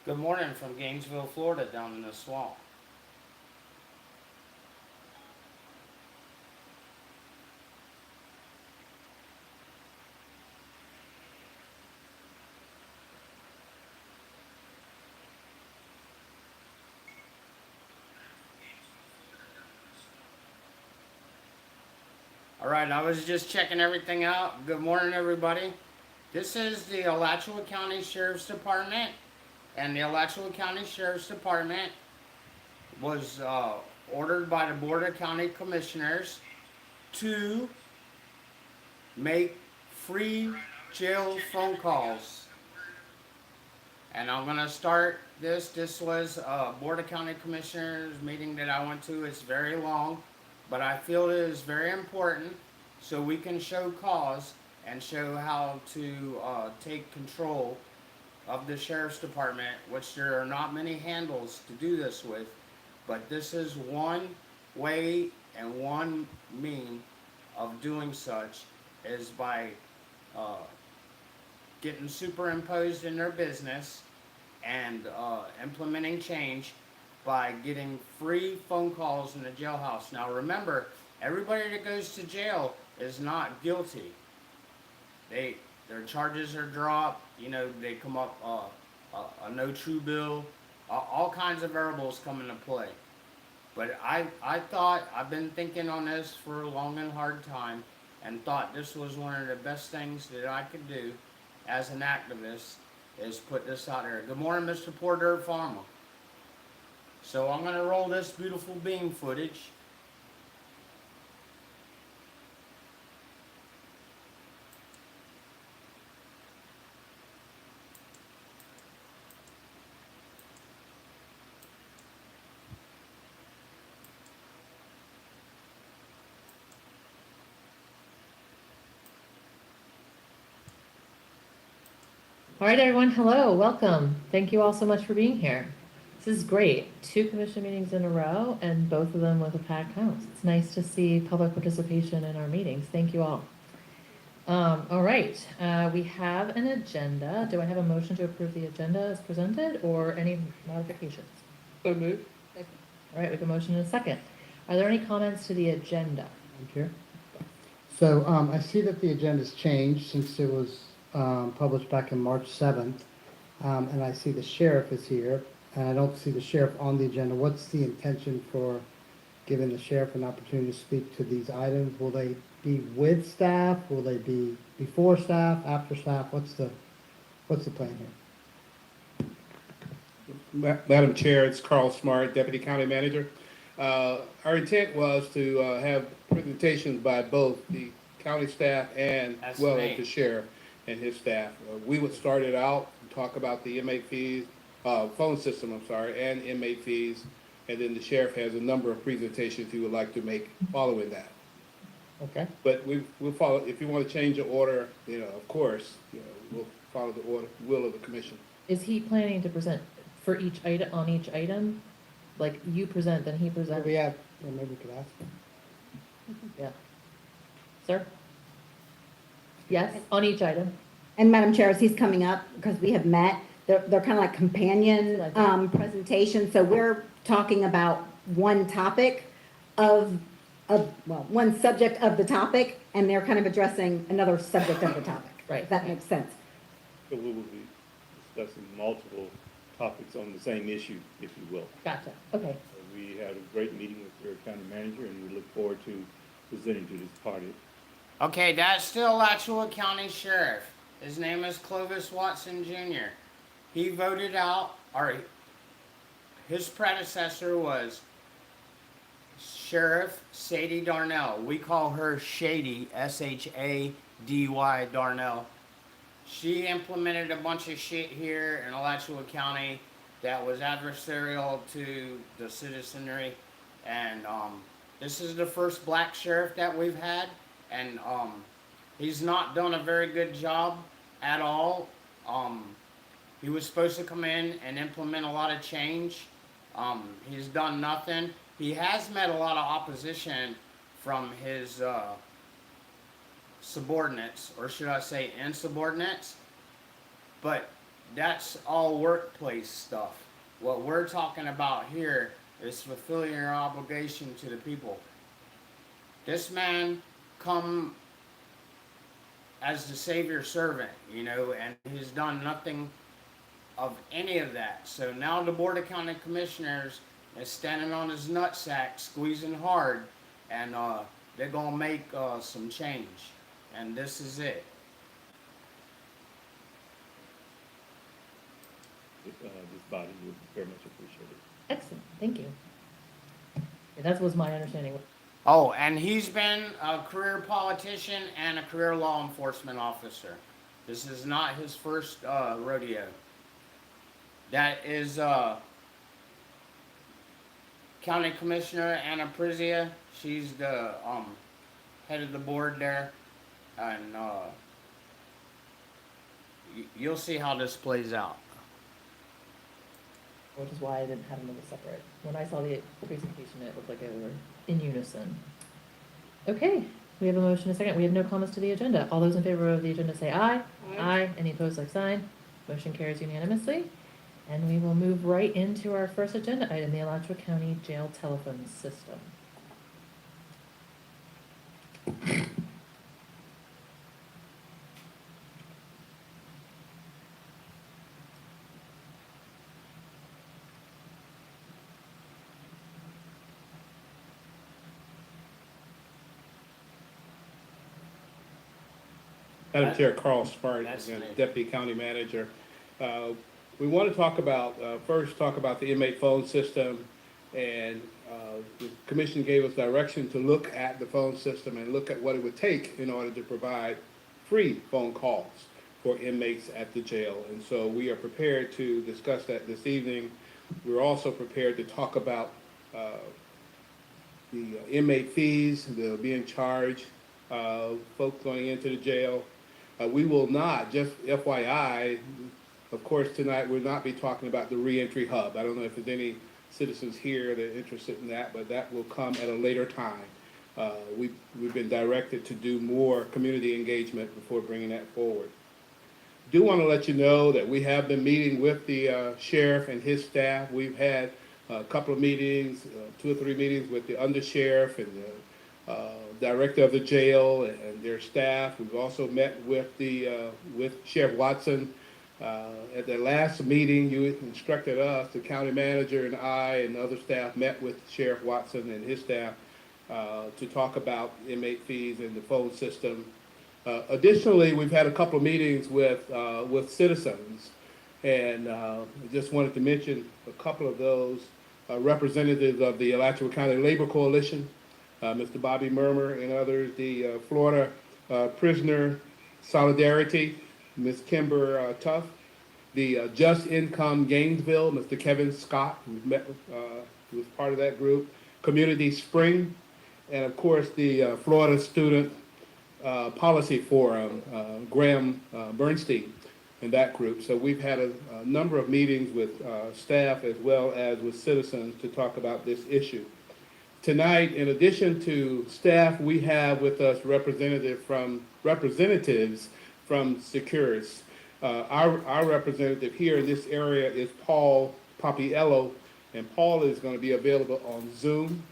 Good morning from Gainesville, Florida, down in the swamp. Alright, I was just checking everything out. Good morning, everybody. This is the Alachua County Sheriff's Department, and the Alachua County Sheriff's Department was ordered by the Board of County Commissioners to make free jail phone calls. And I'm gonna start this. This was a Board of County Commissioners meeting that I went to. It's very long, but I feel it is very important so we can show cause and show how to take control of the Sheriff's Department, which there are not many handles to do this with, but this is one way and one mean of doing such is by getting superimposed in their business and implementing change by getting free phone calls in the jailhouse. Now remember, everybody that goes to jail is not guilty. Their charges are dropped, they come up a no true bill, all kinds of variables come into play. But I've been thinking on this for a long and hard time and thought this was one of the best things that I could do as an activist is put this out there. Good morning, Mr. Poor Dirt Farmer. So I'm going to roll this beautiful beam footage. All right, everyone. Hello, welcome. Thank you all so much for being here. This is great. 2 commission meetings in a row, and both of them with a packed house. It's nice to see public participation in our meetings. Thank you all. All right, we have an agenda. Do I have a motion to approve the agenda as presented, or any modifications? So moved. All right, we have a motion and a second. Are there any comments to the agenda? Madam Chair. So I see that the agenda's changed since it was published back in March 7th. And I see the sheriff is here, and I don't see the sheriff on the agenda. What's the intention for giving the sheriff an opportunity to speak to these items? Will they be with staff? Will they be before staff, after staff? What's the plan here? Madam Chair, it's Carl Smart, Deputy County Manager. Our intent was to have presentations by both the county staff and as the sheriff and his staff. We would start it out and talk about the inmate fees, phone system, and inmate fees, and then the sheriff has a number of presentations he would like to make following that. Okay. But we'll follow. If you want to change the order, of course, we'll follow the will of the commission. Is he planning to present for each item, on each item? Like you present, then he presents? Maybe we could ask him. Yeah. Sir? Yes, on each item. And Madam Chair, as he's coming up, because we have met, they're kind of like companion presentations. So we're talking about one topic one subject of the topic, and they're kind of addressing another subject of the topic. Right. If that makes sense. So we will be discussing multiple topics on the same issue, if you will. Gotcha. Okay. We had a great meeting with your county manager, and we look forward to presenting to this party. Okay, that's still Alachua County Sheriff. His name is Clovis Watson Jr. He voted out, or his predecessor was Sheriff Sadie Darnell. We call her Shady, S-H-A-D-Y Darnell. She implemented a bunch of shit here in Alachua County that was adversarial to the citizenry. And this is the first black sheriff that we've had. And he's not done a very good job at all. He was supposed to come in and implement a lot of change. He's done nothing. He has met a lot of opposition from his subordinates, or should I say insubordinates. But that's all workplace stuff. What we're talking about here is fulfilling your obligation to the people. This man come as the savior servant, you know, and he's done nothing of any of that. So now the Board of County Commissioners is standing on his nutsack, squeezing hard, and they're gonna make some change. And this is it. This body would very much appreciate it. Excellent, thank you. Yeah, that was my understanding. Oh, and he's been a career politician and a career law enforcement officer. This is not his first rodeo. That is County Commissioner Anna Prizia. She's the head of the board there, and you'll see how this plays out. Which is why I didn't have them as a separate. When I saw the presentation, it looked like they were in unison. Okay, we have a motion, a second. We have no comments to the agenda. All those in favor of the agenda say aye. Aye. Any opposed, like sign. Motion carries unanimously. And we will move right into our first agenda item, the Alachua County Jail Telephone System. Madam Chair, Carl Smart, That's me. Deputy County Manager. We want to talk about, first talk about the inmate phone system, and the commission gave us direction to look at the phone system and look at what it would take in order to provide free phone calls for inmates at the jail. And so we are prepared to discuss that this evening. We're also prepared to talk about the inmate fees that are being charged, folks going into the jail. We will not, just FYI, of course, tonight we'll not be talking about the reentry hub. I don't know if there's any citizens here that are interested in that, but that will come at a later time. We've been directed to do more community engagement before bringing that forward. Do want to let you know that we have been meeting with the sheriff and his staff. We've had a couple of meetings, 2 or 3 meetings with the undersheriff and the director of the jail and their staff. We've also met with with Sheriff Watson. At the last meeting, you instructed us, the county manager and I and other staff met with Sheriff Watson and his staff to talk about inmate fees and the phone system. Additionally, we've had a couple of meetings with citizens, and I just wanted to mention a couple of those. Representatives of the Alachua County Labor Coalition, Mr. Bobby Murmer and others, the Florida Prisoner Solidarity, Ms. Kimber Tuff, the Just Income Gainesville, Mr. Kevin Scott, who's met with, who was part of that group, Community Spring, and of course the Florida Student Policy Forum, Graham Bernstein, and that group. So we've had a number of meetings with staff as well as with citizens to talk about this issue. Tonight, in addition to staff, we have with us representatives from Securus. Our representative here in this area is Paul Papiello, and Paul is going to be available on Zoom.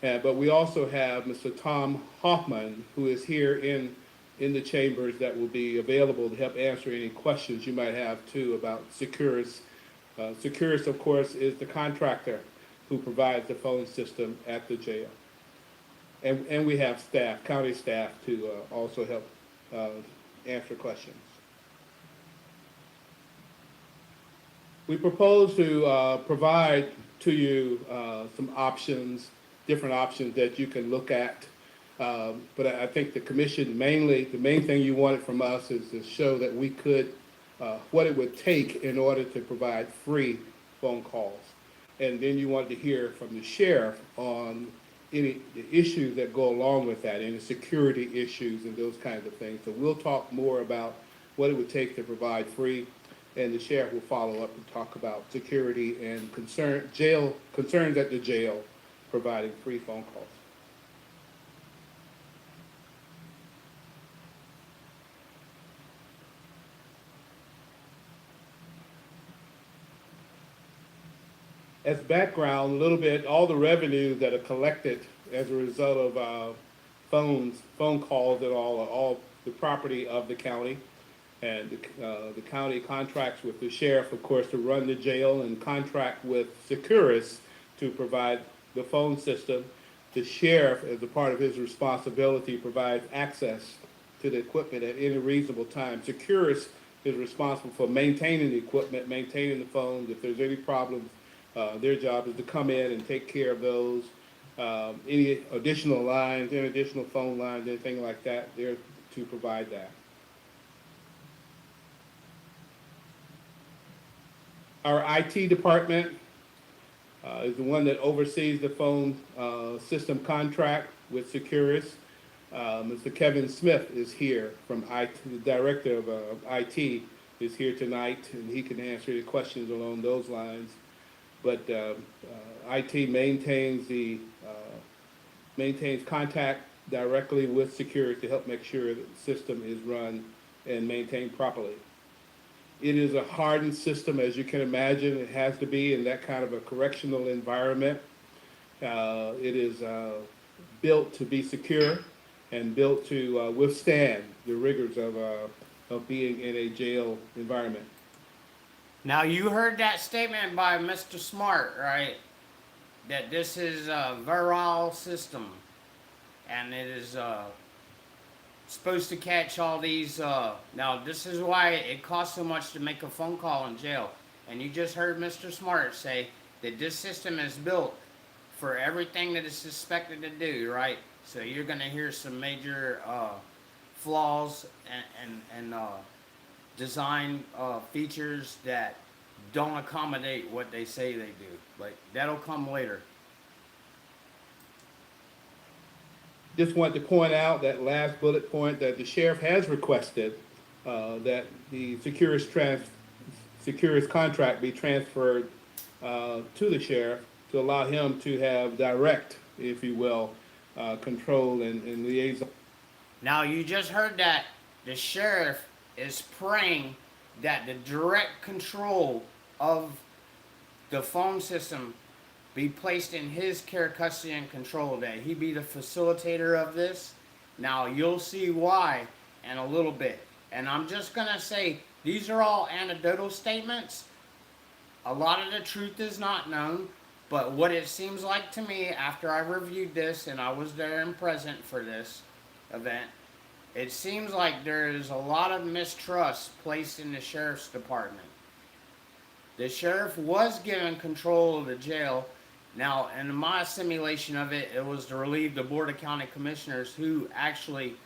But we also have Mr. Tom Hoffman, who is here in the chambers, that will be available to help answer any questions you might have too about Securus. Securus, of course, is the contractor who provides the phone system at the jail. And we have staff, county staff, to also help answer questions. We propose to provide to you some options, different options that you can look at. But I think the commission the main thing you wanted from us is to show that we could, what it would take in order to provide free phone calls. And then you wanted to hear from the sheriff on the issues that go along with that, any security issues and those kinds of things. So we'll talk more about what it would take to provide free, and the sheriff will follow up and talk about security and concerns at the jail providing free phone calls. As background, a little bit, all the revenues that are collected as a result of phone calls and all, are all the property of the county. And the county contracts with the sheriff, of course, to run the jail, and contract with Securus to provide the phone system. The sheriff, as a part of his responsibility, provides access to the equipment at any reasonable time. Securus is responsible for maintaining the equipment, maintaining the phones. If there's any problems, their job is to come in and take care of those. Any additional lines, any additional phone lines, anything like that, they're to provide that. Our IT department is the one that oversees the phone system contract with Securus. Mr. Kevin Smith is here from IT, the director of IT is here tonight, and he can answer any questions along those lines. But IT maintains contact directly with Securus to help make sure that the system is run and maintained properly. It is a hardened system, as you can imagine. It has to be in that kind of a correctional environment. It is built to be secure and built to withstand the rigors of being in a jail environment. Now, you heard that statement by Mr. Smart, right? That this is a virile system, and it is supposed to catch all these. Now, this is why it costs so much to make a phone call in jail. And you just heard Mr. Smart say that this system is built for everything that it's suspected to do, right? So you're going to hear some major flaws and design features that don't accommodate what they say they do. But that'll come later. Just want to point out that last bullet point that the sheriff has requested that the Securus contract be transferred to the sheriff to allow him to have direct, if you will, control and liaison. Now, you just heard that the sheriff is praying that the direct control of the phone system be placed in his care, custody, and control, that he be the facilitator of this. Now, you'll see why in a little bit. And I'm just going to say, these are all anecdotal statements. A lot of the truth is not known. But what it seems like to me, after I reviewed this, and I was there and present for this event, it seems like there is a lot of mistrust placed in the sheriff's department. The sheriff was given control of the jail. Now, in my simulation of it, it was to relieve the Board of County Commissioners who actually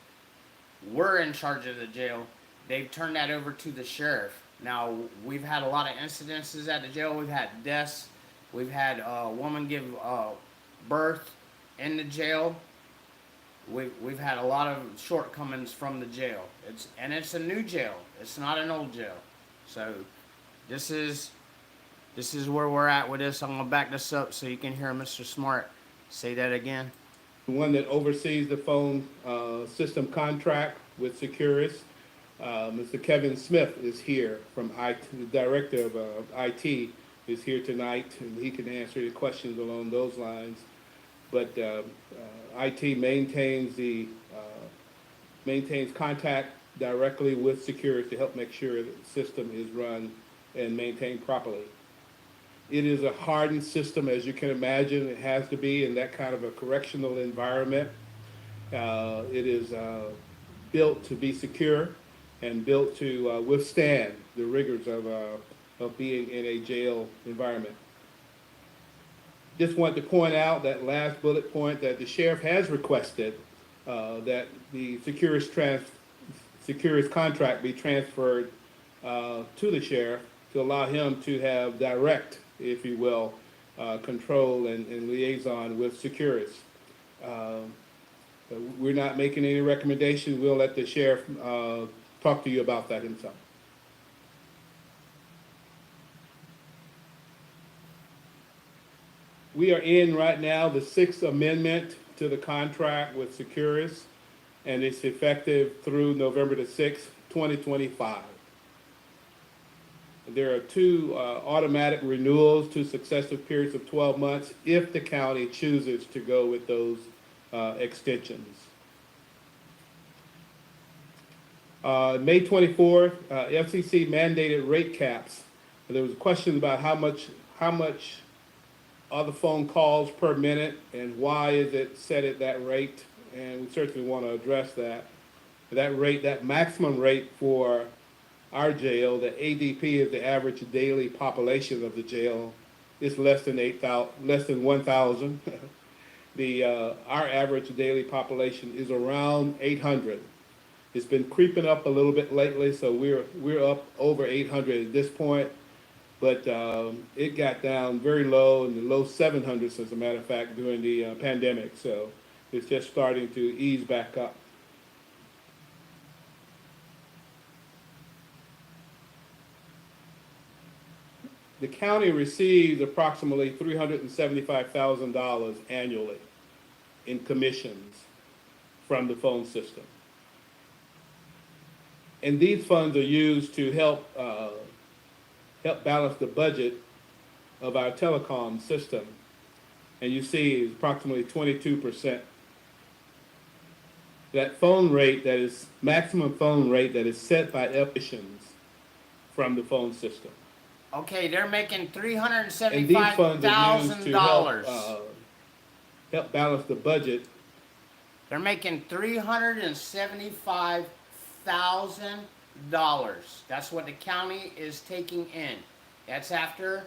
were in charge of the jail. They've turned that over to the sheriff. Now, we've had a lot of incidences at the jail. We've had deaths. We've had a woman give birth in the jail. We've had a lot of shortcomings from the jail. It's a new jail. It's not an old jail. So this is where we're at with this. I'm gonna back this up so you can hear Mr. Smart say that again. The one that oversees the phone system contract with Securus, Mr. Kevin Smith is here from IT, the director of IT is here tonight, and he can answer any questions along those lines. But IT maintains contact directly with Securus to help make sure that the system is run and maintained properly. It is a hardened system, as you can imagine. It has to be in that kind of a correctional environment. It is built to be secure and built to withstand the rigors of being in a jail environment. Just want to point out that last bullet point that the sheriff has requested that the Securus contract be transferred to the sheriff to allow him to have direct, if you will, control and liaison with Securus. We're not making any recommendations. We'll let the sheriff talk to you about that himself. We are in right now the 6th amendment to the contract with Securus, and it's effective through November the 6th, 2025. there are two automatic renewals, two successive periods of 12 months, if the county chooses to go with those extensions. May 24th, FCC mandated rate caps. There was a question about how much are the phone calls per minute and why is it set at that rate, and we certainly want to address that. That rate, that maximum rate for our jail, the ADP is the average daily population of the jail, is less than 1,000. Our average daily population is around 800. It's been creeping up a little bit lately, so we're up over 800 at this point. But it got down very low, in the low 700s, as a matter of fact, during the pandemic. So it's just starting to ease back up. The county receives approximately $375,000 annually in commissions from the phone system. And these funds are used to help balance the budget of our telecom system. And you see it's approximately 22%. That phone rate, that is maximum phone rate that is set by emissions from the phone system. Okay, they're making And these funds are used to $375,000. help balance the budget. They're making $375,000. That's what the county is taking in. That's after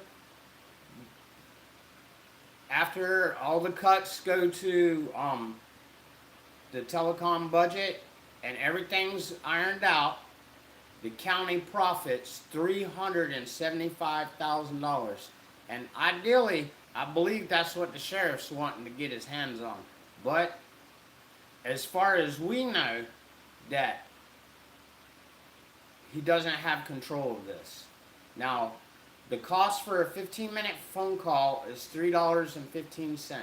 all the cuts go to the telecom budget and everything's ironed out. The county profits $375,000. And ideally, I believe that's what the sheriff's wanting to get his hands on. But as far as we know, that he doesn't have control of this. Now, the cost for a 15-minute phone call is $3.15.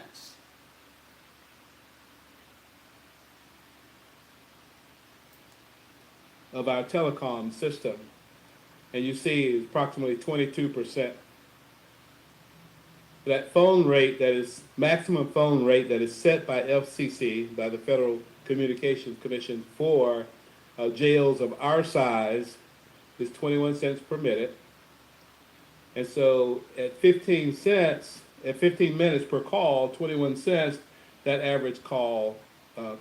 Of our telecom system, and you see approximately 22%. That phone rate, that is maximum phone rate that is set by FCC, by the Federal Communications Commission, for jails of our size is 21 cents per minute. And so at 15 minutes per call, 21 cents, that average call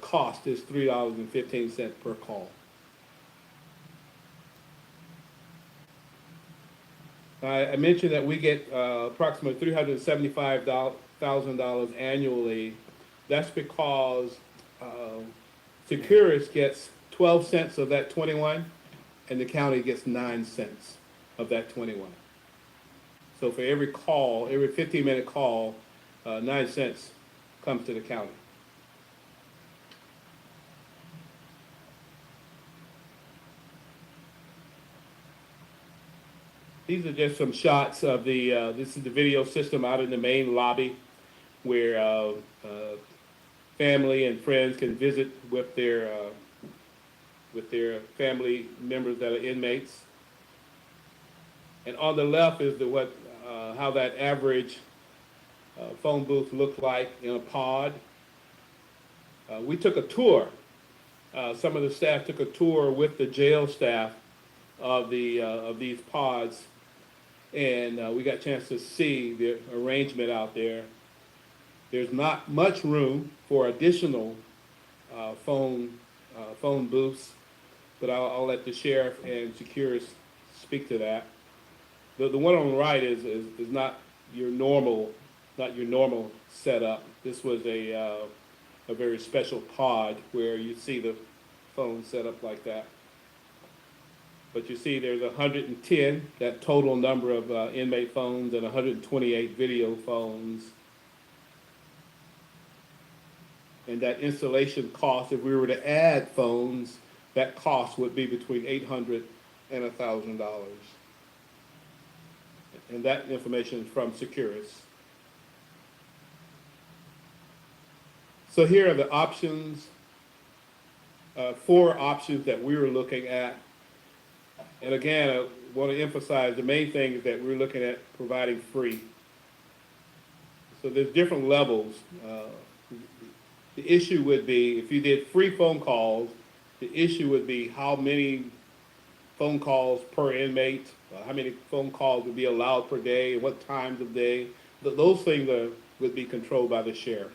cost is $3.15 per call. I mentioned that we get approximately $375,000 annually. That's because Securus gets 12 cents of that 21, and the county gets 9 cents of that 21. So for every call, every 15-minute call, 9 cents comes to the county. These are just some shots of the, this is the video system out in the main lobby where family and friends can visit with their family members that are inmates. And on the left is how that average phone booth looked like in a pod. We took a tour. Some of the staff took a tour with the jail staff of these pods. And we got a chance to see the arrangement out there. There's not much room for additional phone booths, but I'll let the sheriff and Securus speak to that. The one on the right is not your normal setup. This was a very special pod where you see the phone set up like that. But you see there's 110, that total number of inmate phones, and 128 video phones. And that installation cost, if we were to add phones, that cost would be between $800 and $1,000. And that information is from Securus. So here are the options, 4 options that we were looking at. And again, want to emphasize the main thing is that we're looking at providing free. So there's different levels. The issue would be if you did free phone calls, the issue would be how many phone calls per inmate, how many phone calls would be allowed per day, and what times of day. Those things would be controlled by the sheriff.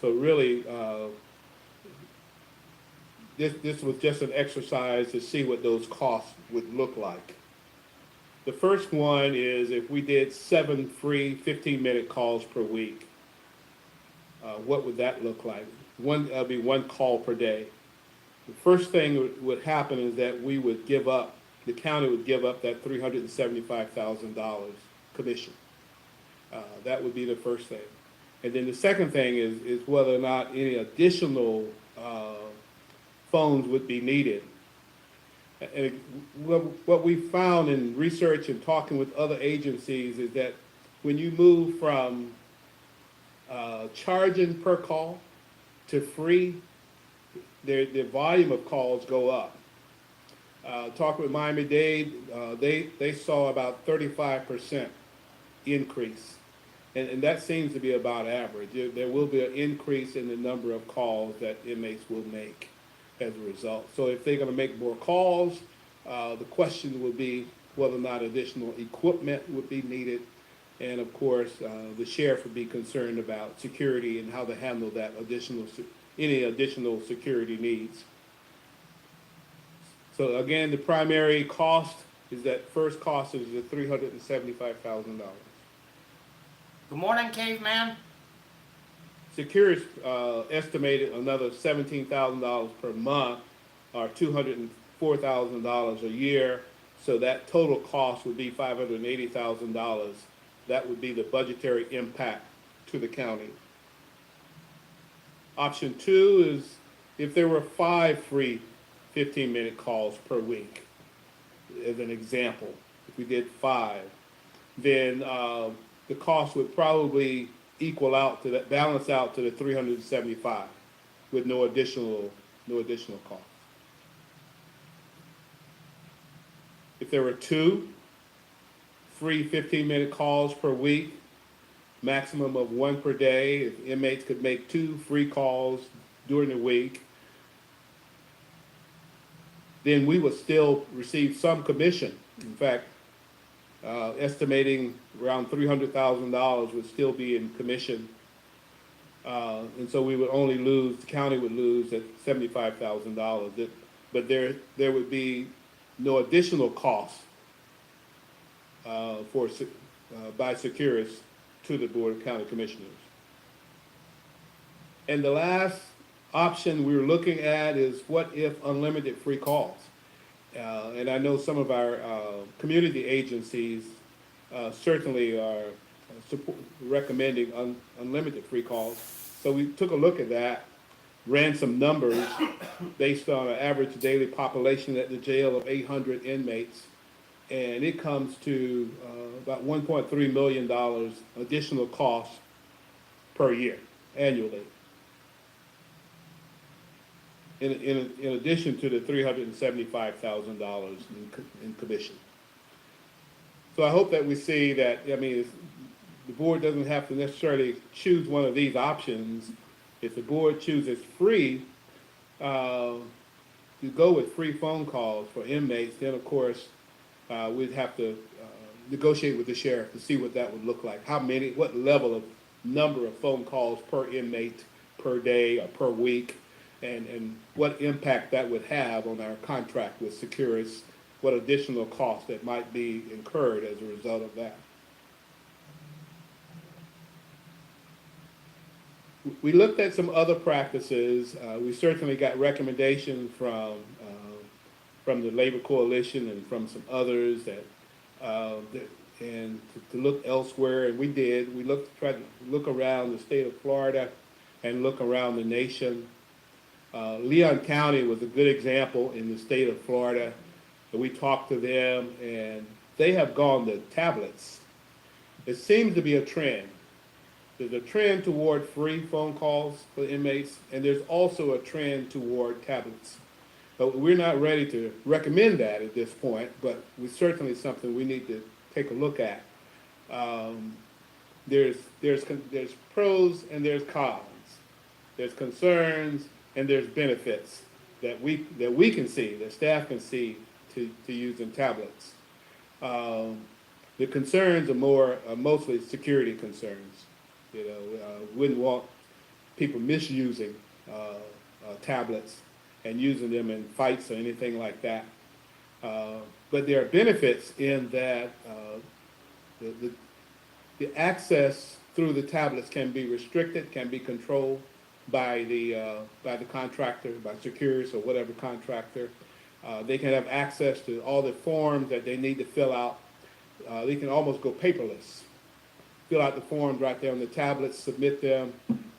So really, this was just an exercise to see what those costs would look like. The first one is if we did 7 free 15-minute calls per week, what would that look like? That'd be 1 call per day. The first thing would happen is that we would give up, the county would give up that $375,000 commission. That would be the first thing. And then the second thing is whether or not any additional phones would be needed. And what we found in research and talking with other agencies is that when you move from charging per call to free, the volume of calls go up. Talking with Miami-Dade, they saw about 35% increase. And that seems to be about average. There will be an increase in the number of calls that inmates will make as a result. So if they're going to make more calls, the question would be whether or not additional equipment would be needed. And of course, the sheriff would be concerned about security and how to handle that any additional security needs. So again, the primary cost is that first cost is the $375,000. Good morning, caveman. Securus estimated another $17,000 per month, or $204,000 a year. So that total cost would be $580,000. That would be the budgetary impact to the county. Option 2 is if there were 5 free 15-minute calls per week, as an example. If we did 5, then the cost would probably balance out to the 375 with no additional cost. If there were 2 free 15-minute calls per week, maximum of 1 per day, if inmates could make 2 free calls during the week, then we would still receive some commission. In fact, estimating around $300,000 would still be in commission. And so we would only lose, the county would lose at $75,000. But there would be no additional cost by Securus to the Board of County Commissioners. And the last option we were looking at is what if unlimited free calls? And I know some of our community agencies certainly are recommending unlimited free calls. So we took a look at that, ran some numbers based on an average daily population at the jail of 800 inmates, and it comes to about $1.3 million additional costs per year, annually. In addition to the $375,000 in commission. So I hope that we see that, I mean, the board doesn't have to necessarily choose one of these options. If the board chooses free, to go with free phone calls for inmates, then of course, we'd have to negotiate with the sheriff to see what that would look like. What level of number of phone calls per inmate per day or per week, and what impact that would have on our contract with Securus, what additional costs that might be incurred as a result of that. We looked at some other practices. We certainly got recommendations from the Labor Coalition and from some others and to look elsewhere, and we did. We tried to look around the state of Florida and look around the nation. Leon County was a good example in the state of Florida. And we talked to them, and they have gone to tablets. It seems to be a trend. There's a trend toward free phone calls for inmates, and there's also a trend toward tablets. But we're not ready to recommend that at this point, but it's certainly something we need to take a look at. There's pros and there's cons. There's concerns and there's benefits that we can see, that staff can see to using tablets. The concerns are mostly security concerns. Wouldn't want people misusing tablets and using them in fights or anything like that. But there are benefits in that the access through the tablets can be restricted, can be controlled by the contractor, by Securus or whatever contractor. They can have access to all the forms that they need to fill out. They can almost go paperless. Fill out the forms right there on the tablets, submit them,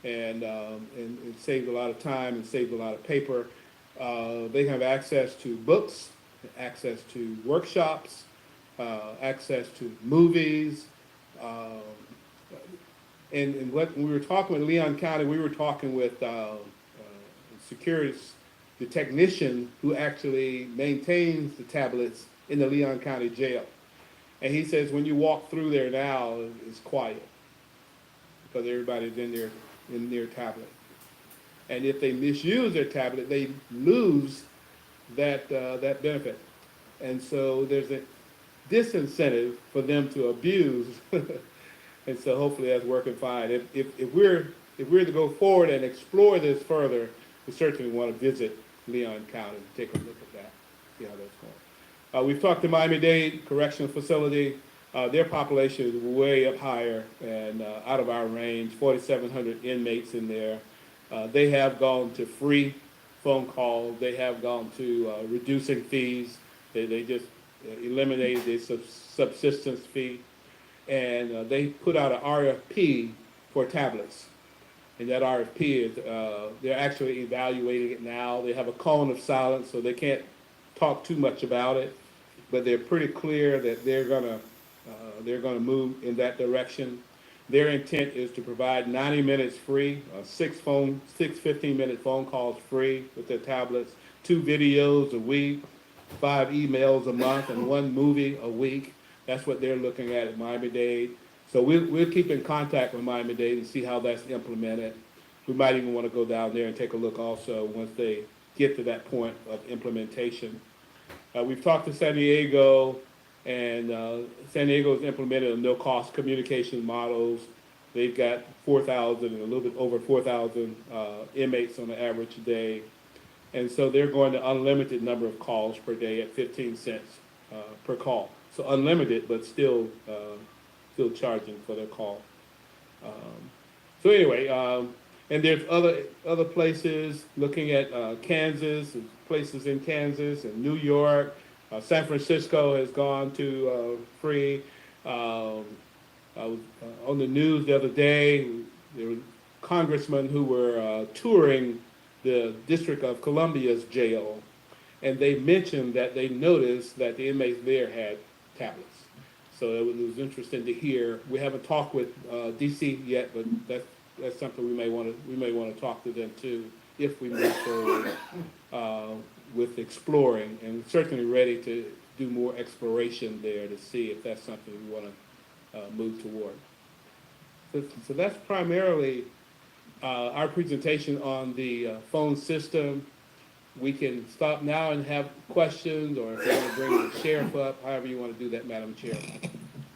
and it saves a lot of time and saves a lot of paper. They can have access to books, access to workshops, access to movies. And when we were talking with Leon County, we were talking with Securus, the technician who actually maintains the tablets in the Leon County jail. And he says when you walk through there now, it's quiet because everybody's in their tablet. And if they misuse their tablet, they lose that benefit. And so there's a disincentive for them to abuse. And so hopefully that's working fine. If we're to go forward and explore this further, we certainly want to visit Leon County and take a look at that, see how that's going. We've talked to Miami-Dade Correctional Facility. Their population is way up higher and out of our range, 4,700 inmates in there. They have gone to free phone calls. They have gone to reducing fees. They just eliminated the subsistence fee. And they put out an RFP for tablets. And that RFP is, they're actually evaluating it now. They have a cone of silence, so they can't talk too much about it. But they're pretty clear that they're gonna move in that direction. Their intent is to provide 90 minutes free, six 15-minute phone calls free with their tablets, 2 videos a week, 5 emails a month, and 1 movie a week. That's what they're looking at Miami-Dade. So we'll keep in contact with Miami-Dade and see how that's implemented. We might even want to go down there and take a look also once they get to that point of implementation. We've talked to San Diego, and San Diego has implemented a no-cost communication models. They've got 4,000 and a little bit over 4,000 inmates on an average day. And so they're going to unlimited number of calls per day at 15 cents per call. So unlimited, but still charging for their call. So anyway, and there's other places looking at Kansas, and places in Kansas and New York. San Francisco has gone to free. I was on the news the other day. There were congressmen who were touring the District of Columbia's jail, and they mentioned that they noticed that the inmates there had tablets. So it was interesting to hear. We haven't talked with DC yet, but that's something we may want to talk to them too if we move forward with exploring, and certainly ready to do more exploration there to see if that's something we want to move toward. So that's primarily our presentation on the phone system. We can stop now and have questions, or if you want to bring the sheriff up, however you want to do that, Madam Chair.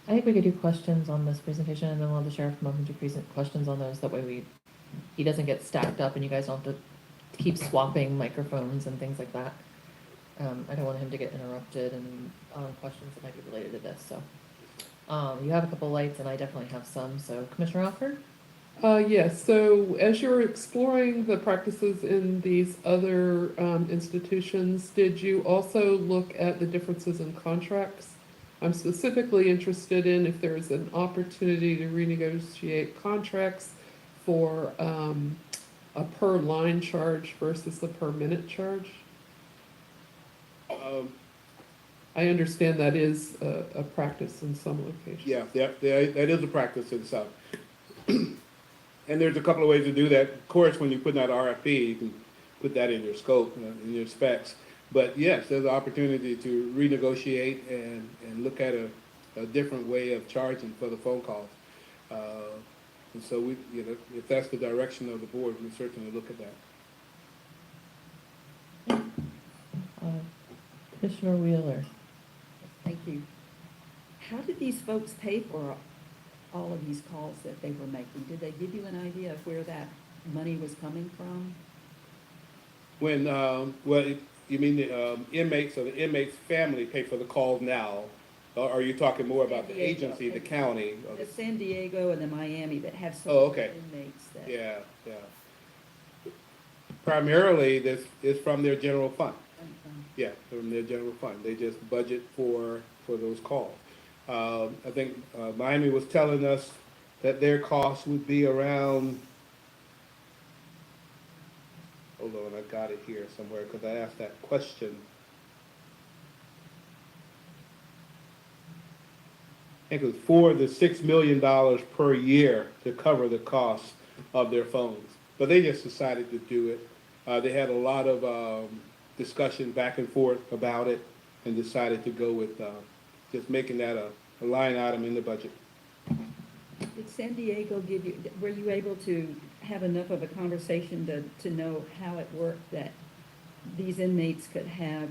I think we could do questions on this presentation, and then we'll have the sheriff come up and do questions on those. That way he doesn't get stacked up and you guys don't have to keep swapping microphones and things like that. I don't want him to get interrupted and questions that might be related to this. So you have a couple lights, and I definitely have some. So Commissioner Alford? Yes, so as you're exploring the practices in these other institutions, did you also look at the differences in contracts? I'm specifically interested in if there's an opportunity to renegotiate contracts for a per line charge versus the per minute charge. I understand that is a practice in some locations. Yeah, that is a practice in some. And there's a couple of ways to do that. Of course, when you put out RFP, you can put that in your scope, in your specs. But yes, there's an opportunity to renegotiate and look at a different way of charging for the phone calls. And so we, if that's the direction of the board, we certainly look at that. Commissioner Wheeler. Thank you. How did these folks pay for all of these calls that they were making? Did they give you an idea of where that money was coming from? When, well, you mean the inmates or the inmate's family pay for the calls now? Or are you talking more about the San Diego. agency, the county? Or The San Diego and the Miami that have Oh, so okay. many inmates that. Yeah, yeah. Primarily, this is from their general fund. Yeah, from their general fund. They just budget for those calls. I think Miami was telling us that their cost would be around, hold on, I got it here somewhere because I asked that question. I think it was $4 to $6 million per year to cover the cost of their phones. But they just decided to do it. They had a lot of discussion back and forth about it and decided to go with just making that a line item in the budget. Did San Diego give you, were you able to have enough of a conversation to know how it worked that these inmates could have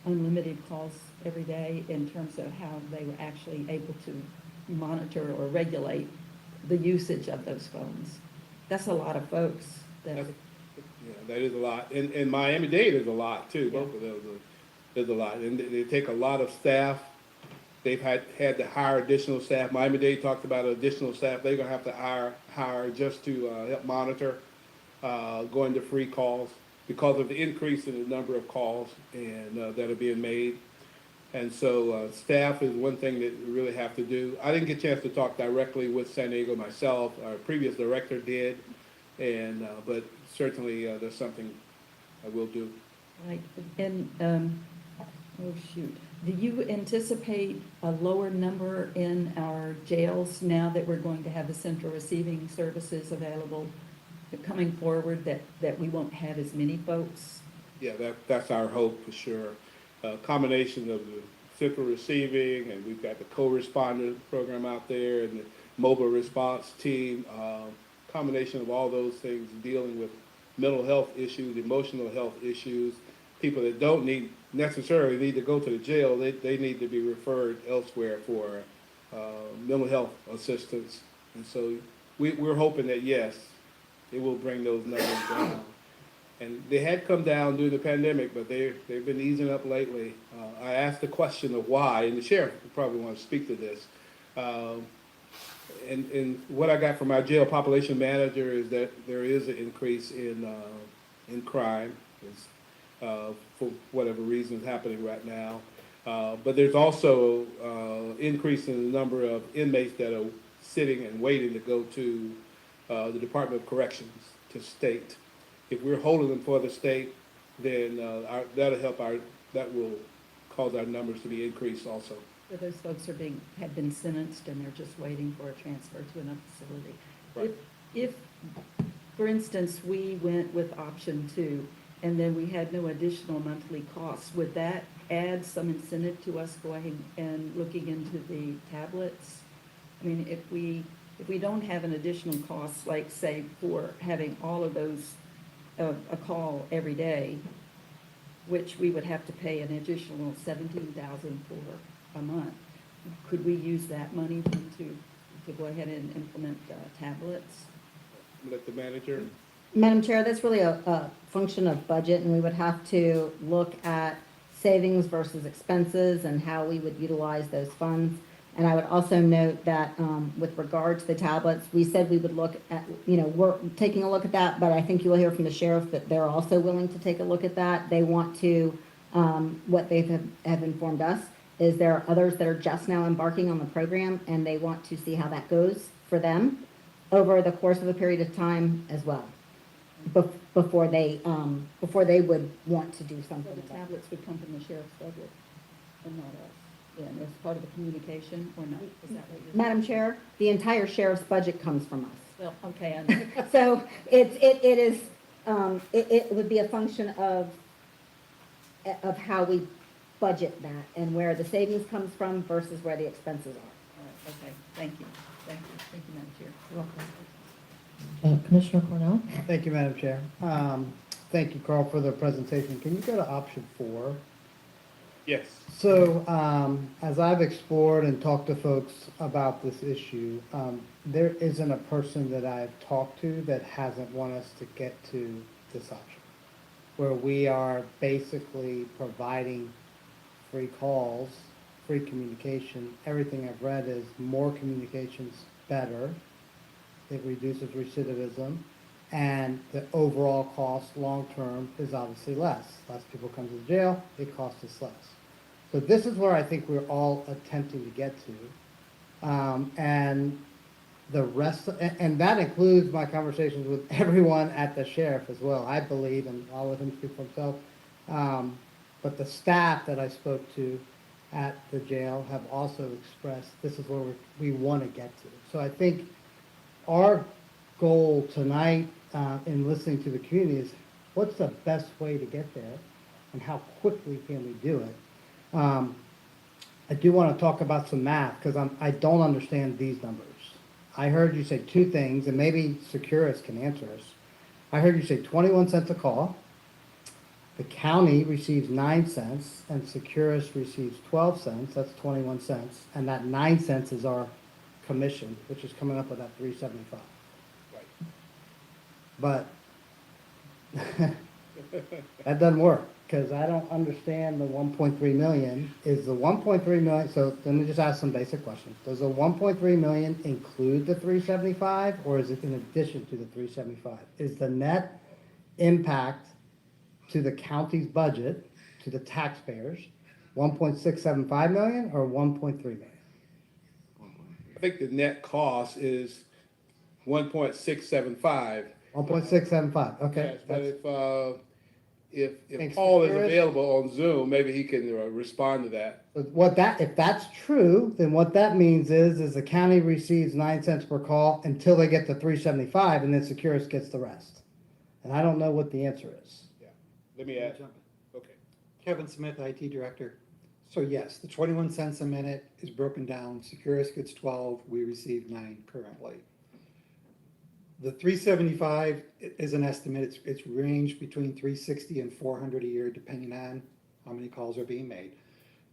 unlimited calls every day in terms of how they were actually able to monitor or regulate the usage of those phones? That's a lot of folks. Yeah, that is a lot. In Miami-Dade, there's a lot too. Both of those, there's a lot. And they take a lot of staff. They've had to hire additional staff. Miami-Dade talked about additional staff they're gonna have to hire just to help monitor going to free calls because of the increase in the number of calls and that are being made. And so staff is one thing that we really have to do. I didn't get a chance to talk directly with San Diego myself. Our previous director did, and but certainly there's something I will do. Right, and, oh shoot, do you anticipate a lower number in our jails now that we're going to have the central receiving services available coming forward, that we won't have as many folks? Yeah, that's our hope for sure. Combination of the central receiving, and we've got the co-responder program out there, and the mobile response team. Combination of all those things, dealing with mental health issues, emotional health issues, people that don't necessarily need to go to the jail, they need to be referred elsewhere for mental health assistance. And so we're hoping that, yes, it will bring those numbers down. And they had come down during the pandemic, but they've been easing up lately. I asked the question of why, and the sheriff would probably want to speak to this. And what I got from our jail population manager is that there is an increase in crime, for whatever reason is happening right now. But there's also increase in the number of inmates that are sitting and waiting to go to the Department of Corrections to state. If we're holding them for the state, then that will cause our numbers to be increased also. So those folks have been sentenced and they're just waiting for a transfer to another facility. Right. If, for instance, we went with option 2 and then we had no additional monthly costs, would that add some incentive to us going and looking into the tablets? I mean, if we don't have an additional cost, like say for having all of those, a call every day, which we would have to pay an additional $17,000 for a month, could we use that money then to go ahead and implement tablets? Let the manager. Madam Chair, that's really a function of budget, and we would have to look at savings versus expenses and how we would utilize those funds. And I would also note that with regard to the tablets, we said we would look at, we're taking a look at that, but I think you will hear from the sheriff that they're also willing to take a look at that. They want to, what they have informed us is there are others that are just now embarking on the program, and they want to see how that goes for them over the course of a period of time as well, before they would want to do So something. the tablets would come from the sheriff's budget and not us. Yeah, and as part of the communication or not? Is that what you're saying? Madam Chair, the entire sheriff's budget comes from us. Well, okay, I know. So it would be a function of of how we budget that and where the savings comes from versus where the expenses are. All right, okay, thank you, thank you, Madam Chair. You're welcome. Commissioner Cornell? Thank you, Madam Chair. Thank you, Carl, for the presentation. Can you go to option 4? Yes. So, as I've explored and talked to folks about this issue, there isn't a person that I've talked to that hasn't wanted us to get to this option, where we are basically providing free calls, free communication. Everything I've read is more communication's better. It reduces recidivism, and the overall cost long-term is obviously less. Less people come to the jail, it costs us less. So this is where I think we're all attempting to get to. And the rest, and that includes my conversations with everyone at the sheriff as well, I believe, and I'll let him speak for himself. But the staff that I spoke to at the jail have also expressed this is where we want to get to. So I think our goal tonight in listening to the community is what's the best way to get there and how quickly can we do it? I do want to talk about some math because I don't understand these numbers. I heard you say 2 things, and maybe Securus can answer us. I heard you say 21 cents a call. The county receives 9 cents, and Securus receives 12 cents. That's 21 cents, and that 9 cents is our commission, which is coming up with that 375. Right. But that doesn't work because I don't understand the 1.3 million. Is the 1.3 million, so let me just ask some basic questions. Does the 1.3 million include the 375 or is it in addition to the 375? Is the net impact to the county's budget, to the taxpayers, 1.675 million or 1.3 million? I think the net cost is 1.675. 1.675, okay. Yes, but That's- if Paul is available on Zoom, maybe he can respond to that. if that's true, then what that means is the county receives 9 cents per call until they get to 375, and then Securus gets the rest. And I don't know what the answer is. Yeah. Let me add. Okay. Kevin Smith, IT Director. So yes, the 21 cents a minute is broken down. Securus gets 12, we receive 9 currently. The 375 is an estimate. It's ranged between 360 and 400 a year, depending on how many calls are being made.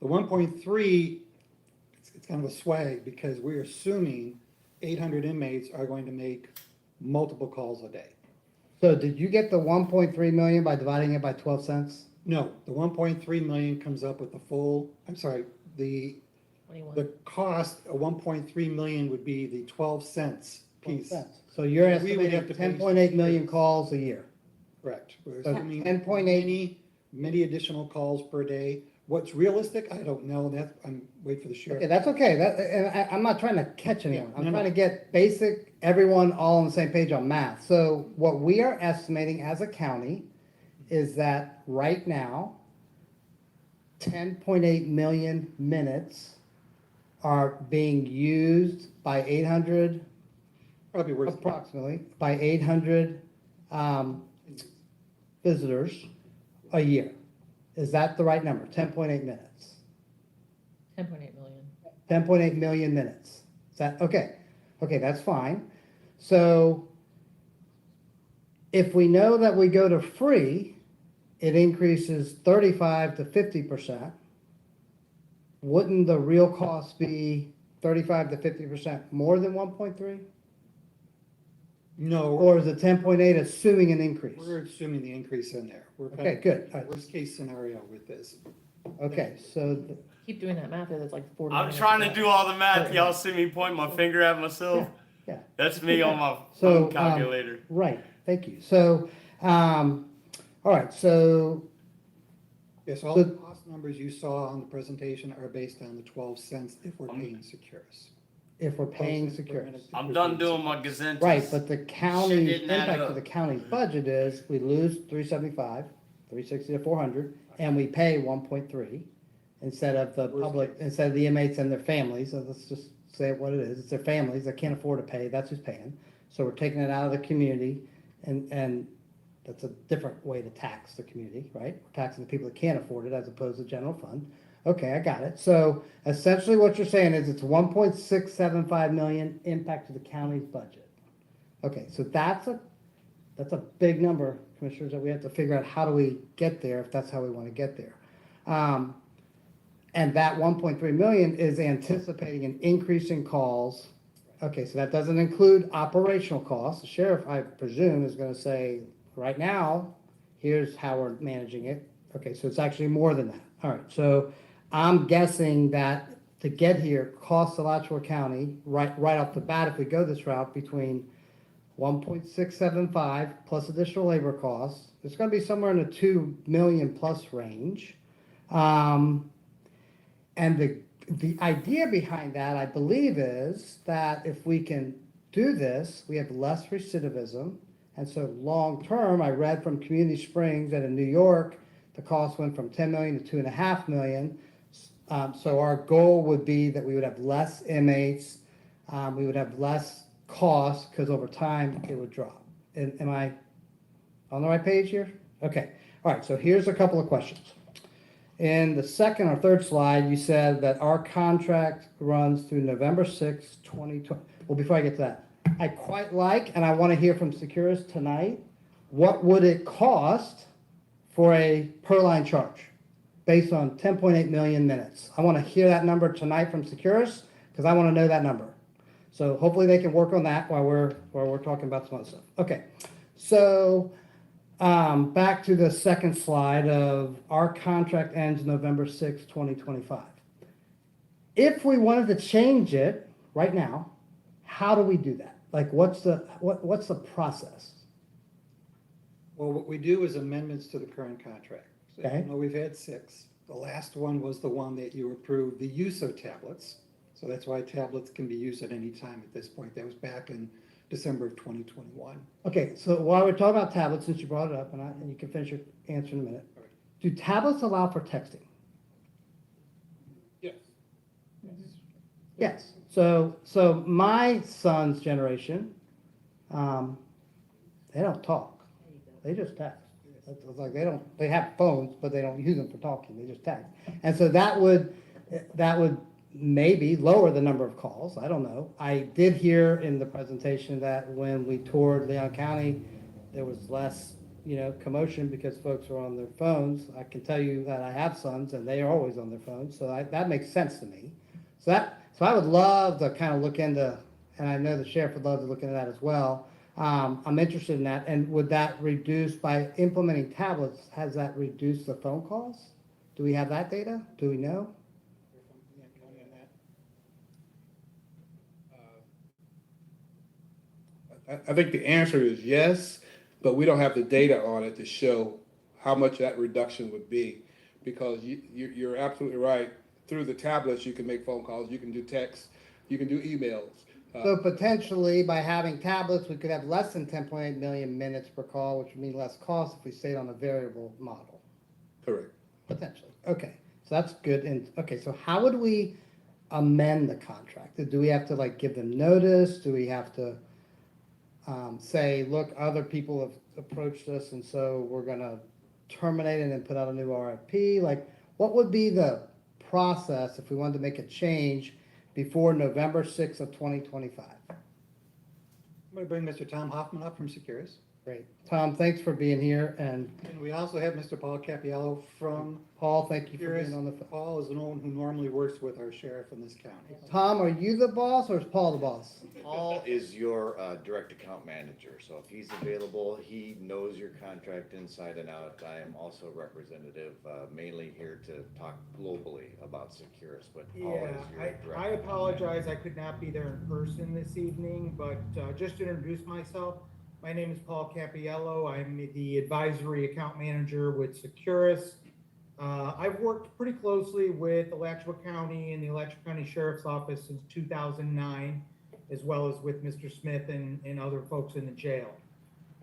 The 1.3, it's kind of a swag because we're assuming 800 inmates are going to make multiple calls a day. So did you get the 1.3 million by dividing it by 12 cents? No, the 1.3 million comes up with the full, the 21. cost of 1.3 million would be the 12 cents 12 piece. cents. So you're We would estimating have to pay 10.8 million calls a year. Correct. We're So assuming 10.8 many additional calls per day. What's realistic, I don't know. I'm waiting for the sheriff. Okay, that's okay. I'm not trying to catch anyone. Yeah, I'm no, trying no. to get basic, everyone all on the same page on math. So what we are estimating as a county is that right now, 10.8 million minutes are being used by 800, Probably worth approximately, by 800 visitors a year. Is that the right number? 10.8 minutes? 10.8 million. 10.8 million minutes. Is that, okay, that's fine. So if we know that we go to free, it increases 35 to 50%. Wouldn't the real cost be 35 to 50% more than 1.3? No, Or is it 10.8 assuming an increase? we're assuming the increase in there. We're kind Okay, of good. All right. worst case scenario with this. Okay, so Keep doing that math, it's like 40 I'm minutes trying to a do day. all the math. Y'all see me point my finger at myself? yeah. That's me on my So, phone calculator. Right, thank you. So, all right, so, Yes, all So- the cost numbers you saw on the presentation are based on the 12 cents if we're paying Securus. if we're paying 12 cents per Securus. minute if I'm we're done paying doing my Securus. gazentas. Right, but the county's didn't add impact to up. the county's budget is we lose 375, 360 to 400, and we pay 1.3 instead of the Worst public, case. instead of the inmates and their families. So let's just say it what it is. It's their families that can't afford to pay. That's who's paying. So we're taking it out of the community and That's a different way to tax the community, right? We're taxing the people that can't afford it as opposed to general fund. Okay, I got it. So essentially what you're saying is it's 1.675 million impact to the county's budget. Okay, so that's a big number, commissioners, that we have to figure out how do we get there if that's how we want to get there. And that 1.3 million is anticipating an increase in calls. Okay, so that doesn't include operational costs. The sheriff, I presume, is going to say, right now, here's how we're managing it. Okay, so it's actually more than that. All right, so I'm guessing that to get here costs Alachua County, right off the bat, if we go this route, between 1.675 plus additional labor costs, it's going to be somewhere in the 2 million plus range. And the idea behind that, I believe, is that if we can do this, we have less recidivism. And so long-term, I read from Community Springs that in New York, the cost went from 10 million to 2.5 million. So our goal would be that we would have less inmates, we would have less costs, because over time, it would drop. Am I on the right page here? Okay. All right, so here's a couple of questions. In the second or third slide, you said that our contract runs through November 6, 2020. Well, before I get to that, I quite like, and I want to hear from Securus tonight, what would it cost for a per line charge based on 10.8 million minutes? I want to hear that number tonight from Securus because I want to know that number. So hopefully they can work on that while we're talking about some other stuff. Okay, so back to the second slide of our contract ends November 6, 2025. If we wanted to change it right now, how do we do that? Like, what's the process? Well, what we do is amendments to the current contract. So Okay. you know, we've had 6. The last one was the one that you approved, the use of tablets. So that's why tablets can be used at any time at this point. That was back in December of 2021. Okay, so while we're talking about tablets, since you brought it up, and you can finish your answer in a minute. All right. Do tablets allow for texting? Yes. Yes. So my son's generation, they don't talk. They just text. It's like they have phones, but they don't use them for talking. They just text. And so that would maybe lower the number of calls. I don't know. I did hear in the presentation that when we toured Leon County, there was less, commotion because folks were on their phones. I can tell you that I have sons and they are always on their phones. So that makes sense to me. So I would love to kind of look into, and I know the sheriff would love to look into that as well. I'm interested in that. And would that reduce, by implementing tablets, has that reduced the phone calls? Do we have that data? Do we know? I think the answer is yes, but we don't have the data on it to show how much that reduction would be, because you're absolutely right. Through the tablets, you can make phone calls, you can do text, you can do emails. So potentially, by having tablets, we could have less than 10.8 million minutes per call, which would mean less cost if we stayed on a variable model. Correct. Potentially. Okay, so that's good. And okay, so how would we amend the contract? Do we have to give them notice? Do we have to say, look, other people have approached us, and so we're going to terminate it and put out a new RFP? What would be the process if we wanted to make a change before November 6th of 2025? I'm going to bring Mr. Tom Hoffman up from Securus. Great. Tom, thanks for being here. And we also have Mr. Paul Capiello from Paul, thank you for Securus. being on the phone. Paul is the one who normally works with our sheriff in this county. Tom, are you the boss or is Paul the boss? Paul is your direct account manager, so if he's available, he knows your contract inside and out. I am also representative, mainly here to talk globally about Securus, but Paul Yeah, is your direct. I apologize, I could not be there in person this evening, but just to introduce myself, my name is Paul Capiello. I'm the advisory account manager with Securus. I've worked pretty closely with Alachua County and the Alachua County Sheriff's Office since 2009, as well as with Mr. Smith and other folks in the jail.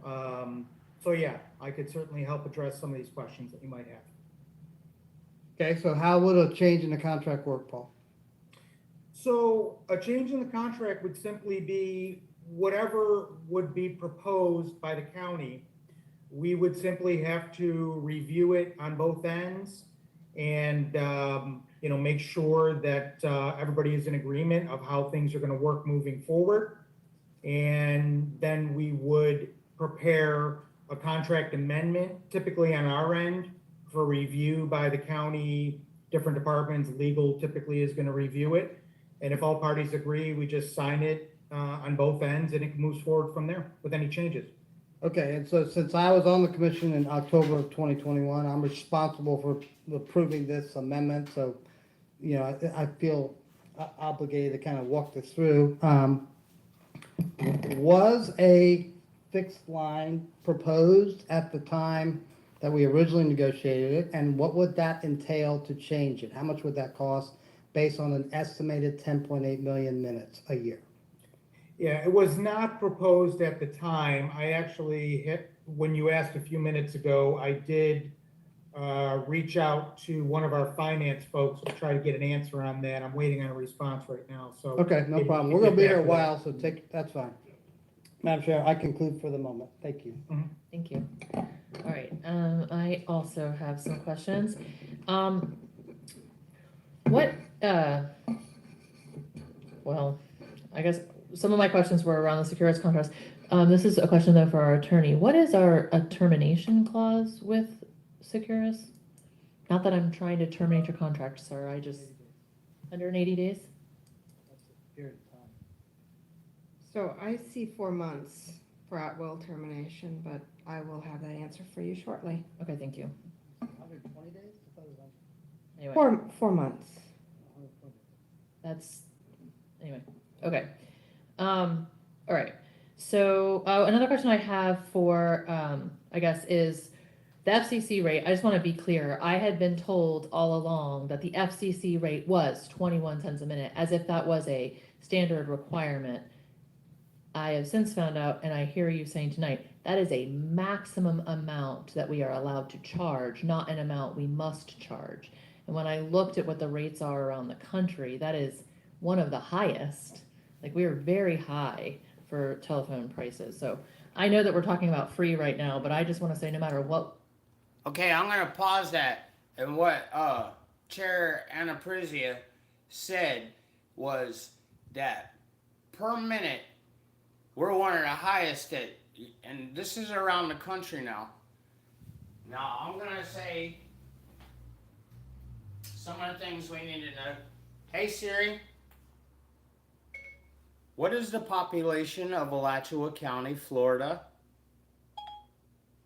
So yeah, I could certainly help address some of these questions that you might have. Okay, so how would a change in the contract work, Paul? So a change in the contract would simply be whatever would be proposed by the county we would simply have to review it on both ends and, make sure that everybody is in agreement of how things are going to work moving forward. And then we would prepare a contract amendment, typically on our end, for review by the county, different departments. Legal typically is going to review it. And if all parties agree, we just sign it on both ends, and it moves forward from there with any changes. Okay, and so since I was on the commission in October of 2021, I'm responsible for approving this amendment, so, I feel obligated to kind of walk this through. Was a fixed line proposed at the time that we originally negotiated it, and what would that entail to change it? How much would that cost based on an estimated 10.8 million minutes a year? Yeah, it was not proposed at the time. I actually when you asked a few minutes ago, I did reach out to one of our finance folks to try to get an answer on that. I'm waiting on a response right now, so. Okay, no problem. We're gonna be here a while, so that's fine. Madam Chair, I conclude for the moment. Thank you. Thank you. All right, I also have some questions. Well, I guess some of my questions were around the Securus contracts. This is a question though for our attorney. What is a termination clause with Securus? Not that I'm trying to terminate your contract, sir. I just, 180 days? So I see 4 months for at-will termination, but I will have that answer for you shortly. Okay, thank you. 120 days? Anyway, 4 months. that's, anyway, okay. All right. So another question I have for, I guess, is the FCC rate. I just want to be clear. I had been told all along that the FCC rate was 21 cents a minute, as if that was a standard requirement. I have since found out, and I hear you saying tonight, that is a maximum amount that we are allowed to charge, not an amount we must charge. And when I looked at what the rates are around the country, that is one of the highest. Like, we are very high for telephone prices. So I know that we're talking about free right now, but I just want to say no matter what. Okay, I'm gonna pause that. And what Chair Anna Prizia said was that per minute, we're one of the highest and this is around the country now. Now, I'm gonna say some of the things we need to know. Hey Siri, what is the population of Alachua County, Florida?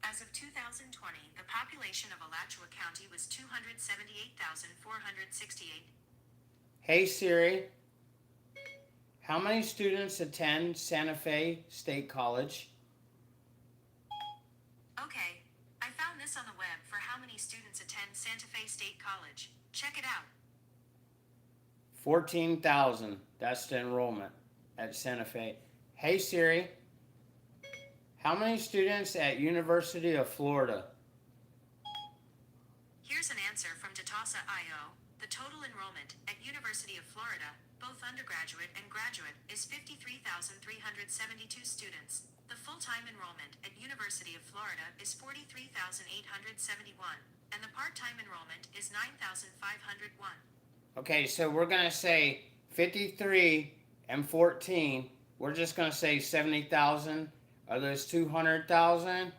As of 2020, the population of Alachua County was 278,468. Hey Siri, how many students attend Santa Fe State College? Okay, I found this on the web for how many students attend Santa Fe State College. Check it out. 14,000. That's the enrollment at Santa Fe. Hey Siri, how many students at University of Florida? Here's an answer from Datasa.io. The total enrollment at University of Florida, both undergraduate and graduate, is 53,372 students. The full-time enrollment at University of Florida is 43,871, and the part-time enrollment is 9,501. Okay, so we're gonna say 53 and 14. We're just gonna say 70,000 of those 200,000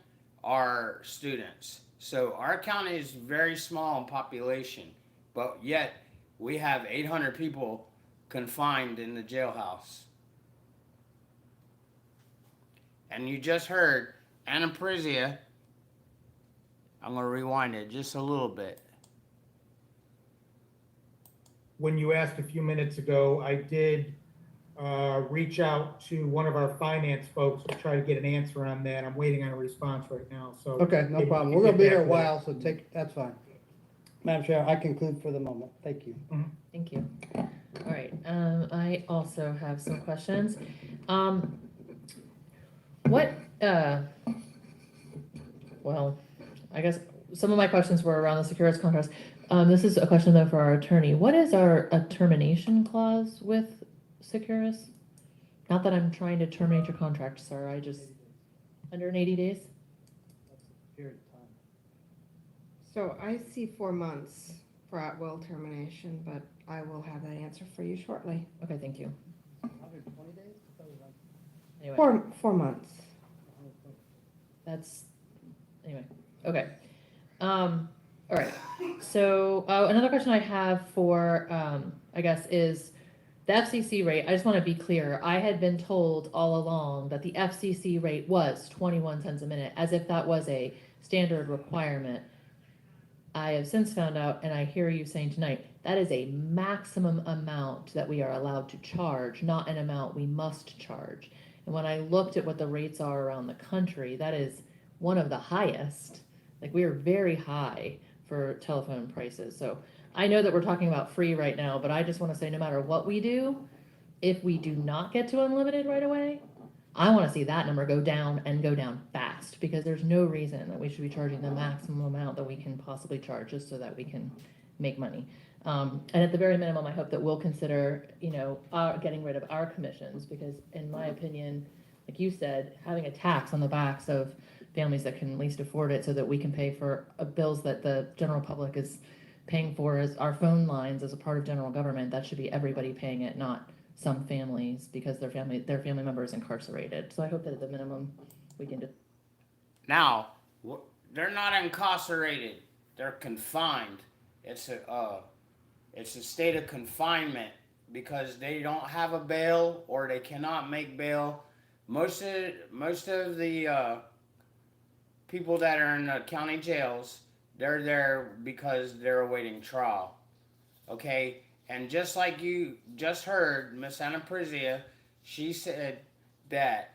are students. So our county is very small in population, but yet we have 800 people confined in the jailhouse. And you just heard Anna Prizia. I'm going to rewind it just a little bit. When you asked a few minutes ago, I did reach out to one of our finance folks to try to get an answer on that. I'm waiting on a response right now, so. Okay, no problem. We're gonna be here a while, so that's fine. Madam Chair, I conclude for the moment. Thank you. Thank you. All right, I also have some questions. Well, I guess some of my questions were around the Securus contracts. This is a question though for our attorney. What is a termination clause with Securus? Not that I'm trying to terminate your contract, sir. I just, 180 days? So I see 4 months for at-will termination, but I will have that answer for you shortly. Okay, thank you. 120 days? Anyway, 4 months. that's, anyway, okay. All right, so, another question I have for, I guess, is the FCC rate. I just want to be clear. I had been told all along that the FCC rate was 21 cents a minute, as if that was a standard requirement. I have since found out, and I hear you saying tonight, that is a maximum amount that we are allowed to charge, not an amount we must charge. And when I looked at what the rates are around the country, that is one of the highest. Like, we are very high for telephone prices. So I know that we're talking about free right now, but I just want to say no matter what we do, if we do not get to unlimited right away, I want to see that number go down and go down fast, because there's no reason that we should be charging the maximum amount that we can possibly charge just so that we can make money. And at the very minimum, I hope that we'll consider, getting rid of our commissions, because in my opinion, like you said, having a tax on the backs of families that can least afford it so that we can pay for bills that the general public is paying for as our phone lines as a part of general government, that should be everybody paying it, not some families because their family member is incarcerated. So I hope that at the minimum we can do. Now, they're not incarcerated. They're confined. It's a state of confinement because they don't have a bail or they cannot make bail. Most of the people that are in the county jails, they're there because they're awaiting trial. Okay? And just like you just heard, Miss Anna Prizia, she said that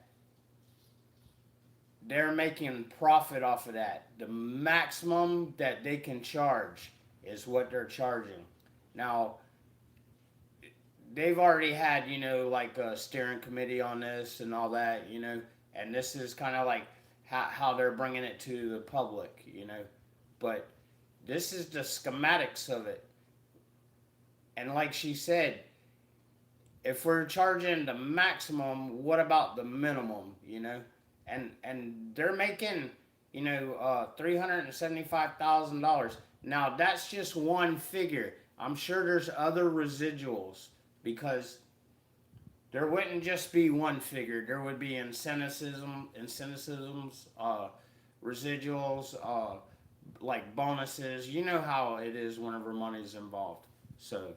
they're making profit off of that. The maximum that they can charge is what they're charging. Now, they've already had, like a steering committee on this and all that, and this is kind of like how they're bringing it to the public, but this is the schematics of it. And like she said, if we're charging the maximum, what about the minimum, And they're making, $375,000. Now, that's just one figure. I'm sure there's other residuals because there wouldn't just be one figure. There would be incentives, residuals, like bonuses. You know how it is whenever money's involved. So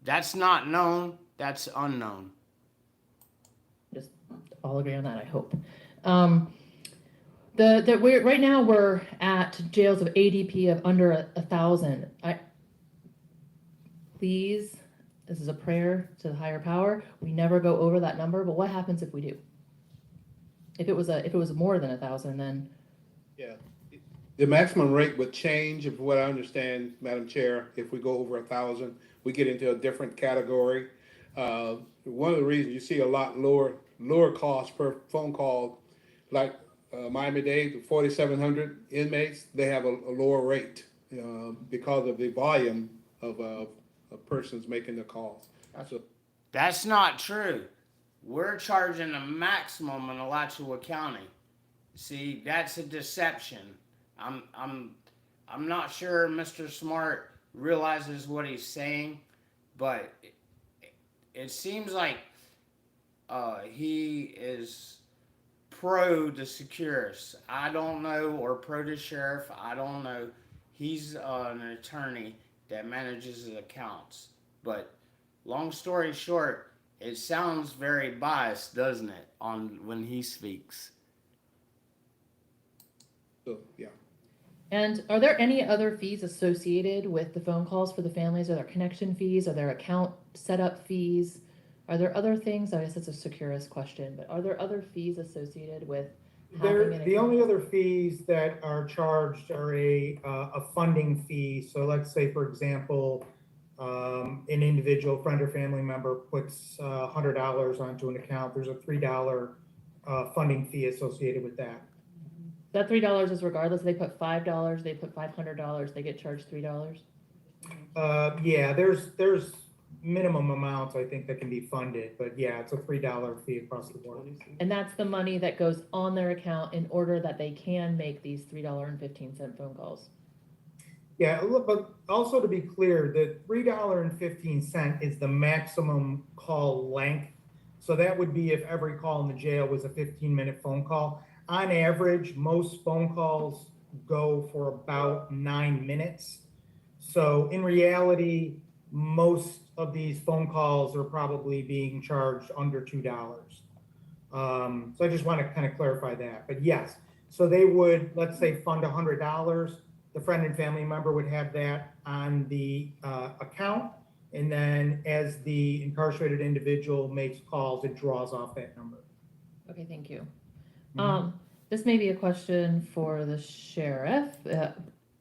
that's not known. That's unknown. Just all agree on that, I hope. Right now we're at jails of ADP of under 1,000. Please, this is a prayer to the higher power. We never go over that number, but what happens if we do? If it was more than 1,000, then yeah, the maximum rate would change. If what I understand, Madam Chair, if we go over 1,000, we get into a different category. One of the reasons you see a lot lower cost per phone call, like Miami-Dade, the 4,700 inmates, they have a lower rate because of the volume of persons making the calls. That's not true. We're charging the maximum in Alachua County. See, that's a deception. I'm not sure Mr. Smart realizes what he's saying, but it seems like he is pro the Securus. I don't know, or pro the sheriff. I don't know. He's an attorney that manages his accounts. But long story short, it sounds very biased, doesn't it, on when he speaks? So, yeah. And are there any other fees associated with the phone calls for the families? Are there connection fees? Are there account setup fees? Are there other things? I guess it's a Securus question, but are there other fees associated with having an The account? only other fees that are charged are a funding fee. So let's say, for example, an individual friend or family member puts $100 onto an account. There's a $3 funding fee associated with that. That $3 is regardless. They put $5, they put $500, they get charged $3. Yeah, there's minimum amounts I think that can be funded, but yeah, it's a $3 fee across the board. And that's the money that goes on their account in order that they can make these $3.15 phone calls. Yeah, look, but also to be clear, the $3.15 is the maximum call length. So that would be if every call in the jail was a 15-minute phone call. On average, most phone calls go for about 9 minutes. So in reality, most of these phone calls are probably being charged under $2. So I just want to kind of clarify that. But yes, so they would, let's say, fund $100. The friend and family member would have that on the account. And then as the incarcerated individual makes calls, it draws off that number. Okay, thank you. This may be a question for the sheriff.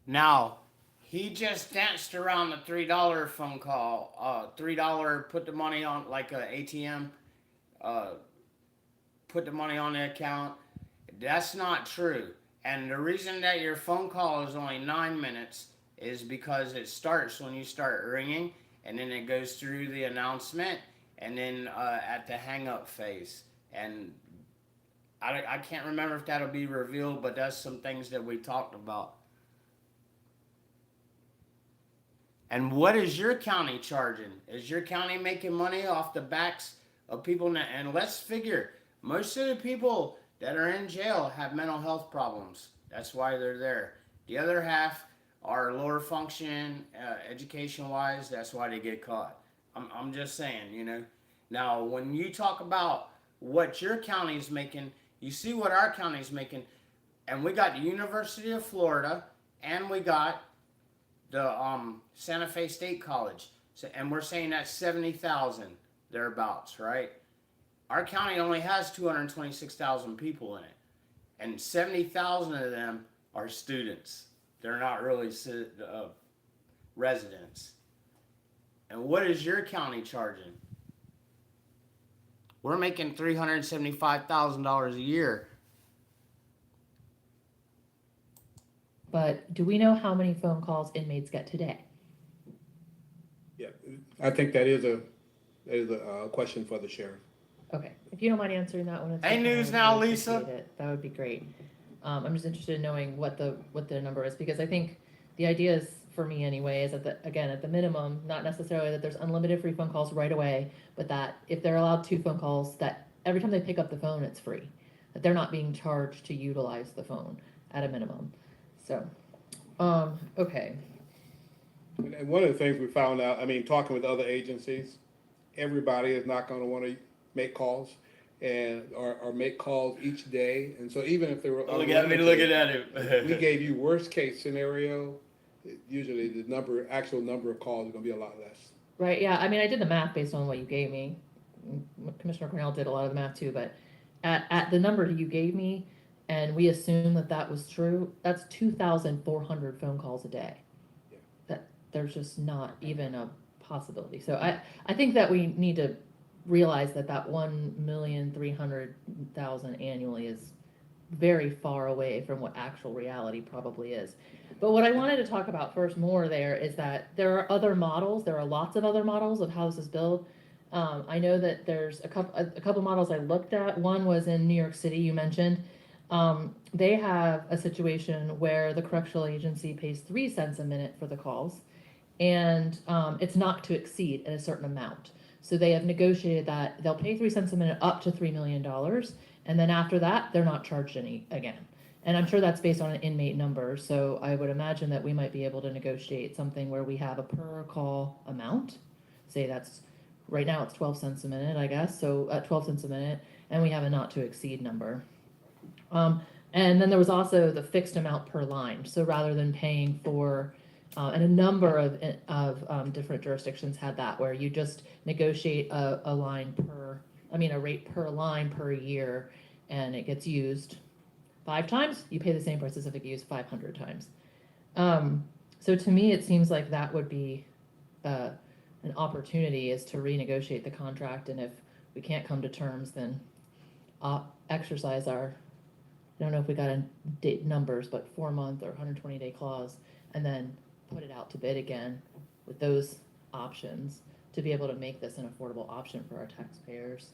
Now, he just danced around the $3 phone call. $3, put the money on, like a ATM, put the money on the account. That's not true. And the reason that your phone call is only 9 minutes is because it starts when you start ringing, and then it goes through the announcement, and then at the hang up phase. And I can't remember if that'll be revealed, but that's some things that we talked about. And what is your county charging? Is your county making money off the backs of people? And let's figure, most of the people that are in jail have mental health problems. That's why they're there. The other half are lower function, education-wise. That's why they get caught. I'm just saying, you know. Now, when you talk about what your county's making, you see what our county's making. And we got the University of Florida, and we got the Santa Fe State College. So, and we're saying that's 70,000 thereabouts, right? Our county only has 226,000 people in it, and 70,000 of them are students. They're not really residents. And what is your county charging? We're making $375,000 a year. But do we know how many phone calls inmates get today? Yeah, I think that is a question for the sheriff. Okay, if you don't mind answering that one. Hey, news now, Lisa. That would be great. I'm just interested in knowing what the number is, because I think the idea is, for me anyway, is that at the minimum, not necessarily that there's unlimited free phone calls right away, but that if they're allowed 2 phone calls, that every time they pick up the phone, it's free. That they're not being charged to utilize the phone at a minimum. So, okay. And one of the things we found out, I mean, talking with other agencies, everybody is not going to want to make calls or make calls each day. And so even if they were look at me looking at it. we gave you worst case scenario, usually the actual number of calls is going to be a lot less. Right, yeah, I mean, I did the math based on what you gave me. Commissioner Cornell did a lot of the math too, but at the number you gave me, and we assume that was true, that's 2,400 phone calls a day. Yeah. That there's just not even a possibility. So I think that we need to realize that 1,300,000 annually is very far away from what actual reality probably is. But what I wanted to talk about first more there is that there are other models. There are lots of other models of how this is billed. I know that there's a couple models I looked at. One was in New York City, you mentioned. They have a situation where the correctional agency pays 3 cents a minute for the calls, and it's not to exceed at a certain amount. So they have negotiated that they'll pay 3 cents a minute up to $3 million, and then after that, they're not charged any again. And I'm sure that's based on an inmate number. So I would imagine that we might be able to negotiate something where we have a per call amount. Say that's right now it's 12 cents a minute, I guess. So at 12 cents a minute, and we have a not to exceed number. And then there was also the fixed amount per line. So rather than paying for, and a number of different jurisdictions had that, where you just negotiate a rate per line per year, and it gets used 5 times, you pay the same price as if it gets used 500 times. So to me, it seems like that would be an opportunity, is to renegotiate the contract, and if we can't come to terms, then exercise our, I don't know if we got numbers, but 4-month or 120-day clause, and then put it out to bid again with those options to be able to make this an affordable option for our taxpayers.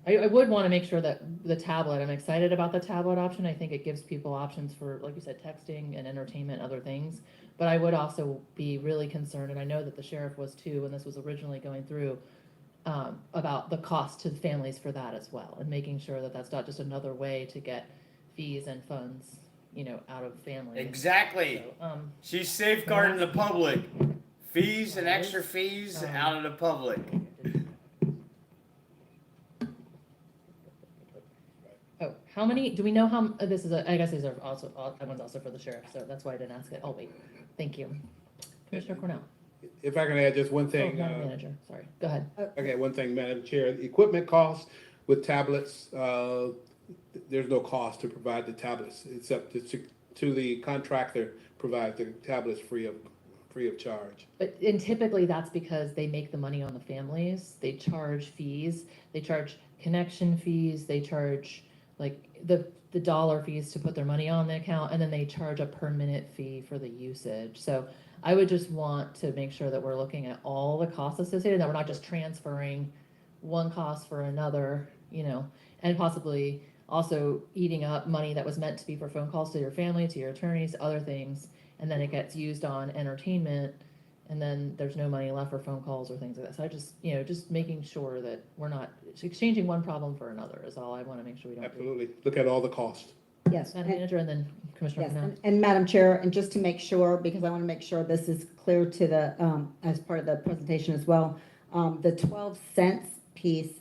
I would want to make sure that the tablet, I'm excited about the tablet option. I think it gives people options for, like you said, texting and entertainment, other things. But I would also be really concerned, and I know that the sheriff was too, when this was originally going through, about the cost to families for that as well, and making sure that that's not just another way to get fees and funds, out of families. Exactly. So, She's safeguarding the public. Fees and extra fees Um, out of the public. Oh, how many, do we know how, this is, I guess these are also, that one's also for the sheriff, so that's why I didn't ask it. Oh, wait, thank you. Commissioner Cornell. If I can add just one Oh, thing. Madam Manager, sorry, go ahead. Okay, one thing, Madam Chair, equipment costs with tablets, there's no cost to provide the tablets, except to the contractor provide the tablets free of charge. And typically that's because they make the money on the families. They charge fees, they charge connection fees, they charge like the dollar fees to put their money on the account, and then they charge a per minute fee for the usage. So I would just want to make sure that we're looking at all the costs associated, that we're not just transferring one cost for another, and possibly also eating up money that was meant to be for phone calls to your family, to your attorneys, other things, and then it gets used on entertainment, and then there's no money left for phone calls or things like that. So I just, just making sure that we're not exchanging one problem for another is all I want to make sure we don't do. Absolutely, look at all the costs. Yes. Madam Manager, and then Commissioner Yes, Cornell. and Madam Chair, and just to make sure, because I want to make sure this is clear to the, as part of the presentation as well, the 12 cents piece,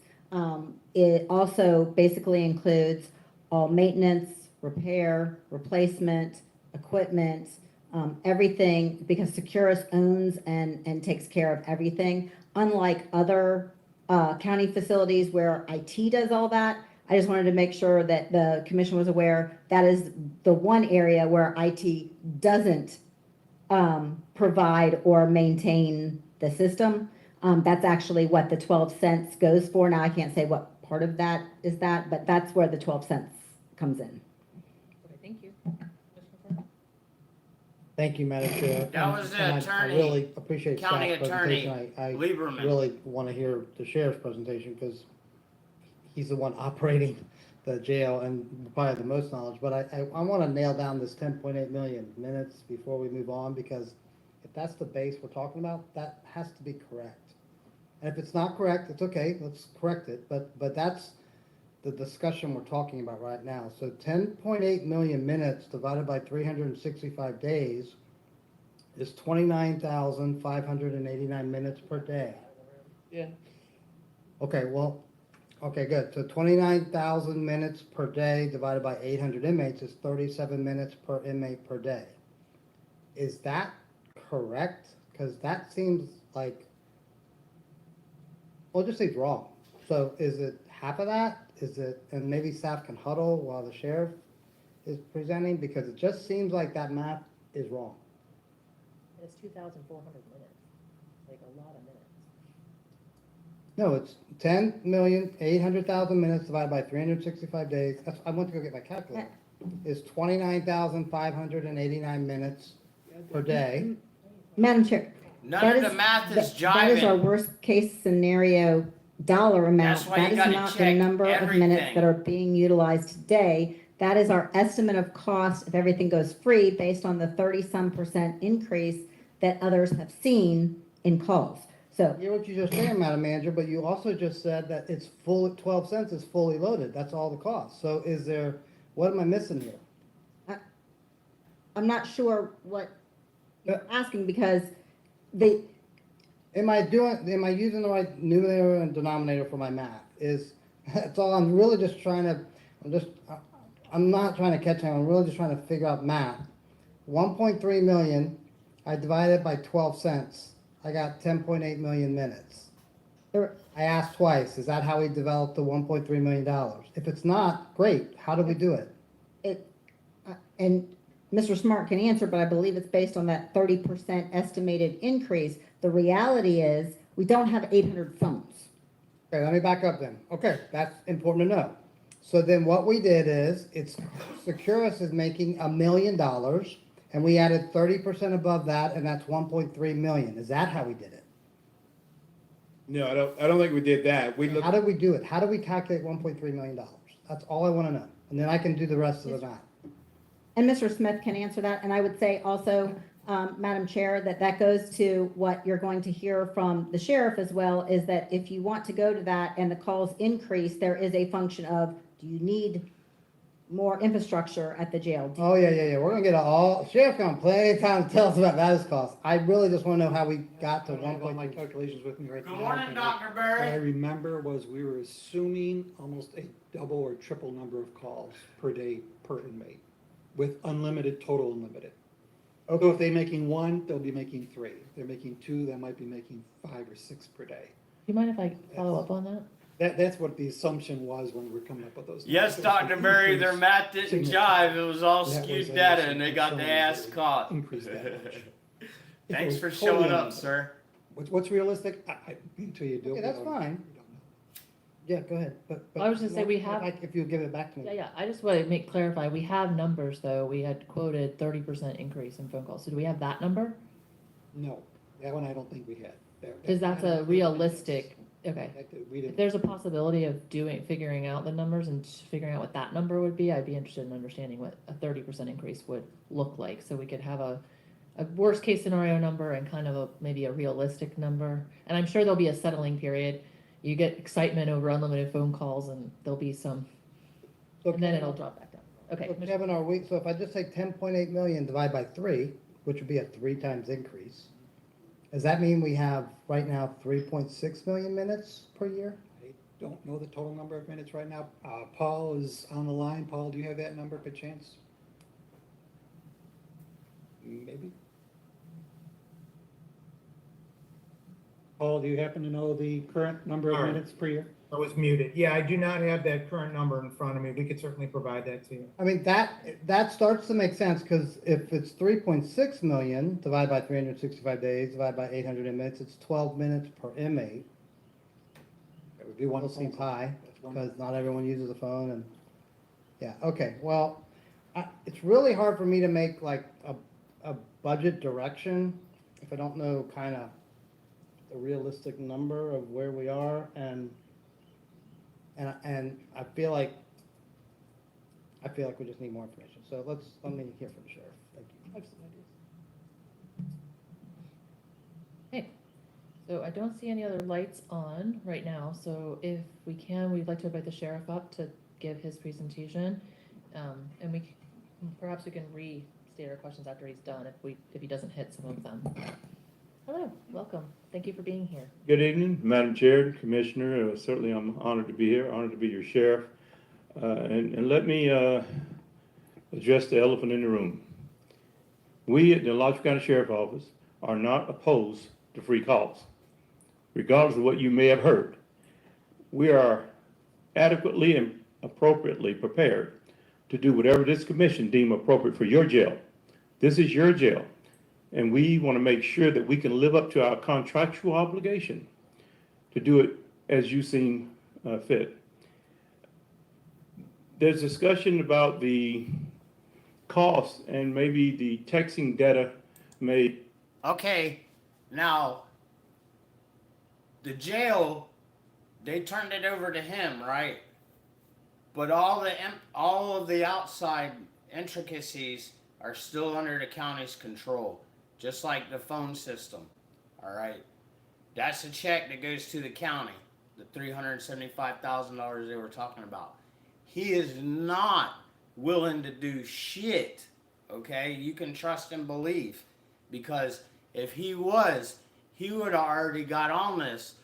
it also basically includes all maintenance, repair, replacement, equipment, everything, because Securus owns and takes care of everything. Unlike other county facilities where IT does all that, I just wanted to make sure that the commission was aware that is the one area where IT doesn't provide or maintain the system. That's actually what the 12 cents goes for. Now, I can't say what part of that is that, but that's where the 12 cents comes in. Okay, thank you. Commissioner Cornell? Thank you, Madam Chair. That was the And I attorney, really appreciate County staff's Attorney presentation. I Lieberman. really want to hear the sheriff's presentation because he's the one operating the jail and probably the most knowledge. But I want to nail down this 10.8 million minutes before we move on, because if that's the base we're talking about, that has to be correct. And if it's not correct, it's okay, let's correct it. But that's the discussion we're talking about right now. So 10.8 million minutes divided by 365 days is 29,589 minutes per day. Yeah. Okay, well, okay, good. So 29,000 minutes per day divided by 800 inmates is 37 minutes per inmate per day. Is that correct? Because that seems like, well, just say it's wrong. So is it half of that? Is it, and maybe staff can huddle while the sheriff is presenting? Because it just seems like that math is wrong. It's 2,400 minutes, like a lot of minutes. No, it's 10,800,000 minutes divided by 365 days. That's, I went to go get my calculator. Is 29,589 minutes per day. Madam Chair. None that of the math is That is our jiving. worst case scenario dollar amount. That's why That you is gotta not the check number of minutes everything. that are being utilized today. That is our estimate of cost if everything goes free based on the 30-some% increase that others have seen in calls. So I hear what you just said, Madam Manager, but you also just said that it's full, 12 cents is fully loaded. That's all the cost. So is there, what am I missing here? I'm not sure what you're Yeah. asking because Am I using the right numerator and denominator for my math? That's all. I'm really just trying to, I'm not trying to catch on. I'm really just trying to figure out math. 1.3 million, I divided by 12 cents. I got 10.8 million minutes. I asked twice, is that how we developed the $1.3 million? If it's not, great. How do we do it? And Mr. Smart can answer, but I believe it's based on that 30% estimated increase. The reality is we don't have 800 phones. Okay, let me back up then. Okay, that's important to know. So then what we did is, Securus is making $1 million, and we added 30% above that, and that's 1.3 million. Is that how we did it? No, I don't think we did that. We How looked, did we do it? How do we calculate $1.3 million? That's all I wanna know. And then I can do the rest of the math. And Mr. Smith can answer that, and I would say also, Madam Chair, that goes to what you're going to hear from the sheriff as well, is that if you want to go to that and the calls increase, there is a function of, do you need more infrastructure at the jail? Oh, yeah. We're gonna get sheriff gonna plenty of time to tell us about those costs. I really just wanna know how we got to I don't have all my 1.3. calculations with me right now. Good morning, Dr. What I Berry. remember was we were assuming almost a double or triple number of calls per day per inmate, with unlimited, total unlimited. So if they're making one, they'll be making three. If they're making two, they might be making 5 or 6 per day. Do you mind if I follow up on that? That's what the assumption was when we were coming up with those. Yes, numbers. Dr. Berry, their math didn't Significant. jive. It was all That skewed was data actually and they got the concerned ass that it caught. increased that much. If it Thanks was for totally showing up, unlimited. sir. What's realistic? Until you do it. Okay, that's we don't- fine. we don't know. Yeah, go ahead. But I was gonna say, we have- If you give it back to me. Yeah, I just want to clarify, we have numbers though, we had quoted 30% increase in phone calls, so do we have that number? No, that one I don't think we had. Because that's a realistic, okay. We If didn't. there's a possibility of figuring out the numbers and figuring out what that number would be, I'd be interested in understanding what a 30% increase would look like, so we could have a worst case scenario number and kind of maybe a realistic number. And I'm sure there'll be a settling period. You get excitement over unlimited phone calls and there'll be some, So and then Kevin, it'll drop back down. Okay. So Kevin, so if I just take 10.8 million divided by 3, which would be a 3 times increase, does that mean we have right now 3.6 million minutes per year? I don't know the total number of minutes right now. Paul is on the line. Paul, do you have that number by chance? Maybe. Paul, do you happen to know the current number of All right. minutes per year? I was muted. Yeah, I do not have that current number in front of me. We could certainly provide that to you. I mean, that starts to make sense, because if it's 3.6 million divided by 365 days, divided by 800 inmates, it's 12 minutes per inmate. That would be one Still seems phone call. high, That's one. because not everyone uses a phone, and, yeah, okay, well, it's really hard for me to make like a budget direction if I don't know kind of the realistic number of where we are, and I feel like we just need more information, so let me hear from the sheriff, thank you. I have some ideas. Okay, so I don't see any other lights on right now, so if we can, we'd like to invite the sheriff up to give his presentation. And perhaps we can restate our questions after he's done, if he doesn't hit some of them. Hello, welcome, thank you for being here. Good evening, Madam Chair, Commissioner. Certainly I'm honored to be here, honored to be your sheriff. And let me address the elephant in the room. We at the Alachua County Sheriff's Office are not opposed to free calls, regardless of what you may have heard. We are adequately and appropriately prepared to do whatever this commission deem appropriate for your jail. This is your jail. And we want to make sure that we can live up to our contractual obligation to do it as you seem fit. There's discussion about the cost, and maybe the texting data may. Okay, now, the jail, they turned it over to him, right? But all of the outside intricacies are still under the county's control, just like the phone system, all right? That's a check that goes to the county, the $375,000 they were talking about. He is not willing to do shit, okay? You can trust and believe, because if he was, he would have already got on this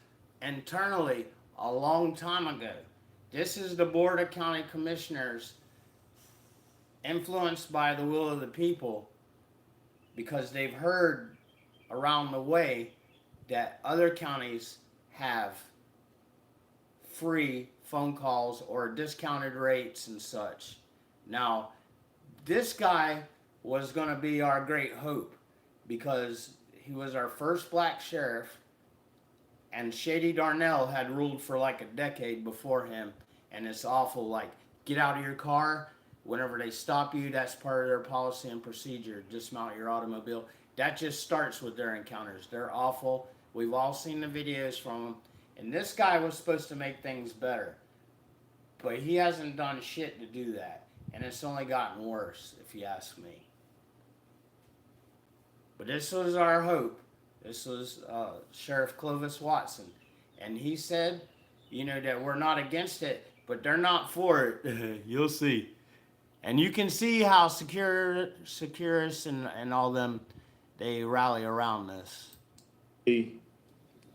internally a long time ago. This is the Board of County Commissioners, influenced by the will of the people, because they've heard around the way that other counties have free phone calls or discounted rates and such. Now, this guy was going to be our great hope, because he was our first black sheriff, and Sadie Darnell had ruled for like a decade before him, and it's awful. Like, get out of your car. Whenever they stop you, that's part of their policy and procedure. Dismount your automobile. That just starts with their encounters. They're awful. We've all seen the videos from them. And this guy was supposed to make things better. But he hasn't done shit to do that. And it's only gotten worse, if you ask me. But this was our hope. This was Sheriff Clovis Watson. And he said, you know, that we're not against it, but they're not for it. You'll see. And you can see how Securus and all them, they rally around this.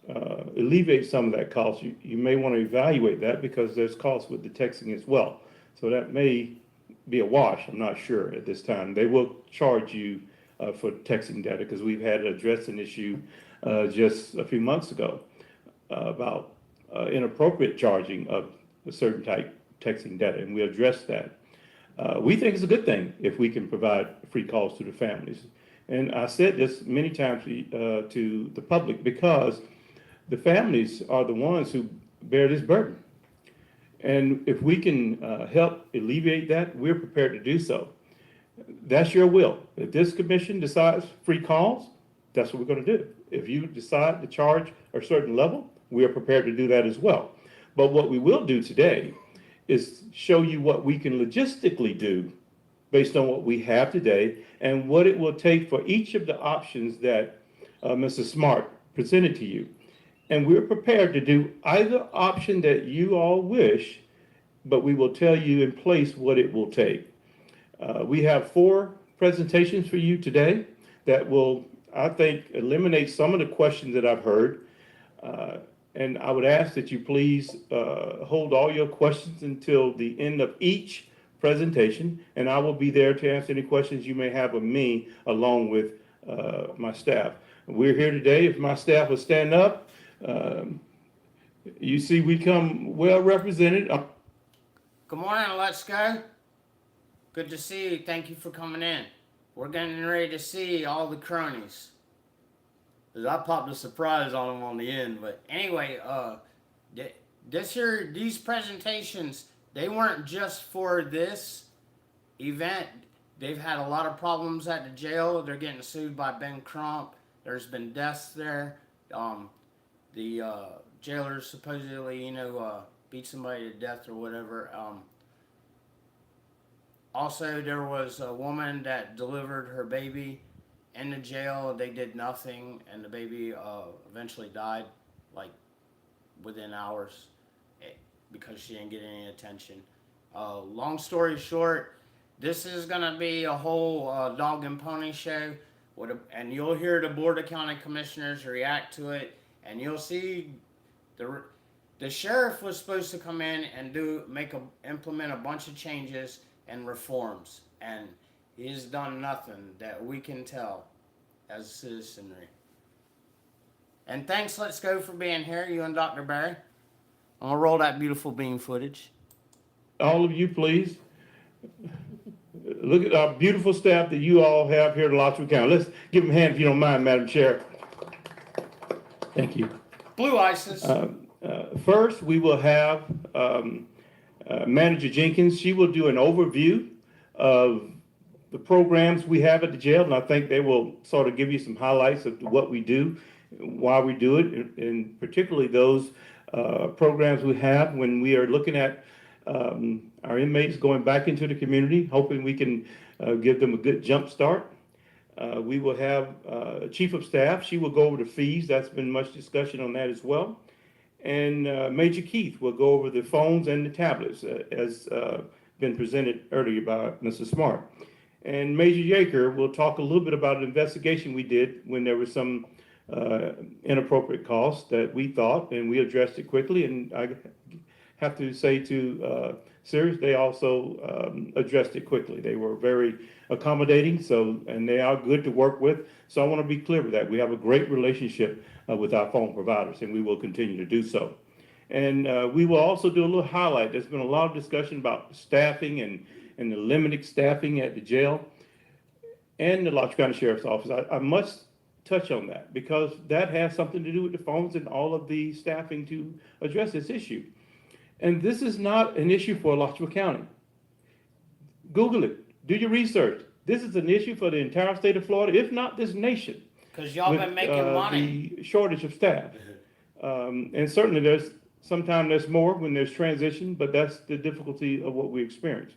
Alleviate some of that cost. You may want to evaluate that because there's costs with the texting as well. So that may be a wash. I'm not sure at this time. They will charge you for texting data because we've had to address an issue just a few months ago about inappropriate charging of a certain type texting data, and we addressed that. We think it's a good thing if we can provide free calls to the families. And I said this many times to the public because the families are the ones who bear this burden. And if we can help alleviate that, we're prepared to do so. That's your will. If this commission decides free calls, that's what we're going to do. If you decide to charge a certain level, we are prepared to do that as well. But what we will do today is show you what we can logistically do based on what we have today and what it will take for each of the options that Mr. Smart presented to you. And we're prepared to do either option that you all wish, but we will tell you in place what it will take. We have 4 presentations for you today that will, I think, eliminate some of the questions that I've heard. And I would ask that you please hold all your questions until the end of each presentation, and I will be there to answer any questions you may have of me along with my staff. We're here today. If my staff will stand up, you see we come well represented. Good morning, let's go. Good to see you. Thank you for coming in. We're getting ready to see all the cronies. I popped a surprise on them on the end, but anyway, these presentations, they weren't just for this event. They've had a lot of problems at the jail. They're getting sued by Ben Crump. There's been deaths there. The jailers supposedly, beat somebody to death or whatever. Also, there was a woman that delivered her baby in the jail. They did nothing, and the baby eventually died, like within hours, because she didn't get any attention. Long story short, this is gonna be a whole dog and pony show, and you'll hear the Board of County Commissioners react to it, and you'll see the sheriff was supposed to come in and implement a bunch of changes and reforms, and he's done nothing that we can tell as citizenry. And thanks, Let's Go, for being here, you and Dr. Barry. I'm gonna roll that beautiful beam footage. All of you, please. Look at our beautiful staff that you all have here at Alachua County. Let's give them a hand if you don't mind, Madam Chair. Thank you. Blue ISIS. First, we will have Manager Jenkins. She will do an overview of the programs we have at the jail, and I think they will sort of give you some highlights of what we do, why we do it, and particularly those programs we have when we are looking at our inmates going back into the community, hoping we can give them a good jump start. We will have a chief of staff. She will go over the fees. That's been much discussion on that as well. And Major Keith will go over the phones and the tablets as been presented earlier by Mr. Smart. And Major Yeager will talk a little bit about an investigation we did when there was some inappropriate costs that we thought, and we addressed it quickly. And I have to say to Sirius, they also addressed it quickly. They were very accommodating, and they are good to work with. So I want to be clear with that. We have a great relationship with our phone providers, and we will continue to do so. And we will also do a little highlight. There's been a lot of discussion about staffing and the limited staffing at the jail and the Alachua County Sheriff's Office. I must touch on that because that has something to do with the phones and all of the staffing to address this issue. And this is not an issue for Alachua County. Google it. Do your research. This is an issue for the entire state of Florida, if not this nation. Because y'all been making money. The shortage of staff. And certainly sometimes there's more when there's transition, but that's the difficulty of what we experience.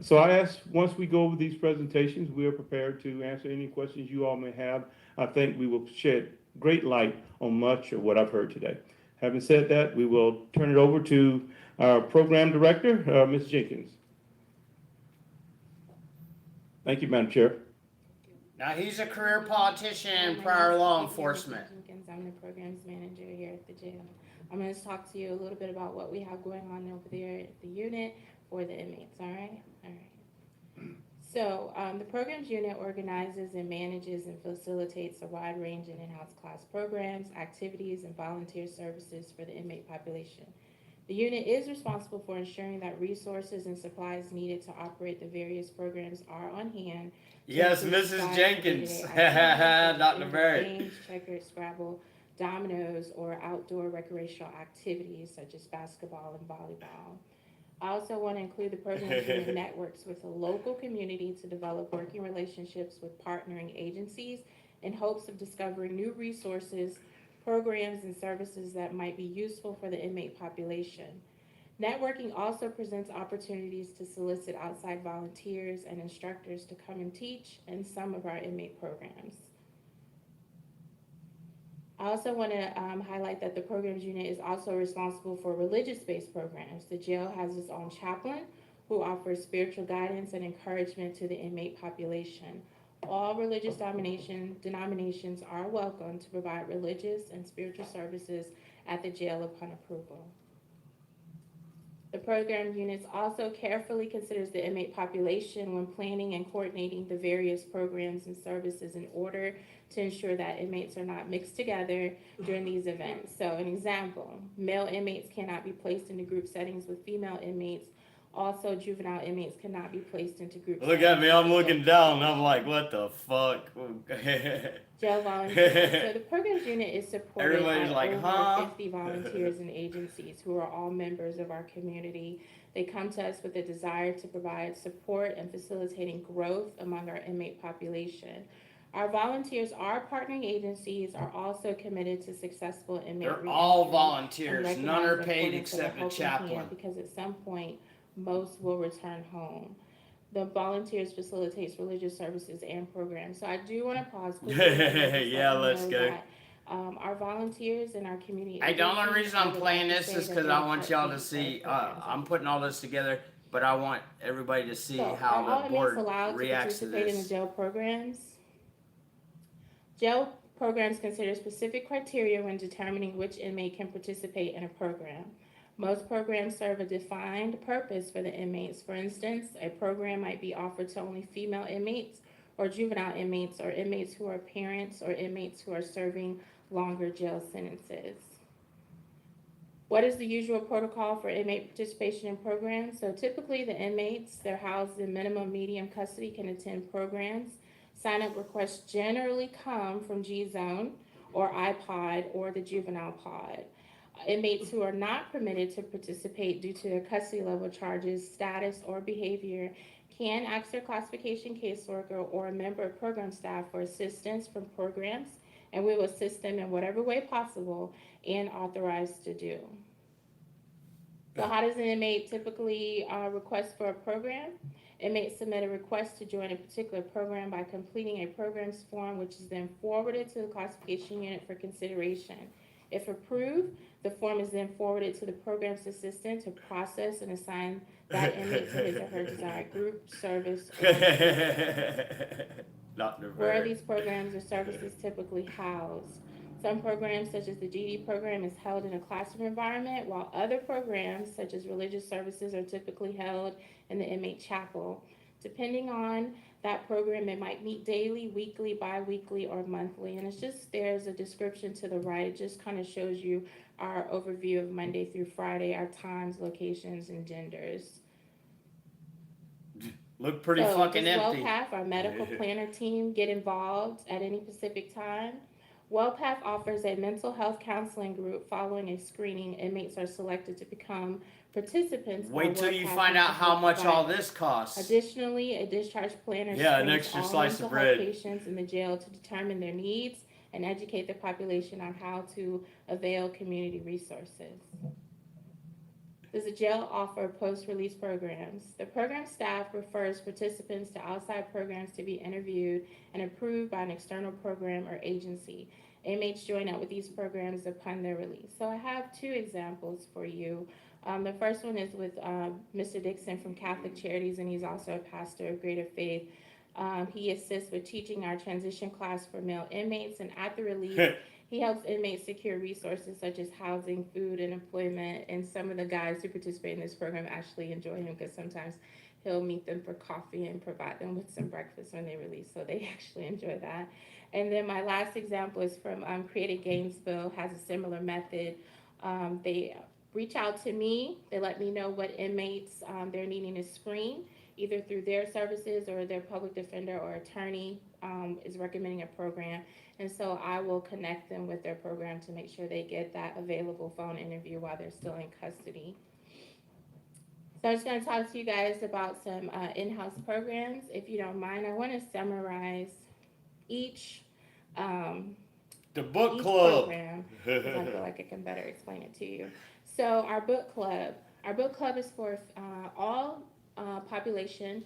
So I ask, once we go over these presentations, we are prepared to answer any questions you all may have. I think we will shed great light on much of what I've heard today. Having said that, we will turn it over to our program director, Ms. Jenkins. Thank you, Madam Chair. Now, he's a career politician and prior law enforcement. I'm the programs manager here at the jail. I'm going to talk to you a little bit about what we have going on over there at the unit for the inmates, all right? All right. So the programs unit organizes and manages and facilitates a wide range of in-house class programs, activities, and volunteer services for the inmate population. The unit is responsible for ensuring that resources and supplies needed to operate the various programs are on hand. Yes, Mrs. Jenkins. Dr. Barrett. Games, checkers, Scrabble, dominoes, or outdoor recreational activities such as basketball and volleyball. I also want to include the program unit networks with the local community to develop working relationships with partnering agencies in hopes of discovering new resources, programs, and services that might be useful for the inmate population. Networking also presents opportunities to solicit outside volunteers and instructors to come and teach in some of our inmate programs. I also want to highlight that the programs unit is also responsible for religious-based programs. The jail has its own chaplain who offers spiritual guidance and encouragement to the inmate population. All religious denominations are welcome to provide religious and spiritual services at the jail upon approval. The program units also carefully considers the inmate population when planning and coordinating the various programs and services in order to ensure that inmates are not mixed together during these events. So an example, male inmates cannot be placed into group settings with female inmates. Also, juvenile inmates cannot be placed into group settings. Look at me, I'm looking down, I'm like, what the fuck? Jail volunteers. So the programs unit is supported Everybody's by like, over huh? 50 volunteers and agencies who are all members of our community. They come to us with a desire to provide support and facilitating growth among our inmate population. Our volunteers, our partnering agencies, are also committed to successful inmate They're all reentry volunteers, and none are recognize paid importance of except the helping chaplain. hand, because at some point, most will return home. The volunteers facilitates religious services and programs. So I do want to pause quickly. Yeah, let's go. Our volunteers and our community. Hey, the only agencies, reason I I'm would playing like to this say is that because they I want y'all to partake see, in programs. I'm putting all this together, but I want everybody to see So, are how all the inmates board allowed to reacts to participate in the this. jail programs? Jail programs consider specific criteria when determining which inmate can participate in a program. Most programs serve a defined purpose for the inmates. For instance, a program might be offered to only female inmates or juvenile inmates or inmates who are parents or inmates who are serving longer jail sentences. What is the usual protocol for inmate participation in programs? So typically the inmates, they're housed in minimum medium custody, can attend programs. Sign-up requests generally come from G-Zone or iPod or the juvenile pod. Inmates who are not permitted to participate due to their custody level charges, status, or behavior can ask their classification caseworker or a member of program staff for assistance from programs, and we will assist them in whatever way possible and authorized to do. So how does an inmate typically request for a program? Inmates submit a request to join a particular program by completing a programs form, which is then forwarded to the classification unit for consideration. If approved, the form is then forwarded to the program's assistant to process and assign that inmate to his or her desired group, service, or where are these programs or services typically housed? Some programs, such as the GD program, is held in a classroom environment, while other programs, such as religious services, are typically held in the inmate chapel. Depending on that program, it might meet daily, weekly, bi-weekly, or monthly. And it's just, there's a description to the right. It just kind of shows you our overview of Monday through Friday, our times, locations, and genders. Look pretty fucking does empty. WellPath, our medical planner team, get involved at any specific time? WellPath offers a mental health counseling group. Following a screening, inmates are selected to become participants. Wait till you find out how much all this costs. Additionally, a discharge planner an screens extra all slice mental of health bread. patients in the jail to determine their needs and educate the population on how to avail community resources. Does the jail offer post-release programs? The program staff refers participants to outside programs to be interviewed and approved by an external program or agency. Inmates join up with these programs upon their release. So I have two examples for you. The first one is with Mr. Dixon from Catholic Charities, and he's also a pastor of Greater Faith. He assists with teaching our transition class for male inmates, and at the release, he helps inmates secure resources such as housing, food, and employment. And some of the guys who participate in this program actually enjoy him because sometimes he'll meet them for coffee and provide them with some breakfast when they release. So they actually enjoy that. And then my last example is from Creative Gainesville, has a similar method. They reach out to me. They let me know what inmates they're needing to screen, either through their services or their public defender or attorney is recommending a program. And so I will connect them with their program to make sure they get that available phone interview while they're still in custody. So I'm just going to talk to you guys about some in-house programs. If you don't mind, I want to summarize each The book each club. program, 'cause I feel like I can better explain it to you. So our book club is for all population,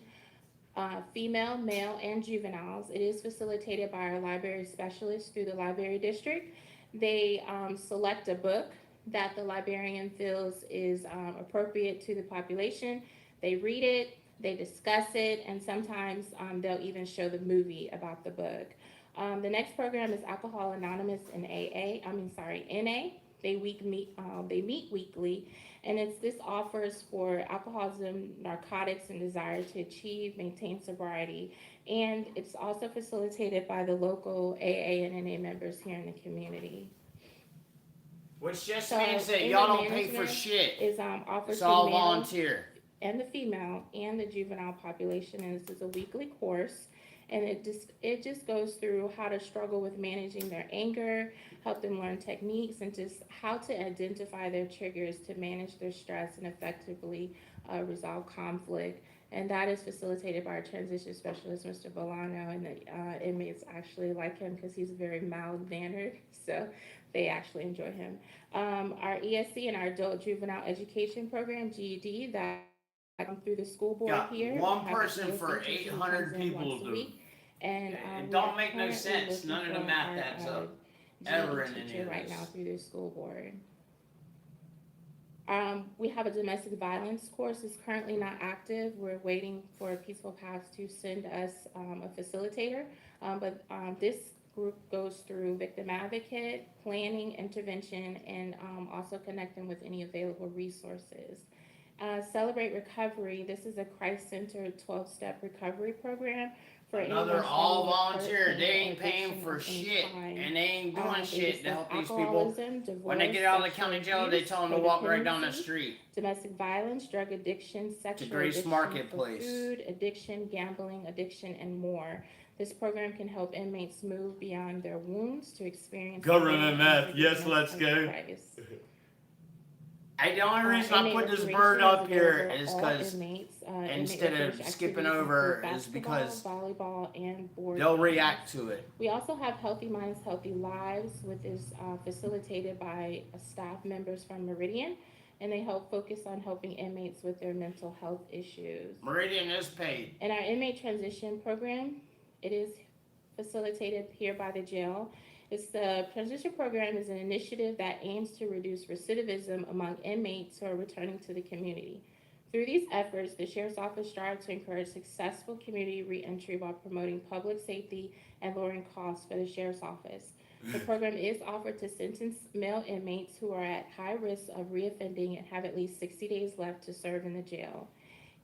female, male, and juveniles. It is facilitated by our library specialists through the library district. They select a book that the librarian feels is appropriate to the population. They read it, they discuss it, and sometimes they'll even show the movie about the book. The next program is Alcohol Anonymous in NA. They meet weekly, and this offers for alcoholism, narcotics, and desire to achieve, maintain sobriety. And it's also facilitated by the local AA and NA members here in the community. Which just So means that anger y'all don't pay for management shit. is offered It's to all males volunteer. and the female and the juvenile population, and this is a weekly course. And it just goes through how to struggle with managing their anger, help them learn techniques, and just how to identify their triggers to manage their stress and effectively resolve conflict. And that is facilitated by our transition specialist, Mr. Bolano, and the inmates actually like him because he's very mild-mannered, so they actually enjoy him. Our ESC and our Adult Juvenile Education Program, GED, that through the school board Got here. one We have a person ESC for teacher who 800 comes in people once a to. week. And It we don't are make no currently sense. None of the looking math for adds our up. Ever in GED any teacher of right this. now through the school board. We have a domestic violence course that's currently not active. We're waiting for Peaceful Paths to send us a facilitator. But this group goes through victim advocate, planning, intervention, and also connecting with any available resources. Celebrate Recovery. This is a Christ-centered 12-step recovery program for Another anyone all struggling with volunteer. hurt, They pain, ain't or paying addiction for of any shit. kind. And they ain't doing They shit to discuss help these people. alcoholism, When they divorce, get out of the sexual county jail, they abuse, tell them to walk right down the codependency, street. domestic violence, drug addiction, sexual Grace addiction Marketplace. for food, addiction, gambling, addiction, and more. This program can help inmates move beyond their wounds to experience Government math. and Yes, forgiveness let's of go. Christ. Hey, the only reason I Inmate put this recreation bird up is here available is all because inmates. instead Inmate of recreation skipping activities over include is because basketball, volleyball, and board they'll games. react to it. We also have Healthy Minds, Healthy Lives, which is facilitated by staff members from Meridian, and they help focus on helping inmates with their mental health issues. Meridian is paid. In our inmate transition program, it is facilitated here by the jail. The transition program is an initiative that aims to reduce recidivism among inmates who are returning to the community. Through these efforts, the Sheriff's Office strives to encourage successful community reentry while promoting public safety and lowering costs for the Sheriff's Office. The program is offered to sentenced male inmates who are at high risk of reoffending and have at least 60 days left to serve in the jail.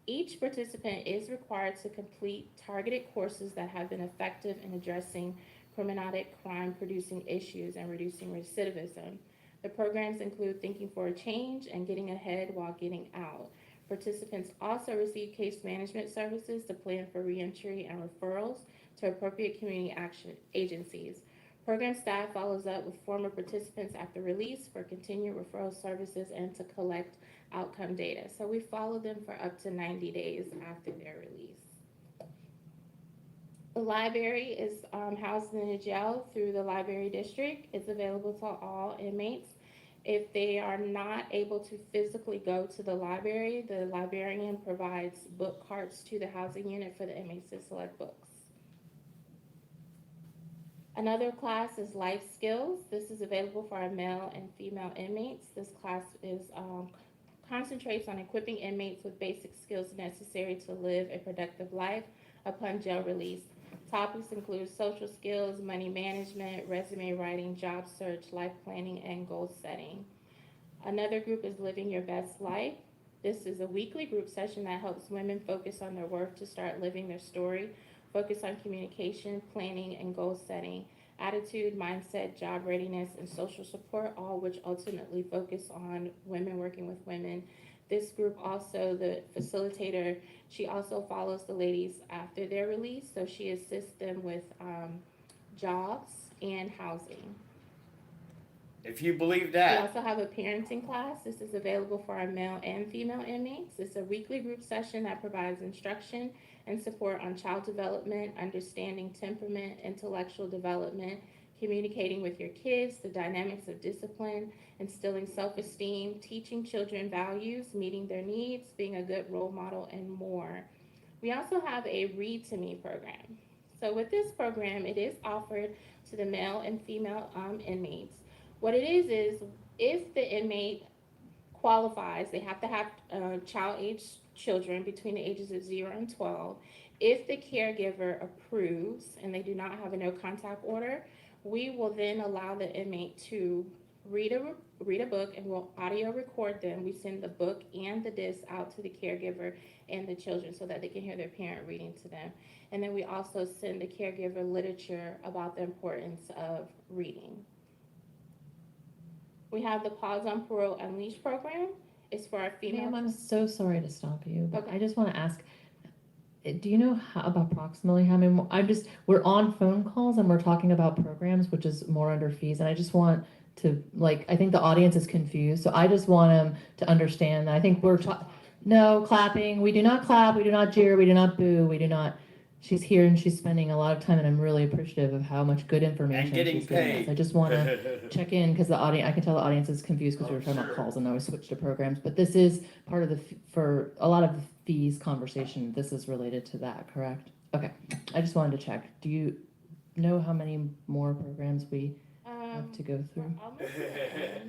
Each participant is required to complete targeted courses that have been effective in addressing criminalic crime-producing issues and reducing recidivism. The programs include Thinking for a Change and Getting Ahead While Getting Out. Participants also receive case management services to plan for reentry and referrals to appropriate community action agencies. Program staff follows up with former participants after release for continued referral services and to collect outcome data. So we follow them for up to 90 days after their release. The library is housed in the jail through the library district. It's available to all inmates. If they are not able to physically go to the library, the librarian provides book carts to the housing unit for the inmates to select books. Another class is life skills. This is available for our male and female inmates. This class concentrates on equipping inmates with basic skills necessary to live a productive life upon jail release. Topics include social skills, money management, resume writing, job search, life planning, and goal setting. Another group is living your best life. This is a weekly group session that helps women focus on their work to start living their story, focus on communication, planning, and goal setting, attitude, mindset, job readiness, and social support, all which ultimately focus on women working with women. This group also, the facilitator, she also follows the ladies after their release, so she assists them with jobs and housing. If you believe We that. also have a parenting class. This is available for our male and female inmates. It's a weekly group session that provides instruction and support on child development, understanding temperament, intellectual development, communicating with your kids, the dynamics of discipline, instilling self-esteem, teaching children values, meeting their needs, being a good role model, and more. We also have a Read to Me program. So with this program, it is offered to the male and female inmates. What it is if the inmate qualifies, they have to have child-age children between the ages of 0 and 12. If the caregiver approves and they do not have a no-contact order, we will then allow the inmate to read a book, and we'll audio record them. We send the book and the disc out to the caregiver and the children so that they can hear their parent reading to them. And then we also send the caregiver literature about the importance of reading. We have the Pause on Parole Unleashed program. It's for our female. Ma'am, I'm so sorry to stop you, but Okay. I just want to ask, do you know about approximately how many more? We're on phone calls and we're talking about programs, which is more under fees. And I just want to, I think the audience is confused. So I just want them to understand that I think no clapping. We do not clap. We do not jeer. We do not boo. We do not. She's here and she's spending a lot of time, and I'm really appreciative of how much good information And getting she's giving us. paid. I just want to check in because the audience, I can tell the audience is confused because we were talking about calls and now we switched to programs. But this is part of for a lot of the fees conversation. This is related to that, correct? Okay. I just wanted to check. Do you know how many more programs we have to go through?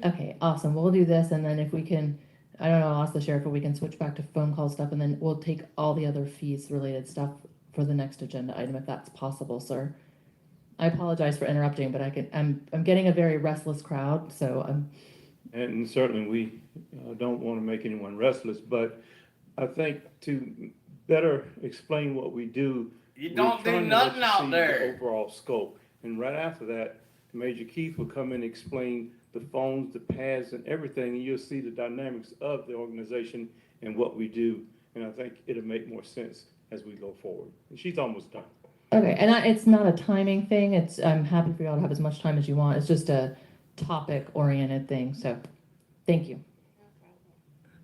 Okay, awesome. We'll do this, and then if we can, I don't know, I'll ask the sheriff if we can switch back to phone call stuff, and then we'll take all the other fees related stuff for the next agenda item, if that's possible, sir. I apologize for interrupting, but I'm getting a very restless crowd, so I'm. And certainly we don't want to make anyone restless, but I think to better explain what we do, You we're don't do trying to nothing let you out see there. the overall scope. And right after that, Major Keith will come in and explain the phones, the pads, and everything, and you'll see the dynamics of the organization and what we do. And I think it'll make more sense as we go forward. And she's almost done. Okay, and it's not a timing thing. I'm happy for y'all to have as much time as you want. It's just a topic-oriented thing. So, thank you.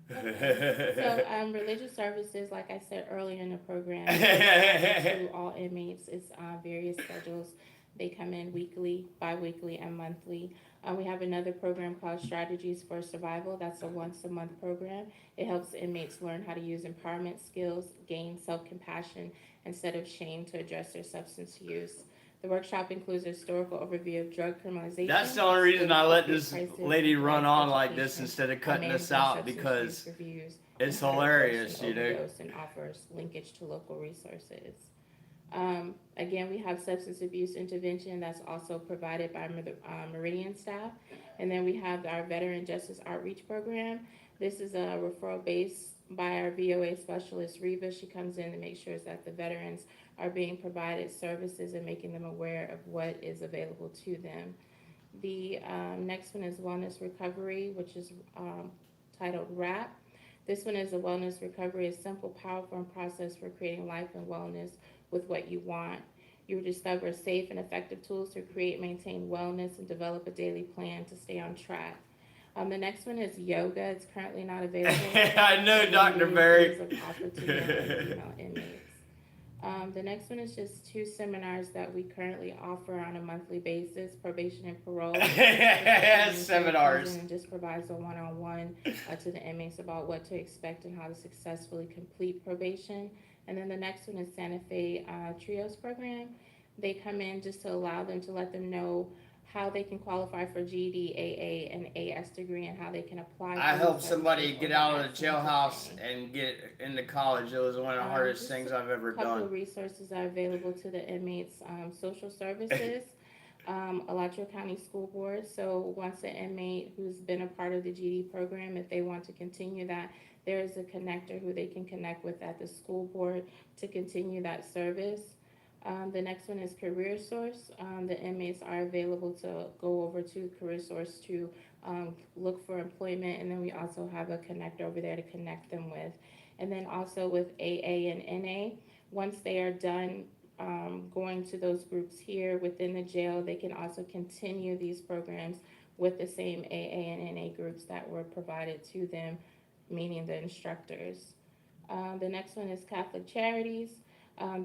So religious services, like I said earlier in the program, to all inmates, it's various schedules. They come in weekly, bi-weekly, and monthly. We have another program called Strategies for Survival. That's a once-a-month program. It helps inmates learn how to use empowerment skills, gain self-compassion instead of shame to address their substance use. The workshop includes a historical overview of drug criminalization. That's the only reason I let this lady run on like this instead of cutting this out, because it's hilarious, you know. And offers linkage to local resources. Again, we have substance abuse intervention that's also provided by Meridian staff. And then we have our Veteran Justice Outreach Program. This is a referral based by our VOA specialist, Reva. She comes in and makes sure that the veterans are being provided services and making them aware of what is available to them. The next one is Wellness Recovery, which is titled WRAP. This one is a wellness recovery, a simple, powerful process for creating life and wellness with what you want. You will discover safe and effective tools to create, maintain wellness, and develop a daily plan to stay on track. The next one is yoga. It's currently not available. I know, Dr. Barry. Female inmates. The next one is just 2 seminars that we currently offer on a monthly basis, probation and parole. Seminars. And just provides a one-on-one to the inmates about what to expect and how to successfully complete probation. And then the next one is Santa Fe Trios program. They come in just to allow them to let them know how they can qualify for GED, AA, and AS degree, and how they can apply. I for helped these somebody services get over out of that the jailhouse and get into college. It was one of the hardest just things I've ever A couple done. of resources are available to the inmates, social services, Alachua County School Board. So once an inmate who's been a part of the GD program, if they want to continue that, there is a connector who they can connect with at the school board to continue that service. The next one is Career Source. The inmates are available to go over to Career Source to look for employment, and then we also have a connector over there to connect them with. And then also with AA and NA, once they are done going to those groups here within the jail, they can also continue these programs with the same AA and NA groups that were provided to them, meaning the instructors. The next one is Catholic Charities.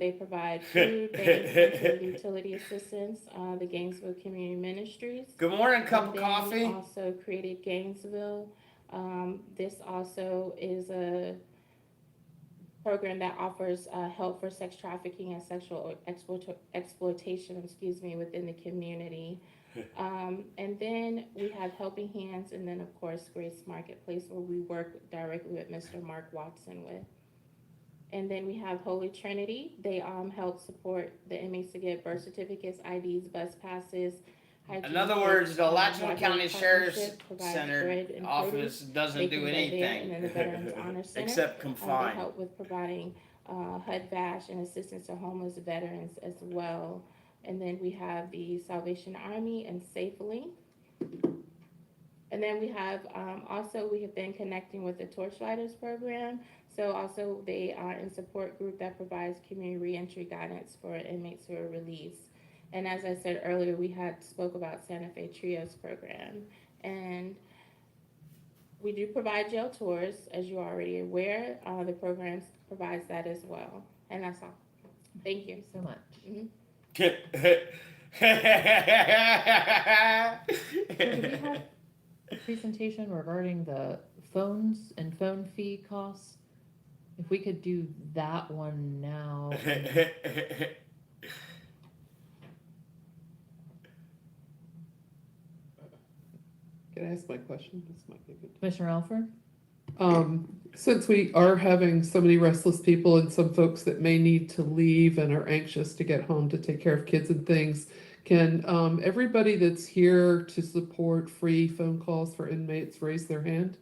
They provide food, maintenance, and utility assistance. The Gainesville Community Ministries. Good morning, cup of We coffee. also created Gainesville. This also is a program that offers help for sex trafficking and sexual exploitation, within the community. And then we have Helping Hands, and then of course Grace Marketplace, where we work directly with Mr. Mark Watson with. And then we have Holy Trinity. They help support the inmates to get birth certificates, IDs, bus passes. In other words, the Alachua County Sheriff's Center office doesn't do anything And then the Veterans Honor Center, except they confine. help with providing HUD-VASH and assistance to homeless veterans as well. And then we have the Salvation Army and Safely. And then we have we have been connecting with the Torchlighters program. So also they are in support group that provides community reentry guidance for inmates who are released. And as I said earlier, we had spoke about Santa Fe Trios program. And we do provide jail tours, as you're already aware. The program provides that as well. And that's all. Thank you so much. Mm-hmm. So do we have a presentation regarding the phones and phone fee costs? If we could do that one now. Can I ask my question? This might be good. Commissioner Alford? Since we are having so many restless people and some folks that may need to leave and are anxious to get home to take care of kids and things, can everybody that's here to support free phone calls for inmates raise their hand?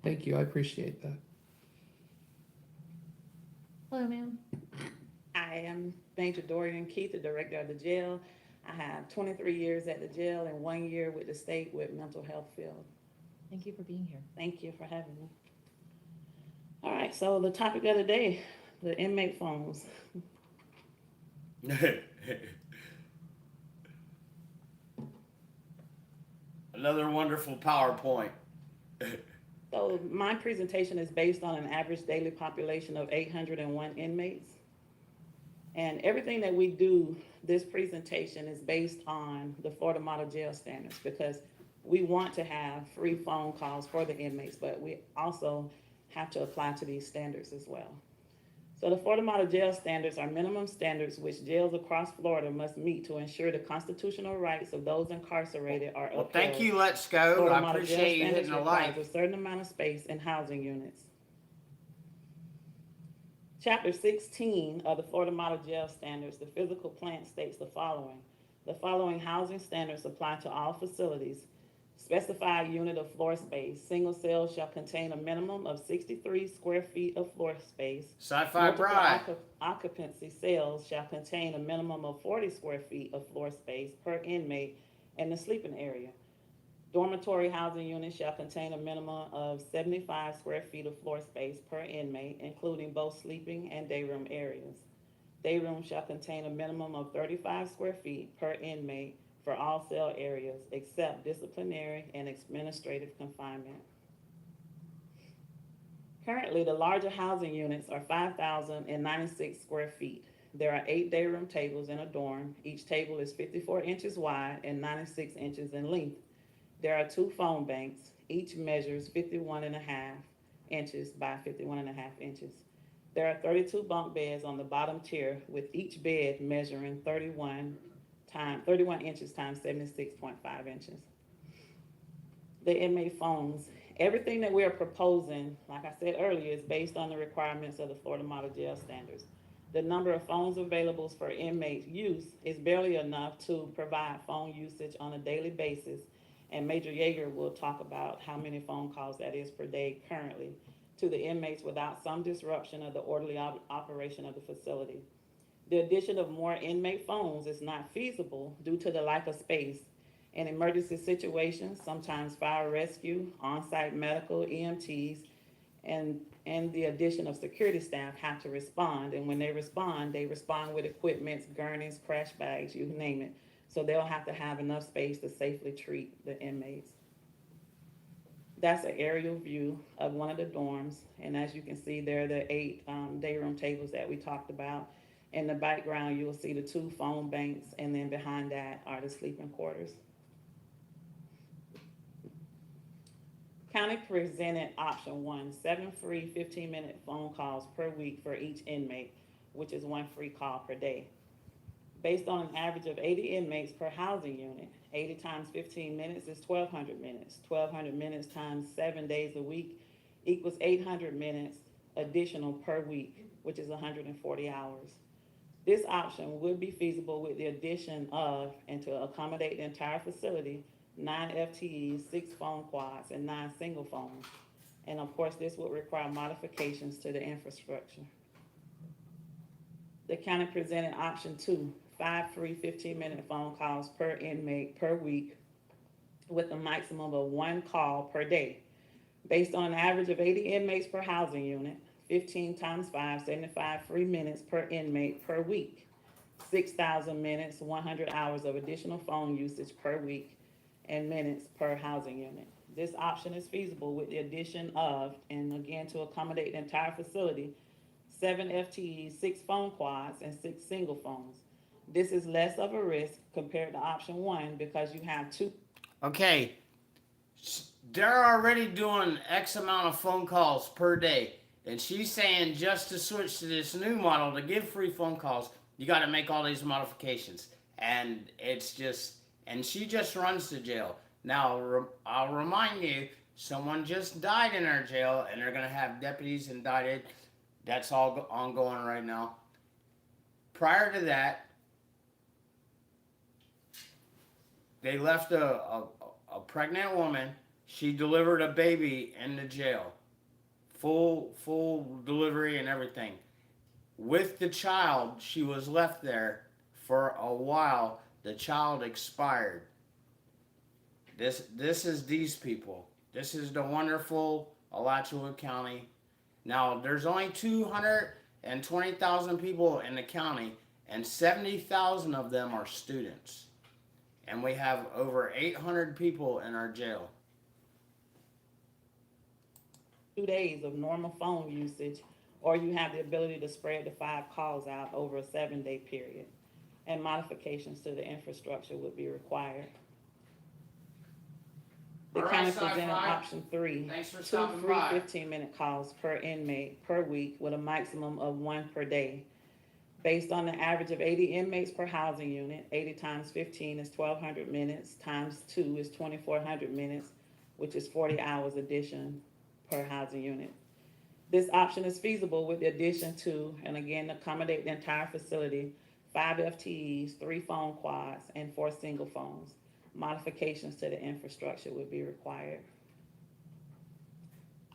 Thank you, I appreciate that. Hello, ma'am. I am Major Dorian Keith, the director of the jail. I have 23 years at the jail and 1 year with the state with mental health field. Thank you for being here. Thank you for having me. All right, so the topic of the day, the inmate phones. Another wonderful PowerPoint. So my presentation is based on an average daily population of 801 inmates. And everything that we do, this presentation is based on the Florida Model Jail Standards, because we want to have free phone calls for the inmates, but we also have to apply to these standards as well. So the Florida Model Jail Standards are minimum standards which jails across Florida must meet to ensure the constitutional rights of those incarcerated are upheld. Well, thank you, Let's Go. Florida I Model Jail appreciate you Standards hitting the light. requires a certain amount of space in housing units. Chapter 16 of the Florida Model Jail Standards, the physical plant, states the following. The following housing standards apply to all facilities. Specified unit of floor space. Single cell shall contain a minimum of 63 square feet of floor space. Sci-fi bride. Occupancy cells shall contain a minimum of 40 square feet of floor space per inmate in the sleeping area. Dormitory housing units shall contain a minimum of 75 square feet of floor space per inmate, including both sleeping and day room areas. Day room shall contain a minimum of 35 square feet per inmate for all cell areas except disciplinary and administrative confinement. Currently, the larger housing units are 5,096 square feet. There are 8 day room tables in a dorm. Each table is 54 inches wide and 96 inches in length. There are 2 phone banks. Each measures 51.5 inches by 51.5 inches. There are 32 bunk beds on the bottom tier, with each bed measuring 31 inches times 76.5 inches. The inmate phones. Everything that we are proposing, like I said earlier, is based on the requirements of the Florida Model Jail Standards. The number of phones available for inmate use is barely enough to provide phone usage on a daily basis, and Major Yeager will talk about how many phone calls that is per day currently to the inmates without some disruption of the orderly operation of the facility. The addition of more inmate phones is not feasible due to the lack of space. In emergency situations, sometimes fire rescue, on-site medical, EMTs, and the addition of security staff have to respond. And when they respond with equipment, gurneys, crash bags, you name it. So they'll have to have enough space to safely treat the inmates. That's an aerial view of one of the dorms. And as you can see, there are the 8 day room tables that we talked about. In the background, you'll see the 2 phone banks, and then behind that are the sleeping quarters. County presented option 1, 7 free 15-minute phone calls per week for each inmate, which is 1 free call per day. Based on an average of 80 inmates per housing unit, 80 times 15 minutes is 1,200 minutes. 1,200 minutes times 7 days a week equals 800 minutes additional per week, which is 140 hours. This option would be feasible with the addition of, and to accommodate the entire facility, 9 FTEs, 6 phone quads, and 9 single phones. And of course, this would require modifications to the infrastructure. The county presented option 2, 5 free 15-minute phone calls per inmate per week with a maximum of 1 call per day. Based on an average of 80 inmates per housing unit, 15 times 5, 75 free minutes per inmate per week. 6,000 minutes, 100 hours of additional phone usage per week, and minutes per housing unit. This option is feasible with the addition of, and again to accommodate the entire facility, 7 FTEs, 6 phone quads, and 6 single phones. This is less of a risk compared to option 1 because you have 2. Okay, they're already doing X amount of phone calls per day. And she's saying just to switch to this new model to give free phone calls, you got to make all these modifications. And it's just, and she just runs the jail. Now, I'll remind you, someone just died in our jail, and they're going to have deputies indicted. That's all ongoing right now. Prior to that, they left a pregnant woman. She delivered a baby in the jail. Full delivery and everything. With the child, she was left there for a while. The child expired. This is these people. This is the wonderful Alachua County. Now, there's only 220,000 people in the county, and 70,000 of them are students. And we have over 800 people in our jail. 2 days of normal phone usage, or you have the ability to spread the 5 calls out over a 7-day period. And modifications to the infrastructure would be required. The county presented option 3, 2 free 15-minute calls per inmate per week with a maximum of 1 per day. Based on the average of 80 inmates per housing unit, 80 times 15 is 1,200 minutes, times 2 is 2,400 minutes, which is 40 hours addition per housing unit. This option is feasible with the addition to, and again, accommodate the entire facility, 5 FTEs, 3 phone quads, and 4 single phones. Modifications to the infrastructure would be required.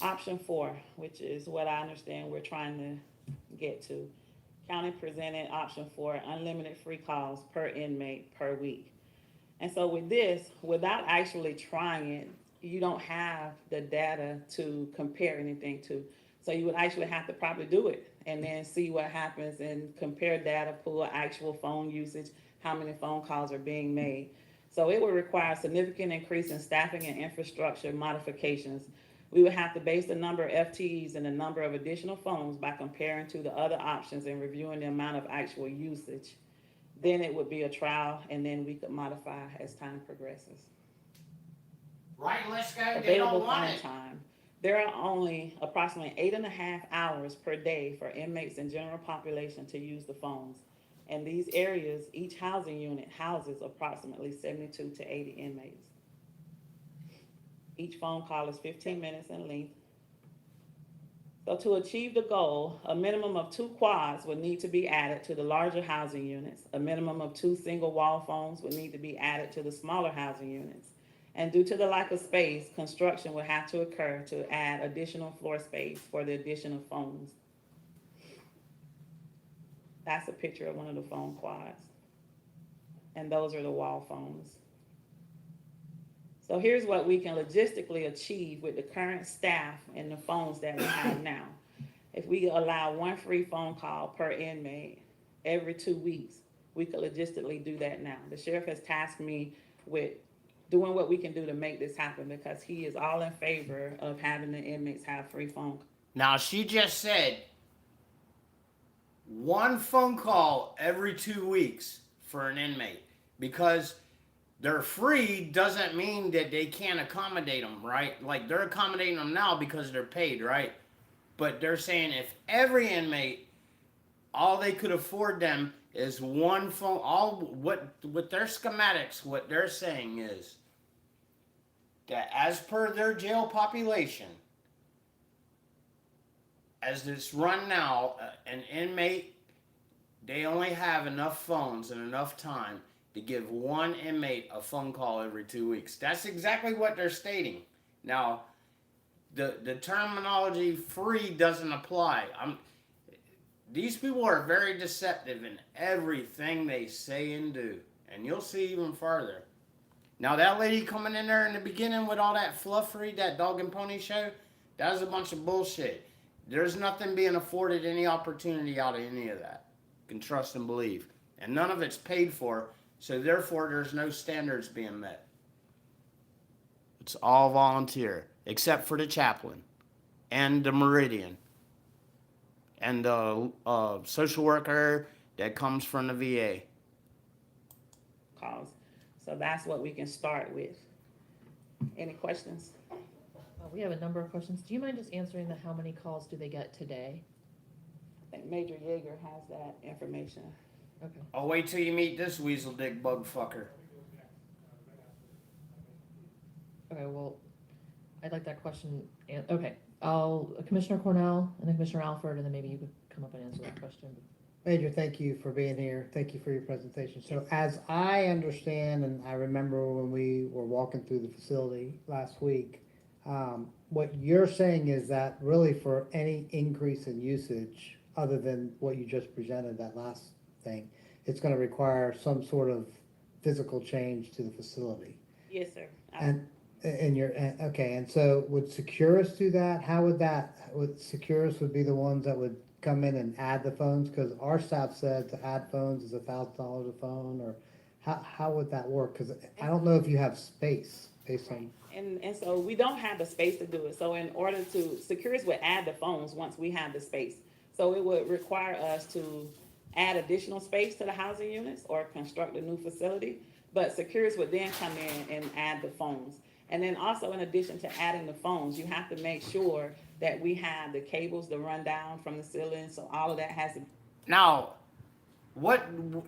Option 4, which is what I understand we're trying to get to. County presented option 4, unlimited free calls per inmate per week. And so with this, without actually trying it, you don't have the data to compare anything to. So you would actually have to probably do it and then see what happens and compare data, pull actual phone usage, how many phone calls are being made. So it would require a significant increase in staffing and infrastructure modifications. We would have to base the number of FTEs and the number of additional phones by comparing to the other options and reviewing the amount of actual usage. Then it would be a trial, and then we could modify as time progresses. Right, let's go. They Available don't want phone it. time. There are only approximately 8.5 hours per day for inmates and general population to use the phones. In these areas, each housing unit houses approximately 72 to 80 inmates. Each phone call is 15 minutes in length. So to achieve the goal, a minimum of 2 quads would need to be added to the larger housing units. A minimum of 2 single wall phones would need to be added to the smaller housing units. And due to the lack of space, construction would have to occur to add additional floor space for the addition of phones. That's a picture of one of the phone quads. And those are the wall phones. So here's what we can logistically achieve with the current staff and the phones that we have now. If we allow 1 free phone call per inmate every 2 weeks, we could logistically do that now. The sheriff has tasked me with doing what we can do to make this happen because he is all in favor of having the inmates have free phone calls. Now, she just said 1 phone call every 2 weeks for an inmate. Because they're free doesn't mean that they can't accommodate them, right? Like, they're accommodating them now because they're paid, right? But they're saying if every inmate, all they could afford them is 1 phone, with their schematics, what they're saying is that as per their jail population, as it's run now, an inmate, they only have enough phones and enough time to give 1 inmate a phone call every 2 weeks. That's exactly what they're stating. Now, the terminology free doesn't apply. These people are very deceptive in everything they say and do. And you'll see even further. Now, that lady coming in there in the beginning with all that fluffery, that dog and pony show, that was a bunch of bullshit. There's nothing being afforded any opportunity out of any of that. You can trust and believe. And none of it's paid for, so therefore there's no standards being met. It's all volunteer, except for the chaplain and the Meridian and the social worker that comes from the VA. Calls. So that's what we can start with. Any questions? We have a number of questions. Do you mind just answering the how many calls do they get today? I think Major Yeager has that information. Okay. I'll wait till you meet this weasel dick bug fucker. Okay, well, I'd like that question. Okay, Commissioner Cornell and then Commissioner Alford, and then maybe you could come up and answer that question. Major, thank you for being here. Thank you for your presentation. So as I understand, and I remember when we were walking through the facility last week, what you're saying is that really for any increase in usage, other than what you just presented, that last thing, it's going to require some sort of physical change to the facility. Yes, sir. Okay, and so would Securus do that? How would Securus would be the ones that would come in and add the phones? Because our staff said to add phones is $1,000 a phone, or how would that work? Because I don't know if you have space based on. And so we don't have the space to do it. So in order to, Securus would add the phones once we have the space. So it would require us to add additional space to the housing units or construct a new facility. But Securus would then come in and add the phones. And then also in addition to adding the phones, you have to make sure that we have the cables to run down from the ceiling. So all of that has to. Now, what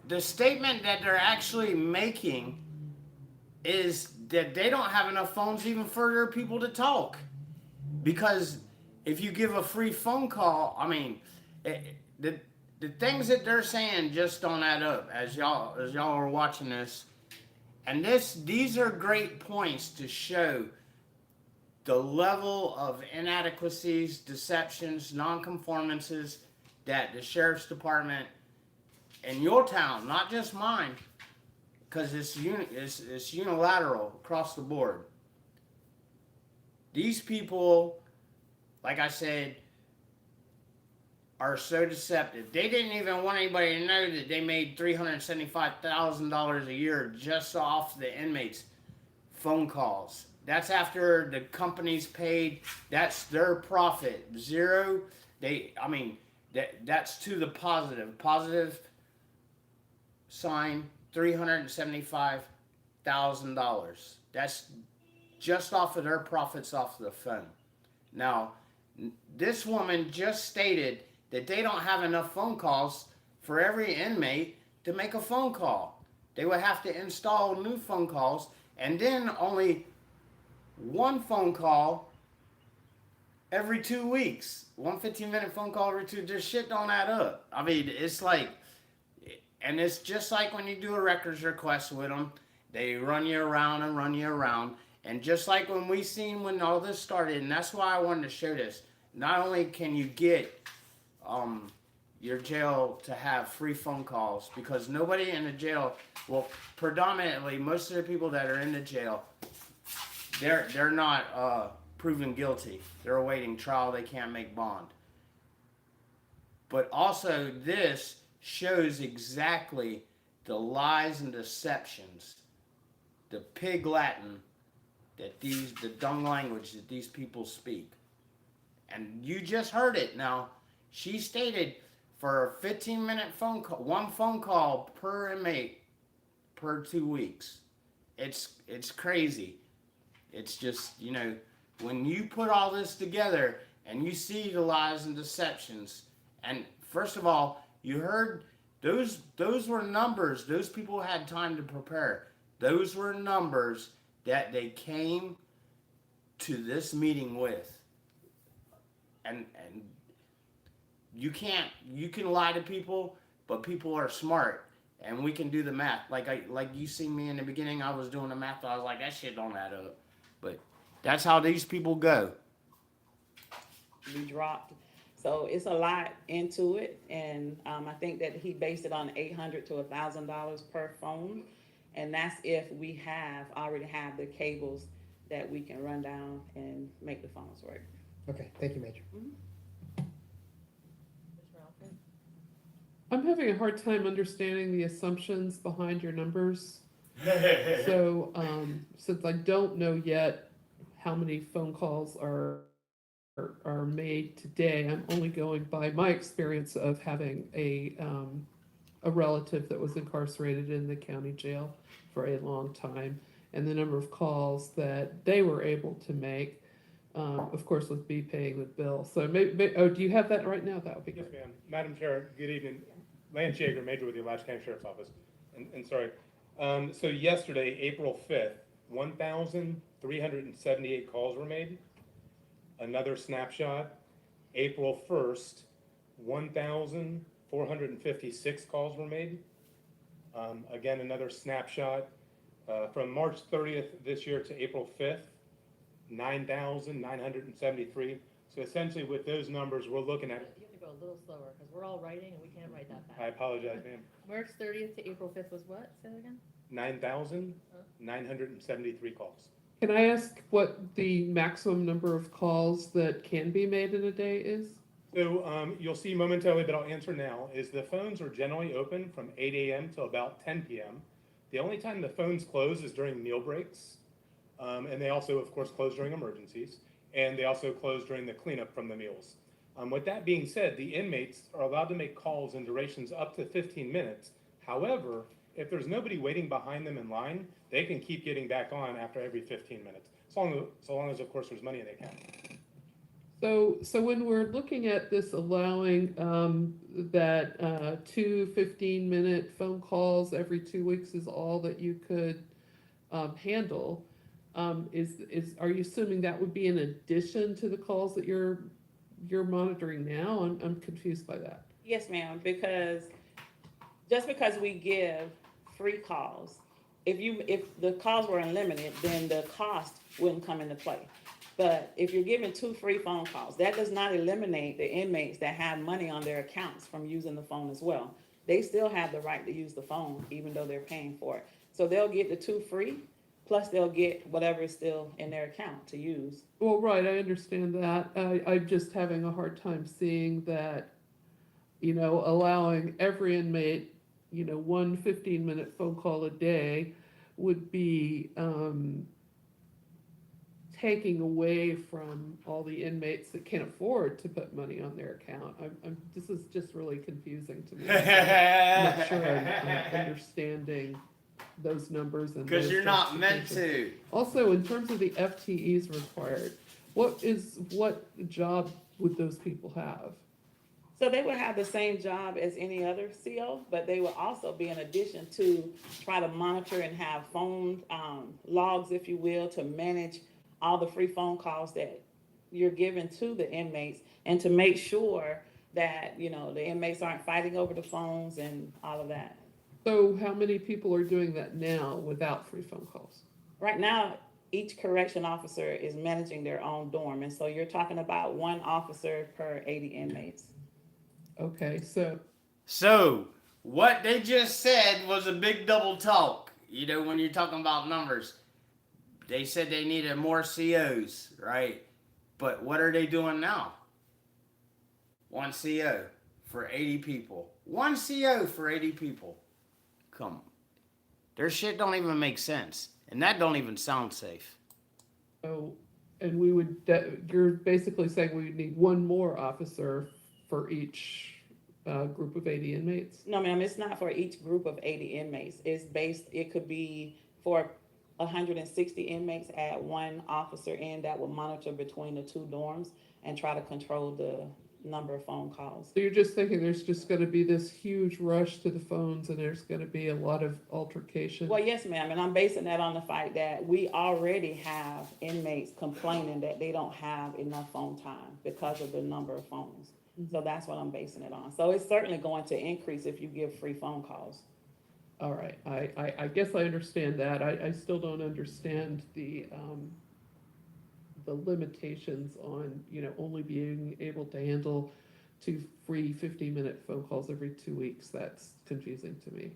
the statement that they're actually making is that they don't have enough phones even for their people to talk. Because if you give a free phone call, I mean, the things that they're saying just don't add up as y'all are watching this. And these are great points to show the level of inadequacies, deceptions, nonconformances that the sheriff's department in your town, not just mine, because it's unilateral across the board. These people, like I said, are so deceptive. They didn't even want anybody to know that they made $375,000 a year just off the inmates' phone calls. that's after the company's paid. That's their profit. Zero. That's to the positive. Positive sign $375,000. That's just off of their profits off the phone. Now, this woman just stated that they don't have enough phone calls for every inmate to make a phone call. They would have to install new phone calls, and then only one phone call every 2 weeks. One 15-minute phone call every two. This shit don't add up. I mean, it's like, and it's just like when you do a records request with them, they run you around and run you around. And just like when we seen when all this started, and that's why I wanted to show this. Not only can you get your jail to have free phone calls, because nobody in the jail, well, predominantly most of the people that are in the jail, they're not proven guilty. They're awaiting trial. They can't make bond. But also this shows exactly the lies and deceptions, the pig Latin that the dung language that these people speak. And you just heard it. Now, she stated for a 15-minute phone call, one phone call per inmate per 2 weeks. It's crazy. It's just, when you put all this together and you see the lies and deceptions, and first of all, you heard those were numbers. Those people had time to prepare. Those were numbers that they came to this meeting with. And you can lie to people, but people are smart, and we can do the math. Like you see me in the beginning, I was doing the math. I was like, that shit don't add up. But that's how these people go. We dropped. So it's a lot into it, and I think that he based it on $800 to $1,000 per phone, and that's if we already have the cables that we can run down and make the phones work. Okay, thank you, Major. I'm having a hard time understanding the assumptions behind your numbers. So, since I don't know yet how many phone calls are made today, I'm only going by my experience of having a relative that was incarcerated in the county jail for a long time, and the number of calls that they were able to make, of course, with me paying the bill. So maybe, do you have that right now? That would be Yes, great. ma'am. Madam Chair, good evening. Lance Yeager, Major with the Alachua County Sheriff's Office. And sorry. So yesterday, April 5th, 1,378 calls were made. Another snapshot, April 1st, 1,456 calls were made. Again, another snapshot from March 30th this year to April 5th, 9,973. So essentially with those numbers, we're looking at. You have to go a little slower, because we're all writing and we can't write that fast. I apologize, ma'am. March 30th to April 5th was what? Say that again? 9,973 calls. Can I ask what the maximum number of calls that can be made in a day is? So you'll see momentarily, but I'll answer now, is the phones are generally open from 8 a.m. till about 10 p.m. The only time the phones close is during meal breaks. And they also, of course, close during emergencies. And they also close during the cleanup from the meals. With that being said, the inmates are allowed to make calls in durations up to 15 minutes. However, if there's nobody waiting behind them in line, they can keep getting back on after every 15 minutes. So long as, of course, there's money in the account. So when we're looking at this allowing that 2 15-minute phone calls every 2 weeks is all that you could handle, are you assuming that would be in addition to the calls that you're monitoring now? I'm confused by that. Yes, ma'am, because just because we give free calls, if the calls were unlimited, then the cost wouldn't come into play. But if you're giving 2 free phone calls, that does not eliminate the inmates that have money on their accounts from using the phone as well. They still have the right to use the phone, even though they're paying for it. So they'll get the 2 free, plus they'll get whatever is still in their account to use. Well, right, I understand that. I'm just having a hard time seeing that, allowing every inmate, 1 15-minute phone call a day would be taking away from all the inmates that can't afford to put money on their account. This is just really confusing to me. So I'm not sure I'm understanding those numbers and Because those you're not meant justifications. to. Also, in terms of the FTEs required, what job would those people have? So they would have the same job as any other CO, but they would also be in addition to try to monitor and have phone logs, if you will, to manage all the free phone calls that you're giving to the inmates and to make sure that, you know, the inmates aren't fighting over the phones and all of that. So how many people are doing that now without free phone calls? Right now, each correction officer is managing their own dorm, and so you're talking about 1 officer per 80 inmates. Okay, so what they just said was a big double talk. You know, when you're talking about numbers, they said they needed more COs, right? But what are they doing now? 1 CO for 80 people. 1 CO for 80 people. Come on. Their shit don't even make sense. And that don't even sound safe. So, and you're basically saying we would need 1 more officer for each group of 80 inmates? No, ma'am, it's not for each group of 80 inmates. It could be for 160 inmates, add 1 officer in that will monitor between the 2 dorms and try to control the number of phone calls. So you're just thinking there's just gonna be this huge rush to the phones and there's gonna be a lot of altercation? Well, yes, ma'am, and I'm basing that on the fact that we already have inmates complaining that they don't have enough phone time because of the number of phones. So that's what I'm basing it on. So it's certainly going to increase if you give free phone calls. All right, I guess I understand that. I still don't understand the limitations on, you know, only being able to handle 2 free 15-minute phone calls every 2 weeks. That's confusing to me.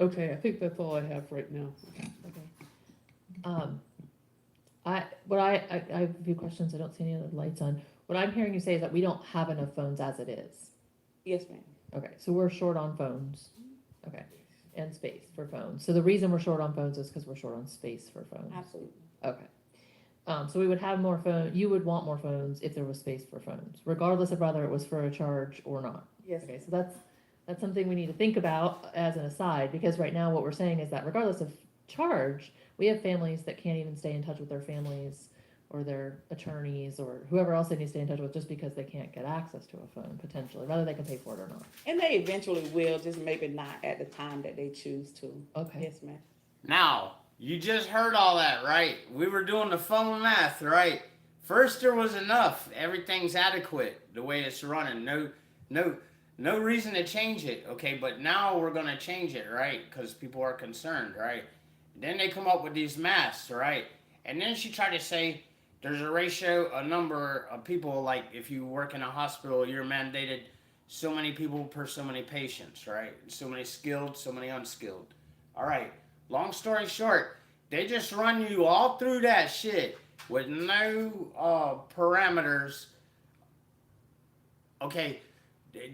Okay, I think that's all I have right now. Okay. I have a few questions. I don't see any other lights on. What I'm hearing you say is that we don't have enough phones as it is. Yes, ma'am. Okay, so we're short on phones. Okay, and space for phones. So the reason we're short on phones is because we're short on space for phones. Absolutely. Okay. So we would have more phone. You would want more phones if there was space for phones, regardless of whether it was for a charge or not. Yes. Okay, so that's something we need to think about as an aside, because right now what we're saying is that regardless of charge, we have families that can't even stay in touch with their families or their attorneys or whoever else they need to stay in touch with just because they can't get access to a phone, potentially, whether they can pay for it or not. And they eventually will, just maybe not at the time that they choose to. Okay. Yes, ma'am. Now, you just heard all that, right? We were doing the phone math, right? First there was enough. Everything's adequate the way it's running. No reason to change it, okay? But now we're going to change it, right? Because people are concerned, right? Then they come up with these maths, right? And then she tried to say there's a ratio, a number of people, like if you work in a hospital, you're mandated so many people per so many patients, right? So many skilled, so many unskilled. All right, long story short, they just run you all through that shit with no parameters. Okay,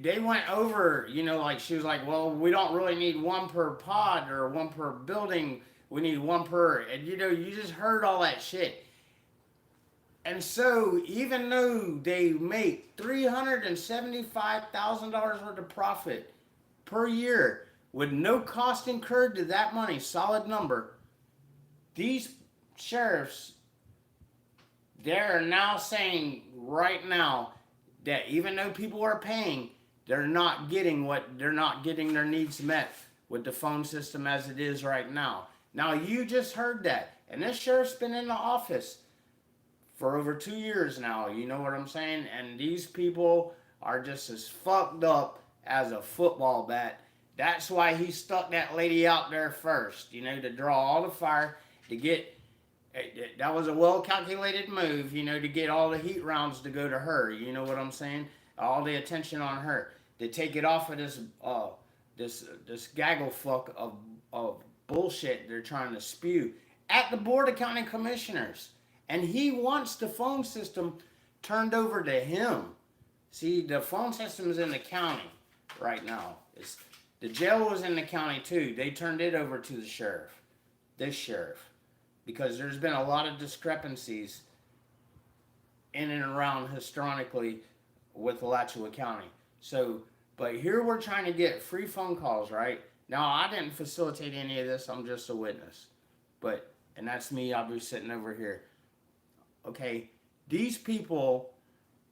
they went over, you know, like she was like, well, we don't really need 1 per pod or 1 per building. We need 1 per, and you know, you just heard all that shit. And so, even though they make $375,000 worth of profit per year with no cost incurred to that money, solid number, these sheriffs, they're now saying right now that even though people are paying, they're not getting their needs met with the phone system as it is right now. Now, you just heard that. And this sheriff's been in the office for over 2 years now. You know what I'm saying? And these people are just as fucked up as a football bat. That's why he stuck that lady out there first, you know, to draw all the fire, to get... That was a well-calculated move, you know, to get all the heat rounds to go to her. You know what I'm saying? All the attention on her. To take it off of this gaggle fuck of bullshit they're trying to spew at the Board of County Commissioners. And he wants the phone system turned over to him. See, the phone system is in the county right now. The jail was in the county too. They turned it over to the sheriff. This sheriff. because there's been a lot of discrepancies in and around historically with Alachua County. So, but here we're trying to get free phone calls, right? Now, I didn't facilitate any of this, I'm just a witness. But, and that's me, I'll be sitting over here. Okay, these people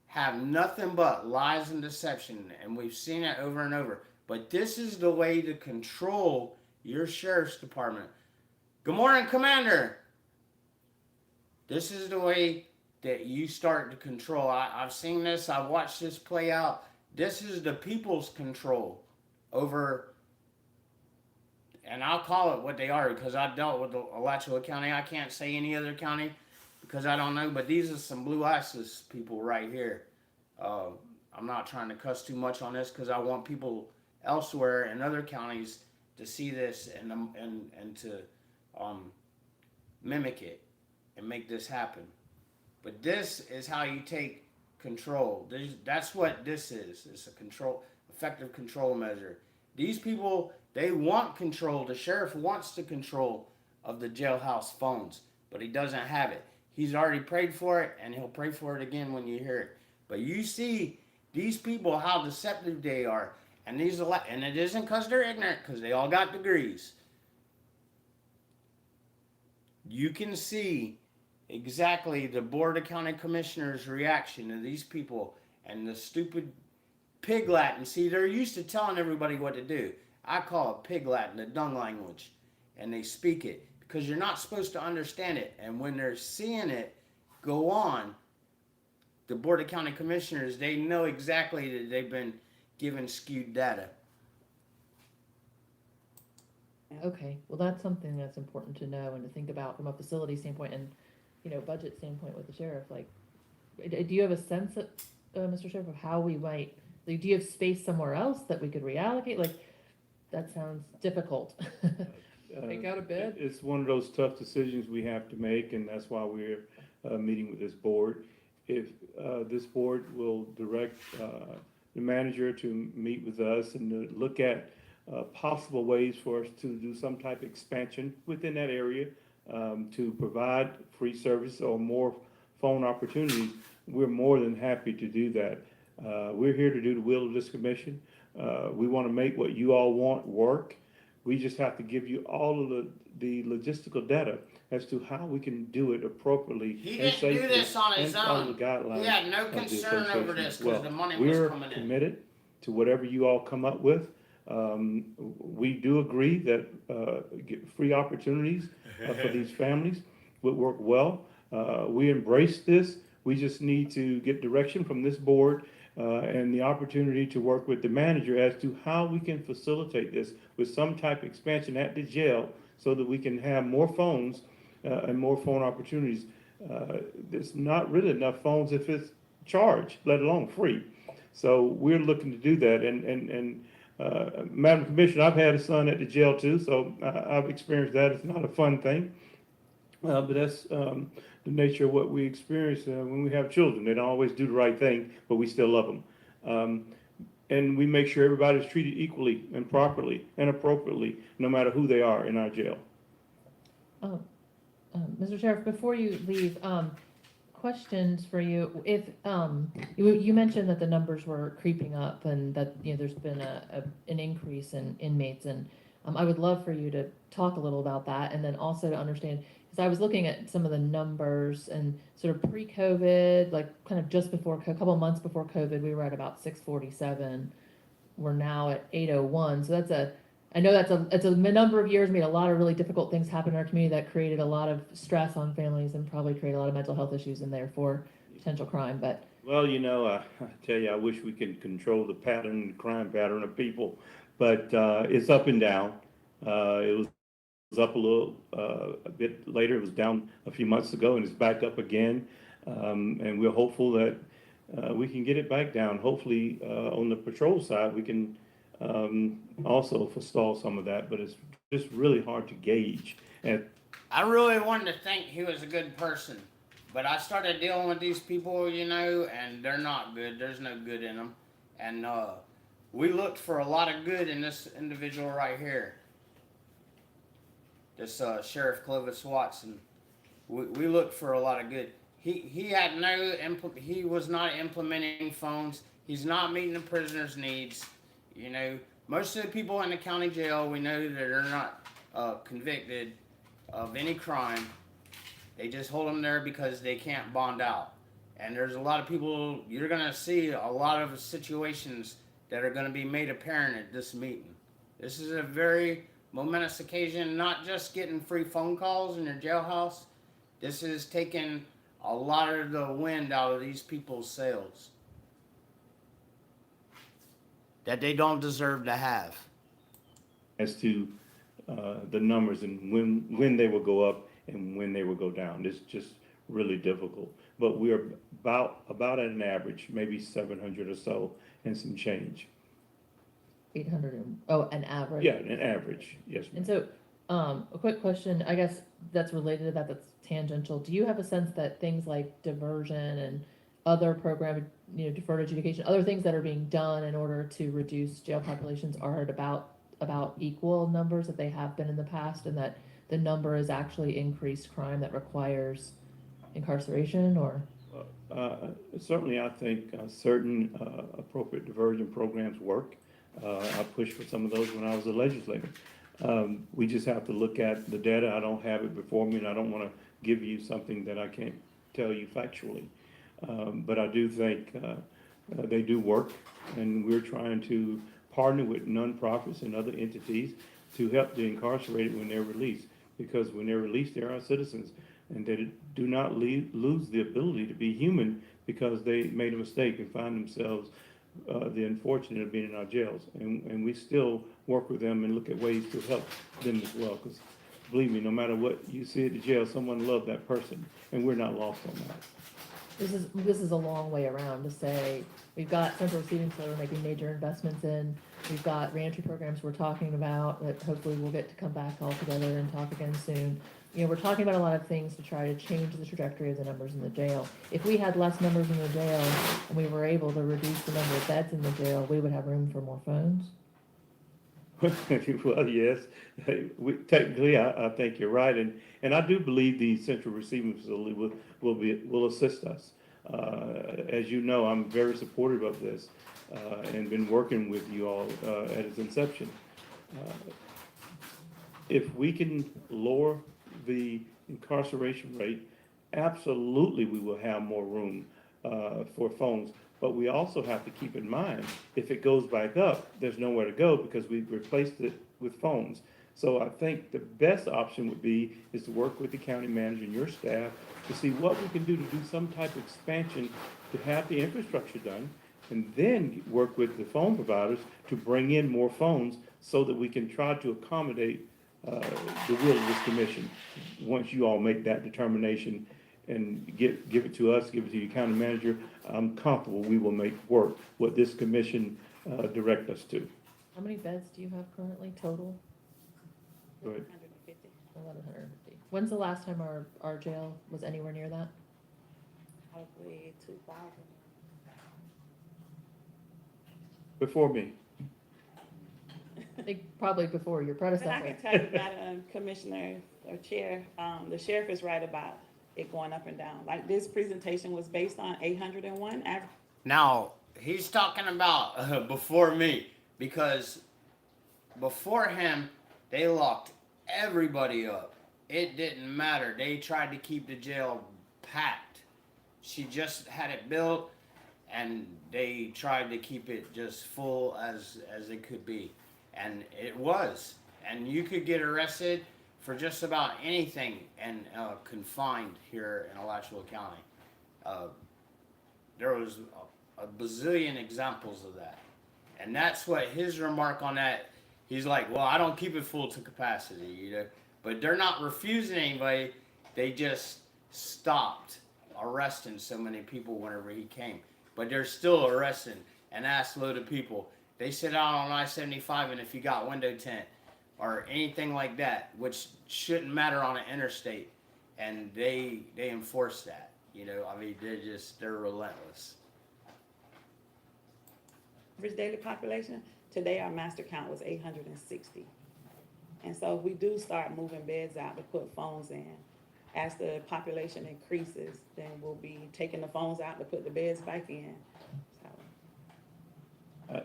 have nothing but lies and deception, and we've seen it over and over. But this is the way to control your sheriff's department. Good morning, Commander. This is the way that you start to control. I've seen this, I've watched this play out. This is the people's control over, and I'll call it what they are because I dealt with Alachua County. I can't say any other county because I don't know, but these are some blue ISIS people right here. I'm not trying to cuss too much on this because I want people elsewhere in other counties to see this and to mimic it and make this happen. But this is how you take control. That's what this is. It's a effective control measure. These people, they want control. The sheriff wants the control of the jailhouse phones, but he doesn't have it. He's already prayed for it, and he'll pray for it again when you hear it. But you see these people, how deceptive they are. And and it isn't because they're ignorant, because they all got degrees. You can see exactly the Board of County Commissioners' reaction to these people and the stupid pig Latin. See, they're used to telling everybody what to do. I call it pig Latin, the dung language. And they speak it because you're not supposed to understand it. And when they're seeing it go on, the Board of County Commissioners, they know exactly that they've been given skewed data. Okay, well, that's something that's important to know and to think about from a facility standpoint and, budget standpoint with the sheriff. Like, do you have a sense, Mr. Sheriff, of how we might, like, do you have space somewhere else that we could reallocate? Like, that sounds difficult. Take out a bid? It's one of those tough decisions we have to make, and that's why we're meeting with this board. If this board will direct the manager to meet with us and to look at possible ways for us to do some type of expansion within that area to provide free service or more phone opportunities, we're more than happy to do that. We're here to do the will of this commission. We want to make what you all want work. We just have to give you all of the logistical data as to how we can do it appropriately. He didn't do this on his own. He had no of the concern over association this as well. because the money was coming in. We're committed to whatever you all come up with. We do agree that free opportunities for these families would work well. We embrace this. We just need to get direction from this board and the opportunity to work with the manager as to how we can facilitate this with some type of expansion at the jail so that we can have more phones and more phone opportunities. There's not really enough phones if it's charged, let alone free. So we're looking to do that. And Madam Commissioner, I've had a son at the jail too, so I've experienced that. It's not a fun thing, but that's the nature of what we experience when we have children. They don't always do the right thing, but we still love them. And we make sure everybody's treated equally and properly and appropriately, no matter who they are in our jail. Mr. Sheriff, before you leave, questions for you. If you mentioned that the numbers were creeping up and that there's been an increase in inmates, and I would love for you to talk a little about that, and then also to understand, because I was looking at some of the numbers and sort of pre-COVID, like kind of just before, a couple of months before COVID, we were at about 647. We're now at 801. So I know it's a number of years, made a lot of really difficult things happen in our community that created a lot of stress on families and probably created a lot of mental health issues and therefore potential crime. But well, I tell you, I wish we could control the crime pattern of people, but it's up and down. It was up a bit later. It was down a few months ago, and it's back up again. And we're hopeful that we can get it back down. Hopefully, on the patrol side, we can also forestall some of that, but it's just really hard to gauge. And I really wanted to think he was a good person, but I started dealing with these people, and they're not good. There's no good in them. And we looked for a lot of good in this individual right here. This Sheriff Clovis Watson. we looked for a lot of good. He had no he was not implementing phones. He's not meeting the prisoners' needs. You know, most of the people in the county jail, we know that are not convicted of any crime. They just hold them there because they can't bond out. And there's a lot of people, you're going to see a lot of situations that are going to be made apparent at this meeting. This is a very momentous occasion, not just getting free phone calls in your jailhouse. This is taking a lot of the wind out of these people's sails that they don't deserve to have. As to the numbers and when they will go up and when they will go down. It's just really difficult. But we are about at an average, maybe 700 or so and some change. 800, an average? Yeah, an average, yes, ma'am. And so, a quick question, I guess that's related to that, that's tangential. Do you have a sense that things like diversion and other program, deferred adjudication, other things that are being done in order to reduce jail populations are at about equal numbers that they have been in the past, and that the number is actually increased crime that requires incarceration, or? Certainly, I think certain appropriate diversion programs work. I pushed for some of those when I was a legislator. We just have to look at the data. I don't have it before me, and I don't want to give you something that I can't tell you factually. But I do think they do work, and we're trying to partner with nonprofits and other entities to help the incarcerated when they're released. Because when they're released, they're our citizens, and they do not lose the ability to be human because they made a mistake and find themselves the unfortunate of being in our jails. And we still work with them and look at ways to help them as well. Because believe me, no matter what you see at the jail, someone loved that person, and we're not lost on that. This is a long way around to say, we've got central receiving so we're making major investments in, we've got reentry programs we're talking about that hopefully we'll get to come back all together and talk again soon. We're talking about a lot of things to try to change the trajectory of the numbers in the jail. If we had less numbers in the jail and we were able to reduce the number of beds in the jail, we would have room for more phones. Well, yes, technically, I think you're right, and I do believe the central receiving facility will assist us. As you know, I'm very supportive of this, and been working with you all at its inception. If we can lower the incarceration rate, absolutely we will have more room for phones. But we also have to keep in mind, if it goes back up, there's nowhere to go because we've replaced it with phones. So I think the best option would be is to work with the county manager and your staff to see what we can do to do some type of expansion to have the infrastructure done, and then work with the phone providers to bring in more phones so that we can try to accommodate the will of this commission. Once you all make that determination and give it to us, give it to your county manager, I'm comfortable we will make work what this commission direct us to. How many beds do you have currently total? Go ahead. 150. 1,150. When's the last time our jail was anywhere near that? Probably 2000. Before me. I think probably before your But I predecessor. can tell you, Madam Commissioner or Chair, the sheriff is right about it going up and down. Like this presentation was based on 801 average. Now, he's talking about before me, because before him, they locked everybody up. It didn't matter. They tried to keep the jail packed. She just had it built, and they tried to keep it just full as it could be. And it was. And you could get arrested for just about anything and confined here in Alachua County. There was a bazillion examples of that. And that's what his remark on that, he's like, well, I don't keep it full to capacity, But they're not refusing anybody, they just stopped arresting so many people whenever he came. But they're still arresting an ass load of people. They sit out on I-75, and if you got window tint or anything like that, which shouldn't matter on an interstate, and they enforce that. They're relentless. Average daily population, today our master count was 860. And so if we do start moving beds out to put phones in, as the population increases, then we'll be taking the phones out to put the beds back in. So,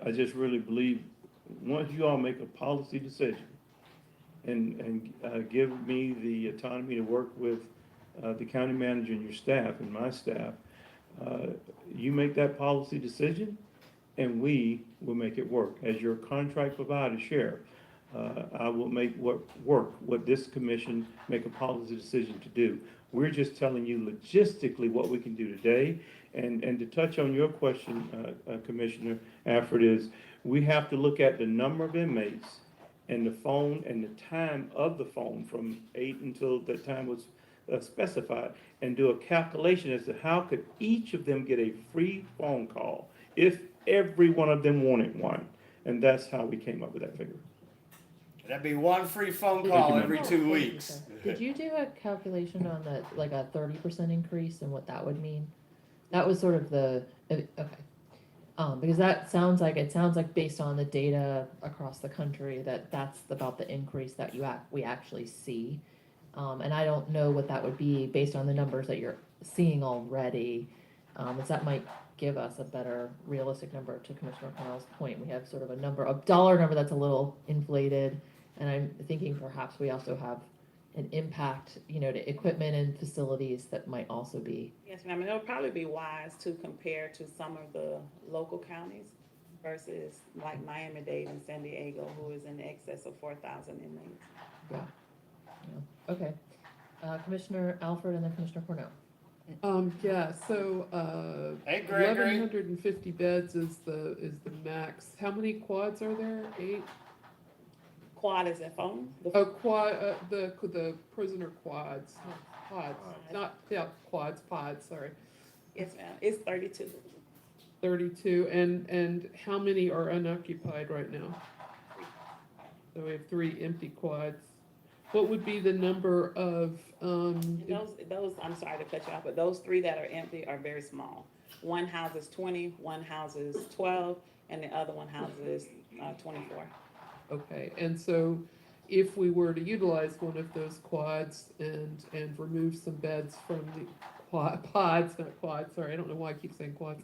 I just really believe, once you all make a policy decision and give me the autonomy to work with the county manager and your staff and my staff, you make that policy decision and we will make it work. As your contract provider, Sheriff, I will make what this commission make a policy decision to do. We're just telling you logistically what we can do today. And to touch on your question, Commissioner Afford, is we have to look at the number of inmates and the phone and the time of the phone from 8 until the time was specified, and do a calculation as to how could each of them get a free phone call if every one of them wanted one. And that's how we came up with that figure. That'd be one free phone call every 2 weeks. Did you do a calculation on the, like a 30% increase and what that would mean? That was sort of the, okay. Because it sounds like based on the data across the country, that's about the increase that we actually see. And I don't know what that would be based on the numbers that you're seeing already. As that might give us a better realistic number. To Commissioner Cornell's point, we have sort of a dollar number that's a little inflated. And I'm thinking perhaps we also have an impact, to equipment and facilities that might also be. yes, ma'am, and it'll probably be wise to compare to some of the local counties versus like Miami-Dade and San Diego, who is in excess of 4,000 inmates. Yeah. Okay. Commissioner Alford and then Commissioner Cornell. Yeah, so, Hey, Gregory. 1,150 beds is the max. How many quads are there? 8? Quad is at phone? Oh, the prisoner quads, pods, sorry. Yes, ma'am, it's 32. 32, and how many are unoccupied right now? So we have 3 empty quads. What would be the number of, Those, I'm sorry to cut you off, but those 3 that are empty are very small. One houses 20, one houses 12, and the other one houses 24. okay, and so if we were to utilize one of those quads and remove some beds from the pods, not quads, sorry, I don't know why I keep saying quads.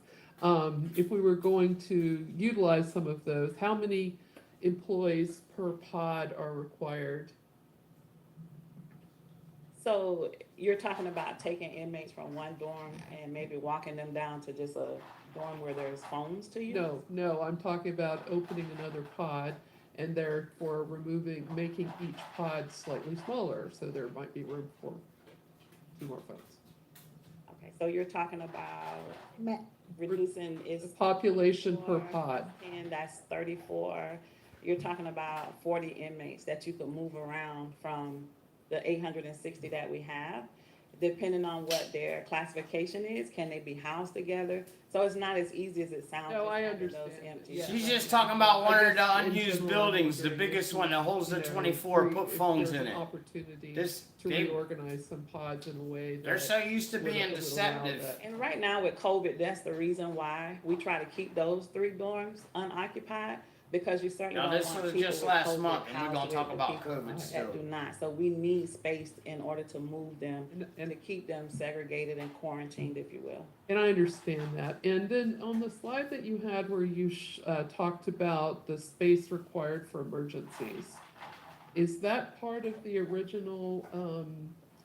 If we were going to utilize some of those, how many employees per pod are required? So you're talking about taking inmates from one dorm and maybe walking them down to just a dorm where there's phones to use? No, I'm talking about opening another pod and therefore making each pod slightly smaller, so there might be room for 2 more phones. Okay, so you're talking about reducing its The population per pod. and that's 34. You're talking about 40 inmates that you could move around from the 860 that we have, depending on what their classification is. Can they be housed together? So it's not as easy as it sounds. No, I just having understand. those empty. Yeah. She's just talking about one of the I guess in unused general, buildings, the wondering biggest if one that holds the you know, 24, put if phones there's in an it. Opportunity This, to they, reorganize some pods in a way they're that so used to would- being would allow deceptive. that. And right now with COVID, that's the reason why we try to keep those 3 dorms unoccupied, because you certainly Now, don't this want was people just with last COVID month, and we're housed gonna with talk the about people COVID that still. do not. So we need space in order to move them, And to keep them segregated and quarantined, if you will. And I understand that. And then on the slide that you had where you talked about the space required for emergencies, is that part of the original,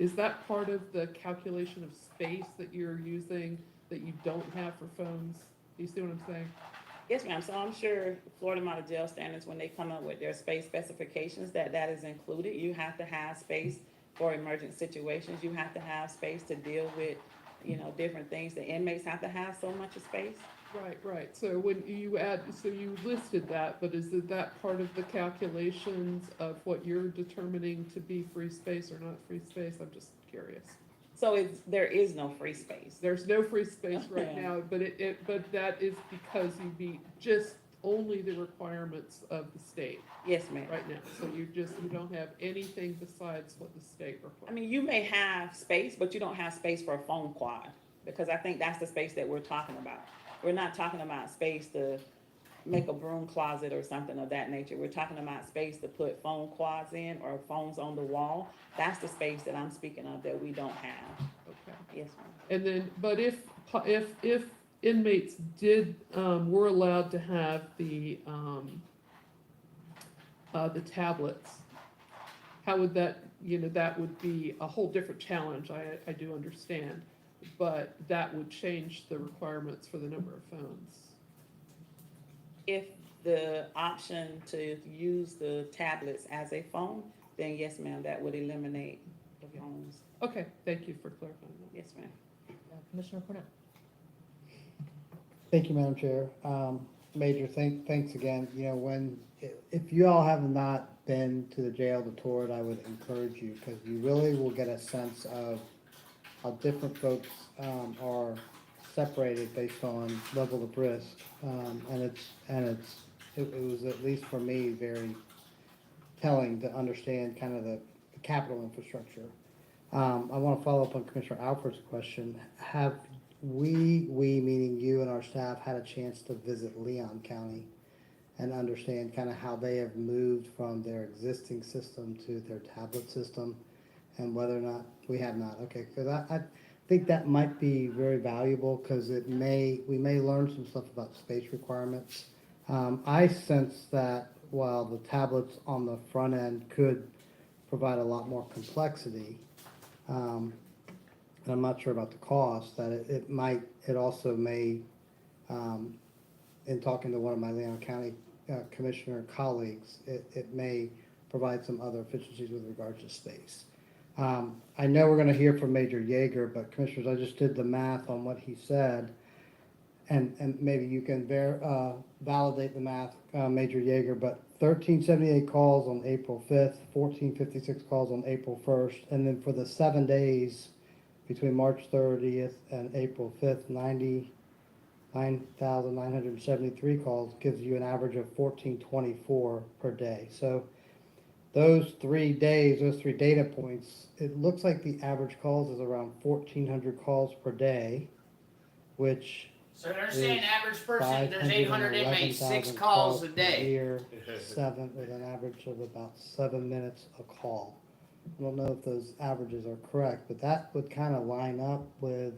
is that part of the calculation of space that you're using that you don't have for phones? Do you see what I'm saying? Yes, ma'am. So I'm sure Florida Model Jail Standards, when they come up with their space specifications, that is included. You have to have space for emergent situations. You have to have space to deal with, different things. The inmates have to have so much of space. Right. So when you so you listed that, but is that part of the calculations of what you're determining to be free space or not free space? I'm just curious. So there is no free space. There's no free space right Okay. now, but that is because you meet just only the requirements of the state Yes, ma'am. right now. So you don't have anything besides what the state requires. I mean, you may have space, but you don't have space for a phone quad, because I think that's the space that we're talking about. We're not talking about space to make a broom closet or something of that nature. We're talking about space to put phone quads in or phones on the wall. That's the space that I'm speaking of that we don't have. Okay. Yes, ma'am. And then, but if inmates were allowed to have the tablets, how would that, that would be a whole different challenge, I do understand. But that would change the requirements for the number of phones. If the option to use the tablets as a phone, then yes, ma'am, that would eliminate the phones. Okay, thank you for clarifying that. Yes, ma'am. Commissioner Cornell. Thank you, Madam Chair. Major, thanks again. If you all have not been to the jail to tour it, I would encourage you, because you really will get a sense of how different folks are separated based on level of risk. It was, at least for me, very telling to understand kind of the capital infrastructure. I want to follow up on Commissioner Alford's question. Have we meaning you and our staff, had a chance to visit Leon County and understand kind of how they have moved from their existing system to their tablet system, and whether or not we have not? Okay, because I think that might be very valuable, because we may learn some stuff about space requirements. I sense that while the tablets on the front end could provide a lot more complexity, and I'm not sure about the cost, that it also may, in talking to one of my Leon County Commissioner colleagues, it may provide some other efficiencies with regards to space. I know we're going to hear from Major Yeager, but Commissioners, I just did the math on what he said, and maybe you can validate the math, Major Yeager, but 1378 calls on April 5th, 1456 calls on April 1st, and then for the 7 days between March 30th and April 5th, 99,973 calls, gives you an average of 1424 per day. So those 3 days, those 3 data points, it looks like the average calls is around 1,400 calls per day, which So they're saying average person, there's 800 inmates, 6 calls a day. Year, with an average of about 7 minutes a call. I don't know if those averages are correct, but that would kind of line up with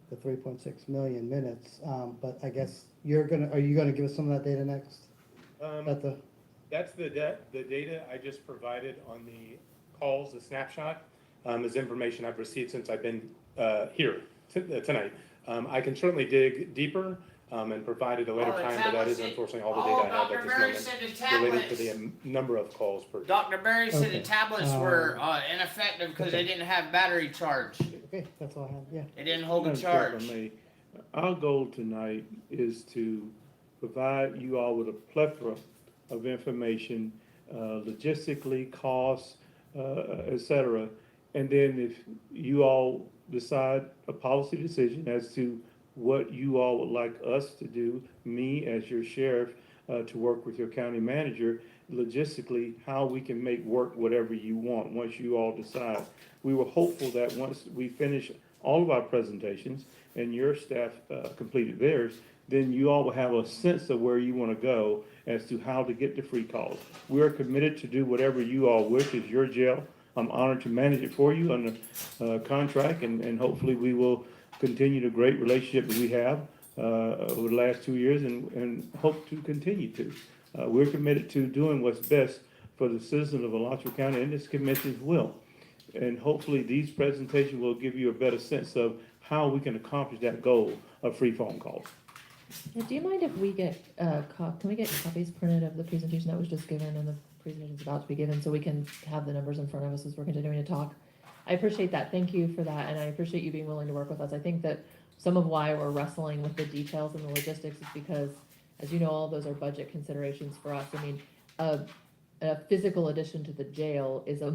the 3.6 million minutes. But I guess are you gonna give us some of that data next? That's the data I just provided on the calls, the snapshot, is information I've received since I've been here tonight. I can certainly dig deeper and provide it a later time, but that is unfortunately all the data I have at this moment related to the number of calls per day. Dr. Berry said the tablets were ineffective because they didn't have battery charge. Okay, that's all I have, yeah. They didn't hold a charge. Our goal tonight is to provide you all with a plethora of information, logistically, costs, et cetera. And then if you all decide a policy decision as to what you all would like us to do, me as your sheriff, to work with your county manager, logistically, how we can make work whatever you want once you all decide. We were hopeful that once we finish all of our presentations and your staff completed theirs, then you all will have a sense of where you want to go as to how to get the free calls. We are committed to do whatever you all wish. It's your jail. I'm honored to manage it for you under contract, and hopefully we will continue the great relationship that we have over the last 2 years and hope to continue to. We're committed to doing what's best for the citizens of Alachua County, and this commission will. And hopefully these presentations will give you a better sense of how we can accomplish that goal of free phone calls. Now, do you mind if we get can we get copies printed of the presentation that was just given and the presentation's about to be given, so we can have the numbers in front of us as we're continuing to talk? I appreciate that. Thank you for that, and I appreciate you being willing to work with us. I think that some of why we're wrestling with the details and the logistics is because, as you know, all of those are budget considerations for us. I mean, a physical addition to the jail is a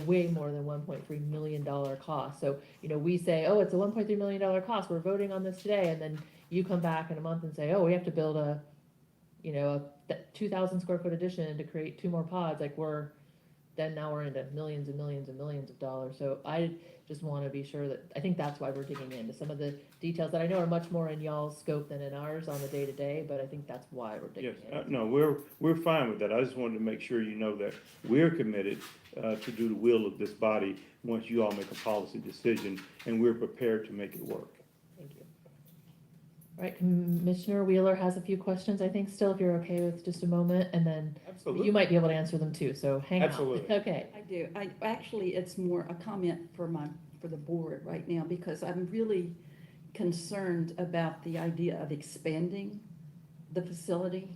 way more than $1.3 million cost. So, we say, oh, it's a $1.3 million cost. We're voting on this today, and then you come back in a month and say, oh, we have to build a 2,000 square foot addition to create 2 more pods. Like, we're then now we're into millions and millions and millions of dollars. So I just want to be sure that, I think that's why we're digging into some of the details that I know are much more in y'all's scope than in ours on the day-to-day, but I think that's why we're digging Yes, in. no, we're fine with that. I just wanted to make sure you know that we're committed to do the will of this body once you all make a policy decision, and we're prepared to make it work. Thank you. All right, Commissioner Wheeler has a few questions, I think, still, if you're okay with just a moment, and then Absolutely. you might be able to answer them too, so hang out. Absolutely. Okay. I do. Actually, it's more a comment for the board right now, because I'm really concerned about the idea of expanding the facility.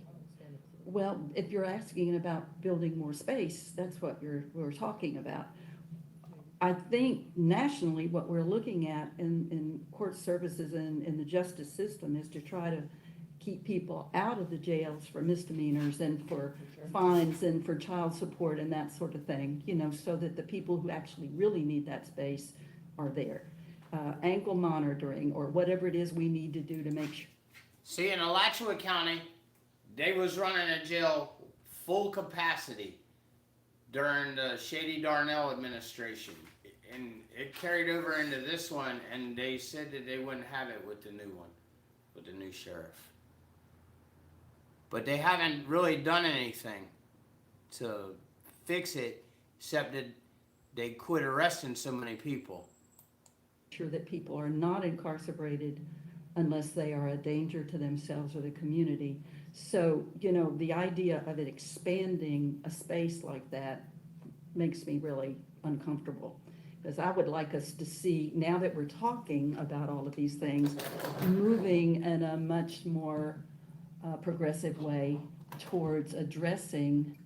Well, if you're asking about building more space, that's what we're talking about. I think nationally, what we're looking at in court services and in the justice system is to try to keep people out of the jails for misdemeanors and for fines and for child support and that sort of thing, you know, so that the people who actually really need that space are there. Ankle monitoring or whatever it is we need to do to make sure. See, in Alachua County, they was running a jail full capacity during the Sadie Darnell administration. And it carried over into this one, and they said that they wouldn't have it with the new one, with the new sheriff. But they haven't really done anything to fix it, except that they quit arresting so many people. Sure that people are not incarcerated unless they are a danger to themselves or the community. So, you know, the idea of it expanding a space like that makes me really uncomfortable. Because I would like us to see, now that we're talking about all of these things, moving in a much more progressive way towards addressing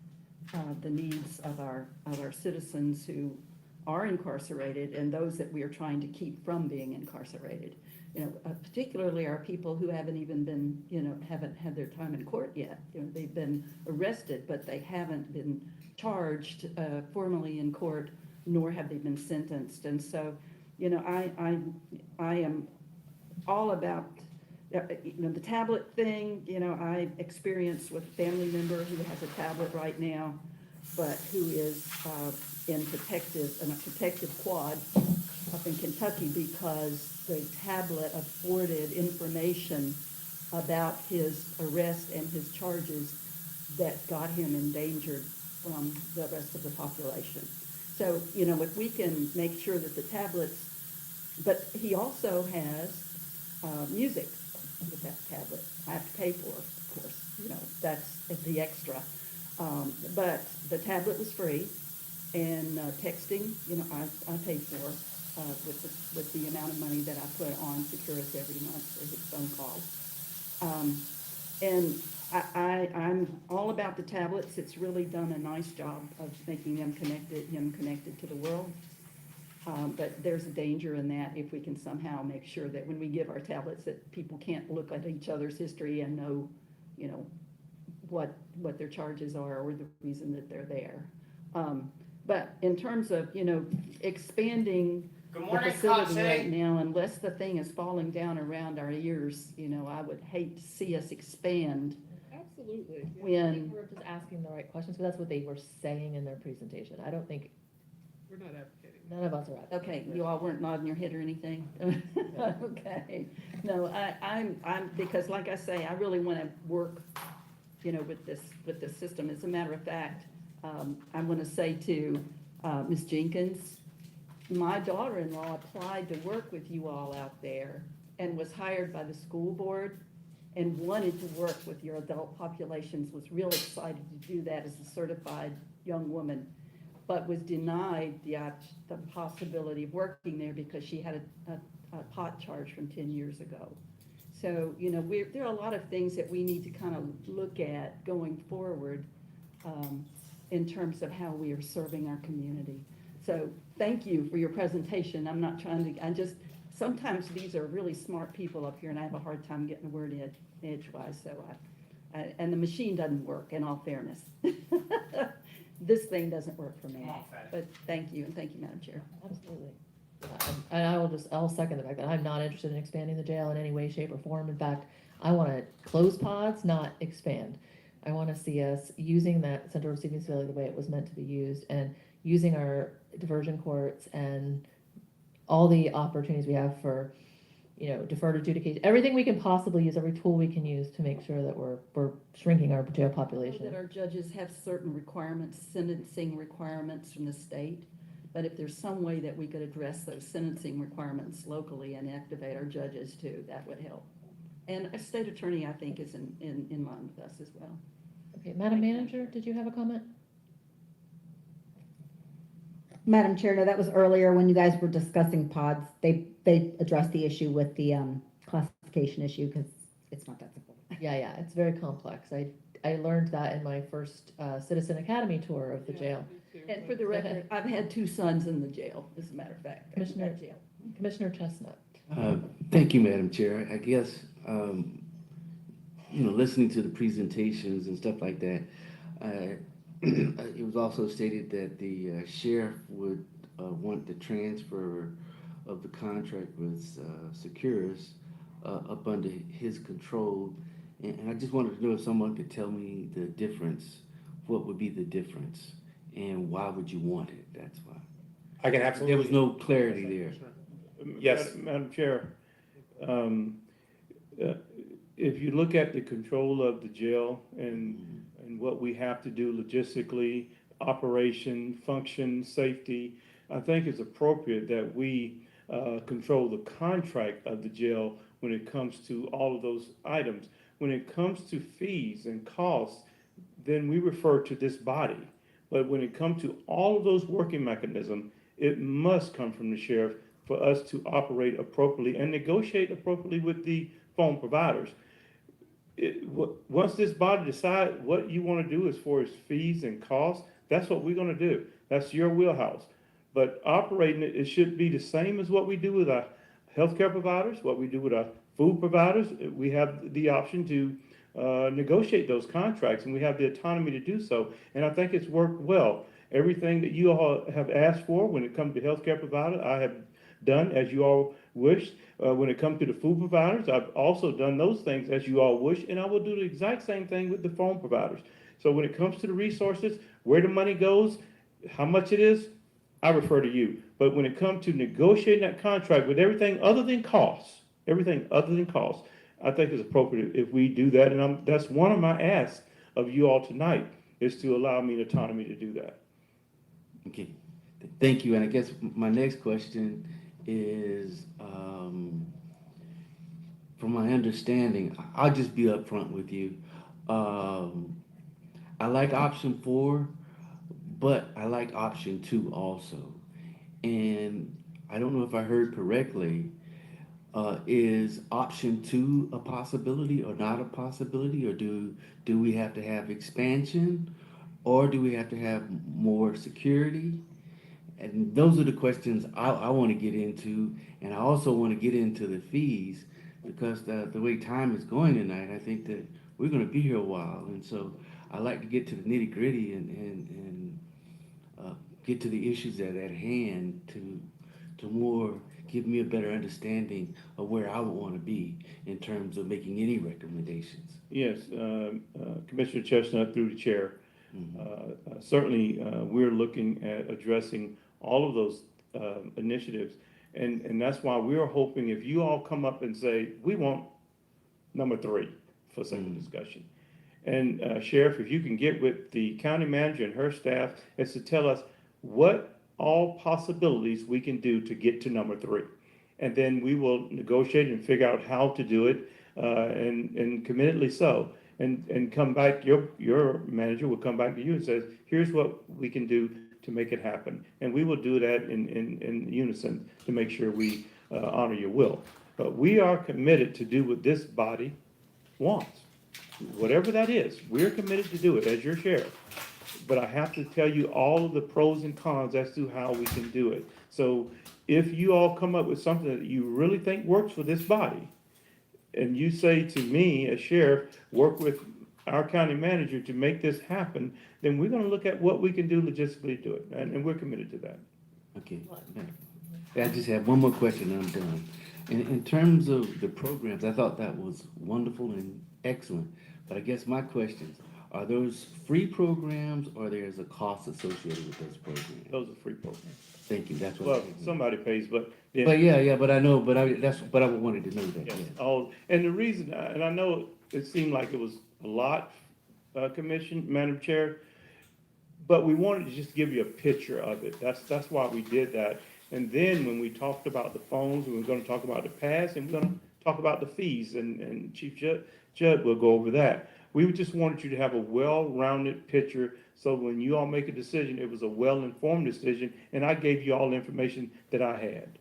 the needs of our citizens who are incarcerated and those that we are trying to keep from being incarcerated. You know, particularly our people who haven't even been, you know, haven't had their time in court yet. You know, they've been arrested, but they haven't been charged formally in court, nor have they been sentenced. And so, you know, I am all about, you know, the tablet thing. You know, I experienced with a family member who has a tablet right now, but who is in a protective quad up in Kentucky because the tablet afforded information about his arrest and his charges that got him endangered from the rest of the population. So, you know, if we can make sure that the tablets, but he also has music with that tablet. I have to pay for it, of course, you know, that's the extra. But the tablet was free, and texting, you know, I paid for with the amount of money that I put on Securus every month for his phone calls. And I'm all about the tablets. It's really done a nice job of making him connected to the world. But there's a danger in that if we can somehow make sure that when we give our tablets that people can't look at each other's history and know, you know, what their charges are or the reason that they're there. But in terms of, you know, expanding the facility right now, unless the thing is falling down around our ears, you know, I would hate to see us expand. Absolutely. I think we're just asking the right questions, because that's what they were saying in their presentation. I don't think, We're not advocating. none of us are advocating. Okay, you all weren't nodding your head or anything? Okay. No, I'm, because like I say, I really want to work, you know, with this system. As a matter of fact, I want to say to Ms. Jenkins, my daughter-in-law applied to work with you all out there and was hired by the school board and wanted to work with your adult populations, was real excited to do that as a certified young woman, but was denied the possibility of working there because she had a pot charge from 10 years ago. So, you know, there are a lot of things that we need to kind of look at going forward in terms of how we are serving our community. So thank you for your presentation. I'm not trying to, sometimes these are really smart people up here and I have a hard time getting the word in edgewise. So and the machine doesn't work, in all fairness. This thing doesn't work for me. But thank you, and thank you, Madam Chair. Absolutely. And I'll second the fact that I'm not interested in expanding the jail in any way, shape, or form. In fact, I want to close pods, not expand. I want to see us using that central receiving facility the way it was meant to be used and using our diversion courts and all the opportunities we have for, deferred adjudication, everything we can possibly use, every tool we can use to make sure that we're shrinking our jail population. That our judges have certain requirements, sentencing requirements from the state. But if there's some way that we could address those sentencing requirements locally and activate our judges too, that would help. And a state attorney, I think, is in line with us as well. Okay, Madam Manager, did you have a comment? Madam Chair, no, that was earlier when you guys were discussing pods. They addressed the issue with the classification issue because it's not that simple. Yeah, it's very complex. I learned that in my first Citizen Academy tour of the jail. And for the record, I've had 2 sons in the jail, as a matter of fact. Commissioner Chestnut. Thank you, Madam Chair. I guess, listening to the presentations and stuff like that, it was also stated that the sheriff would want the transfer of the contract with Securus up under his control. And I just wanted to know if someone could tell me the difference. What would be the difference? And why would you want it? That's why. I can absolutely. There was no clarity there. Yes. Madam Chair, if you look at the control of the jail and what we have to do logistically, operation, function, safety, I think it's appropriate that we control the contract of the jail when it comes to all of those items. When it comes to fees and costs, then we refer to this body. But when it comes to all of those working mechanisms, it must come from the sheriff for us to operate appropriately and negotiate appropriately with the phone providers. Once this body decides what you want to do as far as fees and costs, that's what we're going to do. That's your wheelhouse. But operating it should be the same as what we do with our healthcare providers, what we do with our food providers. We have the option to negotiate those contracts, and we have the autonomy to do so. And I think it's worked well. Everything that you all have asked for when it comes to healthcare providers, I have done as you all wished. When it comes to the food providers, I've also done those things as you all wish, and I will do the exact same thing with the phone providers. So when it comes to the resources, where the money goes, how much it is, I refer to you. But when it comes to negotiating that contract with everything other than costs, I think it's appropriate if we do that. And that's one of my asks of you all tonight, is to allow me the autonomy to do that. Okay, thank you. And I guess my next question is, from my understanding, I'll just be upfront with you. I like option 4, but I like option 2 also. And I don't know if I heard correctly, is option 2 a possibility or not a possibility? Or do we have to have expansion, or do we have to have more security? And those are the questions I want to get into. And I also want to get into the fees, because the way time is going tonight, I think that we're going to be here a while. And so I like to get to the nitty gritty and get to the issues that are at hand to more give me a better understanding of where I would want to be in terms of making any recommendations. Yes, Commissioner Chestnut, through the chair. Certainly, we're looking at addressing all of those initiatives. And that's why we're hoping if you all come up and say, we want number 3 for sake of discussion. And Sheriff, if you can get with the county manager and her staff, is to tell us what all possibilities we can do to get to number 3. And then we will negotiate and figure out how to do it, and committedly so. And come back, your manager will come back to you and says, here's what we can do to make it happen. And we will do that in unison to make sure we honor your will. But we are committed to do what this body wants. Whatever that is, we're committed to do it as your sheriff. But I have to tell you all of the pros and cons as to how we can do it. So if you all come up with something that you really think works for this body, and you say to me as sheriff, work with our county manager to make this happen, then we're going to look at what we can do logistically to do it. And we're committed to that. Okay. I just have one more question and I'm done. In terms of the programs, I thought that was wonderful and excellent. But I guess my questions, Are those free programs or there's a cost associated with those programs? Those are free programs. Thank you, that's what. Well, somebody pays, but. But yeah, but I know, but I wanted to know that, Yes, yeah. all, and the reason, and I know it seemed like it was a lot, Madam Chair, but we wanted to just give you a picture of it. That's why we did that. And then when we talked about the phones, we were gonna talk about the past, and we're gonna talk about the fees, and Chief Judd will go over that. We just wanted you to have a well-rounded picture, so when you all make a decision, it was a well-informed decision, and I gave you all the information that I had.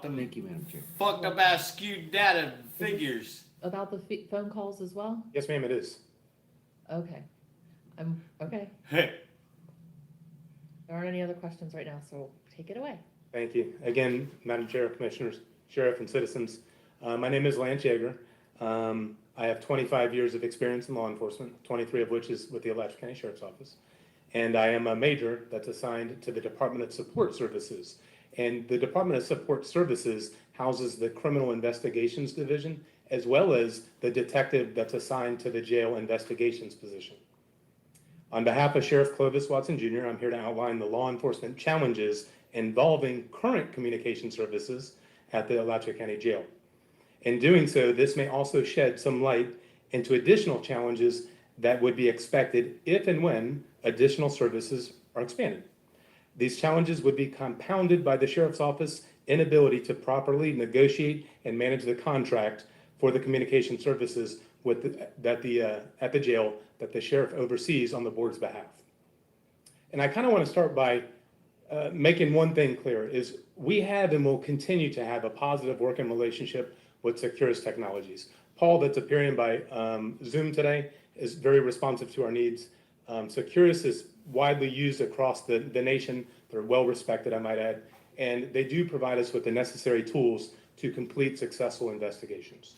Thank you, Madam Chair. Fucked up ass skewed data figures. About the phone calls as well? Yes, ma'am, it is. Okay. Okay. Hey. There aren't any other questions right now, so take it away. Thank you. Again, Madam Chair, Commissioners, Sheriff, and citizens. My name is Lance Yeager. I have 25 years of experience in law enforcement, 23 of which is with the Alachua County Sheriff's Office. And I am a major that's assigned to the Department of Support Services. And the Department of Support Services houses the Criminal Investigations Division, as well as the detective that's assigned to the Jail Investigations position. On behalf of Sheriff Clovis Watson JR, I'm here to outline the law enforcement challenges involving current communication services at the Alachua County Jail. In doing so, this may also shed some light into additional challenges that would be expected if and when additional services are expanded. These challenges would be compounded by the Sheriff's Office inability to properly negotiate and manage the contract for the communication services at the jail that the sheriff oversees on the board's behalf. And I kind of want to start by making one thing clear, is we have and will continue to have a positive working relationship with Securus Technologies. Paul, that's appearing by Zoom today, is very responsive to our needs. Securus is widely used across the nation. They're well respected, I might add, and they do provide us with the necessary tools to complete successful investigations.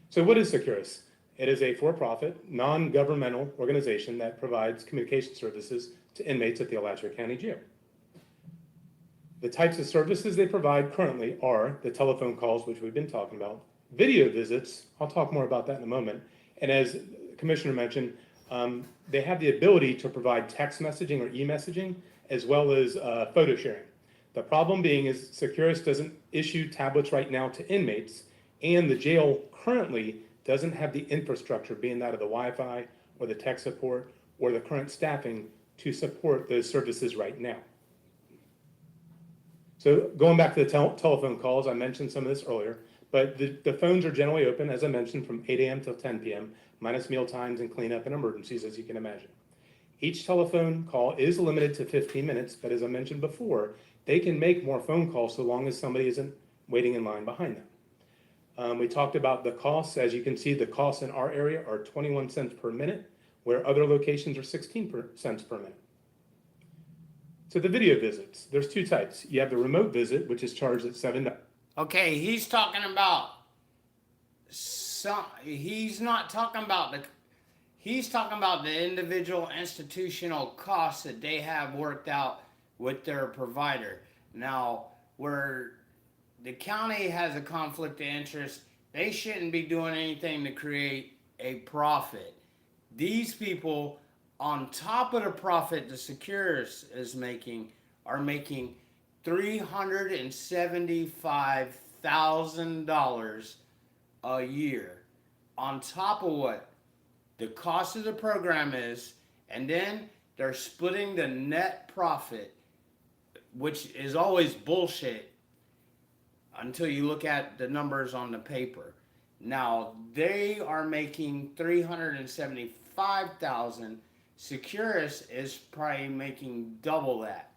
So what is Securus? It is a for-profit, non-governmental organization that provides communication services to inmates at the Alachua County Jail. The types of services they provide currently are the telephone calls, which we've been talking about, video visits, I'll talk more about that in a moment, and as the Commissioner mentioned, they have the ability to provide text messaging or e-messaging, as well as photo sharing. The problem being is Securus doesn't issue tablets right now to inmates, and the jail currently doesn't have the infrastructure, being that of the Wi-Fi or the tech support or the current staffing to support those services right now. So going back to the telephone calls, I mentioned some of this earlier, but the phones are generally open, as I mentioned, from 8 a.m. till 10 p.m., minus meal times and cleanup and emergencies, as you can imagine. Each telephone call is limited to 15 minutes, but as I mentioned before, they can make more phone calls so long as somebody isn't waiting in line behind them. We talked about the costs. As you can see, the costs in our area are 21 cents per minute, where other locations are 16 cents per minute. So the video visits, there's two types. You have the remote visit, which is charged at $7. Okay, he's talking about he's talking about the individual institutional costs that they have worked out with their provider. Now, where the county has a conflict of interest, they shouldn't be doing anything to create a profit. These people, on top of the profit the Securus is making, are making $375,000 a year on top of what the cost of the program is, and then they're splitting the net profit, which is always bullshit until you look at the numbers on the paper. Now they are making $375,000. Securus is probably making double that.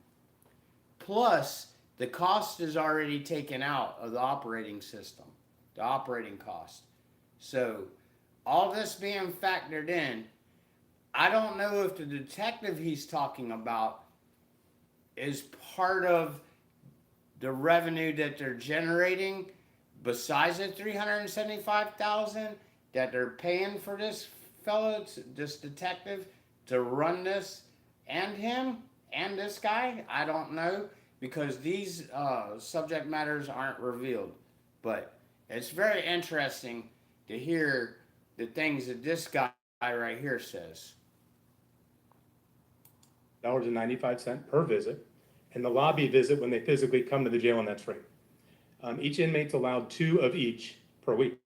Plus, the cost is already taken out of the operating system, the operating cost. So, all this being factored in, I don't know if the detective he's talking about is part of the revenue that they're generating besides the $375,000 that they're paying for this fellow, this detective, to run this, and him and this guy. I don't know, because these subject matters aren't revealed. But it's very interesting to hear the things that this guy right here says. $95 per visit, and the lobby visit when they physically come to the jail, and that's free. Each inmate's allowed 2 of each per week.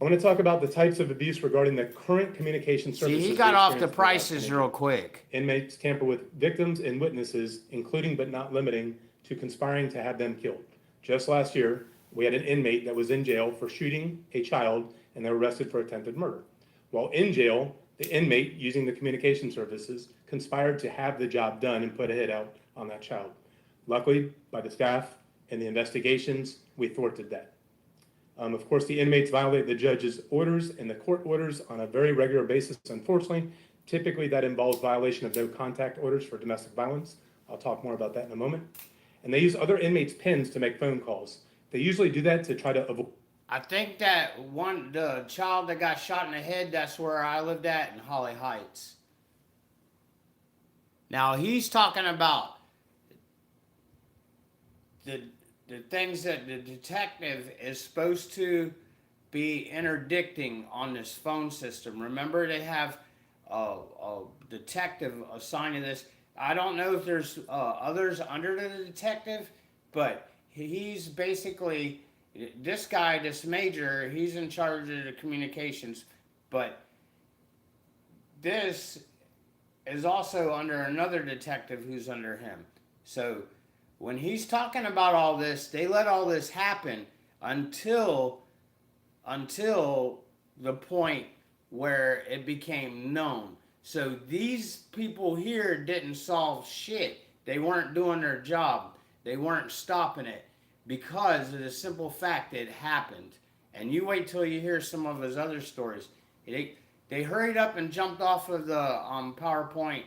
I want to talk about the types of abuse regarding the current communication services. See, he got off the we prices experience real quick. Inmates tamper with victims and witnesses, including but not limiting to conspiring to have them killed. Just last year, we had an inmate that was in jail for shooting a child, and they were arrested for attempted murder. While in jail, the inmate, using the communication services, conspired to have the job done and put a hit out on that child. Luckily, by the staff and the investigations, we thwarted that. Of course, the inmates violate the judge's orders and the court orders on a very regular basis, unfortunately. Typically, that involves violation of no contact orders for domestic violence. I'll talk more about that in a moment. And they use other inmates' pins to make phone calls. They usually do that to try to avoid. I think that the child that got shot in the head, that's where I lived at in Holly Heights. Now, he's talking about the things that the detective is supposed to be interdicting on this phone system. Remember, they have a detective assigned to this. I don't know if there's others under the detective, but he's basically, this guy, this major, he's in charge of the communications, but this is also under another detective who's under him. So when he's talking about all this, they let all this happen until the point where it became known. So these people here didn't solve shit. They weren't doing their job. They weren't stopping it because of the simple fact that it happened. And you wait till you hear some of his other stories. They hurried up and jumped off of the PowerPoint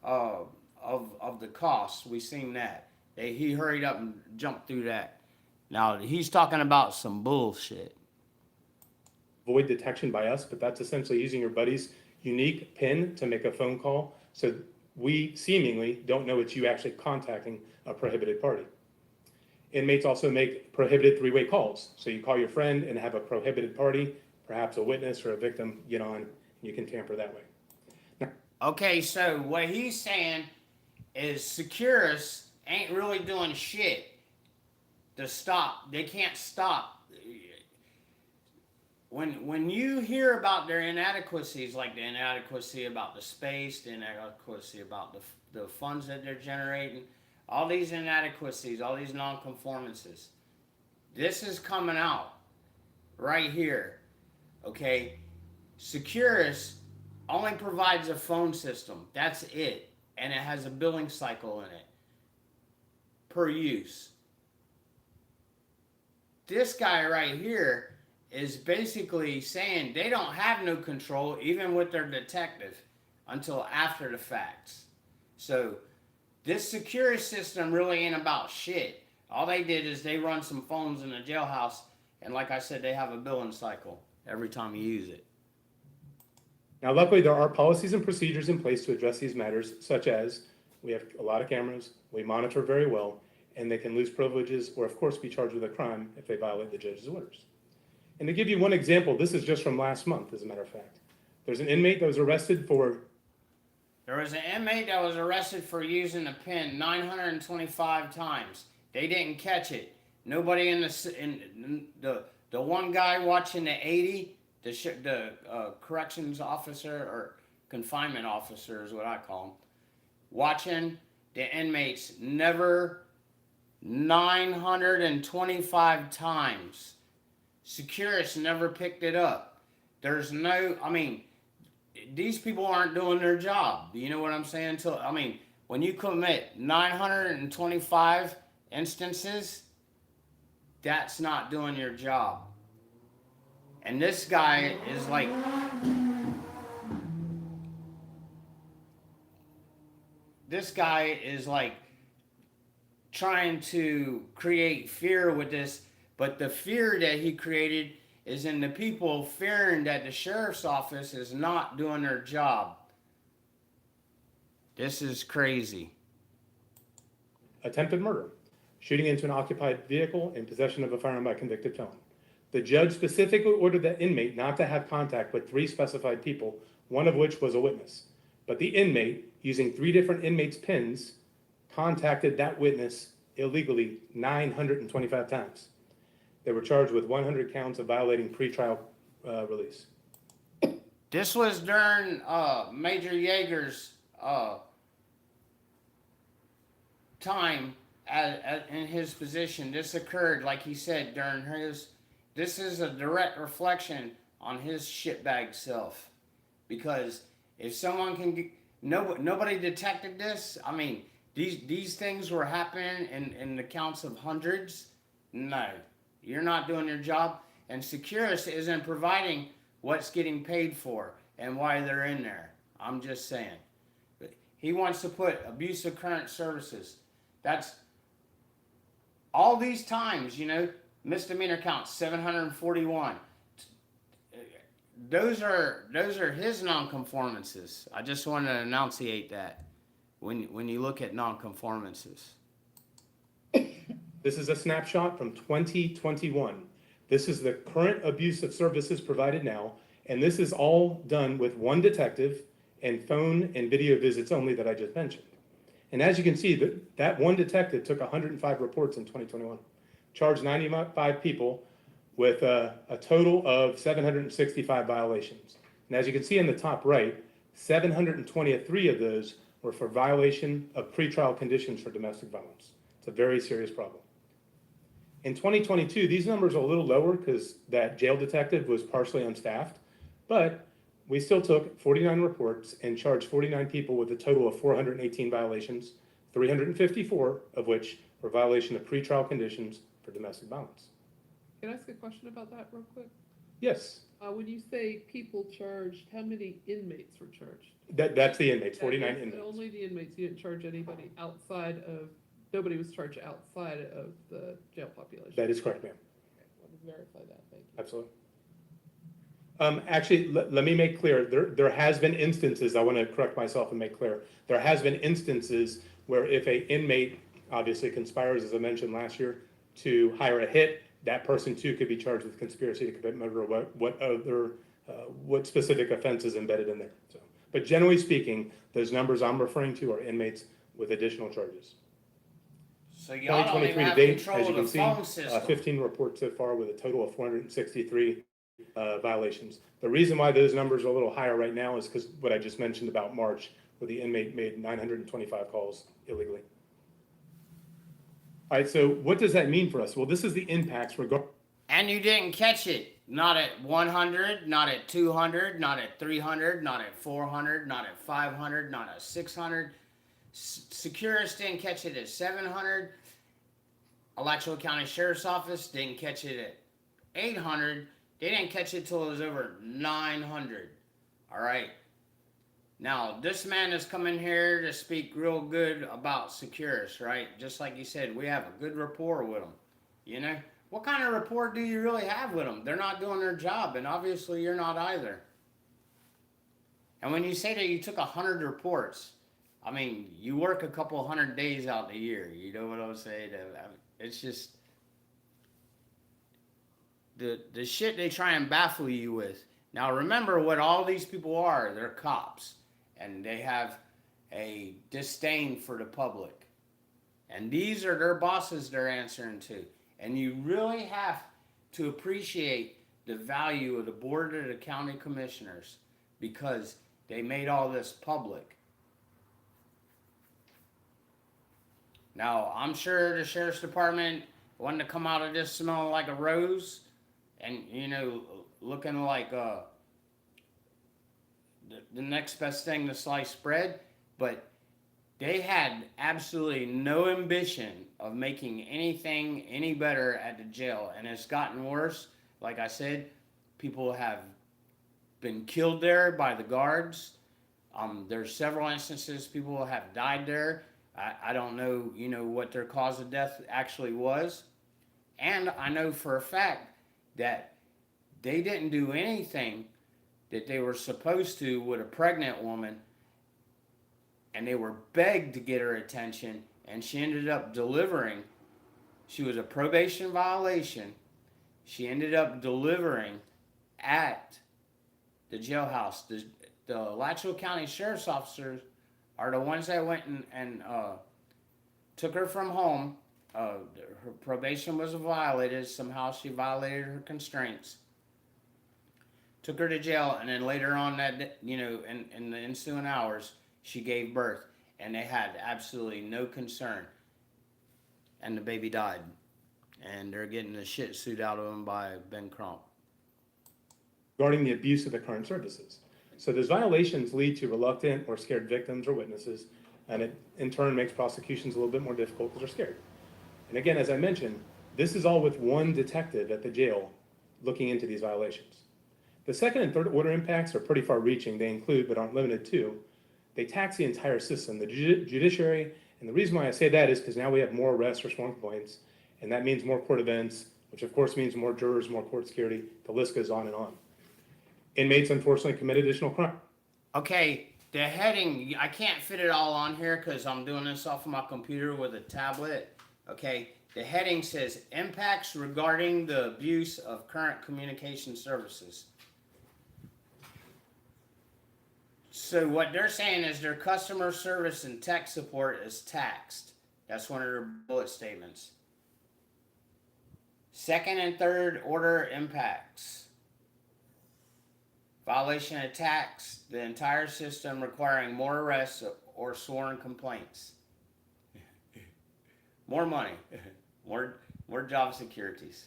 of the costs. We seen that. He hurried up and jumped through that. Now, he's talking about some bullshit. Avoid detection by us, but that's essentially using your buddy's unique PIN to make a phone call. So we seemingly don't know it's you actually contacting a prohibited party. Inmates also make prohibited 3-way calls. So you call your friend and have a prohibited party, perhaps a witness or a victim, get on, and you can tamper that way. Now, okay, so what he's saying is Securus ain't really doing shit to stop. They can't stop. When you hear about their inadequacies, like the inadequacy about the space, the inadequacy about the funds that they're generating, all these inadequacies, all these nonconformances, this is coming out right here, okay? Securus only provides a phone system. That's it. And it has a billing cycle in it per use. This guy right here is basically saying they don't have no control, even with their detective, until after the facts. So this Securus system really ain't about shit. All they did is they run some phones in the jailhouse, and like I said, they have a billing cycle every time you use it. Now, luckily, there are policies and procedures in place to address these matters, such as we have a lot of cameras, we monitor very well, and they can lose privileges or, of course, be charged with a crime if they violate the judge's orders. And to give you one example, this is just from last month, as a matter of fact. There's an inmate that was arrested for... There was an inmate that was arrested for using a pen 925 times. They didn't catch it. Nobody in the one guy watching the 80, the corrections officer or confinement officer is what I call him, watching the inmates never 925 times. Securus never picked it up. There's no, I mean, these people aren't doing their job. You know what I'm saying? When you commit 925 instances, that's not doing your job. And this guy is like, trying to create fear with this, but the fear that he created is in the people fearing that the sheriff's office is not doing their job. This is crazy. Attempted murder, shooting into an occupied vehicle in possession of a firearm by a convicted felon. The judge specifically ordered the inmate not to have contact with 3 specified people, one of which was a witness. But the inmate, using 3 different inmates' pins, contacted that witness illegally 925 times. They were charged with 100 counts of violating pretrial release. This was during Major Yeager's time in his position. This occurred, like he said, during his. This is a direct reflection on his shitbag self. Because if someone can get, nobody detected this. I mean, these things were happening in the counts of hundreds. No, you're not doing your job. And Securus isn't providing what's getting paid for and why they're in there. I'm just saying. He wants to put abuse of current services. That's all these times, misdemeanor counts 741. Those are his nonconformances. I just want to enunciate that when you look at nonconformances. This is a snapshot from 2021. This is the current abuse of services provided now, and this is all done with 1 detective and phone and video visits only that I just mentioned. And as you can see, that 1 detective took 105 reports in 2021, charged 95 people with a total of 765 violations. And as you can see in the top right, 723 of those were for violation of pretrial conditions for domestic violence. It's a very serious problem. In 2022, these numbers are a little lower because that jail detective was partially unstaffed, but we still took 49 reports and charged 49 people with a total of 418 violations, 354 of which were violation of pretrial conditions for domestic violence. Can I ask a question about that real quick? Yes. When you say people charged, how many inmates were charged? That's the inmates, 49 That's inmates. only the inmates. You didn't charge anybody outside of, nobody was charged outside of the jail population. That is correct, ma'am. Okay, I want to verify that, thank you. Absolutely. Actually, let me make clear, there has been instances, I want to correct myself and make clear, there has been instances where if a inmate obviously conspires, as I mentioned last year, to hire a hit, that person too could be charged with conspiracy to commit murder or what specific offense is embedded in there. So, but generally speaking, those numbers I'm referring to are inmates with additional charges. So y'all don't even have control of the phone system. 15 reports so far with a total of 463 violations. The reason why those numbers are a little higher right now is because what I just mentioned about March, where the inmate made 925 calls illegally. All right, so what does that mean for us? Well, this is the impacts And you didn't catch it. Not at 100, not at 200, not at 300, not at 400, not at 500, not at 600. Securus didn't catch it at 700. Alachua County Sheriff's Office didn't catch it at 800. They didn't catch it till it was over 900. All right. Now, this man is coming here to speak real good about Securus, right? Just like you said, we have a good rapport with them. What kind of rapport do you really have with them? They're not doing their job, and obviously you're not either. And when you say that you took 100 reports, I mean, you work a couple 100 days out the year. You know what I'm saying? It's just the shit they try and baffle you with. Now, remember what all these people are. They're cops. And they have a disdain for the public. And these are their bosses they're answering to. And you really have to appreciate the value of the Board of the County Commissioners because they made all this public. Now, I'm sure the Sheriff's Department wanted to come out of this smelling like a rose and, looking like the next best thing to sliced bread, but they had absolutely no ambition of making anything any better at the jail, and it's gotten worse. Like I said, people have been killed there by the guards. There's several instances people have died there. I don't know, what their cause of death actually was, and I know for a fact that they didn't do anything that they were supposed to with a pregnant woman, and they were begged to get her attention, and she ended up delivering. She was a probation violation. She ended up delivering at the jailhouse. The Alachua County Sheriff's officers are the ones that went and took her from home. Her probation was violated. Somehow she violated her constraints. Took her to jail, and then later on that, in the ensuing hours, she gave birth, and they had absolutely no concern. And the baby died. And they're getting the shit sued out of him by Ben Crump. Regarding the abuse of the current services. So those violations lead to reluctant or scared victims or witnesses, and it in turn makes prosecutions a little bit more difficult because they're scared. And again, as I mentioned, this is all with one detective at the jail looking into these violations. The second and third order impacts are pretty far reaching. They include, but aren't limited to, they tax the entire system, the judiciary, and the reason why I say that is because now we have more arrests or sworn complaints, and that means more court events, which of course means more jurors, more court security, the list goes on and on. Inmates unfortunately commit additional crime. Okay, the heading, I can't fit it all on here because I'm doing this off of my computer with a tablet. Okay, the heading says impacts regarding the abuse of current communication services. So what they're saying is their customer service and tech support is taxed. That's one of their bullet statements. Second and third order impacts. Violation of tax, the entire system requiring more arrests or sworn complaints. More money, more job securities.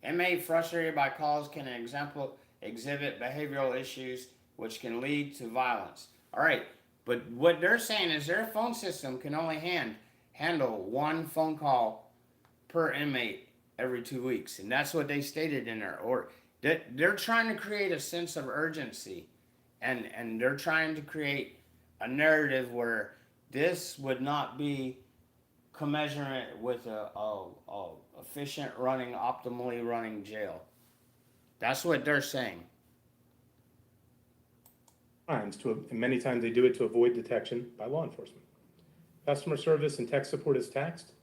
Inmate frustrated by calls can exhibit behavioral issues which can lead to violence. All right, but what they're saying is their phone system can only handle one phone call per inmate every 2 weeks, and that's what they stated in their order. They're trying to create a sense of urgency, and they're trying to create a narrative where this would not be commensurate with a efficient running, optimally running jail. That's what they're saying. And many times they do it to avoid detection by law enforcement. Customer service and tech support is taxed.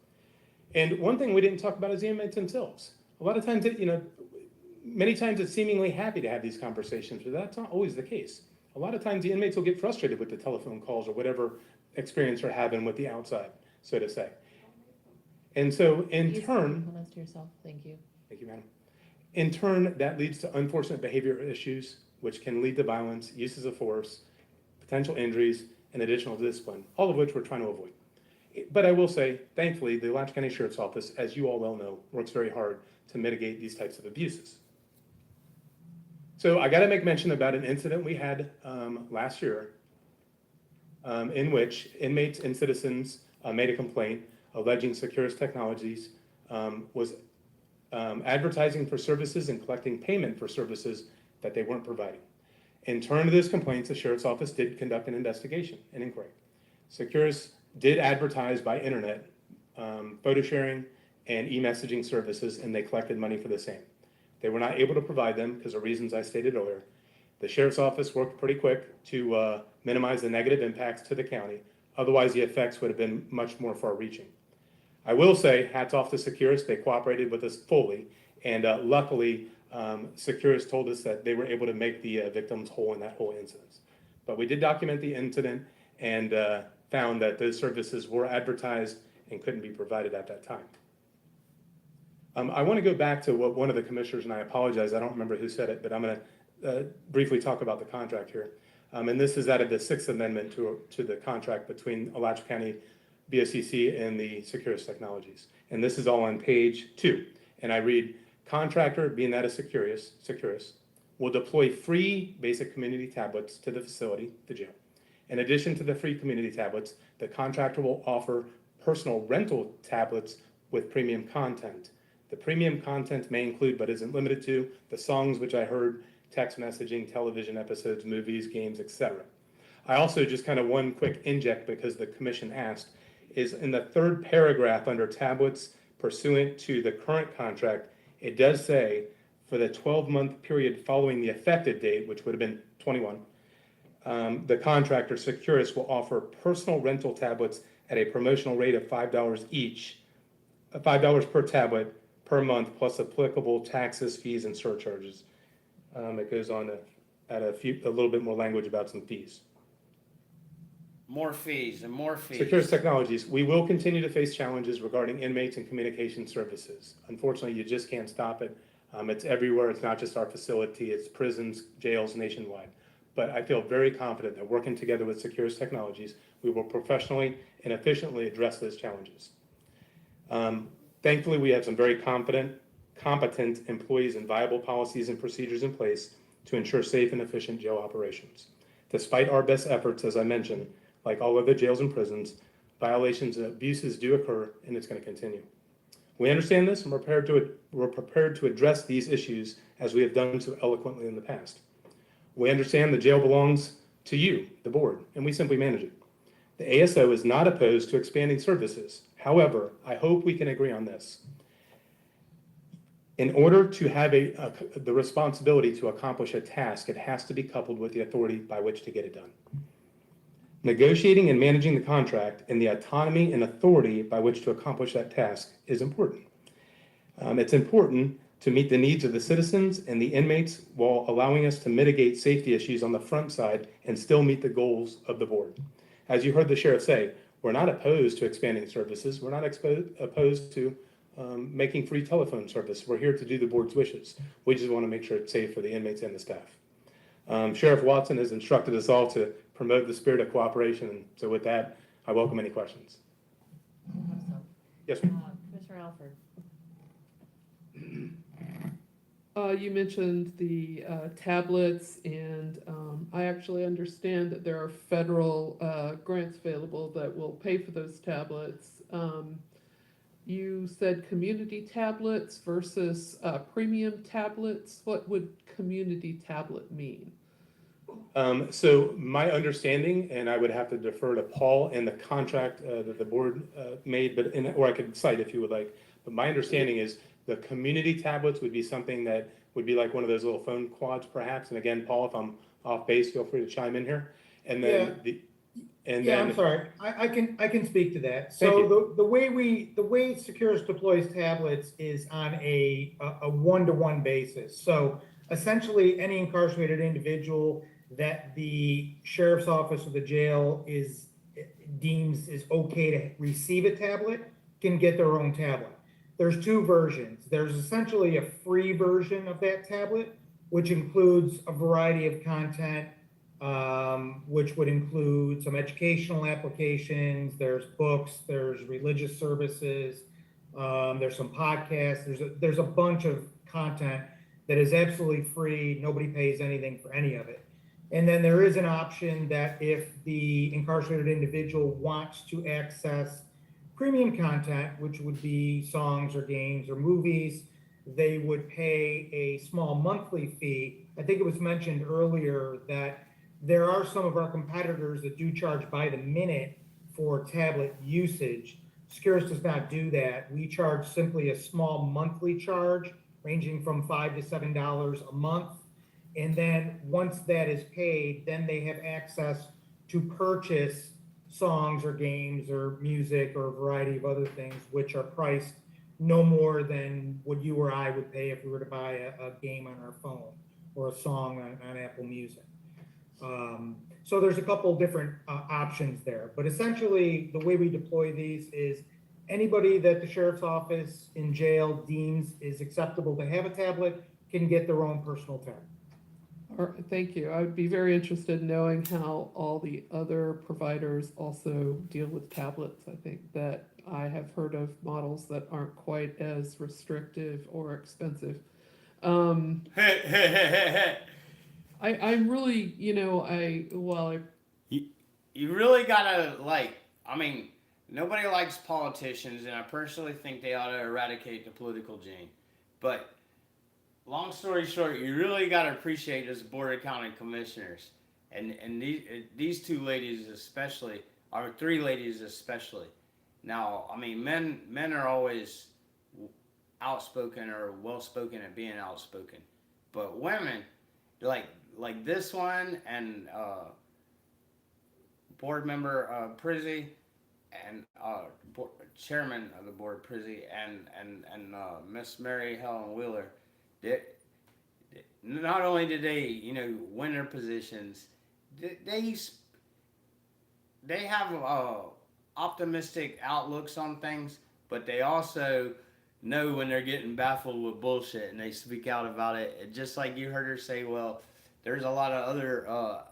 And one thing we didn't talk about is the inmates themselves. A lot of times, many times it's seemingly happy to have these conversations, but that's not always the case. A lot of times the inmates will get frustrated with the telephone calls or whatever experience they're having with the outside, so to say. And so in turn, to yourself. Thank you. Thank you, madam. In turn, that leads to unfortunate behavior issues, which can lead to violence, uses of force, potential injuries, and additional discipline, all of which we're trying to avoid. But I will say, thankfully, the Alachua County Sheriff's Office, as you all well know, works very hard to mitigate these types of abuses. So I got to make mention about an incident we had last year in which inmates and citizens made a complaint alleging Securus Technologies was advertising for services and collecting payment for services that they weren't providing. In turn to this complaint, the Sheriff's Office did conduct an investigation, an inquiry. Securus did advertise by internet, photo sharing, and e-messaging services, and they collected money for the same. They were not able to provide them because of reasons I stated earlier. The Sheriff's Office worked pretty quick to minimize the negative impacts to the county. Otherwise, the effects would have been much more far-reaching. I will say, hats off to Securus. They cooperated with us fully, and luckily, Securus told us that they were able to make the victims whole in that whole incident. But we did document the incident and found that those services were advertised and couldn't be provided at that time. I want to go back to what one of the commissioners, and I apologize, I don't remember who said it, but I'm going to briefly talk about the contract here. And this is out of the 6th Amendment to the contract between Alachua County BOCC and the Securus Technologies. And this is all on page 2. And I read, contractor, being that a Securus, will deploy free basic community tablets to the facility, the jail. In addition to the free community tablets, the contractor will offer personal rental tablets with premium content. The premium content may include, but isn't limited to, the songs which I heard, text messaging, television episodes, movies, games, etc. I also just kind of one quick inject because the commission asked, is in the 3rd paragraph under tablets pursuant to the current contract, it does say for the 12-month period following the effective date, which would have been 21, the contractor, Securus, will offer personal rental tablets at a promotional rate of $5 each, $5 per tablet per month plus applicable taxes, fees, and surcharges. It goes on to add a little bit more language about some fees. More fees and more fees. Securus Technologies, we will continue to face challenges regarding inmates and communication services. Unfortunately, you just can't stop it. It's everywhere. It's not just our facility. It's prisons, jails nationwide. But I feel very confident that working together with Securus Technologies, we will professionally and efficiently address those challenges. Thankfully, we have some very competent employees and viable policies and procedures in place to ensure safe and efficient jail operations. Despite our best efforts, as I mentioned, like all other jails and prisons, violations and abuses do occur, and it's going to continue. We understand this, and we're prepared to address these issues as we have done so eloquently in the past. We understand the jail belongs to you, the board, and we simply manage it. The ASO is not opposed to expanding services. However, I hope we can agree on this. In order to have the responsibility to accomplish a task, it has to be coupled with the authority by which to get it done. Negotiating and managing the contract and the autonomy and authority by which to accomplish that task is important. It's important to meet the needs of the citizens and the inmates while allowing us to mitigate safety issues on the front side and still meet the goals of the board. As you heard the sheriff say, we're not opposed to expanding services. We're not opposed to making free telephone service. We're here to do the board's wishes. We just want to make sure it's safe for the inmates and the staff. Sheriff Watson has instructed us all to promote the spirit of cooperation. And so with that, I welcome any questions. Yes, ma'am. Commissioner Alford. You mentioned the tablets, and I actually understand that there are federal grants available that will pay for those tablets. You said community tablets versus premium tablets. What would community tablet mean? So my understanding, and I would have to defer to Paul and the contract that the board made, or I could cite if you would like, but my understanding is the community tablets would be something that would be like one of those little phone quads perhaps. And again, Paul, if I'm off base, feel free to chime in here. And then I'm sorry. I can speak to that. So the way Securus deploys tablets is on a one-to-one basis. So essentially, any incarcerated individual that the sheriff's office or the jail deems is okay to receive a tablet can get their own tablet. There's two versions. There's essentially a free version of that tablet, which includes a variety of content, which would include some educational applications. There's books, there's religious services, there's some podcasts. There's a bunch of content that is absolutely free. Nobody pays anything for any of it. And then there is an option that if the incarcerated individual wants to access premium content, which would be songs or games or movies, they would pay a small monthly fee. I think it was mentioned earlier that there are some of our competitors that do charge by the minute for tablet usage. Securus does not do that. We charge simply a small monthly charge ranging from $5 to $7 a month. And then once that is paid, then they have access to purchase songs or games or music or a variety of other things, which are priced no more than what you or I would pay if we were to buy a game on our phone or a song on Apple Music. So there's a couple different options there, but essentially the way we deploy these is anybody that the sheriff's office in jail deems is acceptable to have a tablet can get their own personal tablet. All right, thank you. I would be very interested in knowing how all the other providers also deal with tablets. I think that I have heard of models that aren't quite as restrictive or expensive. I'm really, You really gotta nobody likes politicians, and I personally think they ought to eradicate the political gene. But long story short, you really got to appreciate this board of county commissioners, and these two ladies especially, or three ladies especially. Now, I mean, men are always outspoken or well spoken at being outspoken, but women, like this one and board member Prizzy, and chairman of the board, Prizzy, and Miss Mary Helen Wheeler, not only did they, win their positions, they have optimistic outlooks on things, but they also know when they're getting baffled with bullshit, and they speak out about it. And just like you heard her say, well, there's a lot of other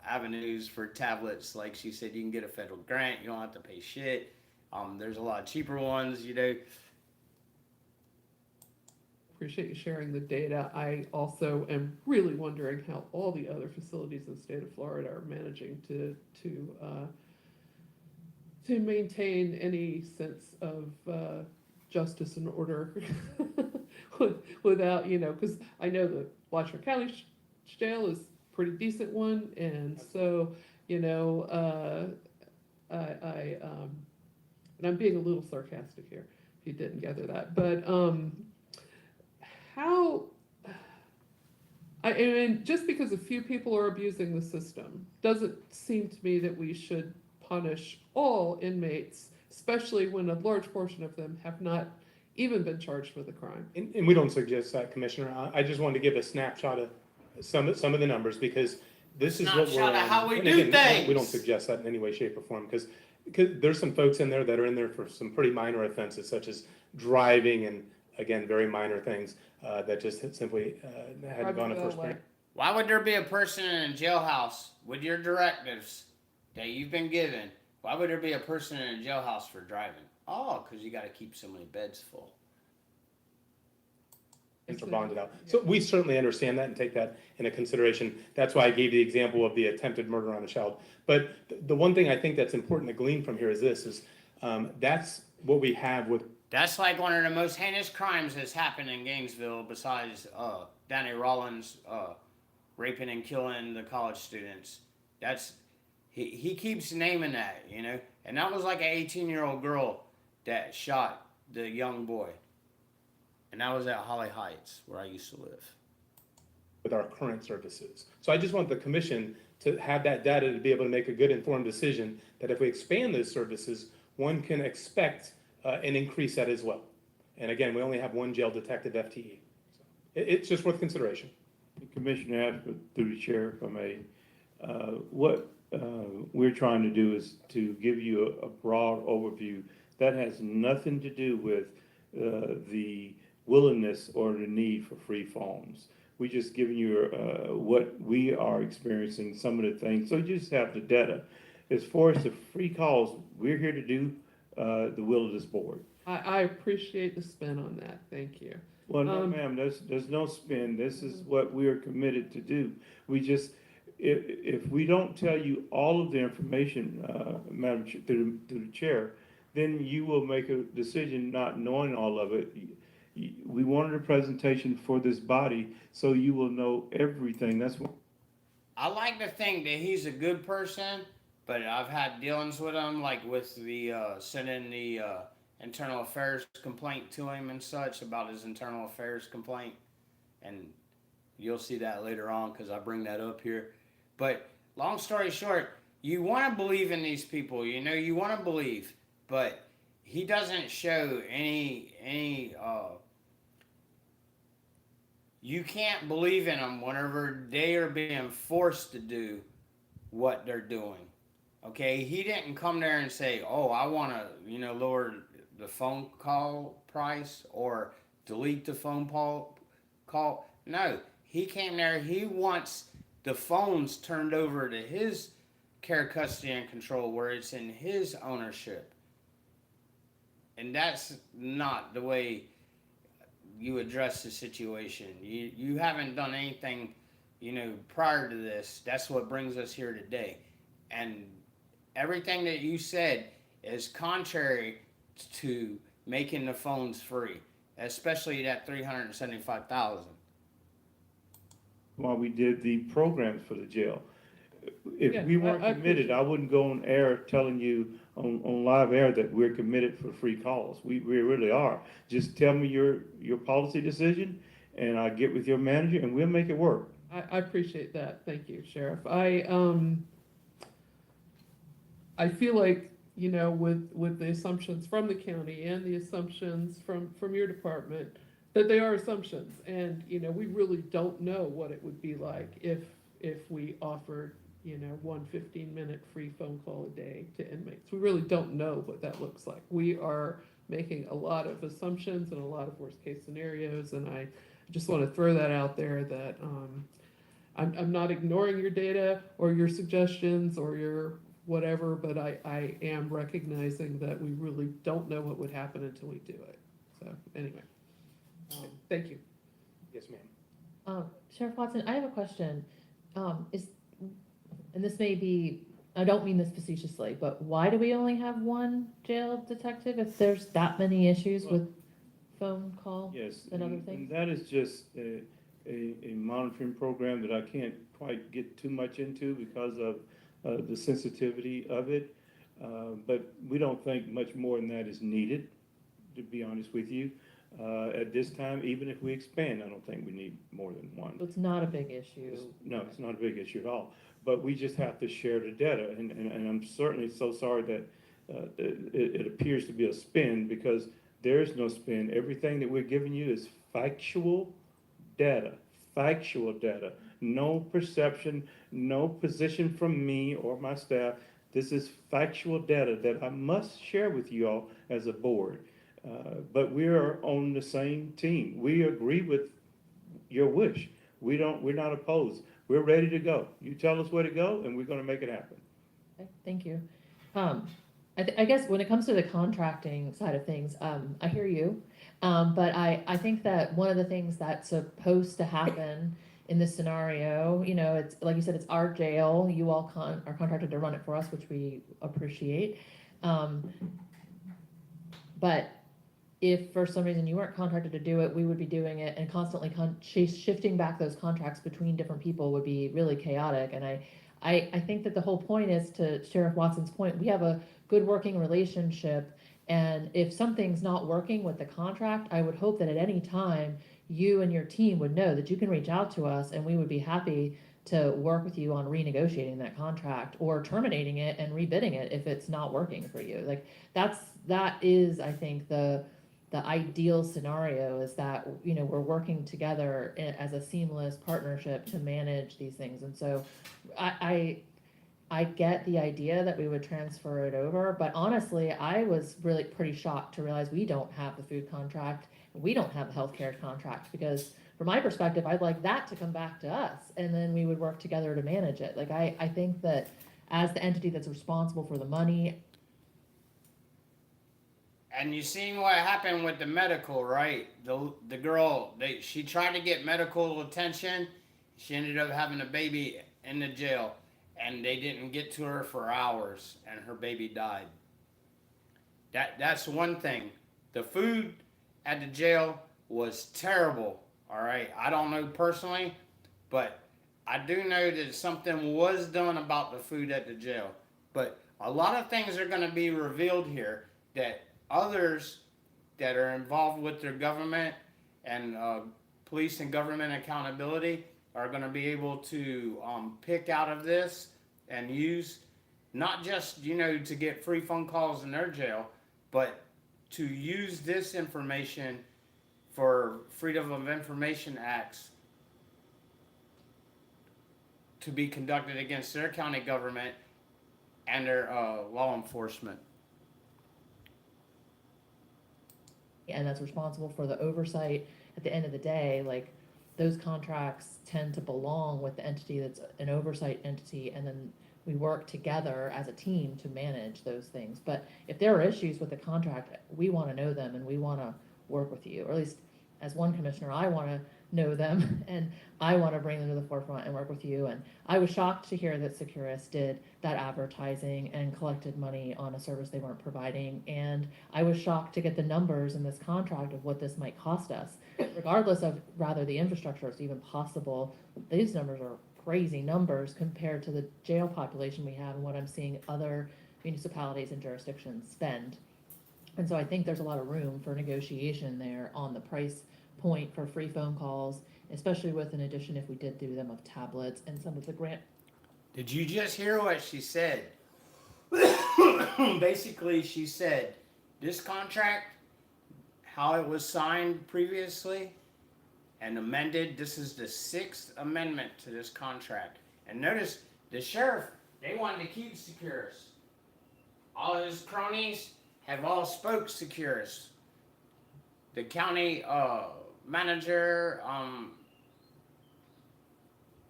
avenues for tablets. Like she said, you can get a federal grant. You don't have to pay shit. There's a lot of cheaper ones, Appreciate you sharing the data. I also am really wondering how all the other facilities in the state of Florida are managing to maintain any sense of justice and order without, because I know the Alachua County jail is a pretty decent one, and so, and I'm being a little sarcastic here, if you didn't gather that, but and just because a few people are abusing the system doesn't seem to me that we should punish all inmates, especially when a large portion of them have not even been charged with a crime. And we don't suggest that, Commissioner. I just wanted to give a snapshot of some of the numbers, because this is what we're Snapshot of how we and do again, things. We don't suggest that in any way, shape, or form, because there's some folks in there that are in there for some pretty minor offenses, such as driving and, again, very minor things that just simply hadn't gone to first grade. Why would there be a person in a jailhouse with your directives that you've been given? Why would there be a person in a jailhouse for driving? Oh, because you got to keep so many beds full. And are bonded out. So we certainly understand that and take that into consideration. That's why I gave the example of the attempted murder on a child. But the one thing I think that's important to glean from here is this: that's what we have with. That's like one of the most heinous crimes that's happened in Gainesville, besides Danny Rollins raping and killing the college students. He keeps naming that, and that was like an 18-year-old girl that shot the young boy. And that was at Holly Heights, where I used to live. With our current services. So I just want the commission to have that data to be able to make a good informed decision that if we expand those services, one can expect an increase that as well. And again, we only have one jail detective FTE. So it's just worth consideration. Commissioner Ashford, through the chair, if I may, what we're trying to do is to give you a broad overview that has nothing to do with the willingness or the need for free phones. We just giving you what we are experiencing, some of the things, so you just have the data. As far as the free calls, we're here to do the will of this board. I appreciate the spin on that, thank you. Well, no, ma'am, there's no spin. This is what we are committed to do. We just, if we don't tell you all of the information, Madam through the chair, then you will make a decision not knowing all of it. We wanted a presentation for this body so you will know everything. That's what. I like to think that he's a good person, but I've had dealings with him, like with the sending the internal affairs complaint to him and such about his internal affairs complaint, and you'll see that later on because I bring that up here. But long story short, you want to believe in these people, you want to believe, but he doesn't show any you can't believe in them whenever they are being forced to do what they're doing. Okay, he didn't come there and say, oh, I want to, lower the phone call price or delete the phone call. No, he came there, he wants the phones turned over to his care, custody, and control where it's in his ownership. And that's not the way you address the situation. You haven't done anything, prior to this. That's what brings us here today. And everything that you said is contrary to making the phones free, especially that $375,000. While we did the programs for the jail. If we weren't I committed, I wouldn't go on air telling you on live air that we're committed for free calls. We really are. Just tell me your policy decision, and I'll get with your manager, and we'll make it work. I appreciate that. Thank you, Sheriff. I feel like, you know, with the assumptions from the county and the assumptions from your department, that they are assumptions. And, you know, we really don't know what it would be like if we offered, you know, one 15-minute free phone call a day to inmates. We really don't know what that looks like. We are making a lot of assumptions and a lot of worst-case scenarios, and I just want to throw that out there that I'm not ignoring your data or your suggestions or your whatever, but I am recognizing that we really don't know what would happen until we do it. So anyway, thank you. Yes, ma'am. Sheriff Watson, I have a question. And this may be, I don't mean this facetiously, but why do we only have one jail detective if there's that many issues with phone call Yes, and other and things? that is just a monitoring program that I can't quite get too much into because of the sensitivity of it. But we don't think much more than that is needed, to be honest with you. At this time, even if we expand, I don't think we need more than one. It's not a big issue. No, it's not a big issue at all. But we just have to share the data, and I'm certainly so sorry that it appears to be a spin, because there is no spin. Everything that we're giving you is factual data, no perception, no position from me or my staff. This is factual data that I must share with you all as a board. But we are on the same team. We agree with your wish. We're not opposed. We're ready to go. You tell us where to go, and we're gonna make it happen. Okay, thank you. I guess when it comes to the contracting side of things, I hear you. But I think that one of the things that's supposed to happen in this scenario, you know, it's like you said, it's our jail. You all are contracted to run it for us, which we appreciate. But if for some reason you weren't contracted to do it, we would be doing it, and constantly shifting back those contracts between different people would be really chaotic. And I think that the whole point is, to Sheriff Watson's point, we have a good working relationship. And if something's not working with the contract, I would hope that at any time you and your team would know that you can reach out to us, and we would be happy to work with you on renegotiating that contract or terminating it and rebidding it if it's not working for you. Like that is, I think, the ideal scenario, is that, you know, we're working together as a seamless partnership to manage these things. And so I get the idea that we would transfer it over, but honestly, I was really pretty shocked to realize we don't have the food contract, we don't have the healthcare contract, because from my perspective, I'd like that to come back to us, and then we would work together to manage it. Like, I think that as the entity that's responsible for the money. And you seen what happened with the medical, right? The girl, she tried to get medical attention. She ended up having a baby in the jail, and they didn't get to her for hours, and her baby died. That's one thing. The food at the jail was terrible. All right, I don't know personally, but I do know that something was done about the food at the jail. But a lot of things are going to be revealed here that others that are involved with their government and police and government accountability are going to be able to pick out of this and use, not just, you know, to get free phone calls in their jail, but to use this information for Freedom of Information Acts to be conducted against their county government and their law enforcement. And that's responsible for the oversight at the end of the day. Like, those contracts tend to belong with the entity that's an oversight entity, and then we work together as a team to manage those things. But if there are issues with the contract, we want to know them, and we want to work with you, or at least as one commissioner, I want to know them, and I want to bring them to the forefront and work with you. And I was shocked to hear that Securus did that advertising and collected money on a service they weren't providing. And I was shocked to get the numbers in this contract of what this might cost us. Regardless of rather the infrastructure is even possible, these numbers are crazy numbers compared to the jail population we have and what I'm seeing other municipalities and jurisdictions spend. And so I think there's a lot of room for negotiation there on the price point for free phone calls, especially with an addition, if we did do them, of tablets and some of the grant. Did you just hear what she said? basically she said, this contract, how it was signed previously and amended, this is the 6th amendment to this contract. And notice, the sheriff, they wanted to keep Securus. All his cronies have all spoke Securus. The county manager,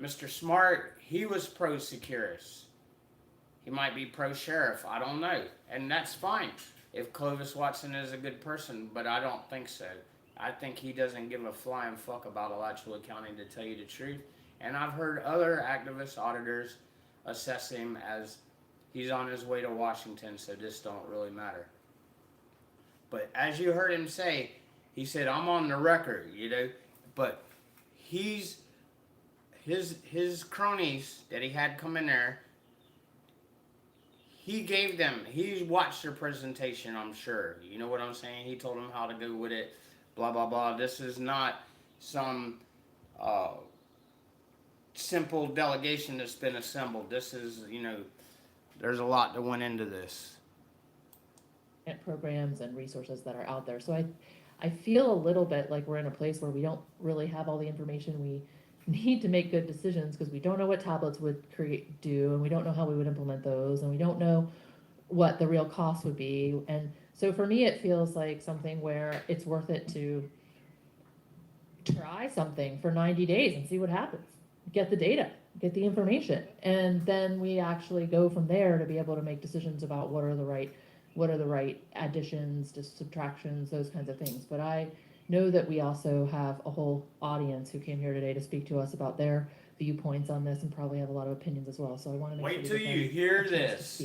Mr. Smart, he was pro-Securus. He might be pro-sheriff, I don't know. And that's fine if Clovis Watson is a good person, but I don't think so. I think he doesn't give a flying fuck about Alachua County, to tell you the truth. And I've heard other activist auditors assess him as he's on his way to Washington, so this don't really matter. But as you heard him say, he said, I'm on the record, you know, but his cronies that he had come in there, he watched their presentation, I'm sure. You know what I'm saying? He told them how to go with it, blah, blah, blah. This is not some simple delegation that's been assembled. This is, you know, there's a lot that went into this. Programs and resources that are out there. So I feel a little bit like we're in a place where we don't really have all the information we need to make good decisions, because we don't know what tablets would do, and we don't know how we would implement those, and we don't know what the real cost would be. And so for me, it feels like something where it's worth it to try something for 90 days and see what happens. Get the data, get the information, and then we actually go from there to be able to make decisions about what are the right additions, subtractions, those kinds of things. But I know that we also have a whole audience who came here today to speak to us about their viewpoints on this, and probably have a lot of opinions as well. So I want to make wait sure till you hear this.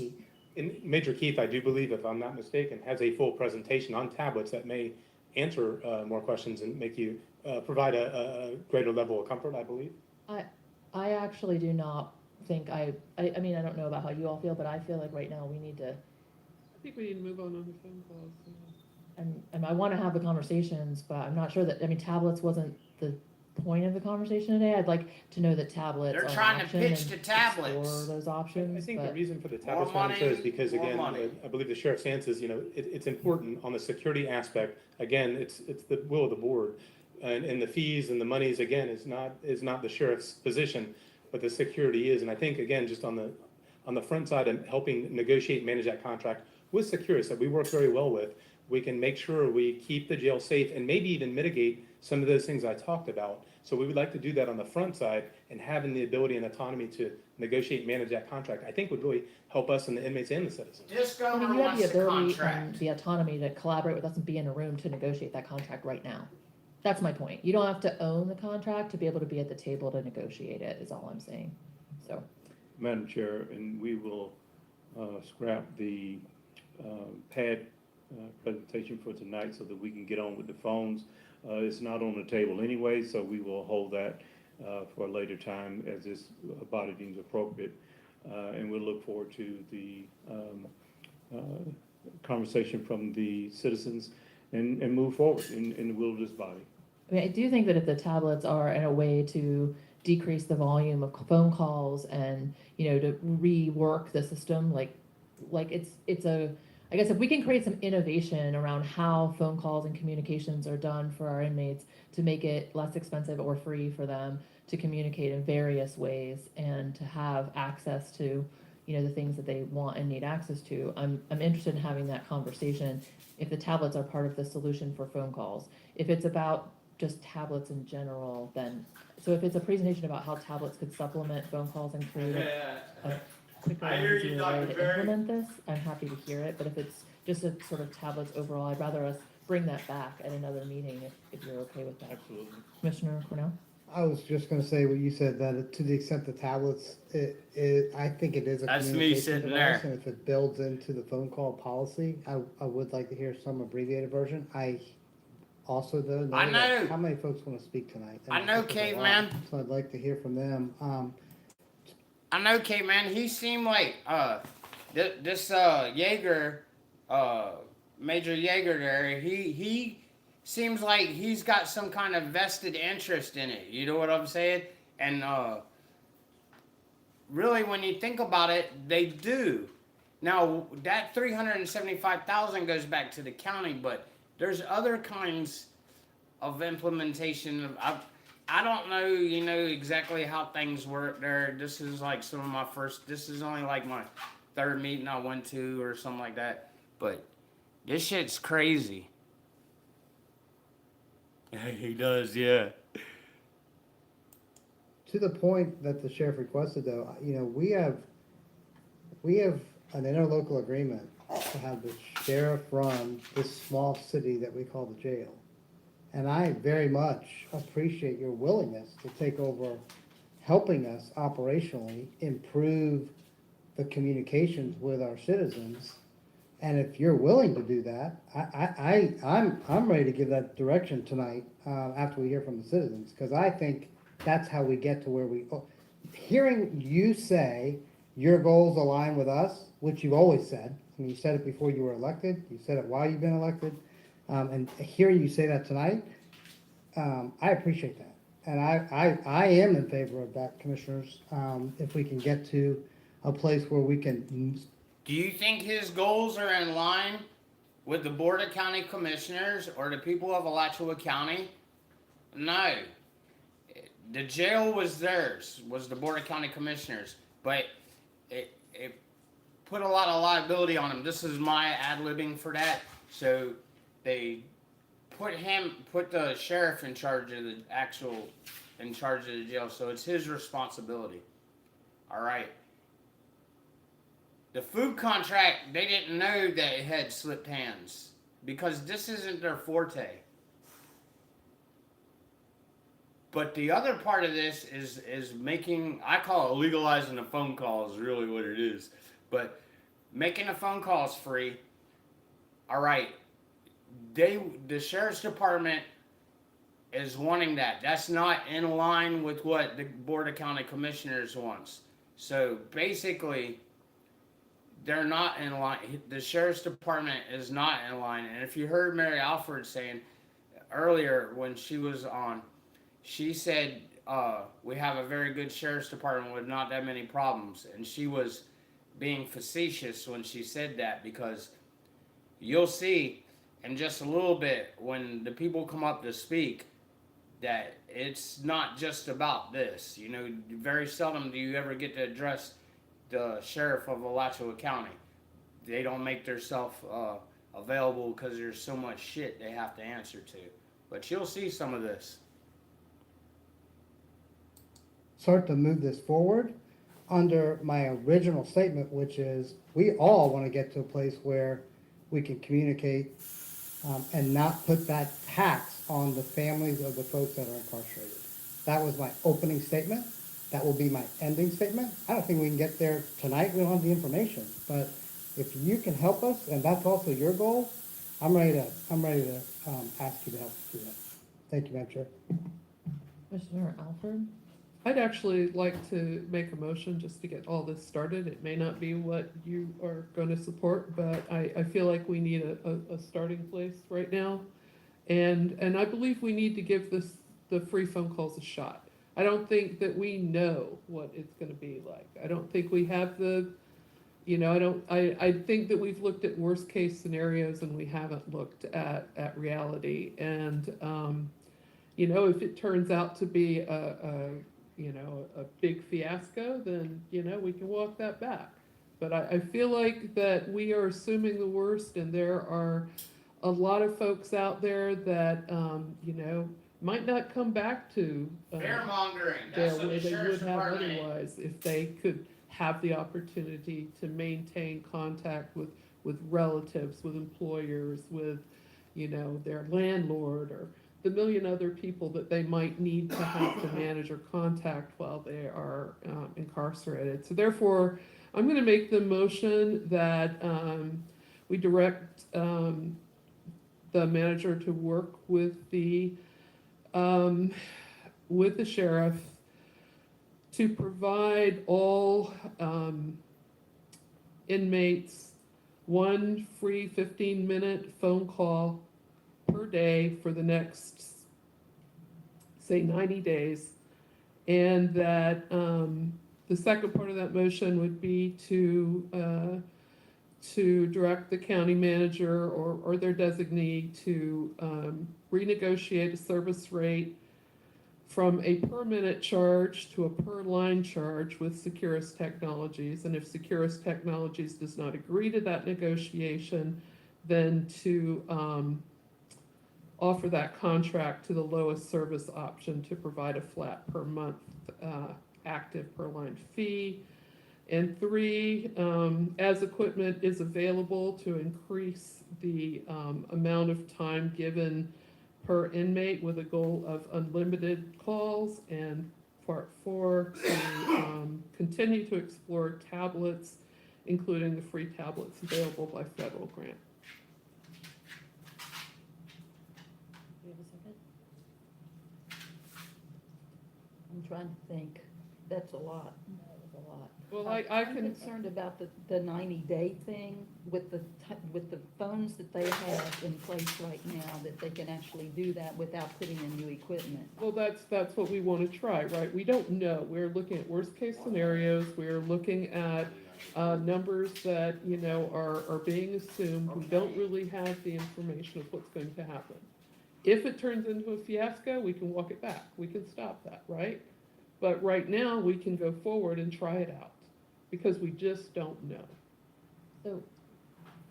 And Major Keith, I do believe, if I'm not mistaken, has a full presentation on tablets that may answer more questions and make you provide a greater level of comfort, I believe. I actually do not think I mean, I don't know about how you all feel, but I feel like right now we need to. I think we need to move on to phone calls. And I want to have the conversations, but I'm not sure that, I mean, tablets wasn't the point of the conversation today. I'd like to know that tablets They're are trying an to option pitch and the tablets. explore those options. I think the but reason for the tablets More one, sir, is money, because, more again, money. I believe the sheriff's stance is, you know, it's important on the security aspect. Again, it's the will of the board, and the fees and the monies, again, is not the sheriff's position, but the security is. And I think, again, just on the front side and helping negotiate and manage that contract with Securus that we work very well with, we can make sure we keep the jail safe and maybe even mitigate some of those things I talked about. So we would like to do that on the front side, and having the ability and autonomy to negotiate and manage that contract, I think would really help us and the inmates and the citizens. This I mean, governor you have wants the the ability contract. and the autonomy to collaborate with us and be in a room to negotiate that contract right now. That's my point. You don't have to own the contract to be able to be at the table to negotiate it, is all I'm saying. So, Madam Chair, and we will scrap the pad presentation for tonight so that we can get on with the phones. It's not on the table anyway, so we will hold that for a later time as this body deems appropriate. And we'll look forward to the conversation from the citizens and move forward in the will of this body. I mean, I do think that if the tablets are in a way to decrease the volume of phone calls and, you know, to rework the system, like it's a, I guess if we can create some innovation around how phone calls and communications are done for our inmates to make it less expensive or free for them to communicate in various ways and to have access to, you know, the things that they want and need access to, I'm interested in having that conversation if the tablets are part of the solution for phone calls. If it's about just tablets in general, then, so if it's a presentation about how tablets could supplement phone calls and create a quicker I and hear you, easier Dr. way to Berry. implement this, I'm happy to hear it. But if it's just a sort of tablets overall, I'd rather us bring that back at another meeting if you're okay with that. Absolutely. Commissioner Cornell? I was just gonna say what you said, that to the extent the tablets, I think it is a That's me communication sitting device, there. and if it builds into the phone call policy, I would like to hear some abbreviated version. I also though, I know. how many folks wanna speak tonight? I know, think there's a lot, Caveman. So I'd like to hear from them. I know, K-Man, he seemed like, this Jaeger, Major Jaeger there, he seems like he's got some kind of vested interest in it, you know what I'm saying? And, really, when you think about it, they do. Now, that 375,000 goes back to the county, but there's other kinds of implementation. I don't know, exactly how things work there. This is like this is only like my third meeting I went to or something like that. But this shit's crazy. He does, yeah. To the point that the sheriff requested though, we have an interlocal agreement to have the sheriff run this small city that we call the jail. And I very much appreciate your willingness to take over helping us operationally improve the communications with our citizens. And if you're willing to do that, I'm ready to give that direction tonight, after we hear from the citizens, because I think that's how we get to where hearing you say your goals align with us, which you've always said. I mean, you said it before you were elected, you said it while you've been elected, and hearing you say that tonight, I appreciate that. And I am in favor of that, commissioners, if we can get to a place where we can. Do you think his goals are in line with the Board of County Commissioners or the people of Alachua County? No. The jail was theirs, was the Board of County Commissioners, but it put a lot of liability on him. This is my ad-libbing for that. So they put the sheriff in charge of the jail, so it's his responsibility. All right. The food contract, they didn't know that it had slipped hands because this isn't their forte. But the other part of this is making, I call it legalizing the phone call is really what it is. But making the phone calls free. All right. The sheriff's department is wanting that. That's not in line with what the Board of County Commissioners wants. So basically, they're not in line. The sheriff's department is not in line. And if you heard Mary Alford saying earlier when she was on, she said, we have a very good sheriff's department with not that many problems. And she was being facetious when she said that, because you'll see in just a little bit when the people come up to speak that it's not just about this. Very seldom do you ever get to address the sheriff of Alachua County. They don't make themselves available because there's so much shit they have to answer to. But you'll see some of this. Start to move this forward under my original statement, which is we all want to get to a place where we can communicate and not put that tax on the families of the folks that are incarcerated. That was my opening statement. That will be my ending statement. I don't think we can get there tonight. We don't have the information. But if you can help us, and that's also your goal, I'm ready to ask you to help us do that. Thank you, Madam Chair. Commissioner Alford? I'd actually like to make a motion just to get all this started. It may not be what you are going to support, but I feel like we need a starting place right now. And I believe we need to give the free phone calls a shot. I don't think that we know what it's going to be like. I don't think we have I think that we've looked at worst case scenarios and we haven't looked at reality. And, if it turns out to be a big fiasco, then, we can walk that back. But I feel like that we are assuming the worst, and there are a lot of folks out there that, might not come back to Fear-mongering. there That's what where the they sheriff's would have department. otherwise if they could have the opportunity to maintain contact with relatives, with employers, with, their landlord, or the million other people that they might need to have to manage or contact while they are incarcerated. So therefore, I'm going to make the motion that we direct the manager to work with the sheriff to provide all inmates one free 15-minute phone call per day for the next, say, 90 days. And that the second part of that motion would be to to direct the county manager or their designee to renegotiate a service rate from a per minute charge to a per line charge with Securus Technologies. And if Securus Technologies does not agree to that negotiation, then to offer that contract to the lowest service option to provide a flat per month active per line fee. And 3, as equipment is available, to increase the amount of time given per inmate with a goal of unlimited calls. And part 4, to continue to explore tablets, including the free tablets available by federal grant. Do you have a second? I'm trying to think. That's a lot. That was a lot. Well, I'm I can, concerned about the 90-day thing with the phones that they have in place right now, that they can actually do that without putting in new equipment. well, that's what we want to try, right? We don't know. We're looking at worst case scenarios. We're looking at numbers that, you know, are being assumed. We don't really have the information of what's going to happen. If it turns into a fiasco, we can walk it back. We can stop that, right? But right now, we can go forward and try it out because we just don't know. So,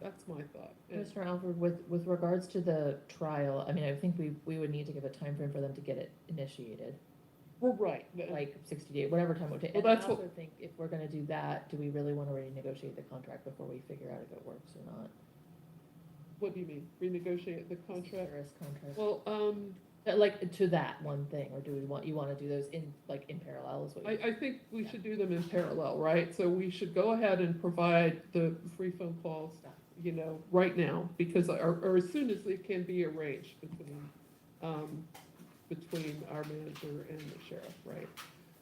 That's my thought. Mr. Alford, with regards to the trial, I mean, I think we would need to give a time frame for them to get it initiated, We're right. like 60 days, whatever time it would take. Well, And I that's what- also think if we're gonna do that, do we really wanna renegotiate the contract before we figure out if it works or not? What do you mean? Renegotiate the contract? Service contract. Well, Like, to that one thing, or do we want, you wanna do those in parallel is what you? I think we should do them in parallel, right? So we should go ahead and provide the free phone calls, you know, right now, because, or as soon as it can be arranged between our manager and the sheriff, right?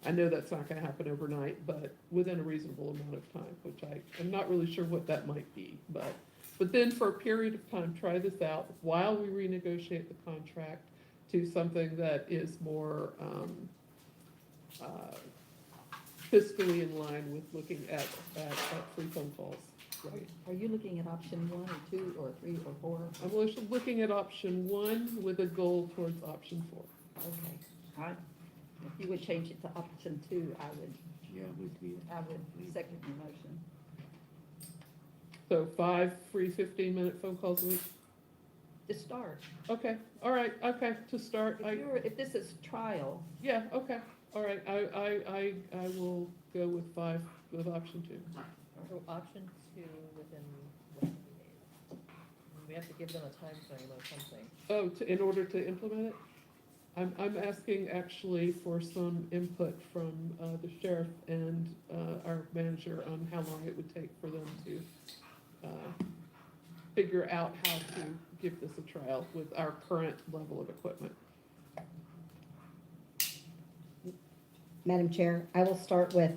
I know that's not gonna happen overnight, but within a reasonable amount of time, which I'm not really sure what that might be, but then for a period of time, try this out while we renegotiate the contract to something that is more fiscally in line with looking at free phone calls, right? Are you looking at option 1 or 2 or 3 or 4? I'm looking at option 1 with a goal towards option 4. Okay. If you would change it to option 2, I would second your motion. So 5 free 15-minute phone calls a week? To start. Okay, all right, okay, to start, If this is trial, yeah, okay, all right, I will go with 5 with option 2. So option 2 within what many days? We have to give them a time frame or something. Oh, in order to implement it? I'm asking actually for some input from the sheriff and our manager on how long it would take for them to figure out how to give this a trial with our current level of equipment. Madam Chair, I will start with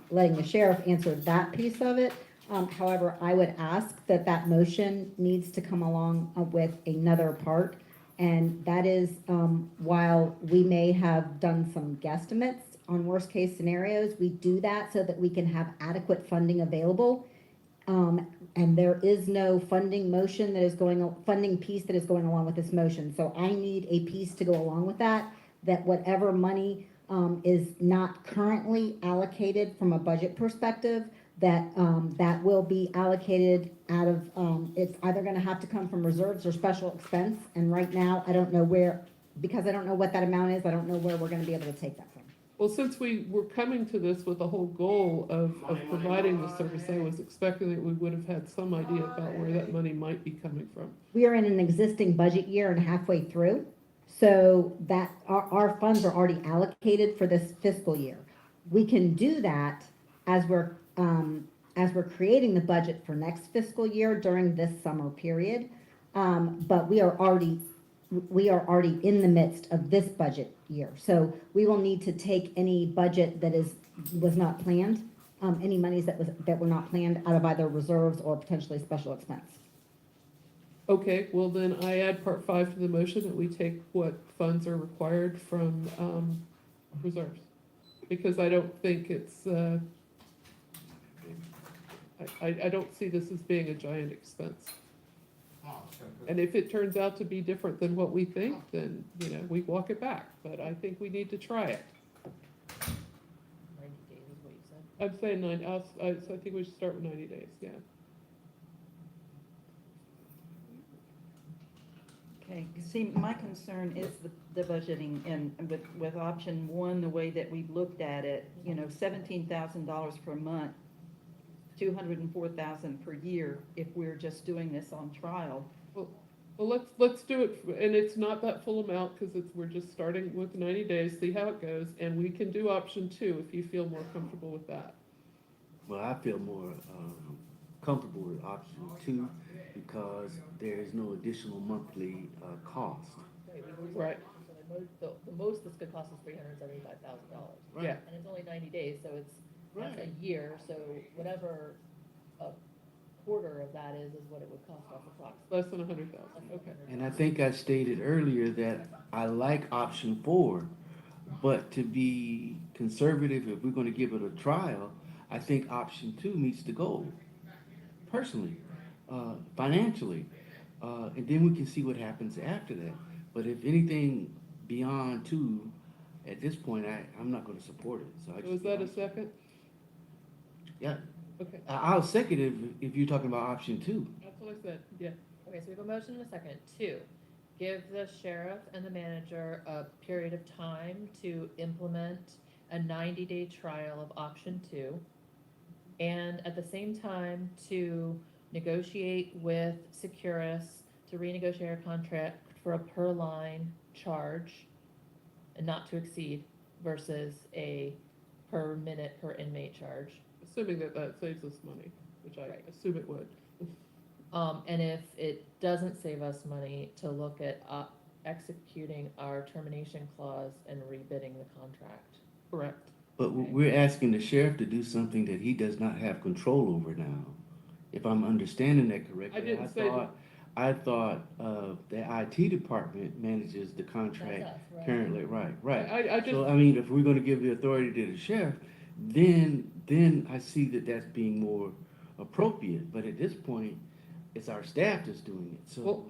letting the sheriff answer that piece of it. However, I would ask that motion needs to come along with another part. And that is, while we may have done some guesstimates on worst case scenarios, we do that so that we can have adequate funding available. And there is no funding motion that is funding piece that is going along with this motion. So I need a piece to go along with that whatever money is not currently allocated from a budget perspective, that will be allocated out of, it's either gonna have to come from reserves or special expense. And right now, I don't know where, because I don't know what that amount is, I don't know where we're gonna be able to take that from. Well, since we were coming to this with the whole goal of providing the service, I was expecting that we would have had some idea about where that money might be coming from. We are in an existing budget year and halfway through, so that our funds are already allocated for this fiscal year. We can do that as we're creating the budget for next fiscal year during this summer period. But we are already in the midst of this budget year. So we will need to take any budget that was not planned, any monies that were not planned out of either reserves or potentially special expense. Okay, well then I add part 5 to the motion that we take what funds are required from reserves. Because I don't think it's, I don't see this as being a giant expense. Oh, so good. And if it turns out to be different than what we think, then, we walk it back. But I think we need to try it. 90 days is what you said. I'm saying so I think we should start with 90 days, yeah. Okay, see, my concern is the budgeting, and with option one, the way that we looked at it, $17,000 per month, 204,000 per year, if we're just doing this on trial. Well, let's do it, and it's not that full amount, because we're just starting with 90 days, see how it goes, and we can do option two if you feel more comfortable with that. Well, I feel more comfortable with option two because there is no additional monthly cost. Right. So the most this could cost is $375,000. Right. Yeah. And it's only 90 days, so that's a year, so whatever a quarter of that is what it would cost off the clock. Less than 100,000, okay. And I think I stated earlier that I like option 4, but to be conservative, if we're going to give it a trial, I think option 2 meets the goal, personally, financially. And then we can see what happens after that. But if anything beyond 2, at this point, I'm not going to support it. So Was that a second? Yeah. Okay. I'll second it if you're talking about option 2. That's what I said, yeah. Okay, so we have a motion and a second to give the sheriff and the manager a period of time to implement a 90-day trial of option 2, and at the same time to negotiate with Securus to renegotiate our contract for a per line charge and not to exceed versus a per minute per inmate charge. Assuming that saves us money, which I assume it would. And if it doesn't save us money, to look at executing our termination clause and rebidding the contract. Correct. But we're asking the sheriff to do something that he does not have control over now. If I'm understanding that correctly, I didn't say that. I thought the IT department manages the contract That's us, right? currently. Right. I just, So, I mean, if we're gonna give the authority to the sheriff, then I see that that's being more appropriate. But at this point, it's our staff that's doing it, so. well,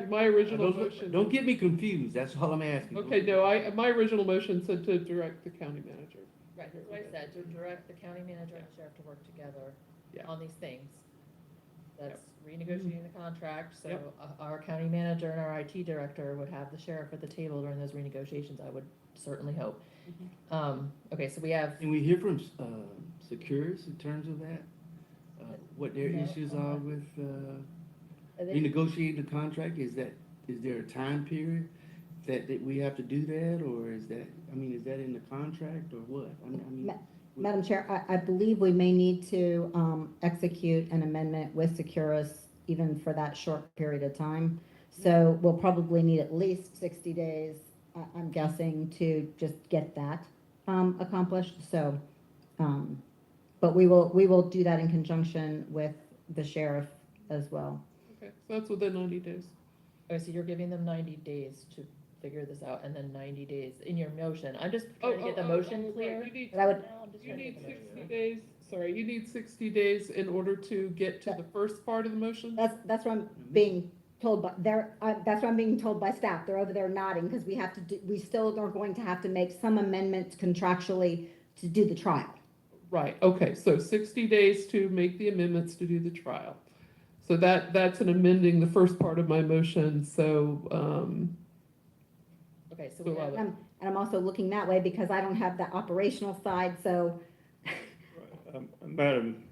my original motion. Don't get me confused, that's all I'm asking. Okay, no, my original motion said to direct the county manager. Right, that's what I said, to direct the county manager and sheriff to work together Yeah. on these things. That's renegotiating the contract, so Yep. Our county manager and our IT director would have the sheriff at the table during those renegotiations, I would certainly hope. Okay, so we have, Can we hear from Securus in terms of that? What their No. issues are with I think- renegotiating the contract? Is there a time period that we have to do that, or is that in the contract, or what? Madam Chair, I believe we may need to execute an amendment with Securus even for that short period of time. So we'll probably need at least 60 days, I'm guessing, to just get that accomplished. So, but we will do that in conjunction with the sheriff as well. Okay, so that's within 90 days. okay, so you're giving them 90 days to figure this out, and then 90 days in your motion. I'm just trying to get the motion clear. You need, But I would, I'm just you trying to need get the motion 60 clear. days, sorry, you need 60 days in order to get to the first part of the motion? that's what I'm being told by, that's what I'm being told by staff. They're over there nodding because we still are going to have to make some amendments contractually to do the trial. Right, okay, so 60 days to make the amendments to do the trial. So that's an amending the first part of my motion, so, Okay, so we have, And I'm also looking that way because I don't have the operational side, so Madam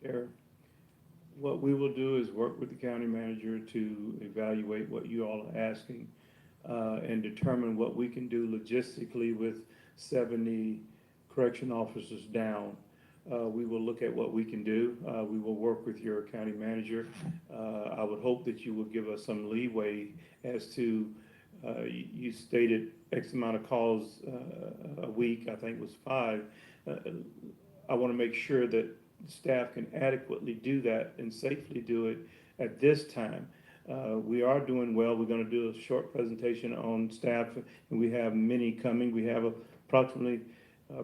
Chair, what we will do is work with the county manager to evaluate what you all are asking and determine what we can do logistically with 70 correction officers down. We will look at what we can do. We will work with your county manager. I would hope that you will give us some leeway as to, you stated X amount of calls a week, I think it was 5. I want to make sure that staff can adequately do that and safely do it at this time. We are doing well. We're going to do a short presentation on staff, and we have many coming. We have approximately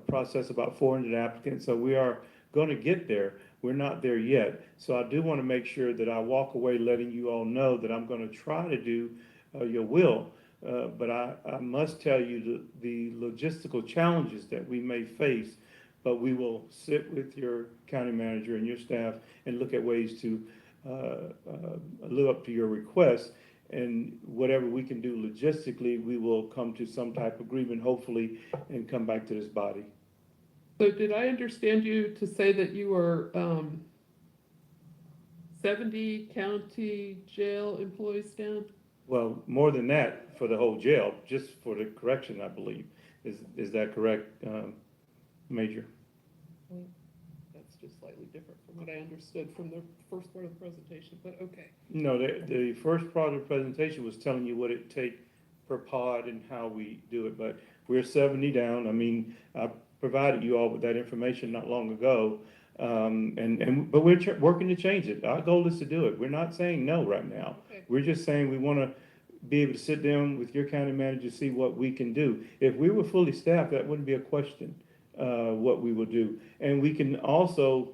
process about 400 applicants, so we are going to get there. We're not there yet. So I do want to make sure that I walk away letting you all know that I'm going to try to do your will. But I must tell you the logistical challenges that we may face, but we will sit with your county manager and your staff and look at ways to live up to your requests. And whatever we can do logistically, we will come to some type of agreement, hopefully, and come back to this body. So did I understand you to say that you are 70 county jail employees down? Well, more than that for the whole jail, just for the correction, I believe. Is that correct, Major? That's just slightly different from what I understood from the first part of the presentation, but okay. No, the first part of the presentation was telling you what it take per pod and how we do it, but we're 70 down. I mean, I provided you all with that information not long ago, but we're working to change it. Our goal is to do it. We're not saying no right now. Okay. We're just saying we want to be able to sit down with your county manager, see what we can do. If we were fully staffed, that wouldn't be a question, what we will do. And we can also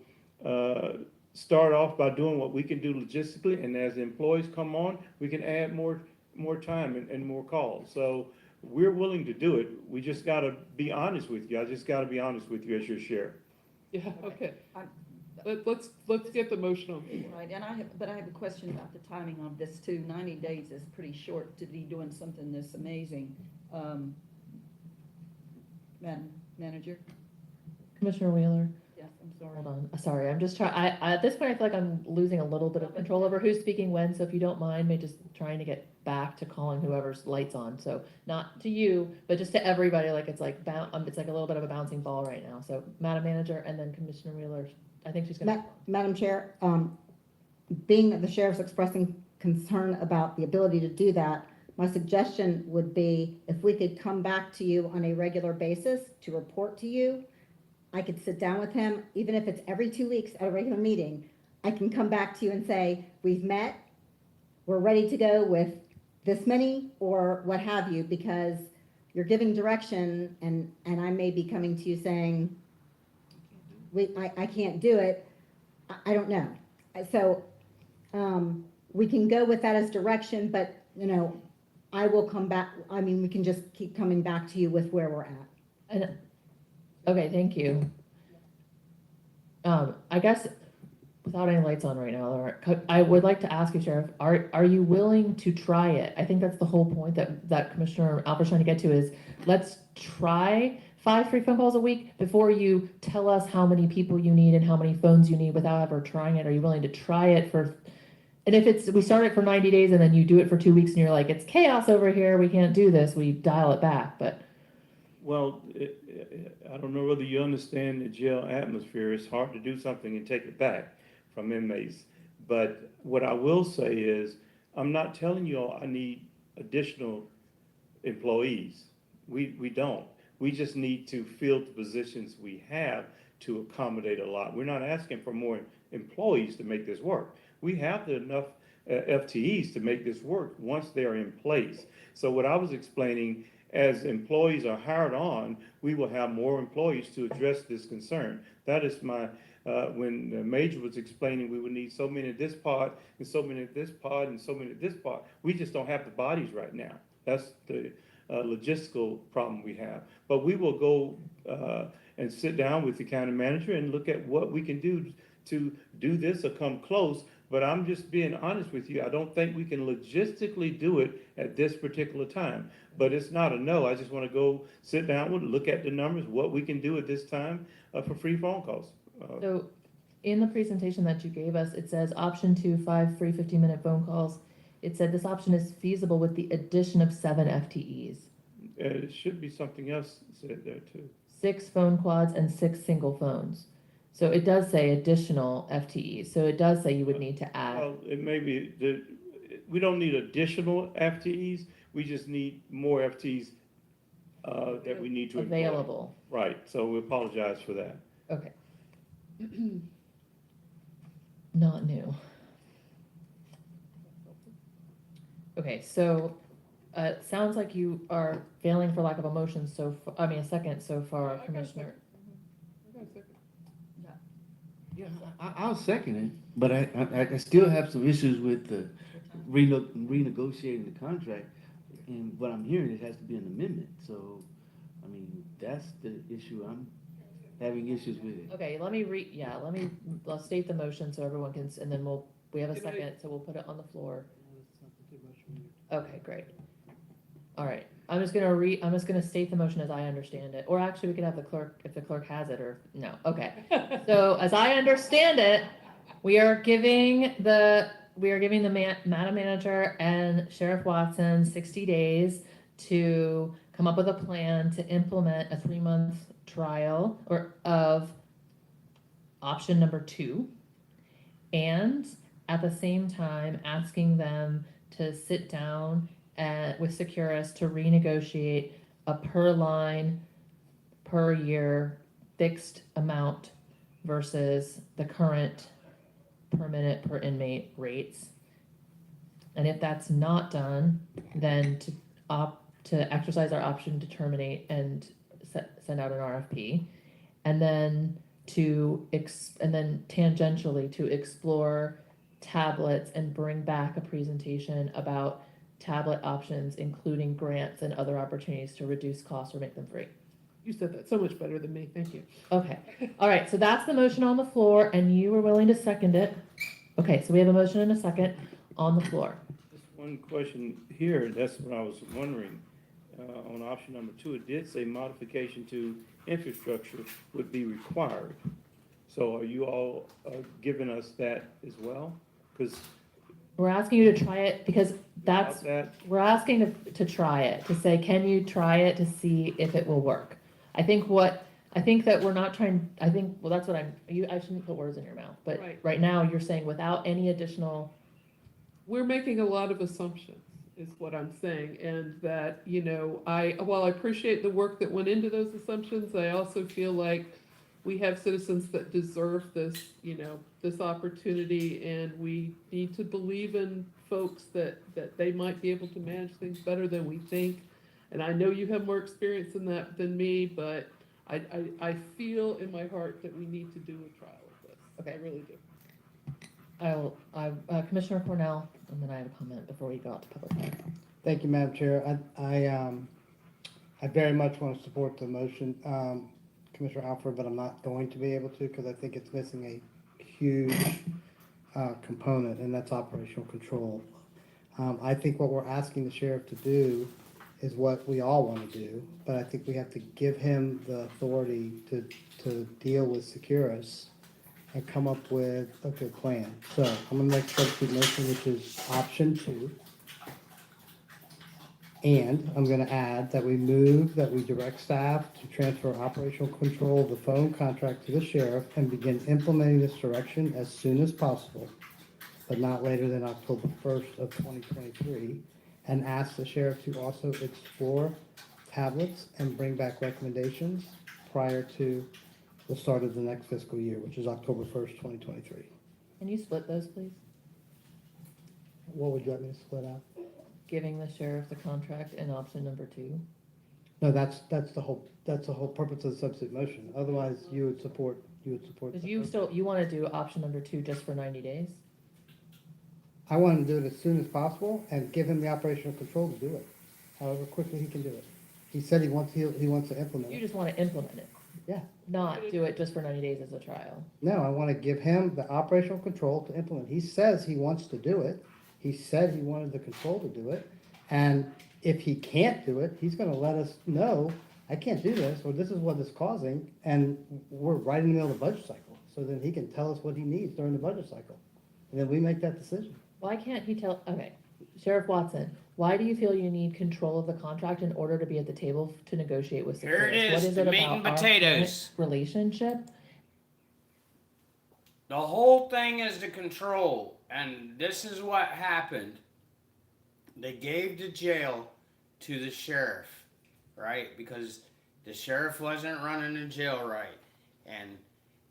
start off by doing what we can do logistically, and as the employees come on, we can add more time and more calls. So we're willing to do it. We just got to be honest with you. I just got to be honest with you as your sheriff. Yeah, okay. Let's get the motion on. Right, and I have a question about the timing of this too. 90 days is pretty short to be doing something this amazing. Madam Manager? Commissioner Wheeler? Yes, I'm sorry. Hold on, sorry, I'm just trying, at this point, I feel like I'm losing a little bit of control over who's speaking when, so if you don't mind, maybe just trying to get back to calling whoever's lights on, so not to you, but just to everybody, like, it's like, it's like a little bit of a bouncing ball right now, so Madam Manager, and then Commissioner Wheeler, I think she's gonna. Madam Chair, being that the sheriff's expressing concern about the ability to do that, my suggestion would be if we could come back to you on a regular basis to report to you. I could sit down with him, even if it's every 2 weeks at a regular meeting. I can come back to you and say, we've met, we're ready to go with this many, or what have you, because you're giving direction, and I may be coming to you saying, I can't do it. I don't know. So we can go with that as direction, but, I will come back. I mean, we can just keep coming back to you with where we're at. And, okay, thank you. I guess without any lights on right now, I would like to ask you, Sheriff, are you willing to try it? I think that's the whole point that Commissioner Albert's trying to get to is, let's try 5 free phone calls a week before you tell us how many people you need and how many phones you need without ever trying it. Are you willing to try it and if we start it for 90 days and then you do it for 2 weeks and you're like, it's chaos over here, we can't do this, we dial it back, but. Well, I don't know whether you understand the jail atmosphere. It's hard to do something and take it back from inmates. But what I will say is, I'm not telling you all I need additional employees. We don't. We just need to fill the positions we have to accommodate a lot. We're not asking for more employees to make this work. We have enough FTEs to make this work once they're in place. So what I was explaining, as employees are hired on, we will have more employees to address this concern. That is my, when the Major was explaining we would need so many at this pod, and so many at this pod, and so many at this pod. We just don't have the bodies right now. That's the logistical problem we have. But we will go and sit down with the county manager and look at what we can do to do this or come close. But I'm just being honest with you. I don't think we can logistically do it at this particular time. But it's not a no. I just want to go sit down with, look at the numbers, what we can do at this time for free phone calls. So in the presentation that you gave us, it says option 2, 5 free 15-minute phone calls. It said this option is feasible with the addition of 7 FTEs. It should be something else said there too. 6 phone quads and 6 single phones. So it does say additional FTEs. So it does say you would need to add. Well, it may be, we don't need additional FTEs. We just need more FTEs that we need to employ. Available. Right, so we apologize for that. Okay. Not new. Okay, so it sounds like you are failing for lack of a motion a second so far, Commissioner. I got a second. Yeah, I'll second it, but I still have some issues with the renegotiating the contract. And what I'm hearing, it has to be an amendment, so, I mean, that's the issue I'm having issues with it. Okay, let's state the motion so everyone can, and then we have a second, so we'll put it on the floor. Okay, great. All right, I'm just gonna state the motion as I understand it, or actually, we could have the clerk, if the clerk has it, or, no, okay. So, as I understand it, we are giving the Madam Manager and Sheriff Watson 60 days to come up with a plan to implement a 3-month trial of option number 2, and at the same time, asking them to sit down with Securus to renegotiate a per line, per year fixed amount versus the current per minute per inmate rates. And if that's not done, then to exercise our option to terminate and send out an RFP, and then tangentially to explore tablets and bring back a presentation about tablet options, including grants and other opportunities to reduce costs or make them free. You said that so much better than me, thank you. Okay, all right, so that's the motion on the floor, and you were willing to second it. Okay, so we have a motion and a second on the floor. Just one question here, that's what I was wondering. On option number 2, it did say modification to infrastructure would be required. So are you all giving us that as well? Because we're asking you to try it because we're asking to try it, to say, can you try it to see if it will work? I think that we're not trying, I shouldn't put words in your mouth, but right now you're saying without any additional. We're making a lot of assumptions, is what I'm saying, and that, while I appreciate the work that went into those assumptions, I also feel like we have citizens that deserve this, this opportunity, and we need to believe in folks that they might be able to manage things better than we think. And I know you have more experience in that than me, but I feel in my heart that we need to do a trial of this. Okay. I really do. Commissioner Cornell, and then I have a comment before we go out to public comment. Thank you, Madam Chair. I very much want to support the motion, Commissioner Alford, but I'm not going to be able to because I think it's missing a huge component, and that's operational control. I think what we're asking the sheriff to do is what we all want to do, but I think we have to give him the authority to deal with Securus and come up with a good plan. So I'm going to make a substitute motion, which is option 2. And I'm going to add that we direct staff to transfer operational control of the phone contract to the sheriff and begin implementing this direction as soon as possible, but not later than October 1st of 2023, and ask the sheriff to also explore tablets and bring back recommendations prior to the start of the next fiscal year, which is October 1st, 2023. Can you split those, please? What would you like me to split out? Giving the sheriff the contract and option number 2. No, that's the whole purpose of the substitute motion. Otherwise, you would support. Because you want to do option number 2 just for 90 days? I want him to do it as soon as possible and give him the operational control to do it, however quickly he can do it. He said he wants to implement it. You just want to implement it? Yeah. Not do it just for 90 days as a trial? No, I want to give him the operational control to implement. He says he wants to do it. He said he wanted the control to do it. And if he can't do it, he's going to let us know, I can't do this, or this is what it's causing, and we're right in the middle of the budget cycle. So then he can tell us what he needs during the budget cycle. And then we make that decision. Why can't he tell, okay, Sheriff Watson, why do you feel you need control of the contract in order to be at the table to negotiate with Securus? Here it is, What is the it meat about and our potatoes. relationship? The whole thing is the control, and this is what happened. They gave the jail to the sheriff, right? Because the sheriff wasn't running the jail right, and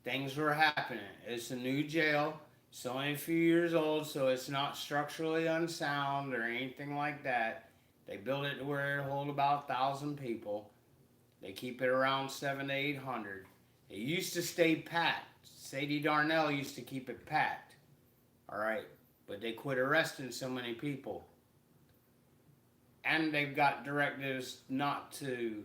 things were happening. It's a new jail. It's only a few years old, so it's not structurally unsound or anything like that. They built it to where it hold about 1,000 people. They keep it around 700 to 800. It used to stay packed, Sadie Darnell used to keep it packed. All right. But they quit arresting so many people. And they've got directives not to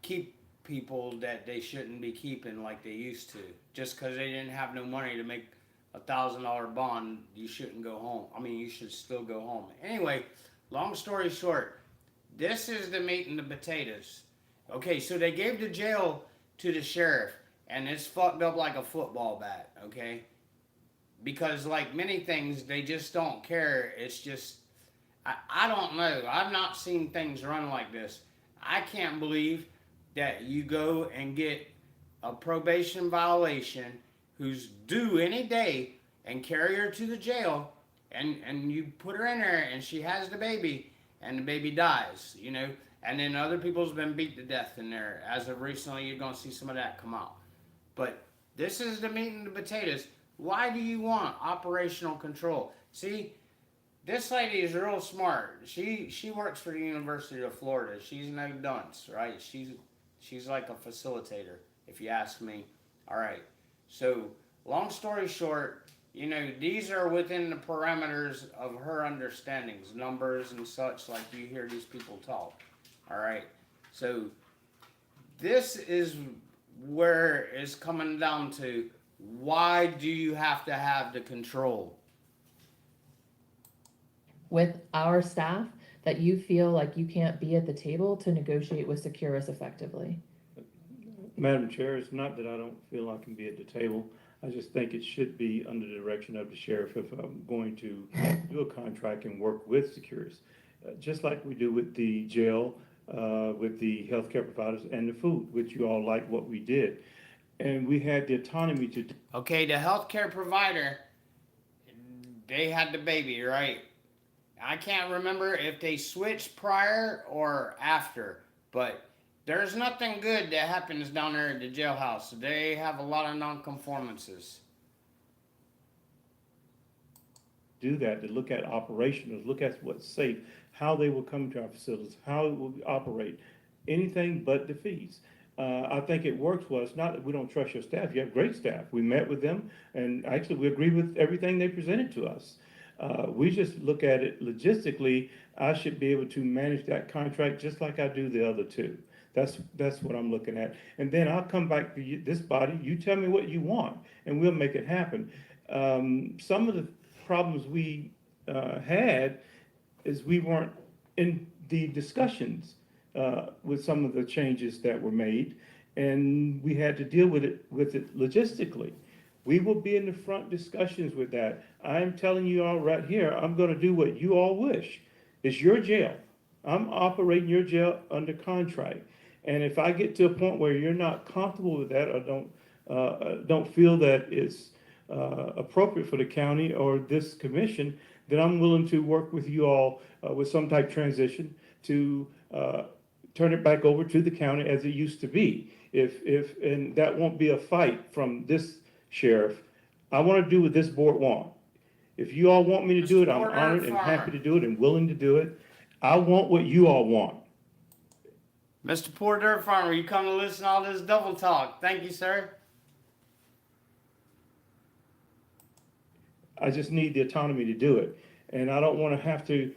keep people that they shouldn't be keeping like they used to. Just because they didn't have no money to make $1,000 bond, you shouldn't go home. I mean, you should still go home. Anyway, long story short, this is the meat and the potatoes. Okay, so they gave the jail to the sheriff, and it's fucked up like a football bat, okay? Because like many things, they just don't care. It's just, I don't know. I've not seen things run like this. I can't believe that you go and get a probation violation who's due any day and carry her to the jail, and you put her in there and she has the baby and the baby dies, you know, and then other people's been beat to death in there. As of recently, you're going to see some of that come out. But this is the meat and the potatoes. Why do you want operational control? See, this lady is real smart. She works for the University of Florida. She's no dunce, right? She's like a facilitator, if you ask me. All right. So, long story short, you know, these are within the parameters of her understandings, numbers and such, like you hear these people talk. All right. So, this is where it's coming down to, why do you have to have the control? With our staff, that you feel like you can't be at the table to negotiate with Securus effectively? Madam Chair, it's not that I don't feel I can be at the table. I just think it should be under the direction of the sheriff if I'm going to do a contract and work with Securus. Just like we do with the jail, with the healthcare providers and the food, which you all like what we did. And we had the autonomy to... Okay, the healthcare provider, they had the baby, right? I can't remember if they switched prior or after, but there's nothing good that happens down there at the jailhouse. They have a lot of nonconformances. Do that, to look at operationals, look at what's safe, how they will come to our facilities, how it will operate, anything but the fees. I think it works well. It's not that we don't trust your staff. You have great staff. We met with them, and actually we agree with everything they presented to us. We just look at it logistically. I should be able to manage that contract just like I do the other two. That's what I'm looking at. And then I'll come back to you, this body. You tell me what you want, and we'll make it happen. Some of the problems we had is we weren't in the discussions with some of the changes that were made, and we had to deal with it logistically. We will be in the front discussions with that. I'm telling you all right here, I'm going to do what you all wish. It's your jail. I'm operating your jail under contract. And if I get to a point where you're not comfortable with that or don't feel that it's appropriate for the county or this commission, then I'm willing to work with you all with some type of transition to turn it back over to the county as it used to be. And that won't be a fight from this sheriff. I want to do what this board want. If you all want me to do it, I'm honored and happy to do it and willing to do it. I want what you all want. Mr. Poor Dirt Farmer, you come to listen to all this double talk. Thank you, sir. I just need the autonomy to do it. And I don't want to have to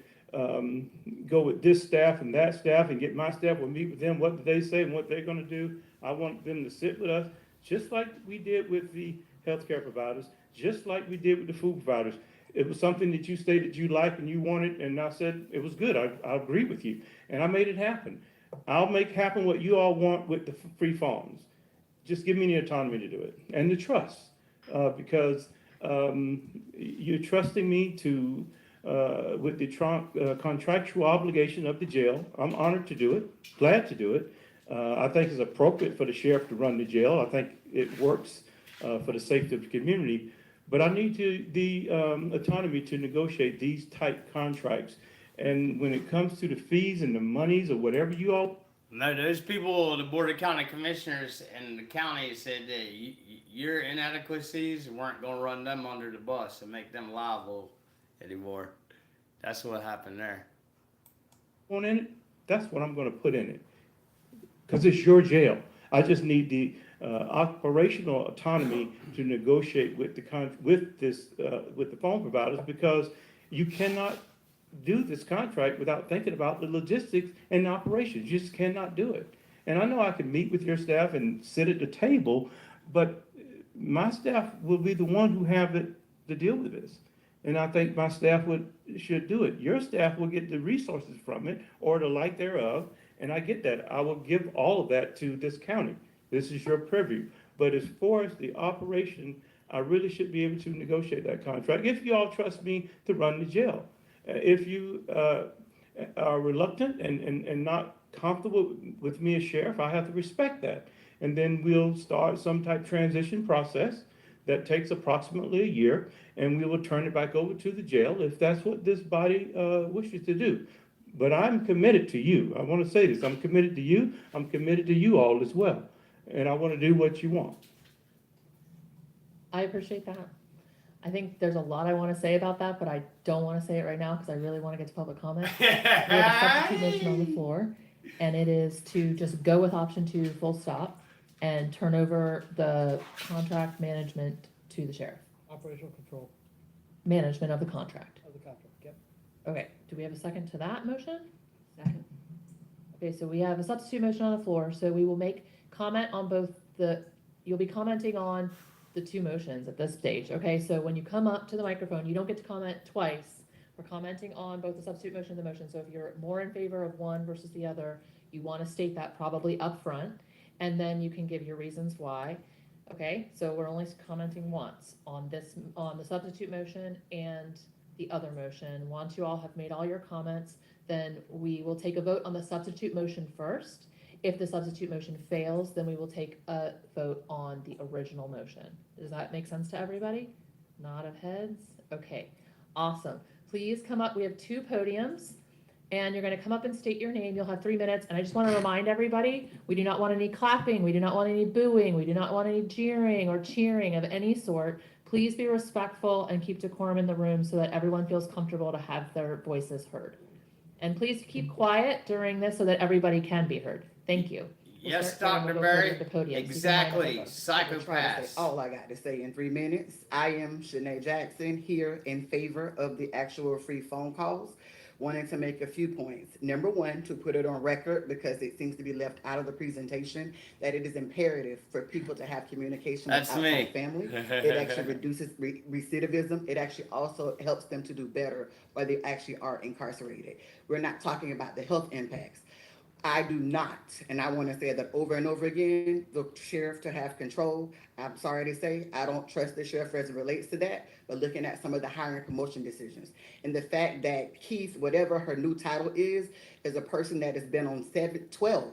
go with this staff and that staff and get my staff, we'll meet with them, what do they say and what they're going to do. I want them to sit with us, just like we did with the healthcare providers, just like we did with the food providers. It was something that you stated you liked and you wanted, and I said it was good. I agree with you, and I made it happen. I'll make happen what you all want with the free phones. Just give me the autonomy to do it, and the trust, because you're trusting me to, with the contractual obligation of the jail. I'm honored to do it, glad to do it. I think it's appropriate for the sheriff to run the jail. I think it works for the safety of the community. But I need the autonomy to negotiate these type contracts. And when it comes to the fees and the monies or whatever you all... No, those people, the Board of County Commissioners and the county said that your inadequacies weren't going to run them under the bus and make them liable anymore. That's what happened there. In it, that's what I'm going to put in it. Because it's your jail. I just need the operational autonomy to negotiate with with the phone providers, because you cannot do this contract without thinking about the logistics and the operations. You just cannot do it. And I know I can meet with your staff and sit at the table, but my staff will be the one who have to deal with this. And I think my staff should do it. Your staff will get the resources from it or the like thereof, and I get that. I will give all of that to this county. This is your purview. But as far as the operation, I really should be able to negotiate that contract if you all trust me to run the jail. If you are reluctant and not comfortable with me as sheriff, I have to respect that. And then we'll start some type of transition process that takes approximately a year, and we will turn it back over to the jail if that's what this body wishes to do. But I'm committed to you. I want to say this. I'm committed to you. I'm committed to you all as well. And I want to do what you want. I appreciate that. I think there's a lot I want to say about that, but I don't want to say it right now because I really want to get to public comment. We have a substitute motion on the floor, and it is to just go with option 2 full stop and turn over the contract management to the sheriff. Operational control Management of the contract. of the contract, yep. Okay, do we have a second to that motion? Second. Okay, so we have a substitute motion on the floor, so we will make comment on both you'll be commenting on the 2 motions at this stage, okay? So when you come up to the microphone, you don't get to comment twice. We're commenting on both the substitute motion and the motion, so if you're more in favor of one versus the other, you want to state that probably up front, and then you can give your reasons why. Okay, so we're only commenting once on the substitute motion and the other motion. Once you all have made all your comments, then we will take a vote on the substitute motion first. If the substitute motion fails, then we will take a vote on the original motion. Does that make sense to everybody? Nod of heads? Okay, awesome. Please come up. We have 2 podiums, and you're going to come up and state your name. You'll have 3 minutes, and I just want to remind everybody, we do not want any clapping. We do not want any booing. We do not want any jeering or cheering of any sort. Please be respectful and keep decorum in the room so that everyone feels comfortable to have their voices heard. And please keep quiet during this so that everybody can be heard. Thank you. Yes, Dr. Berry. Exactly. Psychopaths. All I got to say in 3 minutes. I am Shanae Jackson, here in favor of the actual free phone calls. Wanted to make a few points. Number 1, to put it on record, because it seems to be left out of the presentation, that it is imperative for people to have communication with outside family. It actually reduces recidivism. It actually also helps them to do better while they actually are incarcerated. We're not talking about the health impacts. I do not, and I want to say that over and over again, the sheriff to have control. I'm sorry to say, I don't trust the sheriff as it relates to that, but looking at some of the hiring and promotion decisions. And the fact that Keith, whatever her new title is a person that has been on 12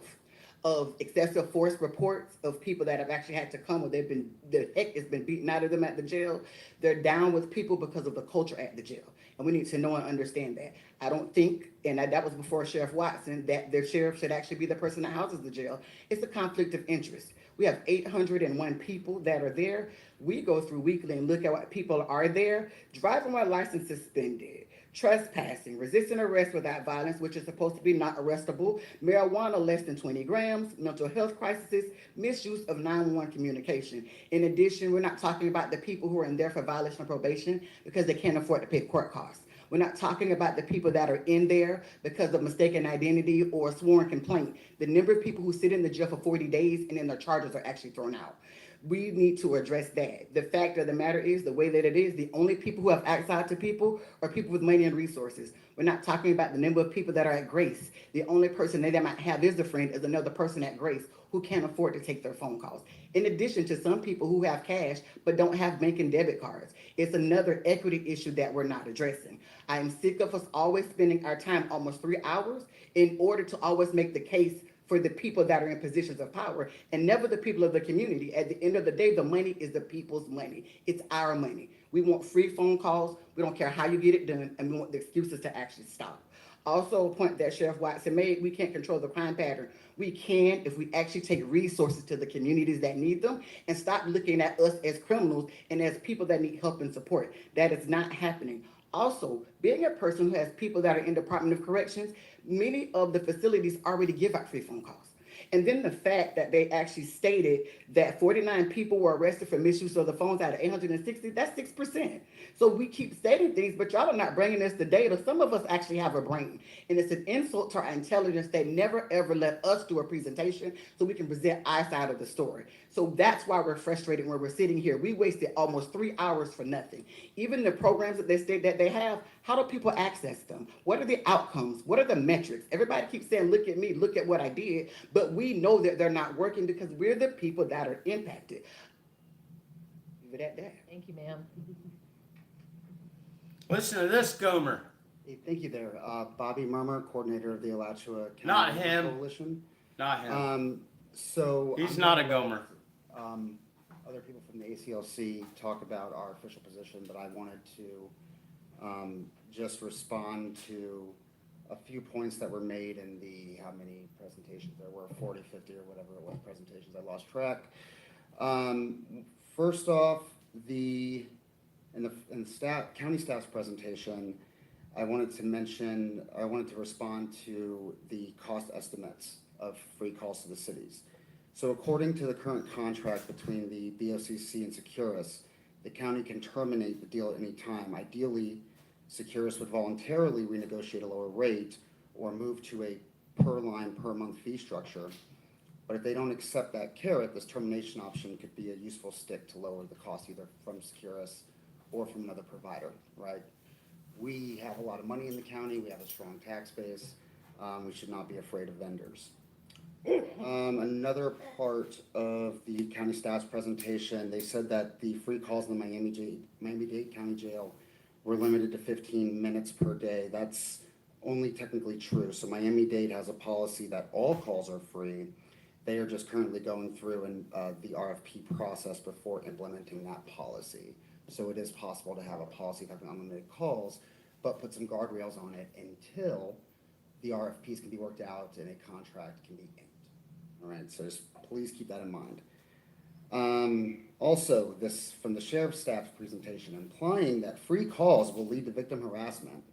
of excessive force reports of people that have actually had to come, or the heck has been beaten out of them at the jail. They're down with people because of the culture at the jail. And we need to know and understand that. I don't think, and that was before Sheriff Watson, that the sheriff should actually be the person that houses the jail. It's a conflict of interest. We have 801 people that are there. We go through weekly and look at what people are there. Driving while license suspended, trespassing, resisting arrest without violence, which is supposed to be not arrestable, marijuana less than 20 grams, mental health crises, misuse of 911 communication. In addition, we're not talking about the people who are in there for violation of probation because they can't afford to pay court costs. We're not talking about the people that are in there because of mistaken identity or sworn complaint. The number of people who sit in the jail for 40 days and then their charges are actually thrown out. We need to address that. The fact of the matter is, the way that it is, the only people who have access to people are people with money and resources. We're not talking about the number of people that are at Grace. The only person they might have as a friend is another person at Grace who can't afford to take their phone calls. In addition to some people who have cash but don't have bank and debit cards. It's another equity issue that we're not addressing. I am sick of us always spending our time almost 3 hours in order to always make the case for the people that are in positions of power and never the people of the community. At the end of the day, the money is the people's money. It's our money. We want free phone calls. We don't care how you get it done, and we want the excuses to actually stop. Also, a point that Sheriff Watson made, we can't control the crime pattern. We can if we actually take resources to the communities that need them and stop looking at us as criminals and as people that need help and support. That is not happening. Also, being a person who has people that are in Department of Corrections, many of the facilities already give out free phone calls. And then the fact that they actually stated that 49 people were arrested for misuse of the phones out of 860, that's 6%. So we keep stating things, but y'all are not bringing us the data. Some of us actually have a brain, and it's an insult to our intelligence. They never ever let us do a presentation so we can present our side of the story. So that's why we're frustrated when we're sitting here. We wasted almost 3 hours for nothing. Even the programs that they state that they have, how do people access them? What are the outcomes? What are the metrics? Everybody keeps saying, look at me, look at what I did, but we know that they're not working because we're the people that are impacted. Leave it at that. Thank you, ma'am. Listen to this, Gomer. Hey, thank you there. Bobby Murmur, coordinator of the Alachua County Not him. Coalition. Not him. So He's I'm not a gonna let, Gomer. Other people from the ACLC talk about our official position, but I wanted to just respond to a few points that were made in the, how many presentations there were, 40, 50 or whatever it was, presentations, I lost track. First off, in the county staff's presentation, I wanted to respond to the cost estimates of free calls to the cities. So according to the current contract between the BOCC and Securus, the county can terminate the deal at any time. Ideally, Securus would voluntarily renegotiate a lower rate or move to a per line, per month fee structure. But if they don't accept that carrot, this termination option could be a useful stick to lower the cost either from Securus or from another provider, right? We have a lot of money in the county. We have a strong tax base. We should not be afraid of vendors. Another part of the county staff's presentation, they said that the free calls in the Miami-Dade County Jail were limited to 15 minutes per day. That's only technically true. So Miami-Dade has a policy that all calls are free. They are just currently going through the RFP process before implementing that policy. So it is possible to have a policy of unlimited calls, but put some guardrails on it until the RFPs can be worked out and a contract can be inked. All right, so just please keep that in mind. Also, this from the sheriff's staff's presentation, implying that free calls will lead to victim harassment.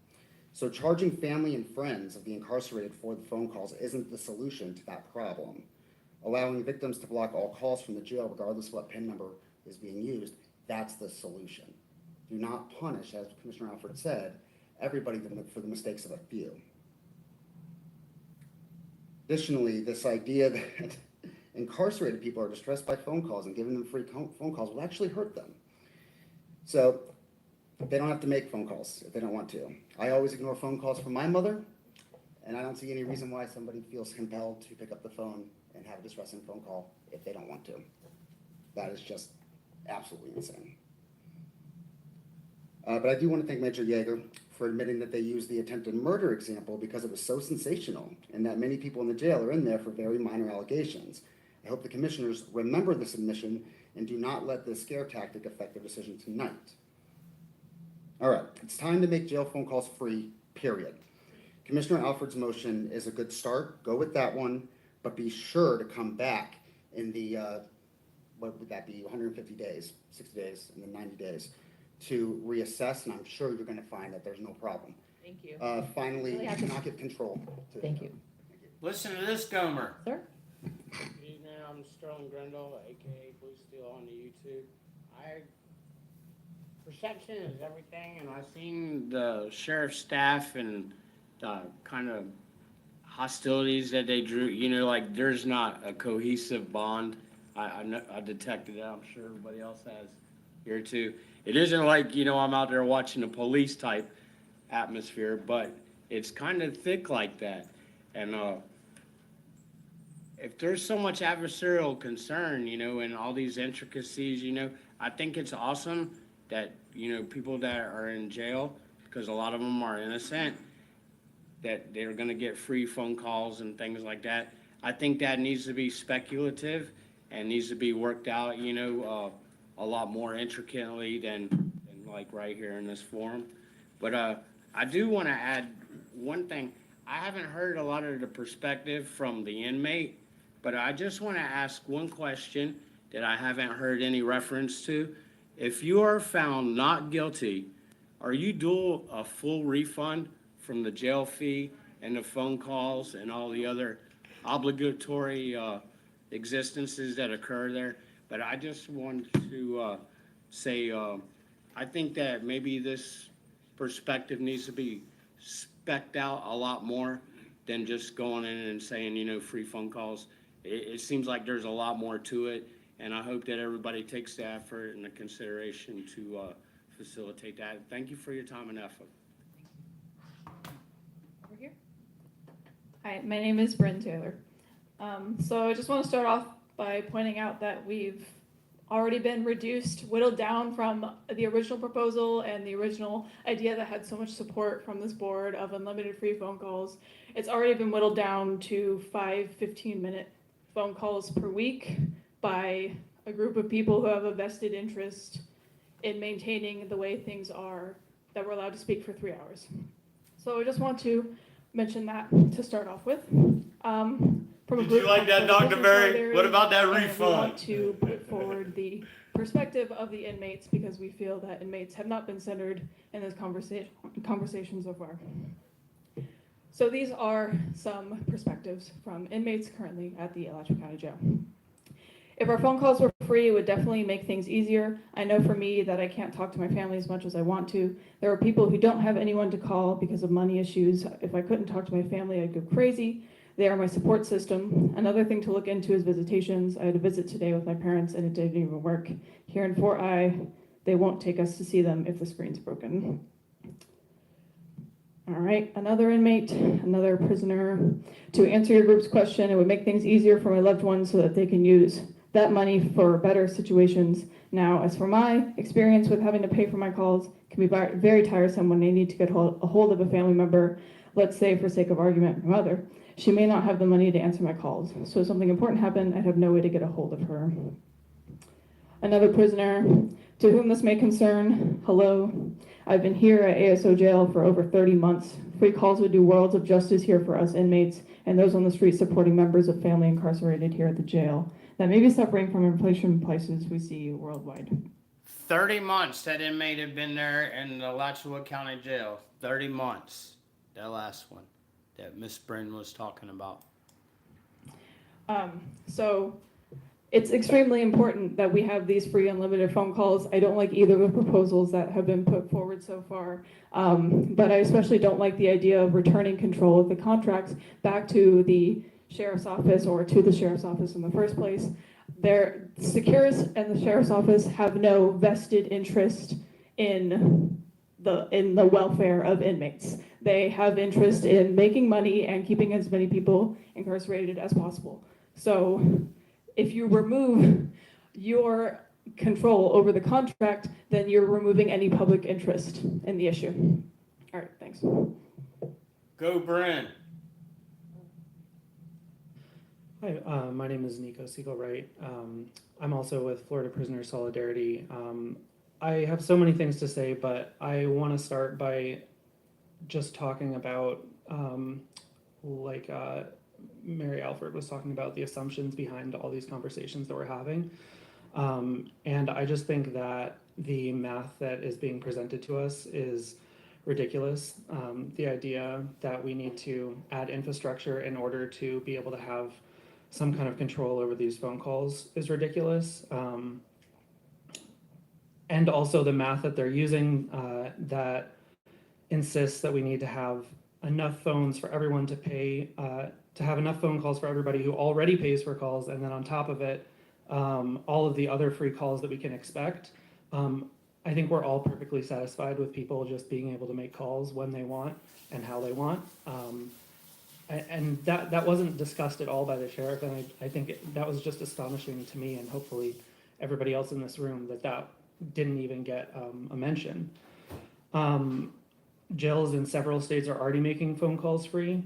So charging family and friends of the incarcerated for the phone calls isn't the solution to that problem. Allowing victims to block all calls from the jail, regardless of what PIN number is being used, that's the solution. Do not punish, as Commissioner Alford said, everybody for the mistakes of a few. Additionally, this idea that incarcerated people are distressed by phone calls and giving them free phone calls will actually hurt them. So they don't have to make phone calls if they don't want to. I always ignore phone calls from my mother, and I don't see any reason why somebody feels compelled to pick up the phone and have a distressing phone call if they don't want to. That is just absolutely insane. But I do want to thank Major Yeager for admitting that they used the attempted murder example because it was so sensational and that many people in the jail are in there for very minor allegations. I hope the commissioners remember this admission and do not let this scare tactic affect their decision tonight. All right, it's time to make jail phone calls free, period. Commissioner Alford's motion is a good start. Go with that one, but be sure to come back in the, what would that be, 150 days, 60 days, and then 90 days to reassess, and I'm sure you're going to find that there's no problem. Thank you. Finally, you cannot give control. Thank you. Listen to this, Gomer. Sir? Good evening, I'm Sterling Grindle, aka Blue Steel on the YouTube. Perception is everything, and I've seen the sheriff's staff and the kind of hostilities that they drew. You know, like there's not a cohesive bond. I detected that. I'm sure everybody else has here too. It isn't like, you know, I'm out there watching a police type atmosphere, but it's kind of thick like that. And if there's so much adversarial concern, you know, and all these intricacies, you know, I think it's awesome that, you know, people that are in jail, because a lot of them are innocent, that they're going to get free phone calls and things like that. I think that needs to be speculative and needs to be worked out, you know, a lot more intricately than like right here in this forum. But I do want to add one thing. I haven't heard a lot of the perspective from the inmate, but I just want to ask one question that I haven't heard any reference to. If you are found not guilty, are you due a full refund from the jail fee and the phone calls and all the other obligatory existences that occur there. But I just want to say, I think that maybe this perspective needs to be specced out a lot more than just going in and saying, you know, free phone calls. It seems like there's a lot more to it, and I hope that everybody takes the effort and the consideration to facilitate that. Thank you for your time and effort. Over here. Hi, my name is Bryn Taylor. So I just want to start off by pointing out that we've already been whittled down from the original proposal and the original idea that had so much support from this board of unlimited free phone calls. It's already been whittled down to 5 15-minute phone calls per week by a group of people who have a vested interest in maintaining the way things are, that we're allowed to speak for 3 hours. So I just want to mention that to start off with. Did you like that, Dr. Berry? What about that refund? We want to put forward the perspective of the inmates because we feel that inmates have not been centered in this conversation so far. So these are some perspectives from inmates currently at the Alachua County Jail. If our phone calls were free, it would definitely make things easier. I know for me that I can't talk to my family as much as I want to. There are people who don't have anyone to call because of money issues. If I couldn't talk to my family, I'd go crazy. They are my support system. Another thing to look into is visitations. I had a visit today with my parents and it didn't even work. Here in Fort I, they won't take us to see them if the screen's broken. All right, another inmate, another prisoner. To answer your group's question, it would make things easier for my loved ones so that they can use that money for better situations. Now, as for my experience with having to pay for my calls, it can be very tiresome when they need to get a hold of a family member, let's say for sake of argument, my mother. She may not have the money to answer my calls. So if something important happened, I'd have no way to get a hold of her. Another prisoner, to whom this may concern, hello. I've been here at ASO jail for over 30 months. Free calls would do worlds of justice here for us inmates and those on the street supporting members of family incarcerated here at the jail that may be suffering from inflation prices we see worldwide. 30 months that inmate had been there in the Alachua County Jail. 30 months. That last one that Miss Bryn was talking about. So it's extremely important that we have these free unlimited phone calls. I don't like either of the proposals that have been put forward so far, but I especially don't like the idea of returning control of the contracts back to the sheriff's office or to the sheriff's office in the first place. Their Securus and the sheriff's office have no vested interest in the welfare of inmates. They have interest in making money and keeping as many people incarcerated as possible. So if you remove your control over the contract, then you're removing any public interest in the issue. All right, thanks. Go Bryn. Hi, my name is Nico Siegel-Wright. I'm also with Florida Prisoner Solidarity. I have so many things to say, but I want to start by just talking about, Mary Alford was talking about the assumptions behind all these conversations that we're having. And I just think that the math that is being presented to us is ridiculous. The idea that we need to add infrastructure in order to be able to have some kind of control over these phone calls is ridiculous. And also the math that they're using that insists that we need to have enough phones for everyone to pay, to have enough phone calls for everybody who already pays for calls, and then on top of it, all of the other free calls that we can expect. I think we're all perfectly satisfied with people just being able to make calls when they want and how they want. And that wasn't discussed at all by the sheriff, and I think that was just astonishing to me, and hopefully everybody else in this room, that didn't even get a mention. Jails in several states are already making phone calls free,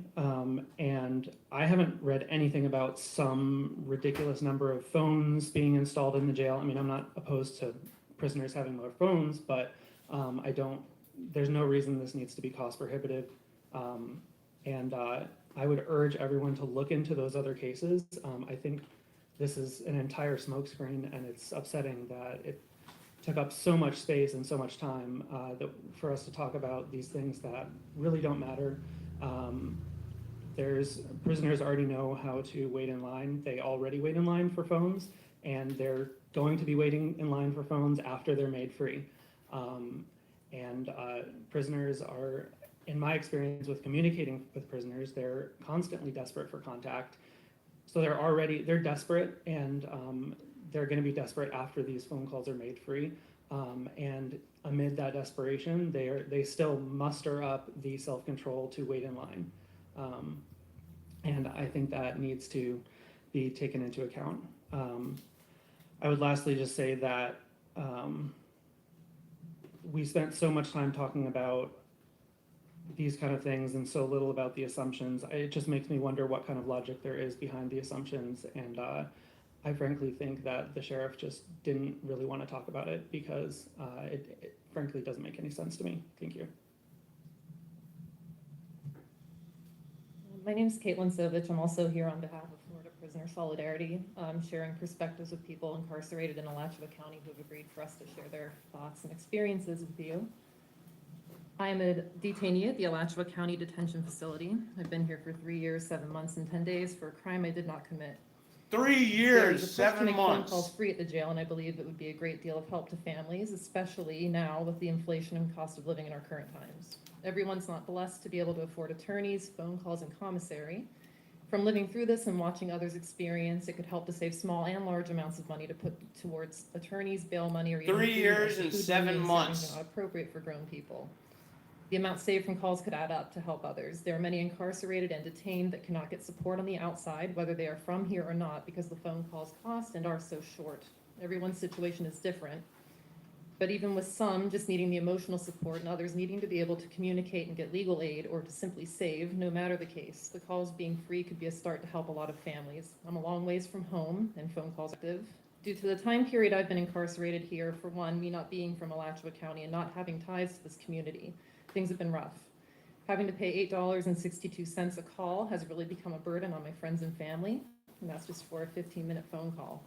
and I haven't read anything about some ridiculous number of phones being installed in the jail. I mean, I'm not opposed to prisoners having more phones, but there's no reason this needs to be cost prohibitive. And I would urge everyone to look into those other cases. I think this is an entire smokescreen, and it's upsetting that it took up so much space and so much time for us to talk about these things that really don't matter. prisoners already know how to wait in line. They already wait in line for phones, and they're going to be waiting in line for phones after they're made free. Prisoners are, in my experience with communicating with prisoners, they're constantly desperate for contact. So they're desperate, and they're going to be desperate after these phone calls are made free. And amid that desperation, they still muster up the self-control to wait in line. And I think that needs to be taken into account. I would lastly just say that we spent so much time talking about these kind of things and so little about the assumptions. It just makes me wonder what kind of logic there is behind the assumptions. And I frankly think that the sheriff just didn't really want to talk about it because it frankly doesn't make any sense to me. Thank you. My name is Caitlin Sovich. I'm also here on behalf of Florida Prisoner Solidarity, sharing perspectives of people incarcerated in Alachua County who have agreed for us to share their thoughts and experiences with you. I am a detainee at the Alachua County Detention Facility. I've been here for 3 years, 7 months, and 10 days for a crime I did not commit. 3 There years, is a push to 7 make phone months. calls free at the jail, and I believe it would be a great deal of help to families, especially now with the inflation and cost of living in our current times. Everyone's not blessed to be able to afford attorneys, phone calls, and commissary. From living through this and watching others experience, it could help to save small and large amounts of money to put towards attorneys, bail money, or even 3 food years and food 7 money and months. savings are not appropriate for grown people. The amount saved from calls could add up to help others. There are many incarcerated and detained that cannot get support on the outside, whether they are from here or not, because the phone calls cost and are so short. Everyone's situation is different. But even with some just needing the emotional support and others needing to be able to communicate and get legal aid or to simply save, no matter the case, the calls being free could be a start to help a lot of families. I'm a long ways from home and phone calls are active. Due to the time period I've been incarcerated here, for one, me not being from Alachua County and not having ties to this community, things have been rough. Having to pay $8.62 a call has really become a burden on my friends and family, and that's just for a 15-minute phone call.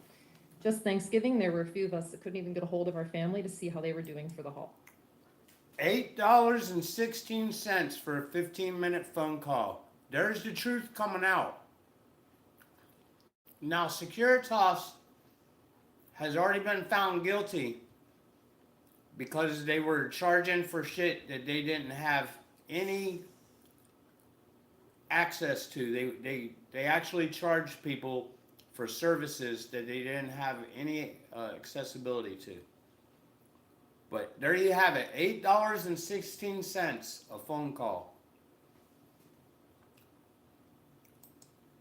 Just Thanksgiving, there were a few of us that couldn't even get a hold of our family to see how they were doing for the haul. $8.16 for a 15-minute phone call. There's the truth coming out. Now, Securitas has already been found guilty because they were charging for shit that they didn't have any access to. They actually charged people for services that they didn't have any accessibility to. But there you have it, $8.16 a phone call.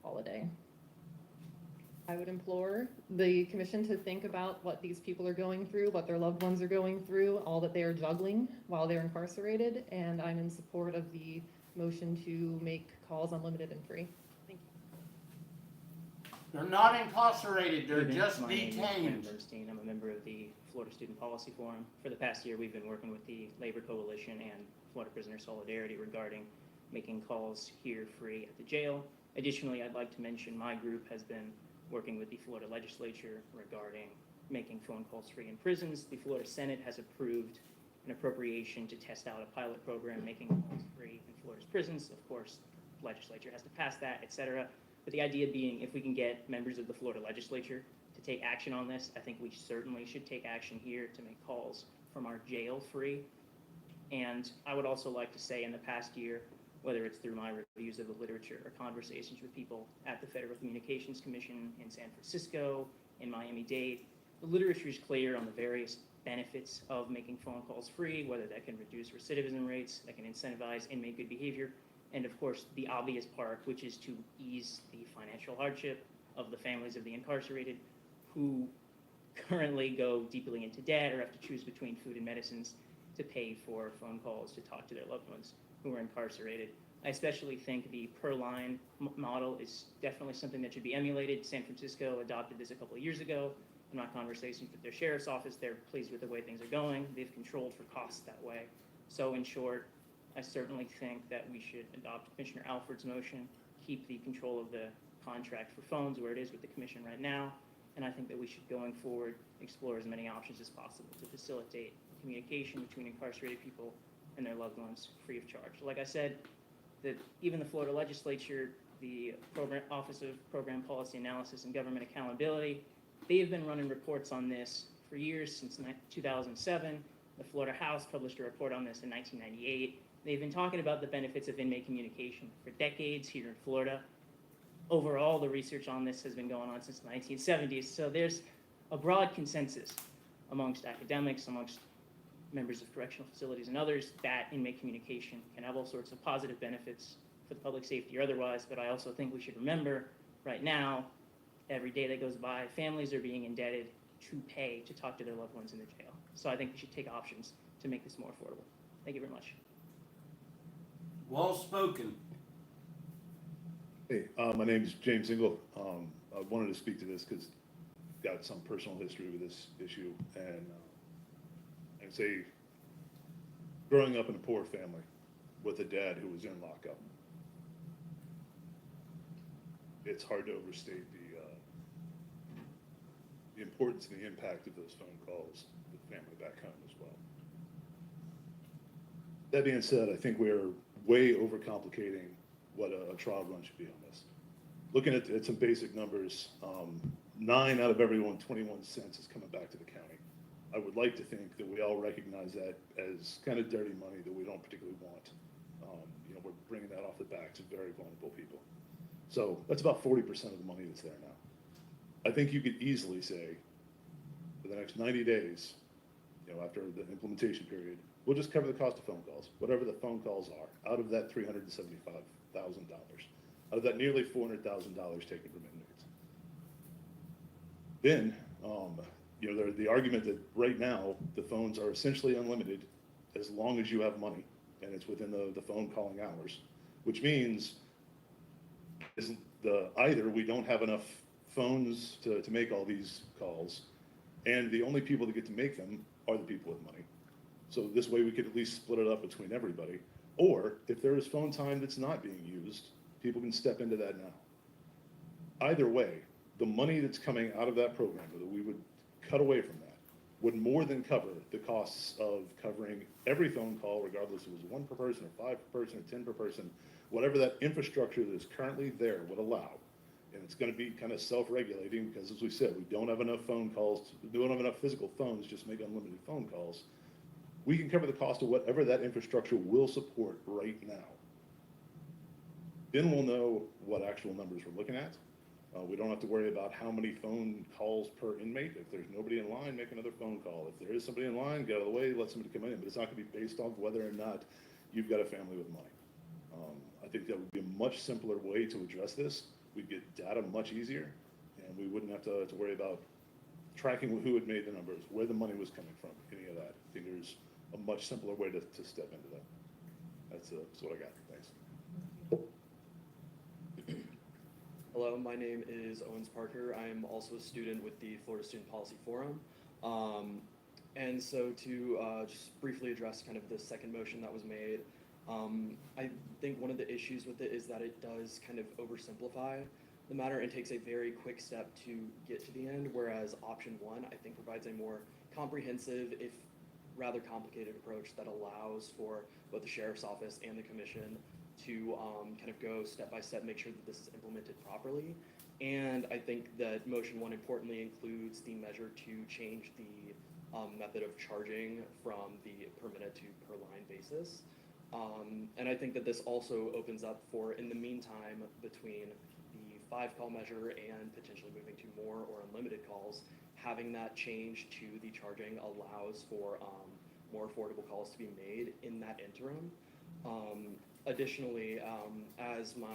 Holiday. I would implore the commission to think about what these people are going through, what their loved ones are going through, all that they are juggling while they're incarcerated, and I'm in support of the motion to make calls unlimited and free. Thank you. They're not incarcerated, they're Good evening. just My name is detained. Ken Bernstein. I'm a member of the Florida Student Policy Forum. For the past year, we've been working with the Labor Coalition and Florida Prisoner Solidarity regarding making calls here free at the jail. Additionally, I'd like to mention my group has been working with the Florida legislature regarding making phone calls free in prisons. The Florida Senate has approved an appropriation to test out a pilot program making calls free in Florida's prisons. Of course, the legislature has to pass that, etc. But the idea being, if we can get members of the Florida legislature to take action on this, I think we certainly should take action here to make calls from our jail free. And I would also like to say in the past year, whether it's through my reviews of the literature or conversations with people at the Federal Communications Commission in San Francisco, in Miami-Dade, the literature is clear on the various benefits of making phone calls free, whether that can reduce recidivism rates, that can incentivize inmate good behavior, and of course the obvious part, which is to ease the financial hardship of the families of the incarcerated who currently go deeply into debt or have to choose between food and medicines to pay for phone calls to talk to their loved ones who are incarcerated. I especially think the per-line model is definitely something that should be emulated. San Francisco adopted this a couple of years ago. In my conversations with their sheriff's office, they're pleased with the way things are going. They've controlled for costs that way. So in short, I certainly think that we should adopt Commissioner Alford's motion, keep the control of the contract for phones where it is with the commission right now, and I think that we should, going forward, explore as many options as possible to facilitate communication between incarcerated people and their loved ones free of charge. Like I said, that even the Florida legislature, the Office of Program Policy Analysis and Government Accountability, they've been running reports on this for years, since 2007. The Florida House published a report on this in 1998. They've been talking about the benefits of inmate communication for decades here in Florida. Overall, the research on this has been going on since the 1970s, so there's a broad consensus amongst academics, amongst members of correctional facilities and others, that inmate communication can have all sorts of positive benefits for the public safety or otherwise. But I also think we should remember right now, every day that goes by, families are being indebted to pay to talk to their loved ones in the jail. So I think we should take options to make this more affordable. Thank you very much. Well spoken. Hey, my name is James Engel. I wanted to speak to this because got some personal history with this issue, and I'd say growing up in a poor family with a dad who was in lockup, it's hard to overstate the importance and the impact of those phone calls with family back home as well. That being said, I think we're way overcomplicating what a trial run should be on this. Looking at some basic numbers, 9 out of every 21 cents is coming back to the county. I would like to think that we all recognize that as kind of dirty money that we don't particularly want. We're bringing that off the backs of very vulnerable people. So that's about 40% of the money that's there now. I think you could easily say, for the next 90 days, after the implementation period, we'll just cover the cost of phone calls, whatever the phone calls are, out of that $375,000, out of that nearly $400,000 taken from inmates. Then, the argument that right now the phones are essentially unlimited as long as you have money, and it's within the phone calling hours, which means either we don't have enough phones to make all these calls, and the only people that get to make them are the people with money. So this way we could at least split it up between everybody. Or if there is phone time that's not being used, people can step into that now. Either way, the money that's coming out of that program, that we would cut away from that, would more than cover the costs of covering every phone call, regardless if it was 1 per person or 5 per person or 10 per person, whatever that infrastructure that is currently there would allow. And it's going to be kind of self-regulating because, as we said, we don't have enough phone calls, we don't have enough physical phones, just make unlimited phone calls. We can cover the cost of whatever that infrastructure will support right now. Then we'll know what actual numbers we're looking at. We don't have to worry about how many phone calls per inmate. If there's nobody in line, make another phone call. If there is somebody in line, get out of the way, let somebody come in. But it's not going to be based off whether or not you've got a family with money. I think that would be a much simpler way to address this. We'd get data much easier, and we wouldn't have to worry about tracking who had made the numbers, where the money was coming from, any of that. I think there's a much simpler way to step into that. That's what I got. Thanks. Hello, my name is Owens Parker. I'm also a student with the Florida Student Policy Forum. And so to just briefly address kind of the second motion that was made, I think one of the issues with it is that it does kind of oversimplify the matter and takes a very quick step to get to the end, whereas option 1, I think, provides a more comprehensive, if rather complicated approach that allows for both the Sheriff's Office and the Commission to kind of go step by step, make sure that this is implemented properly. And I think that motion 1 importantly includes the measure to change the method of charging from the per minute to per line basis. And I think that this also opens up for, in the meantime, between the 5-call measure and potentially moving to more or unlimited calls, having that change to the charging allows for more affordable calls to be made in that interim. Additionally, as my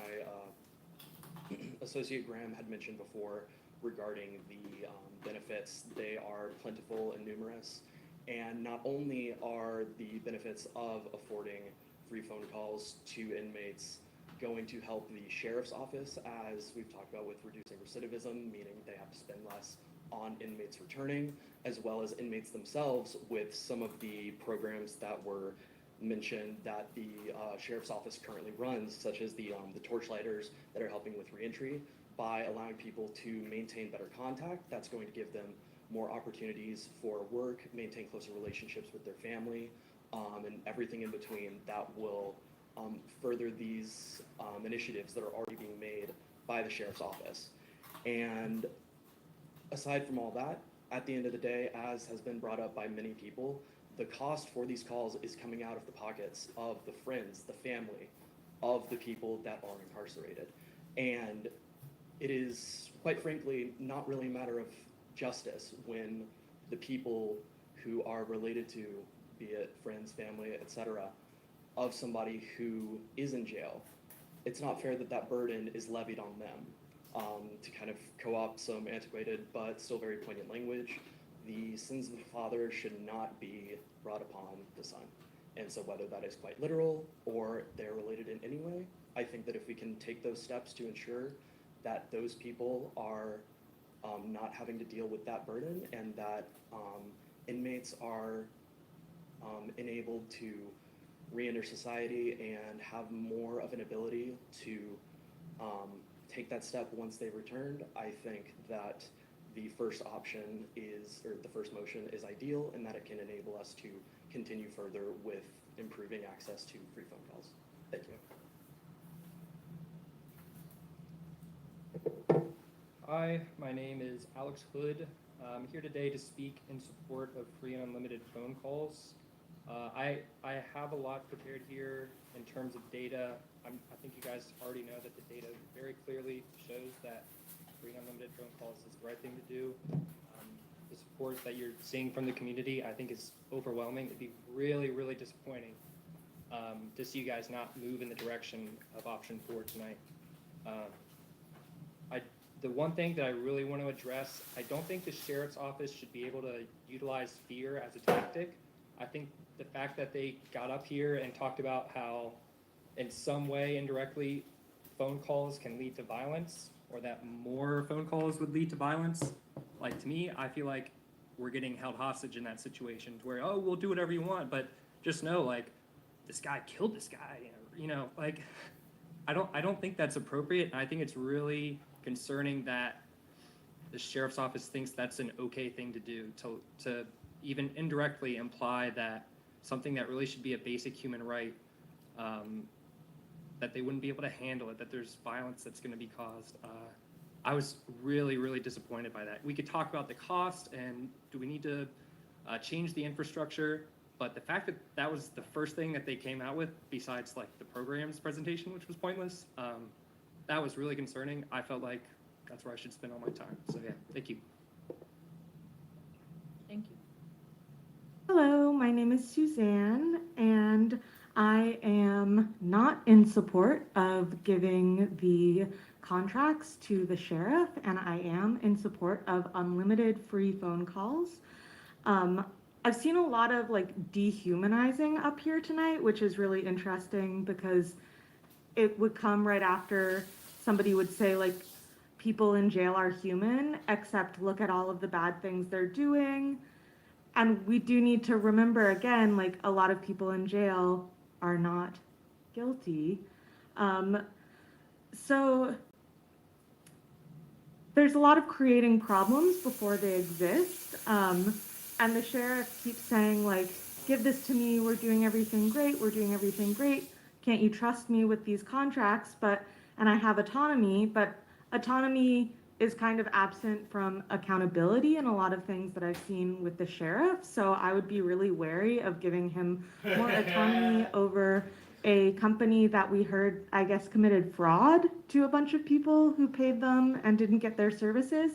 associate Graham had mentioned before regarding the benefits, they are plentiful and numerous. And not only are the benefits of affording free phone calls to inmates going to help the Sheriff's Office, as we've talked about with reducing recidivism, meaning they have to spend less on inmates returning, as well as inmates themselves with some of the programs that were mentioned that the Sheriff's Office currently runs, such as the torchlighters that are helping with reentry. By allowing people to maintain better contact, that's going to give them more opportunities for work, maintain closer relationships with their family, and everything in between that will further these initiatives that are already being made by the sheriff's office. And aside from all that, at the end of the day, as has been brought up by many people, the cost for these calls is coming out of the pockets of the friends, the family of the people that are incarcerated. And it is, quite frankly, not really a matter of justice when the people who are related to, be it friends, family, etc., of somebody who is in jail, it's not fair that that burden is levied on them. To kind of co-opt some antiquated but still very poignant language, the sins of the father should not be brought upon the son. And so whether that is quite literal or they're related in any way, I think that if we can take those steps to ensure that those people are not having to deal with that burden, and that inmates are enabled to re-enter society and have more of an ability to take that step once they've returned, I think that the first option is, or the first motion is ideal, and that it can enable us to continue further with improving access to free phone calls. Thank you. Hi, my name is Alex Hood. I'm here today to speak in support of free and unlimited phone calls. I have a lot prepared here in terms of data. I think you guys already know that the data very clearly shows that free and unlimited phone calls is the right thing to do. The support that you're seeing from the community, I think, is overwhelming. It'd be really, really disappointing to see you guys not move in the direction of option 4 tonight. The one thing that I really want to address, I don't think the sheriff's office should be able to utilize fear as a tactic. I think the fact that they got up here and talked about how in some way indirectly phone calls can lead to violence, or that more phone calls would lead to violence, like, to me, I feel like we're getting held hostage in that situation where, oh, we'll do whatever you want, but just know, like, this guy killed this guy, you know, like, I don't think that's appropriate. And I think it's really concerning that the sheriff's office thinks that's an okay thing to do, to even indirectly imply that something that really should be a basic human right, that they wouldn't be able to handle it, that there's violence that's going to be caused. I was really, really disappointed by that. We could talk about the cost and do we need to change the infrastructure, but the fact that that was the first thing that they came out with, besides like the program's presentation, which was pointless, that was really concerning. I felt like that's where I should spend all my time. So yeah, thank you. Thank you. Hello, my name is Suzanne, and I am not in support of giving the contracts to the sheriff, and I am in support of unlimited free phone calls. I've seen a lot of like dehumanizing up here tonight, which is really interesting because it would come right after somebody would say like people in jail are human, except look at all of the bad things they're doing. And we do need to remember again, like a lot of people in jail are not guilty. So there's a lot of creating problems before they exist. And the sheriff keeps saying like, give this to me, we're doing everything great, we're doing everything great. Can't you trust me with these contracts? And I have autonomy, but autonomy is kind of absent from accountability in a lot of things that I've seen with the sheriff. So I would be really wary of giving him more autonomy over a company that we heard, I guess, committed fraud to a bunch of people who paid them and didn't get their services.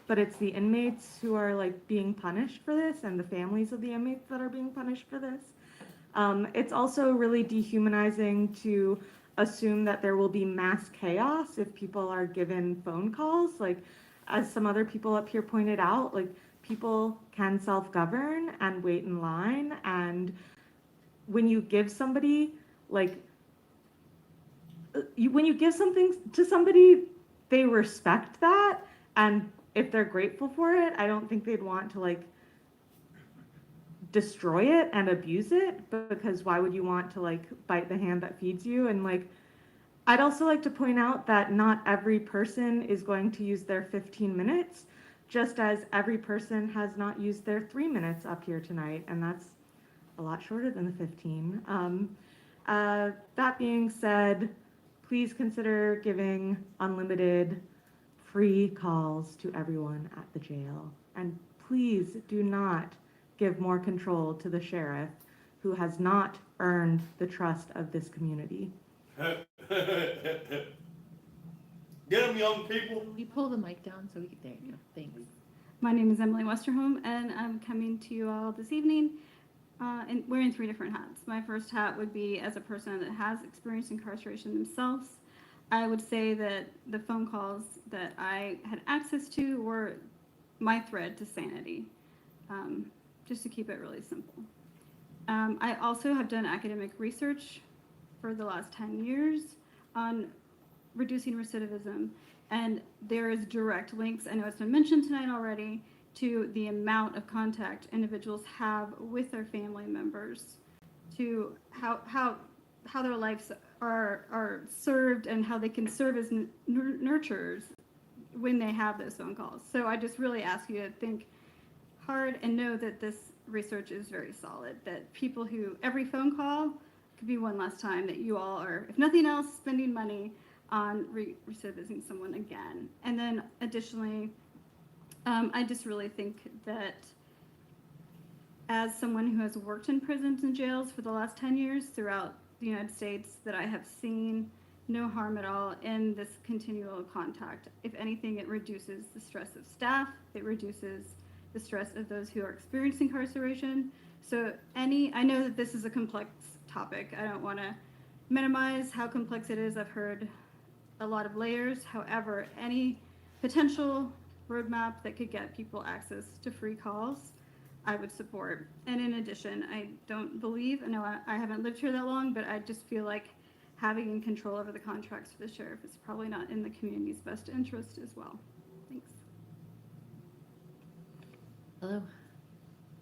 But it's the inmates who are like being punished for this, and the families of the inmates that are being punished for this. It's also really dehumanizing to assume that there will be mass chaos if people are given phone calls. Like, as some other people up here pointed out, like people can self-govern and wait in line. And when you give somebody, like, when you give something to somebody, they respect that. And if they're grateful for it, I don't think they'd want to like destroy it and abuse it, because why would you want to like bite the hand that feeds you? And like, I'd also like to point out that not every person is going to use their 15 minutes, just as every person has not used their 3 minutes up here tonight, and that's a lot shorter than the 15. That being said, please consider giving unlimited free calls to everyone at the jail. And please do not give more control to the sheriff, who has not earned the trust of this community. Get them, young people. You pull the mic down so we can, there you go, thanks. My name is Emily Westerholm, and I'm coming to you all this evening and wearing 3 different hats. My first hat would be as a person that has experienced incarceration themselves. I would say that the phone calls that I had access to were my thread to sanity, just to keep it really simple. I also have done academic research for the last 10 years on reducing recidivism, and there is direct links, I know it's been mentioned tonight already, to the amount of contact individuals have with their family members, to how their lives are served and how they can serve as nurturers when they have those phone calls. So I just really ask you to think hard and know that this research is very solid, that people who, every phone call could be one last time that you all are, if nothing else, spending money on recidivizing someone again. And then additionally, I just really think that as someone who has worked in prisons and jails for the last 10 years throughout the United States, that I have seen no harm at all in this continual contact. If anything, it reduces the stress of staff, it reduces the stress of those who are experiencing incarceration. So I know that this is a complex topic. I don't want to minimize how complex it is. I've heard a lot of layers. However, any potential roadmap that could get people access to free calls, I would support. And in addition, I don't believe, I know I haven't lived here that long, but I just feel like having control over the contracts for the sheriff is probably not in the community's best interest as well. Thanks. Hello.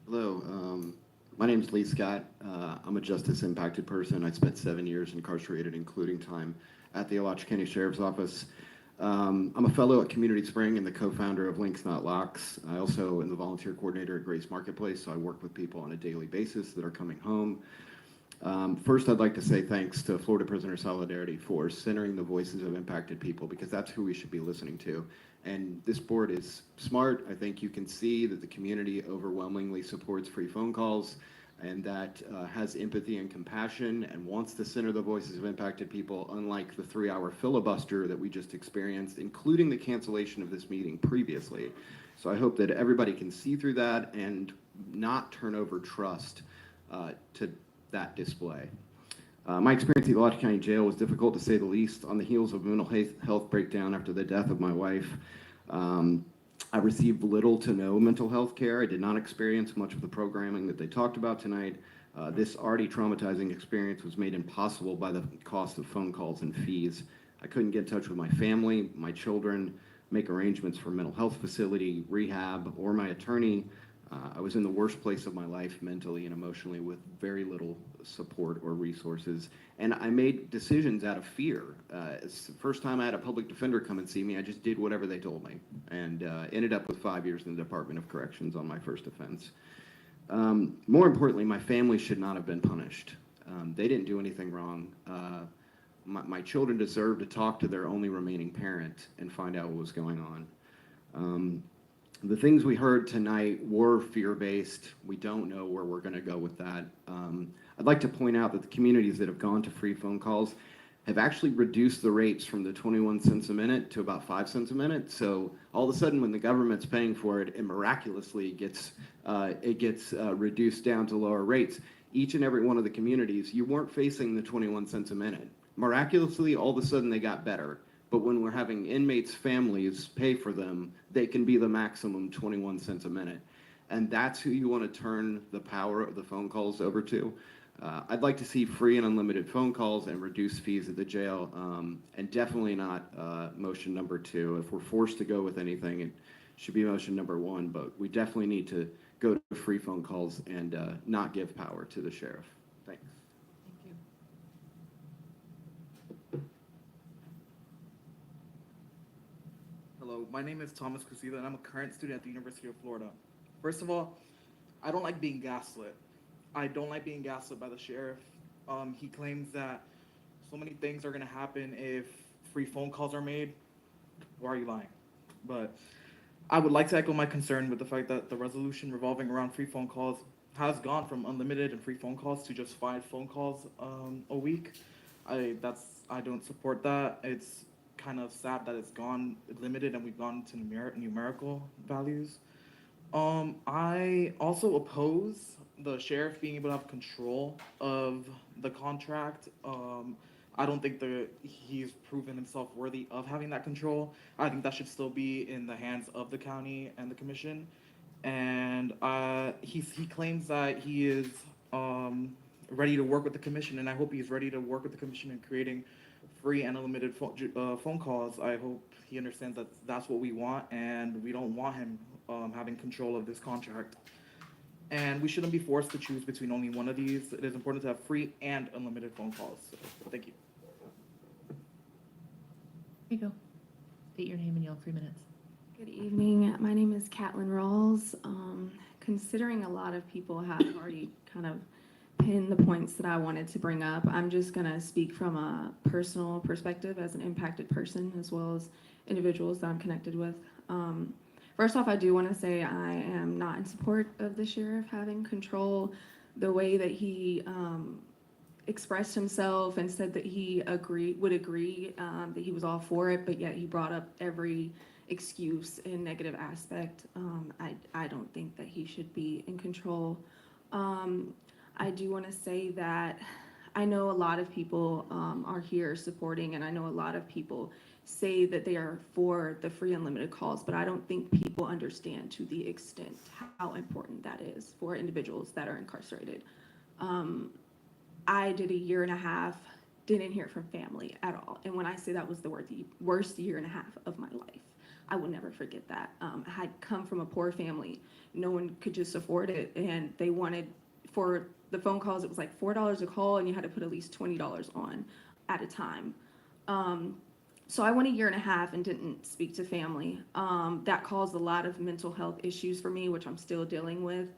Hello, my name is Lee Scott. I'm a justice impacted person. I spent 7 years incarcerated, including time at the Alachua County Sheriff's Office. I'm a fellow at Community Spring and the co-founder of Links Not Locks. I also am the volunteer coordinator at Grace Marketplace, so I work with people on a daily basis that are coming home. First, I'd like to say thanks to Florida Prisoner Solidarity for centering the voices of impacted people, because that's who we should be listening to. And this board is smart. I think you can see that the community overwhelmingly supports free phone calls, and that has empathy and compassion and wants to center the voices of impacted people, unlike the 3-hour filibuster that we just experienced, including the cancellation of this meeting previously. So I hope that everybody can see through that and not turn over trust to that display. My experience at the Alachua County Jail was difficult, to say the least. On the heels of a mental health breakdown after the death of my wife, I received little to no mental health care. I did not experience much of the programming that they talked about tonight. This already traumatizing experience was made impossible by the cost of phone calls and fees. I couldn't get in touch with my family, my children, make arrangements for mental health facility, rehab, or my attorney. I was in the worst place of my life mentally and emotionally, with very little support or resources. And I made decisions out of fear. It's the first time I had a public defender come and see me. I just did whatever they told me, and ended up with 5 years in the Department of Corrections on my first offense. More importantly, my family should not have been punished. They didn't do anything wrong. My children deserve to talk to their only remaining parent and find out what was going on. The things we heard tonight were fear-based. We don't know where we're going to go with that. I'd like to point out that the communities that have gone to free phone calls have actually reduced the rates from the 21 cents a minute to about 5 cents a minute. So all of a sudden, when the government's paying for it, it miraculously gets reduced down to lower rates. Each and every one of the communities, you weren't facing the 21 cents a minute. Miraculously, all of a sudden, they got better. But when we're having inmates' families pay for them, they can be the maximum 21 cents a minute. And that's who you want to turn the power of the phone calls over to. I'd like to see free and unlimited phone calls and reduced fees at the jail, and definitely not motion number 2. If we're forced to go with anything, it should be motion number 1, but we definitely need to go to free phone calls and not give power to the sheriff. Thanks. Hello, my name is Thomas Cusida, and I'm a current student at the University of Florida. First of all, I don't like being gaslit. I don't like being gaslit by the sheriff. He claims that so many things are going to happen if free phone calls are made. Why are you lying? But I would like to echo my concern with the fact that the resolution revolving around free phone calls has gone from unlimited and free phone calls to just 5 phone calls a week. I don't support that. It's kind of sad that it's gone limited and we've gone to numerical values. I also oppose the sheriff being able to have control of the contract. I don't think he's proven himself worthy of having that control. I think that should still be in the hands of the county and the commission. And he claims that he is ready to work with the commission, and I hope he's ready to work with the commission in creating free and unlimited phone calls. I hope he understands that that's what we want, and we don't want him having control of this contract. And we shouldn't be forced to choose between only one of these. It is important to have free and unlimited phone calls. So, thank you. Here you go. State your name and you have 3 minutes. Good evening. My name is Catlin Rawls. Considering a lot of people have already kind of pinned the points that I wanted to bring up, I'm just going to speak from a personal perspective as an impacted person, as well as individuals that I'm connected with. First off, I do want to say I am not in support of the sheriff having control. The way that he expressed himself and said that he would agree that he was all for it, but yet he brought up every excuse and negative aspect. I don't think that he should be in control. I do want to say that I know a lot of people are here supporting, and I know a lot of people say that they are for the free unlimited calls, but I don't think people understand to the extent how important that is for individuals that are incarcerated. I did a 1.5 years, didn't hear from family at all. And when I say that was the worst 1.5 years of my life, I will never forget that. I had come from a poor family. No one could just afford it. And they wanted, for the phone calls, it was like $4 a call, and you had to put at least $20 on at a time. So I went a 1.5 years and didn't speak to family. That caused a lot of mental health issues for me, which I'm still dealing with.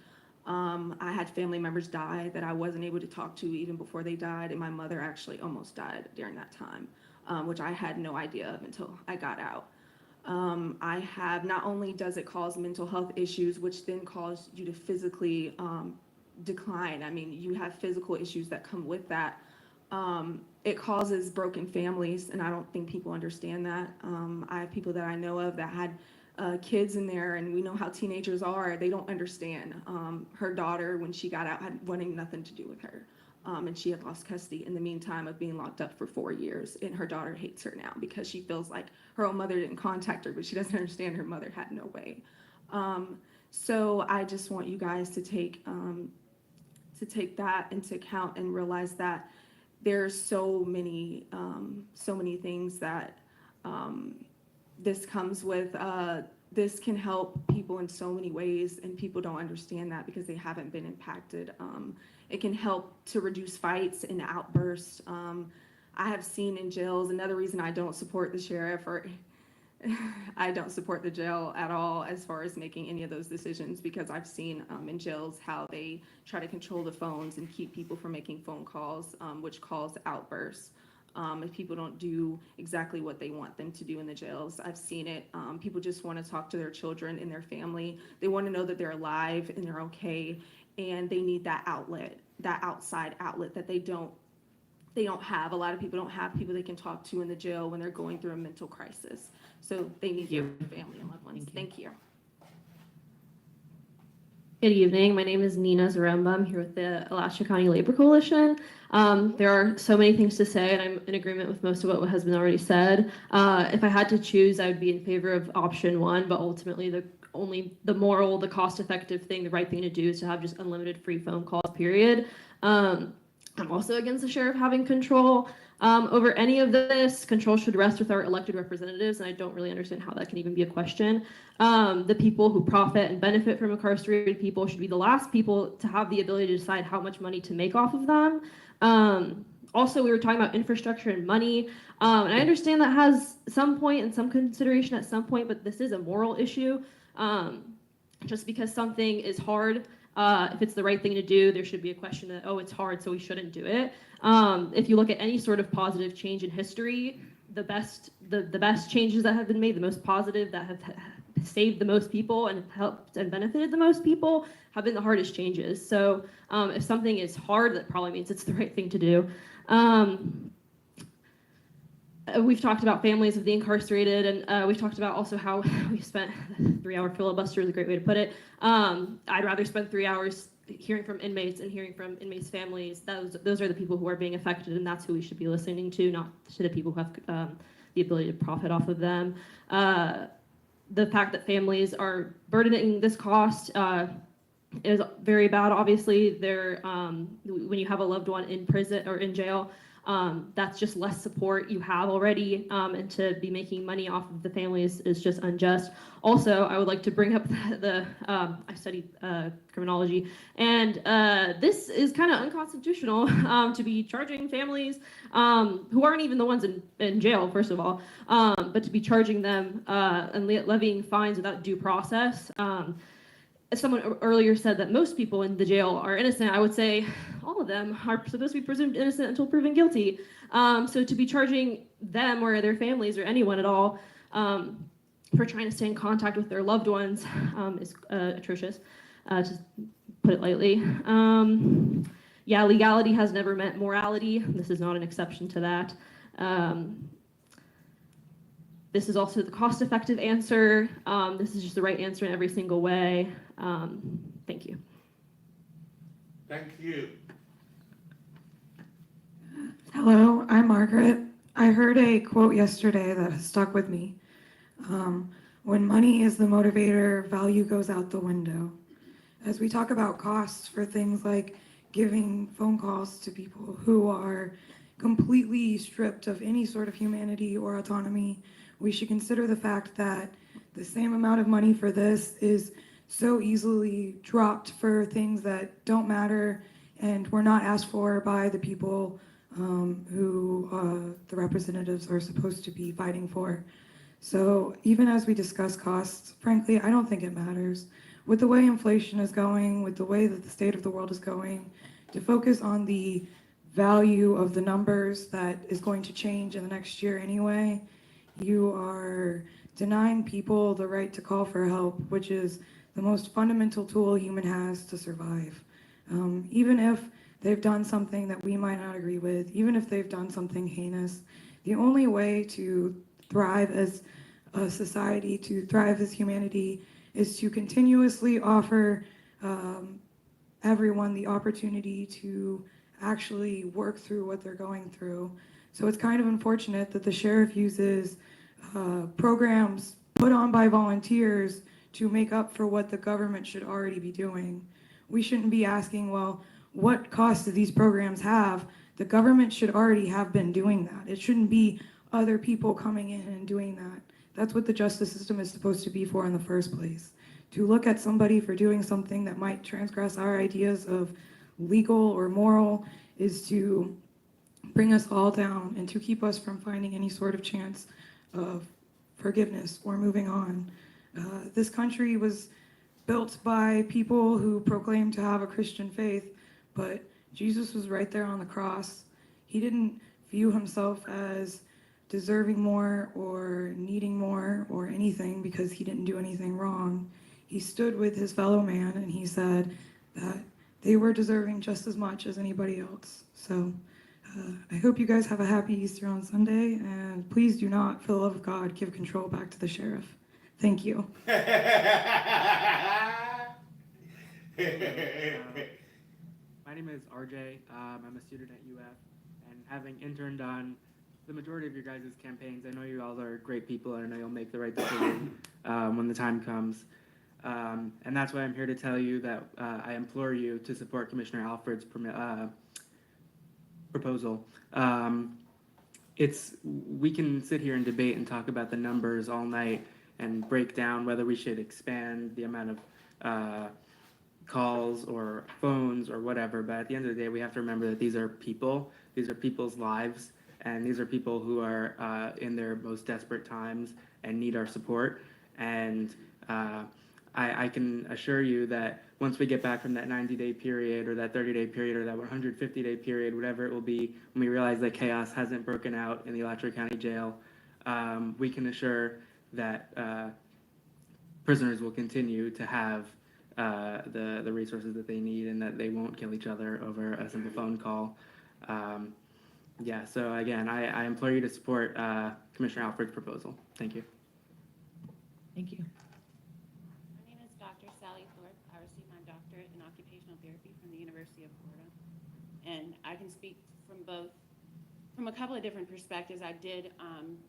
I had family members die that I wasn't able to talk to even before they died, and my mother actually almost died during that time, which I had no idea of until I got out. I have, not only does it cause mental health issues, which then cause you to physically decline. I mean, you have physical issues that come with that. It causes broken families, and I don't think people understand that. I have people that I know of that had kids in there, and we know how teenagers are. They don't understand. Her daughter, when she got out, had wanting nothing to do with her, and she had lost custody in the meantime of being locked up for 4 years. And her daughter hates her now because she feels like her own mother didn't contact her, but she doesn't understand her mother had no way. So I just want you guys to take that into account and realize that there's so many things that this comes with. This can help people in so many ways, and people don't understand that because they haven't been impacted. It can help to reduce fights and outbursts. I have seen in jails, another reason I don't support the sheriff, or I don't support the jail at all as far as making any of those decisions, because I've seen in jails how they try to control the phones and keep people from making phone calls, which cause outbursts. If people don't do exactly what they want them to do in the jails. I've seen it. People just want to talk to their children and their family. They want to know that they're alive and they're okay, and they need that outlet, that outside outlet that they don't have. A lot of people don't have people they can talk to in the jail when they're going through a mental crisis. So they need their family and loved ones. Thank you. Good evening. My name is Nina Zaremba. I'm here with the Alachua County Labor Coalition. There are so many things to say, and I'm in agreement with most of what has been already said. If I had to choose, I would be in favor of option 1, but ultimately the moral, the cost-effective thing, the right thing to do is to have just unlimited free phone calls, period. I'm also against the sheriff having control over any of this. Control should rest with our elected representatives, and I don't really understand how that can even be a question. The people who profit and benefit from incarcerated people should be the last people to have the ability to decide how much money to make off of them. Also, we were talking about infrastructure and money, and I understand that has some point and some consideration at some point, but this is a moral issue. Just because something is hard If it's the right thing to do, there should be a question that, oh, it's hard, so we shouldn't do it. If you look at any sort of positive change in history, the best changes that have been made, the most positive, that have saved the most people and helped and benefited the most people, have been the hardest changes. So if something is hard, that probably means it's the right thing to do. We've talked about families of the incarcerated, and we've talked about also how we've spent 3-hour filibuster is a great way to put it. I'd rather spend 3 hours hearing from inmates and hearing from inmates' families. Those are the people who are being affected, and that's who we should be listening to, not to the people who have the ability to profit off of them. The fact that families are burdening this cost is very bad. Obviously, when you have a loved one in prison or in jail, that's just less support you have already, and to be making money off of the families is just unjust. Also, I would like to bring up I studied criminology, and this is kind of unconstitutional to be charging families who aren't even the ones in jail, first of all, but to be charging them and levying fines without due process. Someone earlier said that most people in the jail are innocent. I would say all of them are supposed to be presumed innocent until proven guilty. So to be charging them or their families or anyone at all for trying to stay in contact with their loved ones is atrocious, to put it lightly. Yeah, legality has never meant morality. This is not an exception to that. This is also the cost-effective answer. This is just the right answer in every single way. Thank you. Thank you. Hello, I'm Margaret. I heard a quote yesterday that has stuck with me. When money is the motivator, value goes out the window. As we talk about costs for things like giving phone calls to people who are completely stripped of any sort of humanity or autonomy, we should consider the fact that the same amount of money for this is so easily dropped for things that don't matter and were not asked for by the people who the representatives are supposed to be fighting for. So even as we discuss costs, frankly, I don't think it matters. With the way inflation is going, with the way that the state of the world is going, to focus on the value of the numbers that is going to change in the next year anyway, you are denying people the right to call for help, which is the most fundamental tool a human has to survive. Even if they've done something that we might not agree with, even if they've done something heinous, the only way to thrive as a society, to thrive as humanity, is to continuously offer everyone the opportunity to actually work through what they're going through. So it's kind of unfortunate that the sheriff uses programs put on by volunteers to make up for what the government should already be doing. We shouldn't be asking, well, what costs do these programs have? The government should already have been doing that. It shouldn't be other people coming in and doing that. That's what the justice system is supposed to be for in the first place. To look at somebody for doing something that might transgress our ideas of legal or moral is to bring us all down and to keep us from finding any sort of chance of forgiveness or moving on. This country was built by people who proclaim to have a Christian faith, but Jesus was right there on the cross. He didn't view himself as deserving more or needing more or anything because he didn't do anything wrong. He stood with his fellow man and he said that they were deserving just as much as anybody else. So I hope you guys have a happy Easter on Sunday, and please do not, for the love of God, give control back to the sheriff. Thank you. My name is RJ. I'm a student at UF, and having interned on the majority of your guys' campaigns, I know you all are great people, and I know you'll make the right decision when the time comes. And that's why I'm here to tell you that I implore you to support Commissioner Alford's proposal. We can sit here and debate and talk about the numbers all night and break down whether we should expand the amount of calls or phones or whatever, but at the end of the day, we have to remember that these are people, these are people's lives, and these are people who are in their most desperate times and need our support. And I can assure you that once we get back from that 90-day period or that 30-day period or that 150-day period, whatever it will be, when we realize that chaos hasn't broken out in the Alachua County Jail, we can assure that prisoners will continue to have the resources that they need and that they won't kill each other over a simple phone call. Yeah, so again, I implore you to support Commissioner Alford's proposal. Thank you. Thank you. My name is Dr. Sally Thorpe. I received my doctorate in occupational therapy from the University of Florida. And I can speak from a couple of different perspectives. I did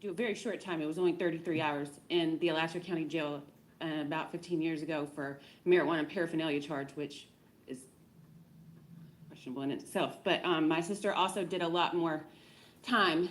do a very short time. It was only 33 hours in the Alachua County Jail about 15 years ago for marijuana paraphernalia charge, which is questionable in itself. But my sister also did a lot more time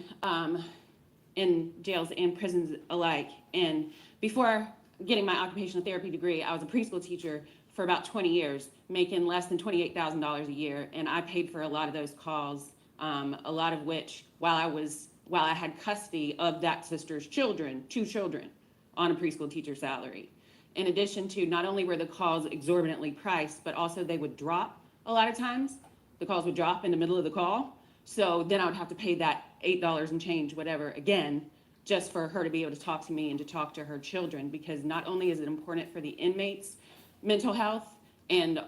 in jails and prisons alike. And before getting my occupational therapy degree, I was a preschool teacher for about 20 years, making less than $28,000 a year. And I paid for a lot of those calls, a lot of which while I had custody of that sister's children, 2 children, on a preschool teacher salary. In addition to, not only were the calls exorbitantly priced, but also they would drop a lot of times. The calls would drop in the middle of the call. So then I would have to pay that $8 and change, whatever, again, just for her to be able to talk to me and to talk to her children, because not only is it important for the inmates' mental health and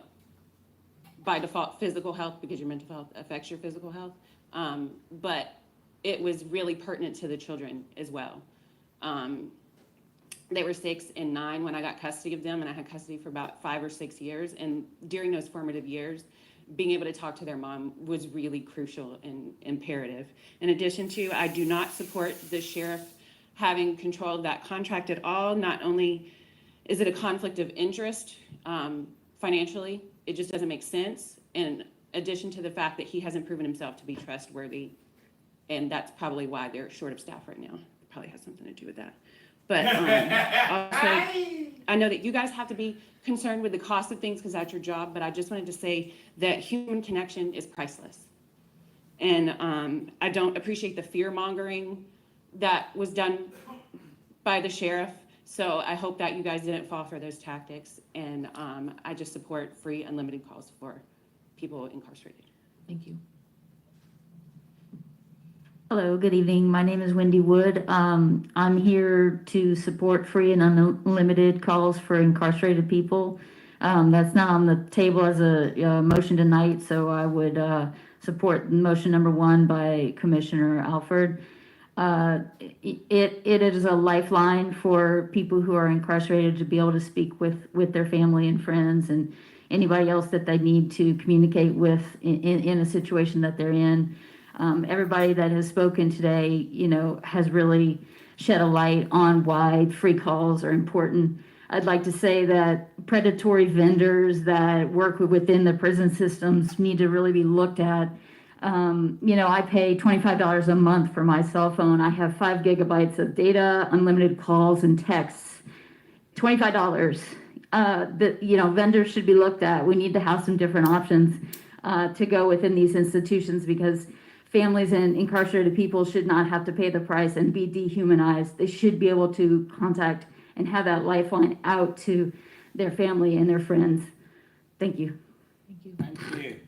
by default physical health, because your mental health affects your physical health, but it was really pertinent to the children as well. They were 6 and 9 when I got custody of them, and I had custody for about 5 or 6 years. And during those formative years, being able to talk to their mom was really crucial and imperative. In addition to, I do not support the sheriff having control of that contract at all. Not only is it a conflict of interest financially, it just doesn't make sense. In addition to the fact that he hasn't proven himself to be trustworthy, and that's probably why they're short of staff right now. It probably has something to do with that. But also, I know that you guys have to be concerned with the cost of things because that's your job, but I just wanted to say that human connection is priceless. And I don't appreciate the fear mongering that was done by the sheriff. So I hope that you guys didn't fall for those tactics. And I just support free, unlimited calls for people incarcerated. Thank you. Hello, good evening. My name is Wendy Wood. I'm here to support free and unlimited calls for incarcerated people. That's not on the table as a motion tonight, so I would support motion number 1 by Commissioner Alford. It is a lifeline for people who are incarcerated to be able to speak with their family and friends and anybody else that they need to communicate with in a situation that they're in. Everybody that has spoken today, has really shed a light on why free calls are important. I'd like to say that predatory vendors that work within the prison systems need to really be looked at. I pay $25 a month for my cell phone. I have 5 gigabytes of data, unlimited calls and texts. $25. Vendors should be looked at. We need to have some different options to go within these institutions because families and incarcerated people should not have to pay the price and be dehumanized. They should be able to contact and have that lifeline out to their family and their friends. Thank you. Thank you.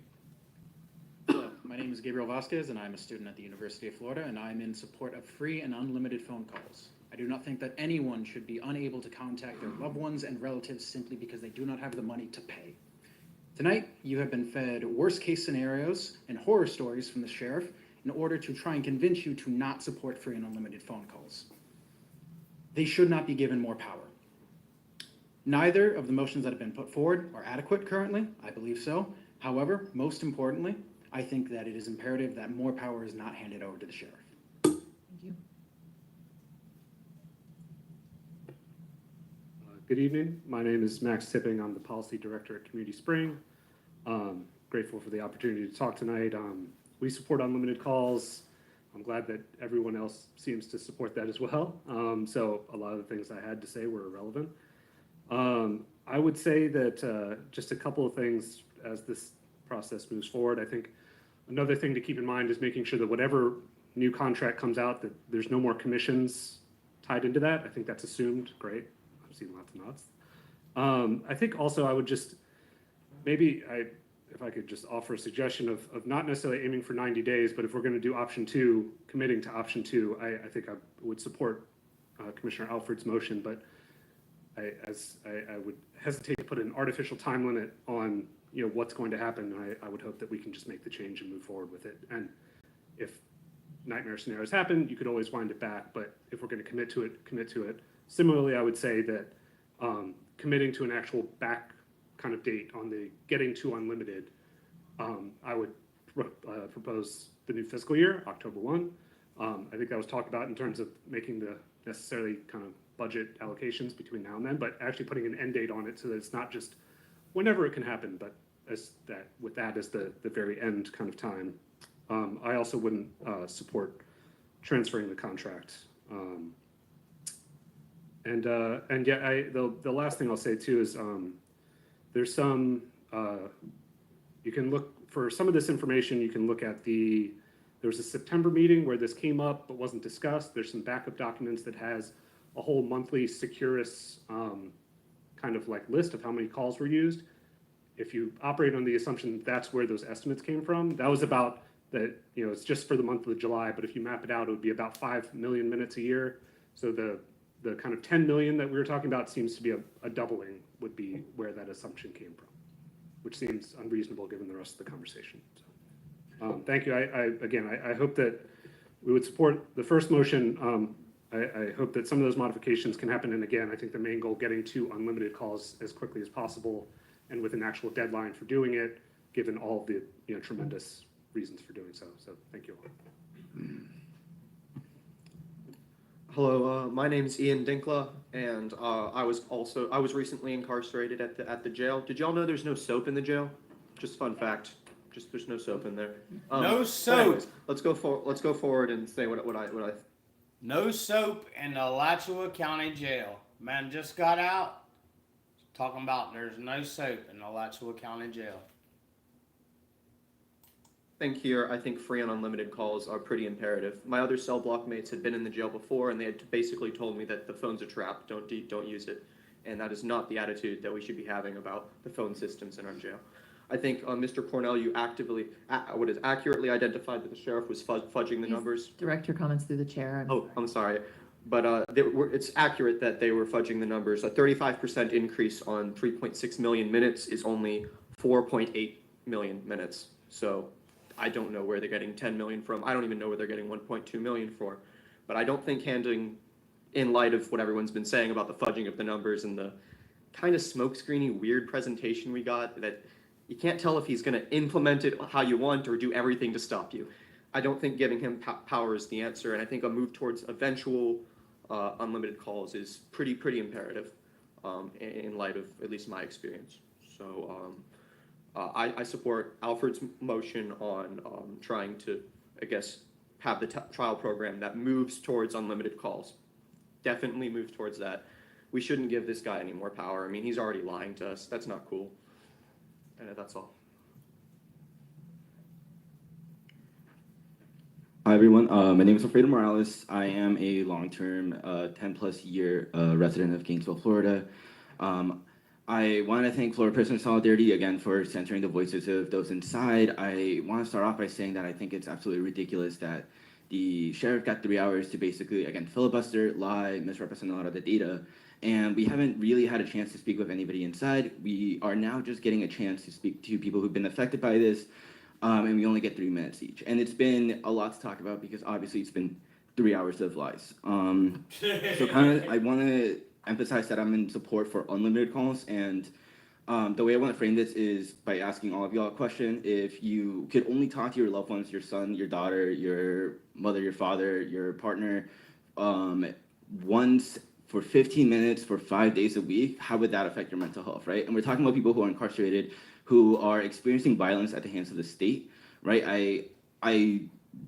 Hello, my name is Gabriel Vasquez, and I'm a student at the University of Florida, and I'm in support of free and unlimited phone calls. I do not think that anyone should be unable to contact their loved ones and relatives simply because they do not have the money to pay. Tonight, you have been fed worst-case scenarios and horror stories from the sheriff in order to try and convince you to not support free and unlimited phone calls. They should not be given more power. Neither of the motions that have been put forward are adequate currently. I believe so. However, most importantly, I think that it is imperative that more power is not handed over to the sheriff. Thank you. Good evening. My name is Max Tipping. I'm the Policy Director at Community Spring. Grateful for the opportunity to talk tonight. We support unlimited calls. I'm glad that everyone else seems to support that as well. So a lot of the things I had to say were irrelevant. I would say that just a couple of things as this process moves forward. I think another thing to keep in mind is making sure that whatever new contract comes out, that there's no more commissions tied into that. I think that's assumed. Great. I've seen lots of nods. I think also I would just maybe if I could just offer a suggestion of not necessarily aiming for 90 days, but if we're going to do option 2, committing to option 2, I think I would support Commissioner Alford's motion, but I would hesitate to put an artificial time limit on what's going to happen. I would hope that we can just make the change and move forward with it. And if nightmare scenarios happen, you could always wind it back. But if we're going to commit to it, commit to it. Similarly, I would say that committing to an actual back kind of date on the getting to unlimited, I would propose the new fiscal year, October 1. I think that was talked about in terms of making the necessary kind of budget allocations between now and then, but actually putting an end date on it so that it's not just whenever it can happen, but as the very end kind of time. I also wouldn't support transferring the contract. The last thing I'll say too is there's some, you can look for some of this information, you can look at there was a September meeting where this came up but wasn't discussed. There's some backup documents that has a whole monthly Securus kind of like list of how many calls were used. If you operate on the assumption that's where those estimates came from, that was about that, it's just for the month of July, but if you map it out, it would be about 5 million minutes a year. So the kind of 10 million that we were talking about seems to be a doubling would be where that assumption came from, which seems unreasonable given the rest of the conversation. So, thank you. I hope that we would support the first motion. I hope that some of those modifications can happen. And again, I think the main goal, getting to unlimited calls as quickly as possible and with an actual deadline for doing it, given all of the tremendous reasons for doing so. So thank you all. Hello, my name is Ian Dinkla, and I was recently incarcerated at the jail. Did y'all know there's no soap in the jail? Just fun fact. Just there's no soap in there. No soap. Anyways, let's go forward and say what I. No soap in the Alachua County Jail. Man just got out talking about there's no soap in the Alachua County Jail. I think here, I think free and unlimited calls are pretty imperative. My other cell block mates had been in the jail before, and they had basically told me that the phone's a trap. Don't use it, and that is not the attitude that we should be having about the phone systems in our jail. I think, Mr. Cornell, you accurately identified that the sheriff was fudging the numbers. Direct your comments through the chair. I'm sorry. But it's accurate that they were fudging the numbers. A 35% increase on 3.6 million minutes is only 4.8 million minutes. So I don't know where they're getting 10 million from. I don't even know where they're getting 1.2 million for. But I don't think in light of what everyone's been saying about the fudging of the numbers and the kind of smokescreeny weird presentation we got, that you can't tell if he's going to implement it how you want or do everything to stop you. I don't think giving him power is the answer, and I think a move towards eventual unlimited calls is pretty imperative in light of at least my experience. So I support Alfred's motion on trying to, I guess, have the trial program that moves towards unlimited calls. Definitely move towards that. We shouldn't give this guy any more power. I mean, he's already lying to us. That's not cool. And that's all. Hi everyone, my name is Alfredo Morales. I am a long-term 10-plus year resident of Gainesville, Florida. I want to thank Florida Prisoner Solidarity again for centering the voices of those inside. I want to start off by saying that I think it's absolutely ridiculous that the sheriff got 3 hours to basically, again, filibuster, lie, misrepresent a lot of the data, and we haven't really had a chance to speak with anybody inside. We are now just getting a chance to speak to people who've been affected by this, and we only get 3 minutes each. And it's been a lot to talk about because obviously it's been 3 hours of lies. So I want to emphasize that I'm in support for unlimited calls, and the way I want to frame this is by asking all of y'all a question. If you could only talk to your loved ones, your son, your daughter, your mother, your father, your partner, once for 15 minutes for 5 days a week, how would that affect your mental health, right? And we're talking about people who are incarcerated, who are experiencing violence at the hands of the state, right? I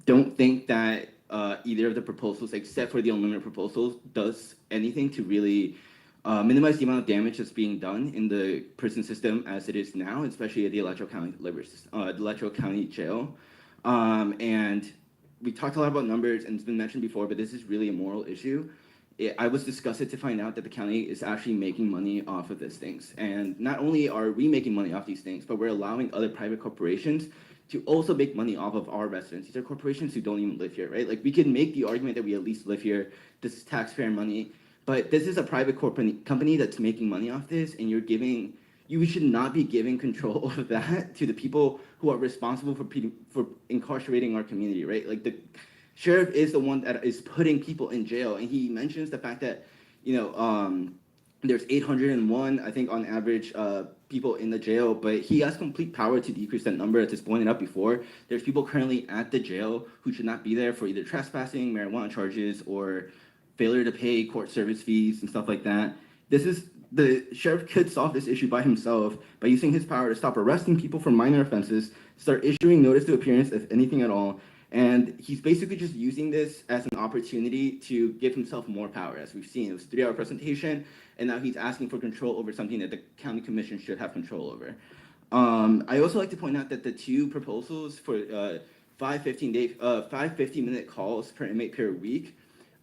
don't think that either of the proposals, except for the unlimited proposals, does anything to really minimize the amount of damage that's being done in the prison system as it is now, especially at the Alachua County Jail. And we talked a lot about numbers, and it's been mentioned before, but this is really a moral issue. I was disgusted to find out that the county is actually making money off of these things. And not only are we making money off these things, but we're allowing other private corporations to also make money off of our residents. These are corporations who don't even live here, right? Like, we can make the argument that we at least live here. This is taxpayer money, but this is a private company that's making money off this, and you should not be giving control of that to the people who are responsible for incarcerating our community, right? Like, the sheriff is the one that is putting people in jail, and he mentions the fact that, there's 801, I think, on average, people in the jail, but he has complete power to decrease that number. As it's pointed out before, there's people currently at the jail who should not be there for either trespassing, marijuana charges, or failure to pay court service fees and stuff like that. The sheriff could solve this issue by himself by using his power to stop arresting people for minor offenses, start issuing notice to appearance, if anything at all. And he's basically just using this as an opportunity to give himself more power. As we've seen, it was a 3-hour presentation, and now he's asking for control over something that the county commission should have control over. I also like to point out that the two proposals for 5 15-minute calls per inmate per week,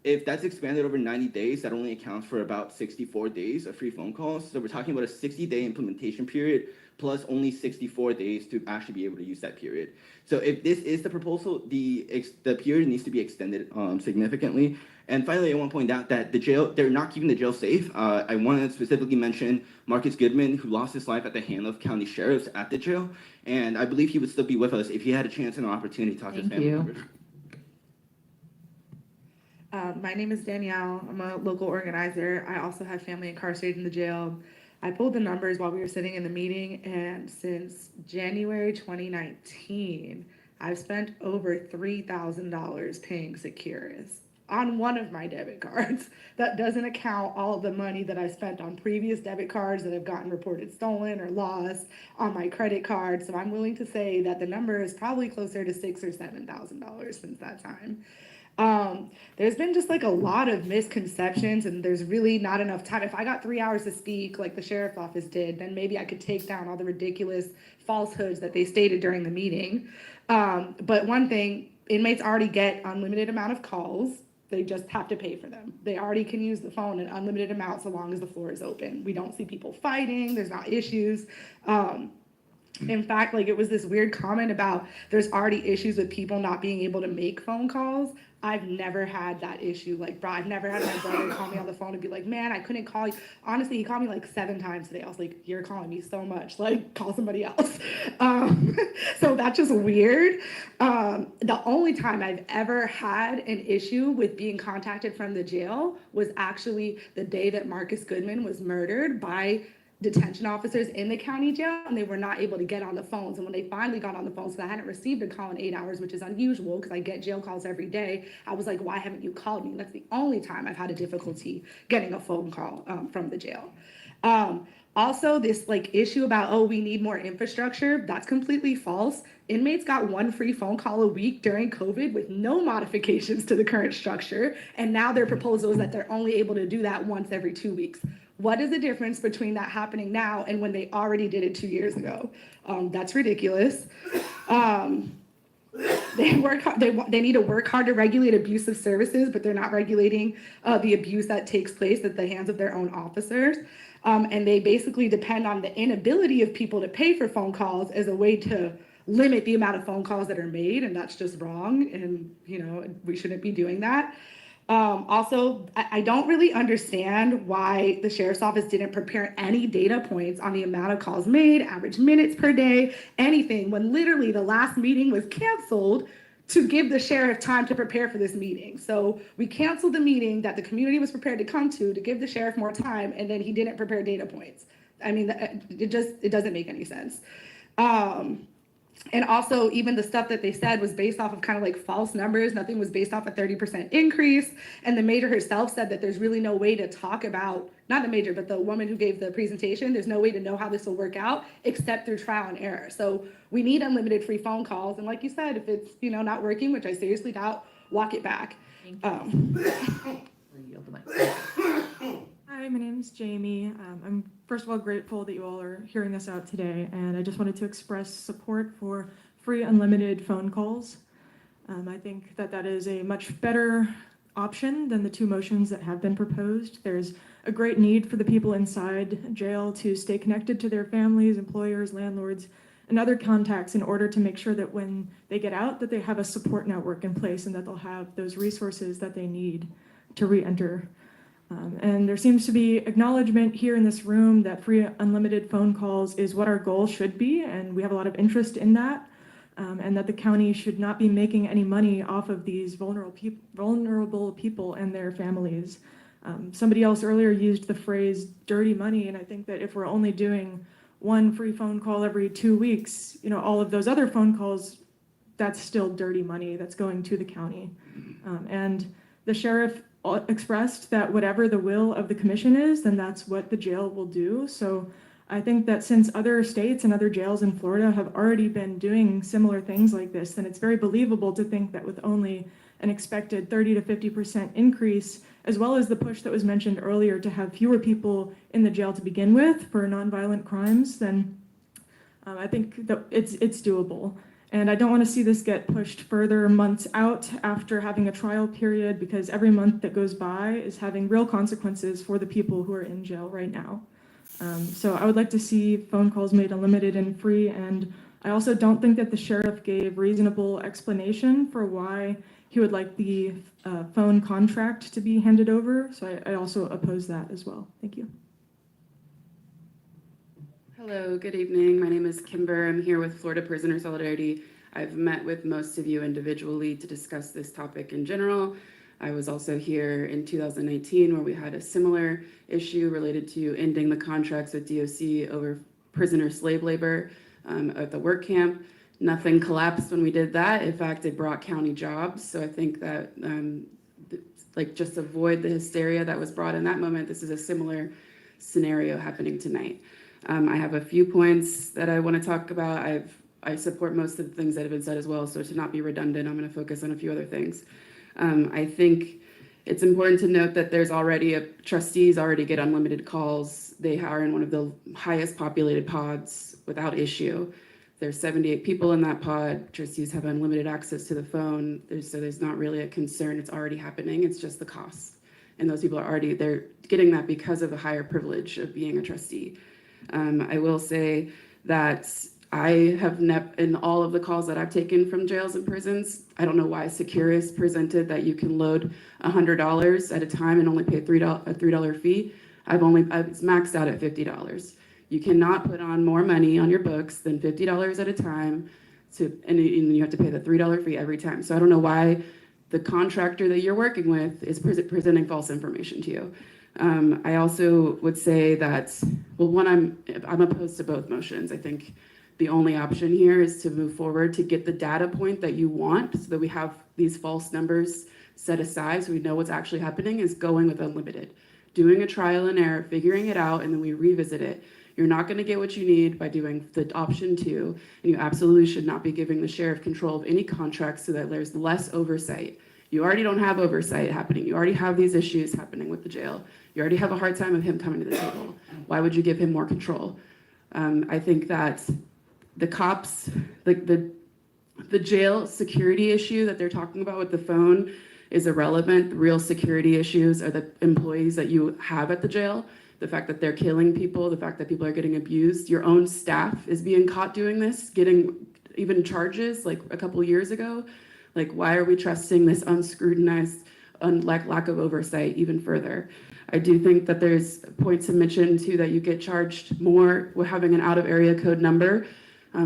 if that's expanded over 90 days, that only accounts for about 64 days of free phone calls. So we're talking about a 60-day implementation period plus only 64 days to actually be able to use that period. So if this is the proposal, the period needs to be extended significantly. And finally, I want to point out that they're not keeping the jail safe. I want to specifically mention Marcus Goodman, who lost his life at the hand of county sheriffs at the jail. And I believe he would still be with us if he had a chance and an opportunity to talk to his family members. My name is Danielle. I'm a local organizer. I also have family incarcerated in the jail. I pulled the numbers while we were sitting in the meeting, and since January 2019, I've spent over $3,000 paying Securus on one of my debit cards. That doesn't account all of the money that I spent on previous debit cards that have gotten reported stolen or lost on my credit card. So I'm willing to say that the number is probably closer to $6,000 or $7,000 since that time. There's been just like a lot of misconceptions, and there's really not enough time. If I got 3 hours to speak like the sheriff's office did, then maybe I could take down all the ridiculous falsehoods that they stated during the meeting. But one thing, inmates already get unlimited amount of calls. They just have to pay for them. They already can use the phone an unlimited amount so long as the floor is open. We don't see people fighting. There's not issues. In fact, like, it was this weird comment about there's already issues with people not being able to make phone calls. I've never had that issue. Like, bro, I've never had my brother call me on the phone and be like, man, I couldn't call you. Honestly, he called me like 7 times today. I was like, you're calling me so much. Like, call somebody else. So that's just weird. The only time I've ever had an issue with being contacted from the jail was actually the day that Marcus Goodman was murdered by detention officers in the county jail, and they were not able to get on the phones. And when they finally got on the phones, because I hadn't received a call in 8 hours, which is unusual because I get jail calls every day, I was like, why haven't you called me? And that's the only time I've had a difficulty getting a phone call from the jail. Also, this like issue about, oh, we need more infrastructure, that's completely false. Inmates got 1 free phone call a week during COVID with no modifications to the current structure. And now their proposal is that they're only able to do that once every 2 weeks. What is the difference between that happening now and when they already did it 2 years ago? That's ridiculous. They need to work hard to regulate abusive services, but they're not regulating the abuse that takes place at the hands of their own officers. And they basically depend on the inability of people to pay for phone calls as a way to limit the amount of phone calls that are made, and that's just wrong. And we shouldn't be doing that. Also, I don't really understand why the sheriff's office didn't prepare any data points on the amount of calls made, average minutes per day, anything, when literally the last meeting was canceled to give the sheriff time to prepare for this meeting. So we canceled the meeting that the community was prepared to come to give the sheriff more time, and then he didn't prepare data points. I mean, it doesn't make any sense. And also, even the stuff that they said was based off of kind of like false numbers. Nothing was based off a 30% increase. And the major herself said that there's really no way to talk about, not the major, but the woman who gave the presentation, there's no way to know how this will work out except through trial and error. So we need unlimited free phone calls. And like you said, if it's not working, which I seriously doubt, walk it back. Hi, my name is Jamie. I'm first of all grateful that you all are hearing this out today, and I just wanted to express support for free unlimited phone calls. I think that is a much better option than the two motions that have been proposed. There's a great need for the people inside jail to stay connected to their families, employers, landlords, and other contacts in order to make sure that when they get out, that they have a support network in place and that they'll have those resources that they need to re-enter. And there seems to be acknowledgement here in this room that free unlimited phone calls is what our goal should be, and we have a lot of interest in that, and that the county should not be making any money off of these vulnerable people and their families. Somebody else earlier used the phrase dirty money, and I think that if we're only doing one free phone call every 2 weeks, all of those other phone calls, that's still dirty money that's going to the county. And the sheriff expressed that whatever the will of the commission is, then that's what the jail will do. So I think that since other states and other jails in Florida have already been doing similar things like this, then it's very believable to think that with only an expected 30 to 50% increase, as well as the push that was mentioned earlier to have fewer people in the jail to begin with for nonviolent crimes, then I think that it's doable. And I don't want to see this get pushed further months out after having a trial period, because every month that goes by is having real consequences for the people who are in jail right now. So I would like to see phone calls made unlimited and free, and I also don't think that the sheriff gave reasonable explanation for why he would like the phone contract to be handed over, so I also oppose that as well. Thank you. Hello, good evening. My name is Kimber. I'm here with Florida Prisoner Solidarity. I've met with most of you individually to discuss this topic in general. I was also here in 2019 where we had a similar issue related to ending the contracts with DOC over prisoner slave labor at the work camp. Nothing collapsed when we did that. In fact, it brought county jobs. So I think that just avoid the hysteria that was brought in that moment. This is a similar scenario happening tonight. I have a few points that I want to talk about. I support most of the things that have been said as well. So to not be redundant, I'm going to focus on a few other things. I think it's important to note that there's already trustees already get unlimited calls. They are in one of the highest populated pods without issue. There's 78 people in that pod. Trustees have unlimited access to the phone. So there's not really a concern. It's already happening. It's just the cost. And those people they're getting that because of the higher privilege of being a trustee. I will say that I have in all of the calls that I've taken from jails and prisons, I don't know why Securus presented that you can load $100 at a time and only pay a $3 fee. It's maxed out at $50. You cannot put on more money on your books than $50 at a time, and you have to pay the $3 fee every time. So I don't know why the contractor that you're working with is presenting false information to you. I also would say that, I'm opposed to both motions. I think the only option here is to move forward to get the data point that you want so that we have these false numbers set aside so we know what's actually happening, is going with unlimited. Doing a trial and error, figuring it out, and then we revisit it. You're not going to get what you need by doing the option 2, and you absolutely should not be giving the sheriff control of any contracts so that there's less oversight. You already don't have oversight happening. You already have these issues happening with the jail. You already have a hard time of him coming to the table. Why would you give him more control? I think that the cops, the jail security issue that they're talking about with the phone is irrelevant. The real security issues are the employees that you have at the jail, the fact that they're killing people, the fact that people are getting abused. Your own staff is being caught doing this, getting even charges like a couple years ago. Like, why are we trusting this unscrutinized lack of oversight even further? I do think that there's points to mention too that you get charged more with having an out of area code number.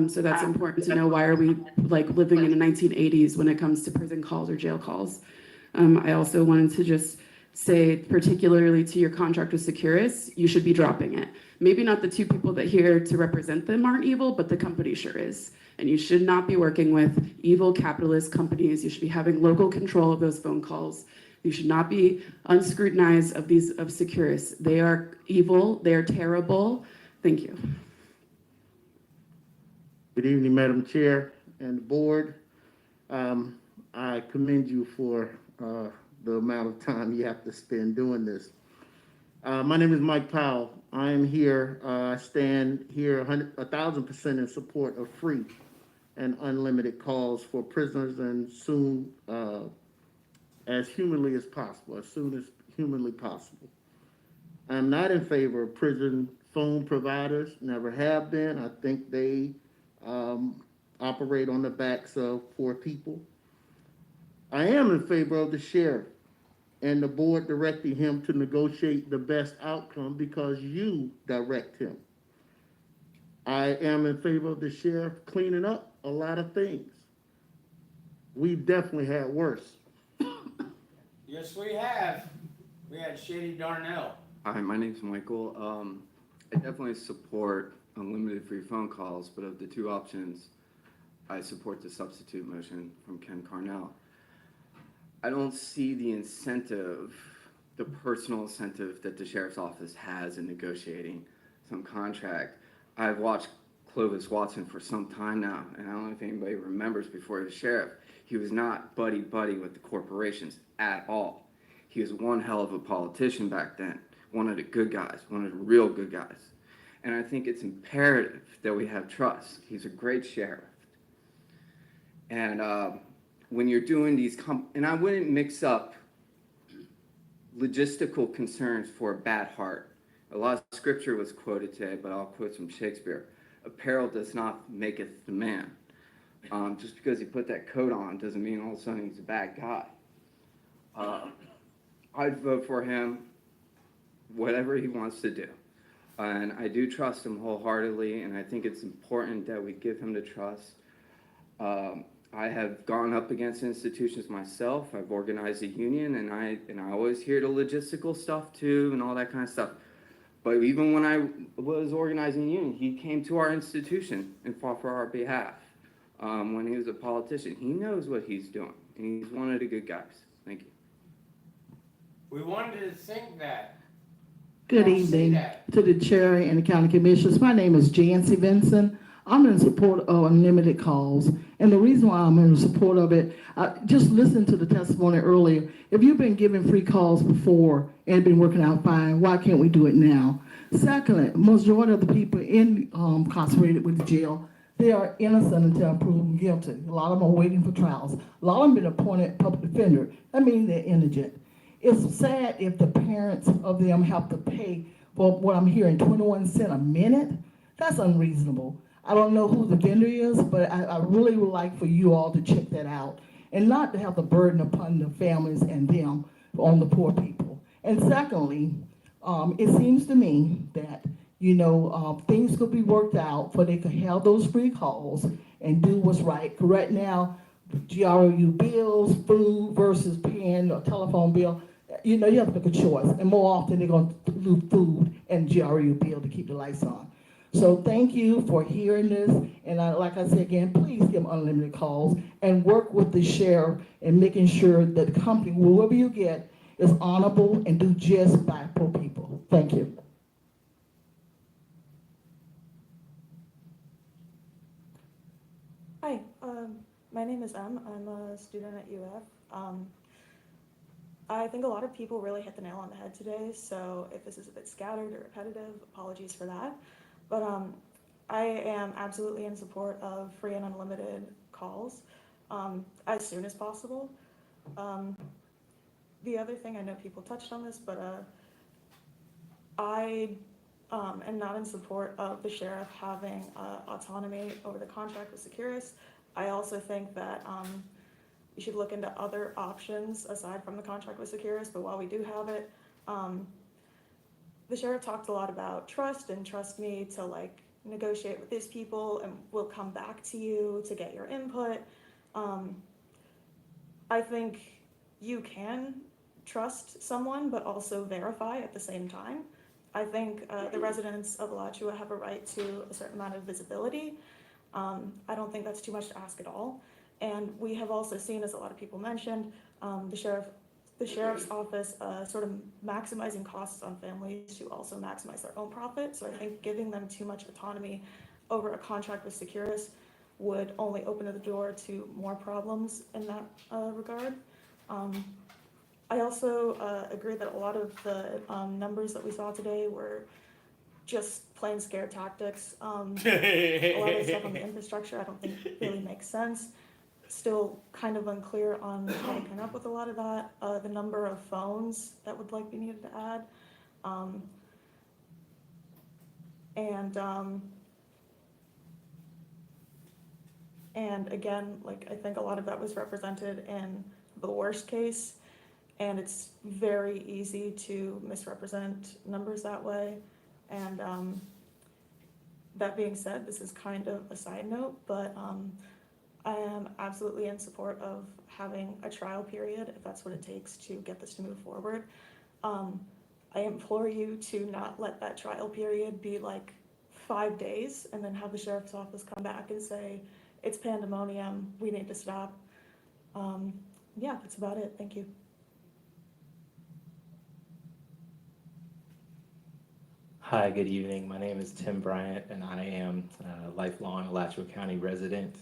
So that's important to know. Why are we living in the 1980s when it comes to prison calls or jail calls? I also wanted to just say, particularly to your contract with Securus, you should be dropping it. Maybe not the two people that here to represent them aren't evil, but the company sure is. And you should not be working with evil capitalist companies. You should be having local control of those phone calls. You should not be unscrutinized of Securus. They are evil. They are terrible. Thank you. Good evening, Madam Chair and the board. I commend you for the amount of time you have to spend doing this. My name is Mike Powell. I am here, I stand here 1,000% in support of free and unlimited calls for prisoners and soon as humanly as possible, as soon as humanly possible. I'm not in favor of prison phone providers, never have been. I think they operate on the backs of poor people. I am in favor of the sheriff and the board directing him to negotiate the best outcome because you direct him. I am in favor of the sheriff cleaning up a lot of things. We've definitely had worse. Yes, we have. We had Sadie Darnell. Hi, my name's Michael. I definitely support unlimited free phone calls, but of the two options, I support the substitute motion from Ken Carnell. I don't see the incentive, the personal incentive that the sheriff's office has in negotiating some contract. I've watched Clovis Watson for some time now, and I don't know if anybody remembers before he was sheriff, he was not buddy-buddy with the corporations at all. He was one hell of a politician back then, one of the good guys, one of the real good guys. And I think it's imperative that we have trust. He's a great sheriff. And when you're doing these, and I wouldn't mix up logistical concerns for a bad heart. A lot of scripture was quoted today, but I'll quote some Shakespeare. Apparel does not maketh the man. Just because he put that coat on doesn't mean all of a sudden he's a bad guy. I'd vote for him, whatever he wants to do. And I do trust him wholeheartedly, and I think it's important that we give him the trust. I have gone up against institutions myself. I've organized a union, and I always hear the logistical stuff too, and all that kind of stuff. But even when I was organizing a union, he came to our institution and fought for our behalf. When he was a politician, he knows what he's doing, and he's one of the good guys. Thank you. We wanted to think that. Good Don't say evening that. to the chair and the county commissioners. My name is Jancy Vinson. I'm in support of unlimited calls. And the reason why I'm in support of it, just listen to the testimony earlier. If you've been given free calls before and it's been working out fine, why can't we do it now? Secondly, majority of the people incarcerated with the jail, they are innocent until proven guilty. A lot of them are waiting for trials. A lot of them been appointed public defender. That means they're indigent. It's sad if the parents of them have to pay for what I'm hearing, 21 cents a minute. That's unreasonable. I don't know who the vendor is, but I really would like for you all to check that out and not to have the burden upon the families and them on the poor people. And secondly, it seems to me that, things could be worked out for they could have those free calls and do what's right. Right now, GRU bills, food versus paying a telephone bill, you have to make a choice. And more often they're going to do food and GRU bill to keep the lights on. So thank you for hearing this. And like I said again, please give them unlimited calls and work with the sheriff and making sure that the company, whoever you get, is honorable and do just by poor people. Thank you. Hi, my name is Em. I'm a student at UF. I think a lot of people really hit the nail on the head today, so if this is a bit scattered or repetitive, apologies for that. But I am absolutely in support of free and unlimited calls as soon as possible. The other thing, I know people touched on this, but I am not in support of the sheriff having autonomy over the contract with Securus. I also think that we should look into other options aside from the contract with Securus, but while we do have it, the sheriff talked a lot about trust and trust me to negotiate with these people and we'll come back to you to get your input. I think you can trust someone but also verify at the same time. I think the residents of Alachua have a right to a certain amount of visibility. I don't think that's too much to ask at all. And we have also seen, as a lot of people mentioned, the sheriff's office sort of maximizing costs on families to also maximize their own profit. So I think giving them too much autonomy over a contract with Securus would only open the door to more problems in that regard. I also agree that a lot of the numbers that we saw today were just plain scare tactics. A lot of the stuff on the infrastructure I don't think really makes sense. still kind of unclear on how to come up with a lot of that. The number of phones that would like be needed to add. And again, like, I think a lot of that was represented in the worst case, and it's very easy to misrepresent numbers that way. And that being said, this is kind of a side note, but I am absolutely in support of having a trial period if that's what it takes to get this to move forward. I implore you to not let that trial period be like 5 days and then have the sheriff's office come back and say, it's pandemonium, we need to stop. Yeah, that's about it. Thank you. Hi, good evening. My name is Tim Bryant, and I am a lifelong Alachua County resident.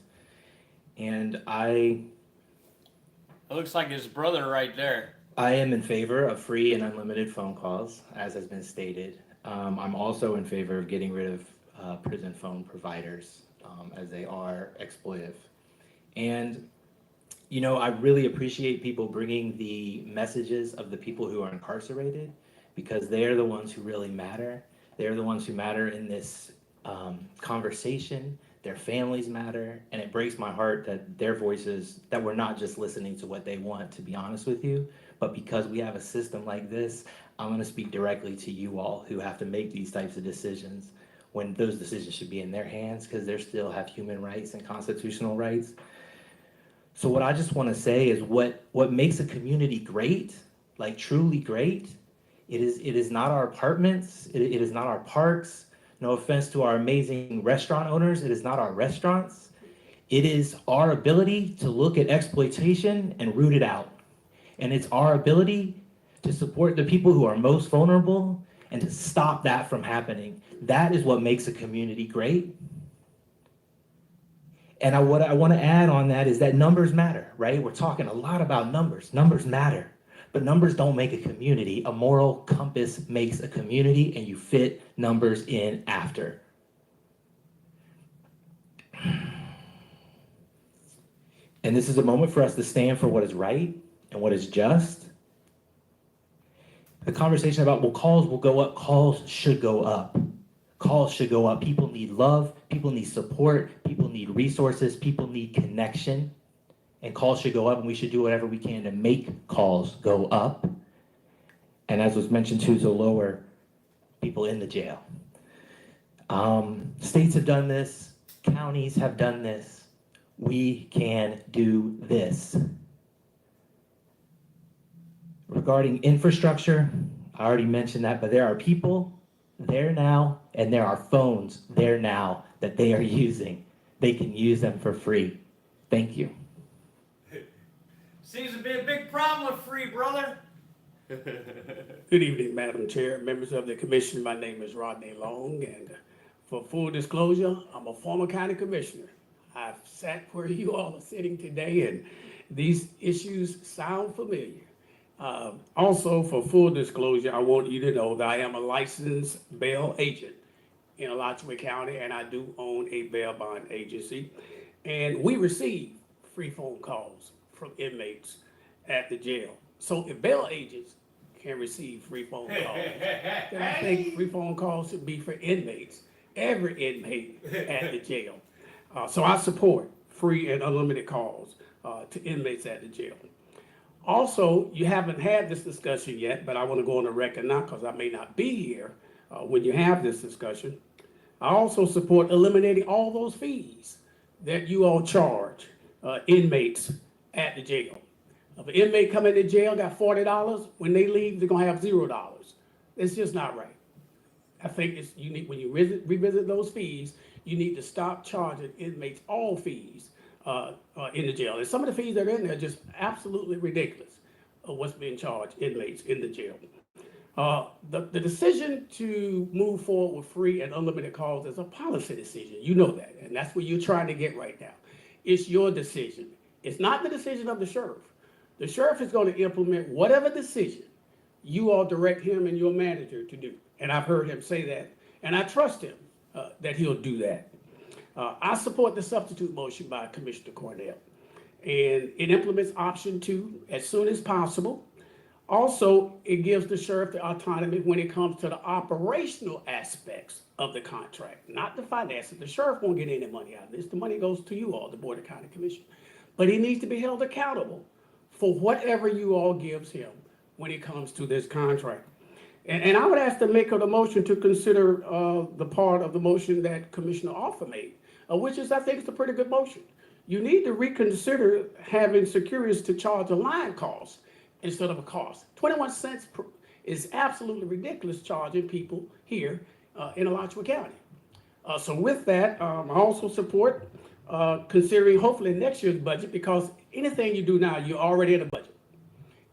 And It looks like his brother right there. I am in favor of free and unlimited phone calls, as has been stated. I'm also in favor of getting rid of prison phone providers, as they are exploitive. And, you know, I really appreciate people bringing the messages of the people who are incarcerated, because they're the ones who really matter. They're the ones who matter in this conversation. Their families matter, and it breaks my heart that their voices, that we're not just listening to what they want, to be honest with you, but because we have a system like this, I'm gonna speak directly to you all who have to make these types of decisions when those decisions should be in their hands, because they still have human rights and constitutional rights. So what I just wanna say is what makes a community great, like truly great, it is not our apartments, it is not our parks. No offense to our amazing restaurant owners, it is not our restaurants. It is our ability to look at exploitation and root it out. And it's our ability to support the people who are most vulnerable and to stop that from happening. That is what makes a community great. And what I want to add on that is that numbers matter, right? We're talking a lot about numbers. Numbers matter. But numbers don't make a community. A moral compass makes a community, and you fit numbers in after. And this is a moment for us to stand for what is right and what is just. The conversation about, well, calls will go up, calls should go up. Calls should go up. People need love, people need support, people need resources, people need connection. And calls should go up, and we should do whatever we can to make calls go up. And as was mentioned too, to lower people in the jail. States have done this, counties have done this. We can do this. Regarding infrastructure, I already mentioned that, but there are people there now, and there are phones there now that they are using. They can use them for free. Thank you. Seems to be a big problem with free, brother. Good evening, Madam Chair, members of the commission. My name is Rodney Long, and for full disclosure, I'm a former county commissioner. I've sat where you all are sitting today, and these issues sound familiar. Also, for full disclosure, I want you to know that I am a licensed bail agent in Alachua County, and I do own a bail bond agency. And we receive free phone calls from inmates at the jail. So if bail agents can receive free phone calls, then I think free phone calls should be for inmates, every inmate at the jail. So I support free and unlimited calls to inmates at the jail. Also, you haven't had this discussion yet, but I want to go on the record now because I may not be here when you have this discussion. I also support eliminating all those fees that you all charge inmates at the jail. If an inmate come into jail, got $40, when they leave, they're gonna have $0. It's just not right. I think it's unique when you revisit those fees, you need to stop charging inmates all fees in the jail. And some of the fees that are in there are just absolutely ridiculous of what's being charged inmates in the jail. The decision to move forward with free and unlimited calls is a policy decision. You know that, and that's what you're trying to get right now. It's your decision. It's not the decision of the sheriff. The sheriff is going to implement whatever decision you all direct him and your manager to do. And I've heard him say that, and I trust him that he'll do that. I support the substitute motion by Commissioner Cornell. And it implements option 2 as soon as possible. Also, it gives the sheriff the autonomy when it comes to the operational aspects of the contract, not the finances. The sheriff won't get any money out of this. The money goes to you all, the Board of County Commission. But he needs to be held accountable for whatever you all gives him when it comes to this contract. And I would ask the maker of the motion to consider the part of the motion that Commissioner Offer made, which is, I think, it's a pretty good motion. You need to reconsider having securities to charge a line cost instead of a cost. 21 cents is absolutely ridiculous charging people here in Alachua County. So with that, I also support considering hopefully next year's budget, because anything you do now, you're already in a budget.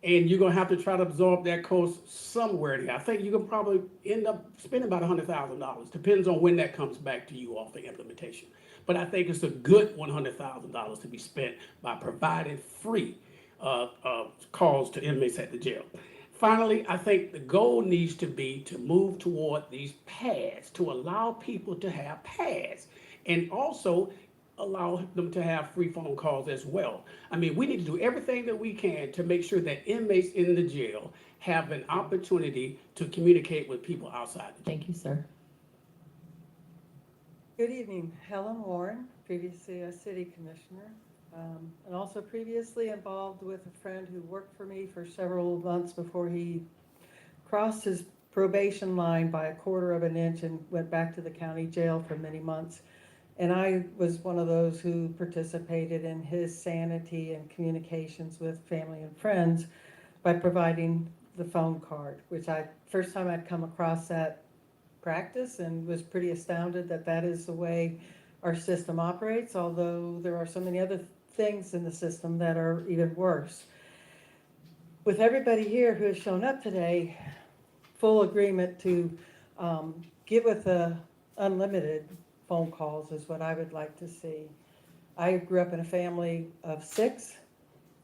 And you're gonna have to try to absorb that cost somewhere there. I think you can probably end up spending about $100,000. Depends on when that comes back to you off the implementation. But I think it's a good $100,000 to be spent by providing free calls to inmates at the jail. Finally, I think the goal needs to be to move toward these pads, to allow people to have pads, and also allow them to have free phone calls as well. I mean, we need to do everything that we can to make sure that inmates in the jail have an opportunity to communicate with people outside the jail. Thank you, sir. Good evening, Helen Warren, previously a city commissioner, and also previously involved with a friend who worked for me for several months before he crossed his probation line by 1/4 of an inch and went back to the county jail for many months. And I was one of those who participated in his sanity and communications with family and friends by providing the phone card, which first time I'd come across that practice and was pretty astounded that that is the way our system operates, although there are so many other things in the system that are even worse. With everybody here who has shown up today, full agreement to get with the unlimited phone calls is what I would like to see. I grew up in a family of 6,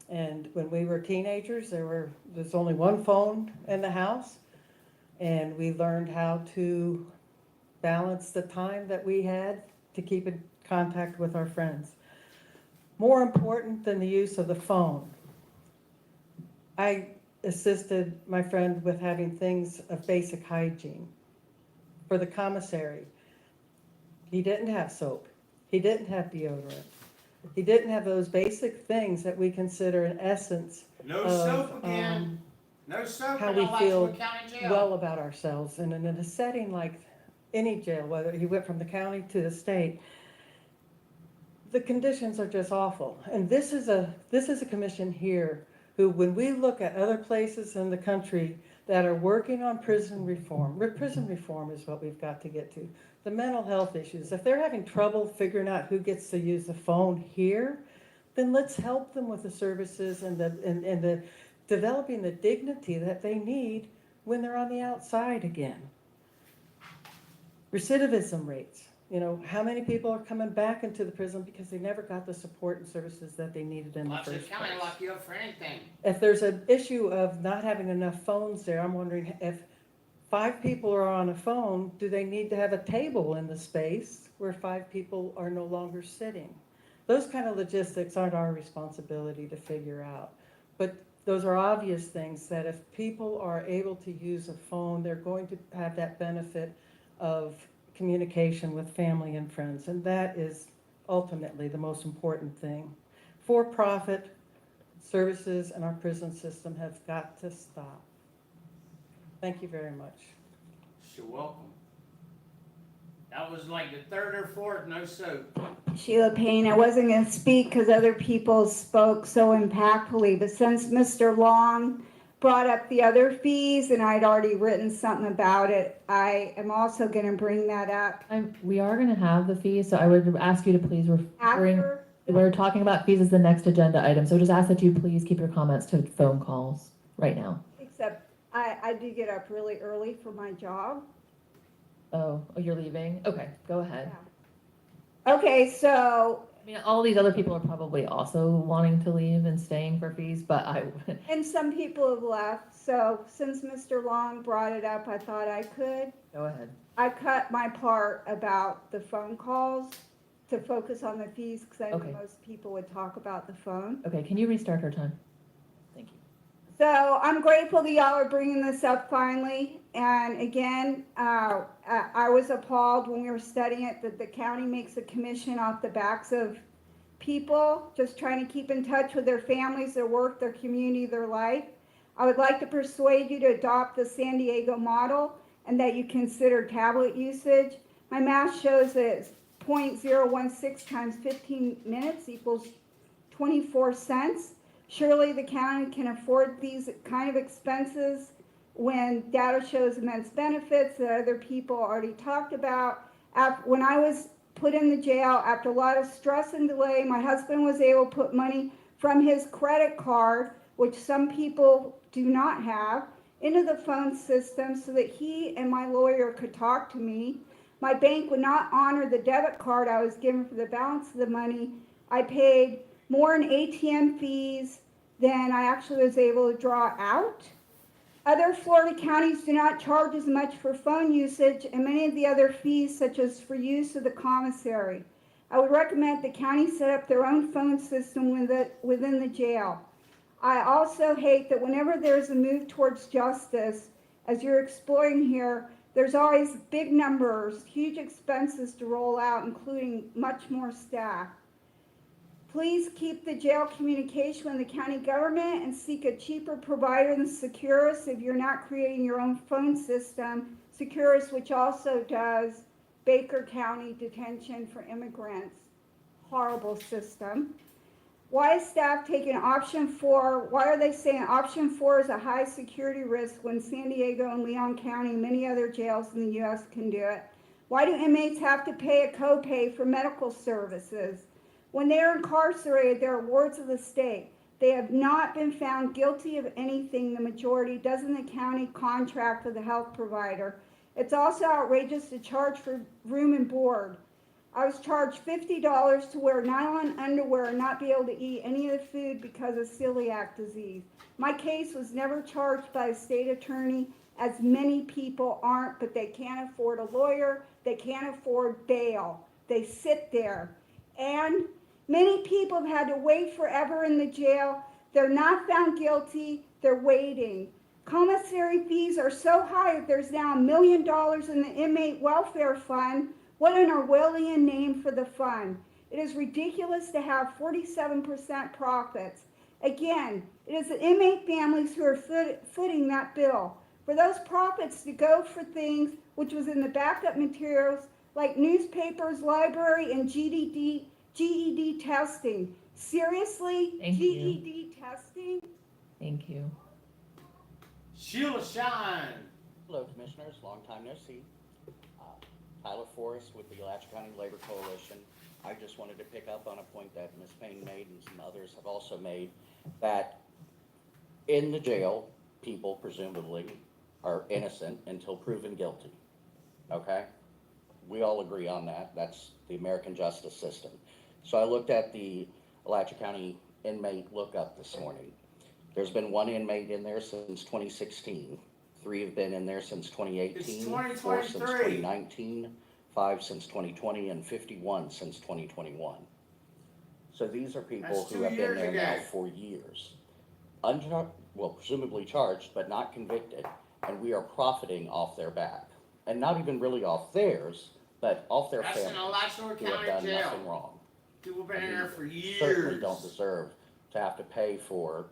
and when we were teenagers, there's only one phone in the house, and we learned how to balance the time that we had to keep in contact with our friends. More important than the use of the phone, I assisted my friend with having things of basic hygiene. For the commissary, he didn't have soap. He didn't have deodorant. He didn't have those basic things that we consider an essence No of soap again. No soap how in we Alachua feel County Jail. well about ourselves. And in a setting like any jail, whether he went from the county to the state, the conditions are just awful. And this is a commission here who, when we look at other places in the country that are working on prison reform is what we've got to get to. The mental health issues, if they're having trouble figuring out who gets to use the phone here, then let's help them with the services and the developing the dignity that they need when they're on the outside again. Recidivism rates, how many people are coming back into the prison because they never got the support and services that they needed in the Alachua first County place. lock you up for anything. If there's an issue of not having enough phones there, I'm wondering if 5 people are on a phone, do they need to have a table in the space where 5 people are no longer sitting? Those kind of logistics aren't our responsibility to figure out. But those are obvious things that if people are able to use a phone, they're going to have that benefit of communication with family and friends. And that is ultimately the most important thing. For-profit services in our prison system have got to stop. Thank you very much. You're welcome. That was like the 3rd or 4th, no soap. Sheila Payne, I wasn't going to speak because other people spoke so impactfully, but since Mr. Long brought up the other fees and I'd already written something about it, I am also going to bring that up. We are going to have the fees, so I would ask you to please we're talking about fees as the next agenda item, so just ask that you please keep your comments to phone calls right now. Except I do get up really early for my job. Oh, you're leaving? Okay, go ahead. Yeah. Okay, so. I mean, all these other people are probably also wanting to leave and staying for fees, but And some people have left, so since Mr. Long brought it up, I thought I could. Go ahead. I cut my part about the phone calls to focus on the fees because I know Okay. most people would talk about the phone. Okay, can you restart her time? Thank you. So I'm grateful that y'all are bringing this up finally. And again, I was appalled when we were studying it that the county makes a commission off the backs of people just trying to keep in touch with their families, their work, their community, their life. I would like to persuade you to adopt the San Diego model and that you consider tablet usage. My math shows that it's 0.016 times 15 minutes equals 24 cents. Surely the county can afford these kind of expenses when data shows immense benefits that other people already talked about. When I was put in the jail, after a lot of stress and delay, my husband was able to put money from his credit card, which some people do not have, into the phone system so that he and my lawyer could talk to me. My bank would not honor the debit card I was given for the balance of the money. I paid more in ATM fees than I actually was able to draw out. Other Florida counties do not charge as much for phone usage and many of the other fees, such as for use of the commissary. I would recommend the county set up their own phone system within the jail. I also hate that whenever there's a move towards justice, as you're exploring here, there's always big numbers, huge expenses to roll out, including much more staff. Please keep the jail communication with the county government and seek a cheaper provider than Securus if you're not creating your own phone system. Securus, which also does Baker County detention for immigrants. Horrible system. Why is staff taking option 4? Why are they saying option 4 is a high security risk when San Diego and Leon County and many other jails in the U.S. can do it? Why do inmates have to pay a copay for medical services? When they are incarcerated, they are wards of the state. They have not been found guilty of anything. The majority doesn't the county contract with the health provider. It's also outrageous to charge for room and board. I was charged $50 to wear nylon underwear and not be able to eat any of the food because of celiac disease. My case was never charged by a state attorney, as many people aren't, but they can't afford a lawyer. They can't afford bail. They sit there. And many people have had to wait forever in the jail. They're not found guilty. They're waiting. Commissary fees are so high that there's now $1 million in the inmate welfare fund. What an Orwellian name for the fund. It is ridiculous to have 47% profits. Again, it is the inmate families who are footing that bill. For those profits to go for things which was in the backup materials like newspapers, library, and GED testing. Seriously? Thank you. GED testing? Thank you. Sheila Shine. Hello, Commissioners. Long time no see. Tyler Forrest with the Alachua County Labor Coalition. I just wanted to pick up on a point that Ms. Payne made and some others have also made, that in the jail, people presumably are innocent until proven guilty. Okay? We all agree on that. That's the American justice system. So I looked at the Alachua County inmate lookup this morning. There's been 1 inmate in there since 2016. 3 have been in there since 2018. It's 4 since 2023. 2019. 5 since 2020 and 51 since 2021. So these are people That's who 2 have been years there now ago. for years. Well, presumably charged, but not convicted, and we are profiting off their back. And not even really off theirs, but off their That's in families Alachua who have County done Jail. nothing wrong. People have been in there for Certainly years. don't deserve to have to pay for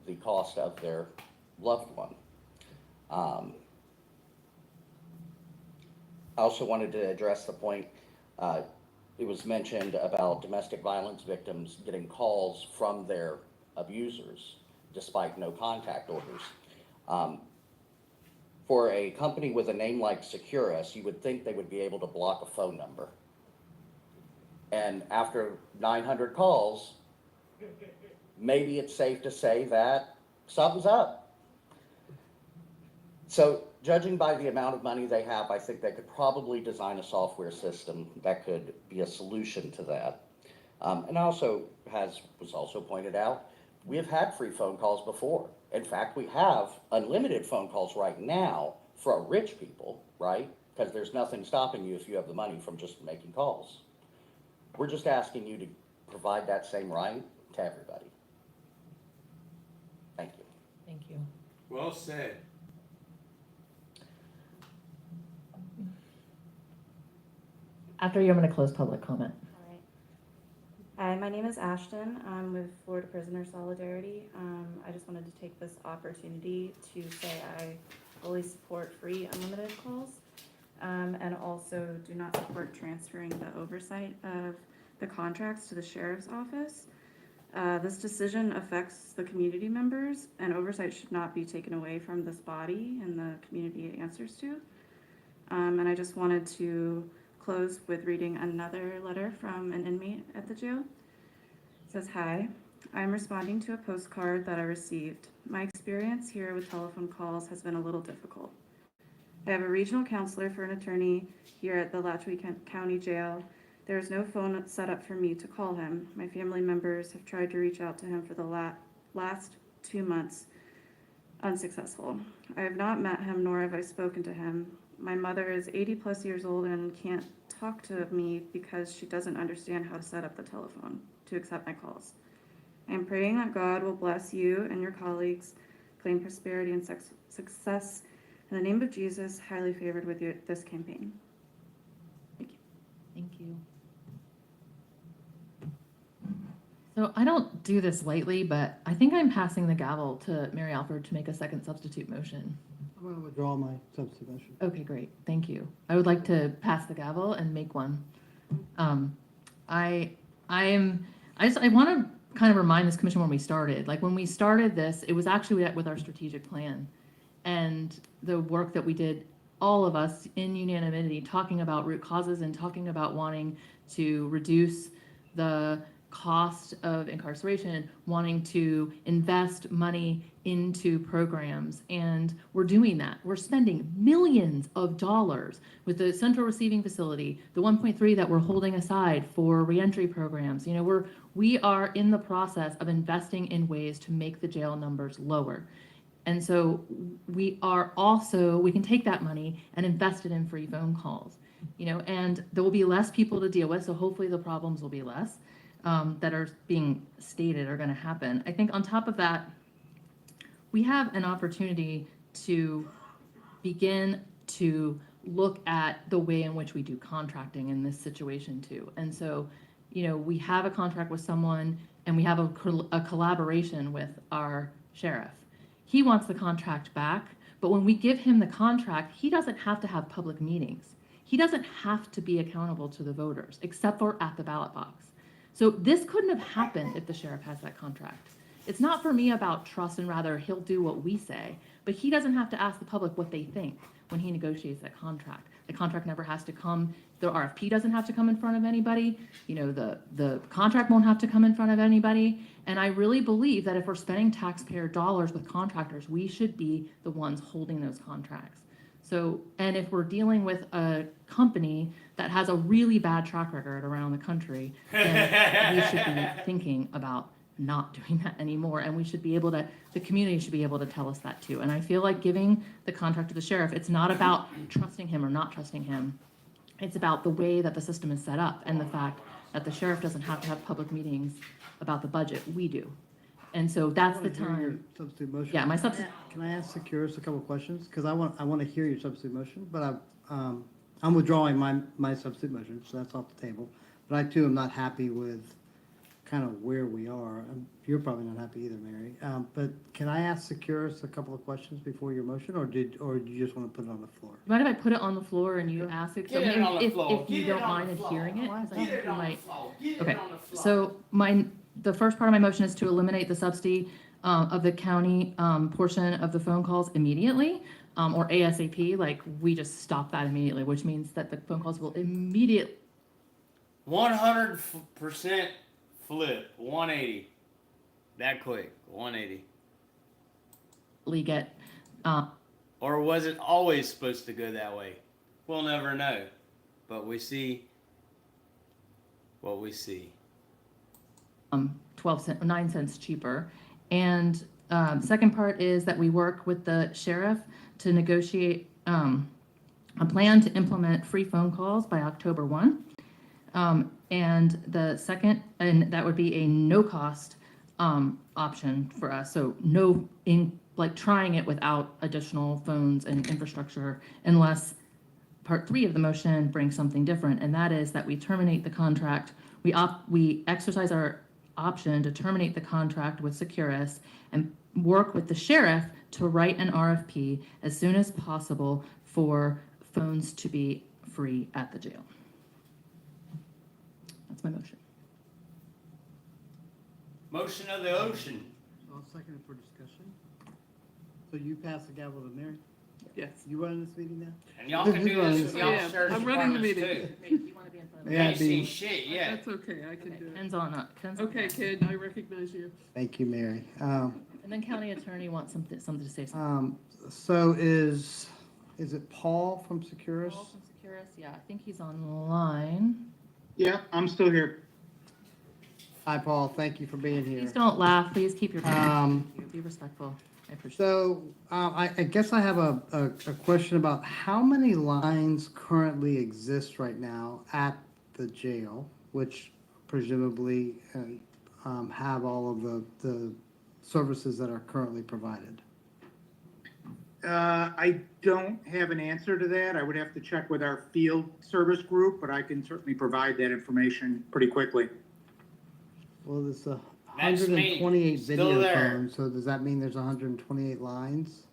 the cost of their loved one. I also wanted to address the point, it was mentioned about domestic violence victims getting calls from their abusers despite no contact orders. For a company with a name like Securus, you would think they would be able to block a phone number. And after 900 calls, maybe it's safe to say that something's up. So judging by the amount of money they have, I think they could probably design a software system that could be a solution to that. And also, as was also pointed out, we have had free phone calls before. In fact, we have unlimited phone calls right now for rich people, right? Because there's nothing stopping you if you have the money from just making calls. We're just asking you to provide that same right to everybody. Thank you. Thank you. Well said. After you, I'm going to close public comment. All right. Hi, my name is Ashton. I'm with Florida Prisoner Solidarity. I just wanted to take this opportunity to say I fully support free unlimited calls, and also do not support transferring the oversight of the contracts to the sheriff's office. This decision affects the community members, and oversight should not be taken away from this body and the community it answers to. And I just wanted to close with reading another letter from an inmate at the jail. It says, "Hi, I'm responding to a postcard that I received. My experience here with telephone calls has been a little difficult. I have a regional counselor for an attorney here at the Alachua County Jail. There is no phone set up for me to call him. My family members have tried to reach out to him for the last 2 months, unsuccessful. I have not met him, nor have I spoken to him. My mother is 80+ years old and can't talk to me because she doesn't understand how to set up the telephone to accept my calls. I am praying that God will bless you and your colleagues, claim prosperity and success. In the name of Jesus, highly favored with this campaign." Thank you. Thank you. So I don't do this lightly, but I think I'm passing the gavel to Mary Alford to make a second substitute motion. I'm going to withdraw my substitute motion. Okay, great. Thank you. I would like to pass the gavel and make one. I want to kind of remind this commission when we started. Like when we started this, it was actually with our strategic plan and the work that we did, all of us in unanimity, talking about root causes and talking about wanting to reduce the cost of incarceration, wanting to invest money into programs. And we're doing that. We're spending millions of dollars with the central receiving facility, the 1.3 that we're holding aside for reentry programs. You know, we are in the process of investing in ways to make the jail numbers lower. And so we can take that money and invest it in free phone calls, you know, and there will be less people to deal with. So hopefully the problems will be less. That are being stated are going to happen. I think on top of that, we have an opportunity to begin to look at the way in which we do contracting in this situation too. And so, you know, we have a contract with someone and we have a collaboration with our sheriff. He wants the contract back, but when we give him the contract, he doesn't have to have public meetings. He doesn't have to be accountable to the voters, except for at the ballot box. So this couldn't have happened if the sheriff has that contract. It's not for me about trust and rather he'll do what we say, but he doesn't have to ask the public what they think when he negotiates that contract. The contract never has to come, the RFP doesn't have to come in front of anybody, you know, the contract won't have to come in front of anybody. And I really believe that if we're spending taxpayer dollars with contractors, we should be the ones holding those contracts. So, and if we're dealing with a company that has a really bad track record around the country, then we should be thinking about not doing that anymore. And we should be able to, the community should be able to tell us that too. And I feel like giving the contract to the sheriff, it's not about trusting him or not trusting him. It's about the way that the system is set up and the fact that the sheriff doesn't have to have public meetings about the budget. We do. And so that's the time. Substitute motion. Yeah, my substitute. Can I ask Securus a couple of questions? Because I want to hear your substitute motion, but I'm withdrawing my substitute motion, so that's off the table. But I too am not happy with kind of where we are. You're probably not happy either, Mary. But can I ask Securus a couple of questions before your motion, or do you just want to put it on the floor? Mind if I put it on the floor and you ask it? Get it on the floor. If you don't mind hearing it, 'cause I think you might. Okay, floor. so the first part of my motion is to eliminate the subsidy of the county portion of the phone calls immediately, or ASAP. Like we just stop that immediately, which means that the phone calls will immediately 100% flip, 180. That quick, 180. Get. Or was it always supposed to go that way? We'll never know. But we see what we see. 9 cents cheaper. And second part is that we work with the sheriff to negotiate a plan to implement free phone calls by October 1. And the second, and that would be a no cost option for us. So no, like trying it without additional phones and infrastructure unless part 3 of the motion brings something different. And that is that we terminate the contract. We exercise our option to terminate the contract with Securus and work with the sheriff to write an RFP as soon as possible for phones to be free at the jail. That's my motion. Motion of the ocean. I'll second it for discussion. So you pass the gavel to Mary? Yes. You running this meeting now? And y'all can do this with y'all Yeah, sheriff's I'm running the departments meeting. too. You want to be in front of You Yeah, ain't seen be- shit yet. That's okay, I can do it. Ken's on. Ken's on. Okay, kid, I recognize you. Thank you, Mary. And then county attorney wants something to say. Something. So is it Paul from Securus? Paul from Securus? Yeah, I think he's online. Yeah, I'm still here. Hi, Paul. Thank you for being here. Please don't laugh. Please keep your be respectful. I appreciate So I guess I have a question about how many lines currently exist right now at the jail, which presumably have all of the services that are currently provided. I don't have an answer to that. I would have to check with our field service group, but I can certainly provide that information pretty quickly. Well, there's That's me. 128 Still video there. phones, so does that mean there's 128 lines?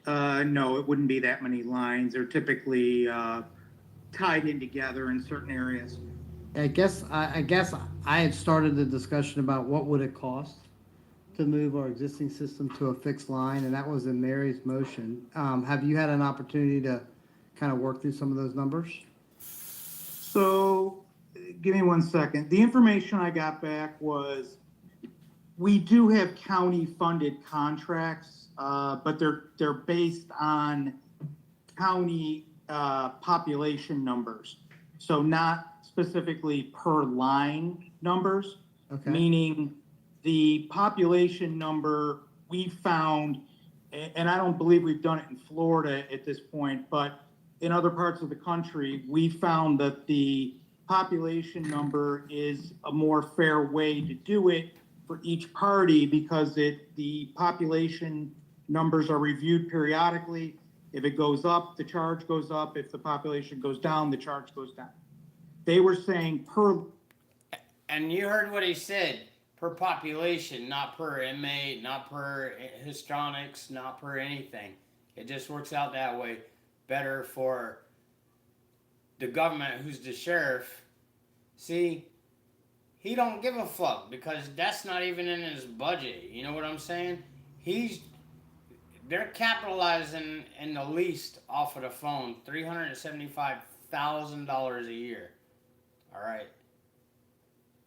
No, it wouldn't be that many lines. They're typically tied in together in certain areas. I guess I had started the discussion about what would it cost to move our existing system to a fixed line, and that was in Mary's motion. Have you had an opportunity to kind of work through some of those numbers? So, give me 1 second. The information I got back was we do have county-funded contracts, but they're based on county population numbers. So not specifically per line numbers, Okay. meaning the population number we found, and I don't believe we've done it in Florida at this point, but in other parts of the country, we found that the population number is a more fair way to do it for each party because the population numbers are reviewed periodically. If it goes up, the charge goes up. If the population goes down, the charge goes down. They were saying per. And you heard what he said, per population, not per inmate, not per histrionics, not per anything. It just works out that way better for the government, who's the sheriff. See, he don't give a fuck because that's not even in his budget. You know what I'm saying? They're capitalizing in the least off of the phone, $375,000 a year. All right.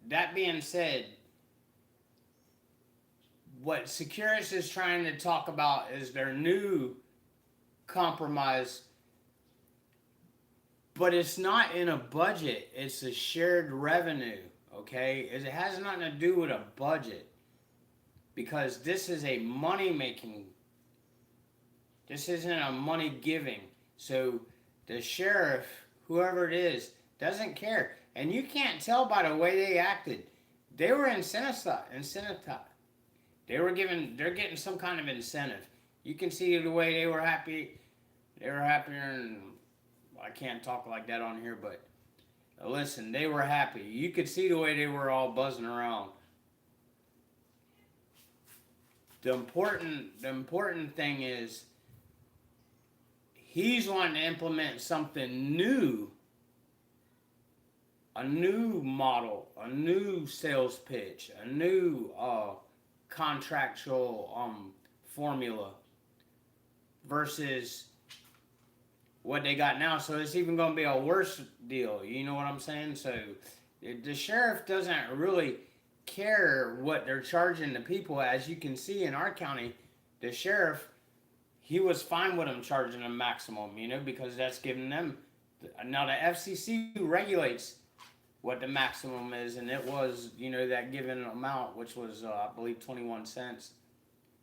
That being said, what Securus is trying to talk about is their new compromise, but it's not in a budget. It's a shared revenue, okay? It has nothing to do with a budget because this is a money-making. This isn't a money-giving. So the sheriff, whoever it is, doesn't care. And you can't tell by the way they acted. They were incentivized. They're getting some kind of incentive. You can see the way they were happy. They were happier, and I can't talk like that on here, but listen, they were happy. You could see the way they were all buzzing around. The important thing is he's wanting to implement something new. A new model, a new sales pitch, a new contractual formula versus what they got now. So it's even going to be a worse deal. You know what I'm saying? So the sheriff doesn't really care what they're charging the people. As you can see in our county, the sheriff, he was fine with them charging them maximum, you know, because that's giving them. Now the FCC regulates what the maximum is, and it was, you know, that given amount, which was, I believe, 21 cents.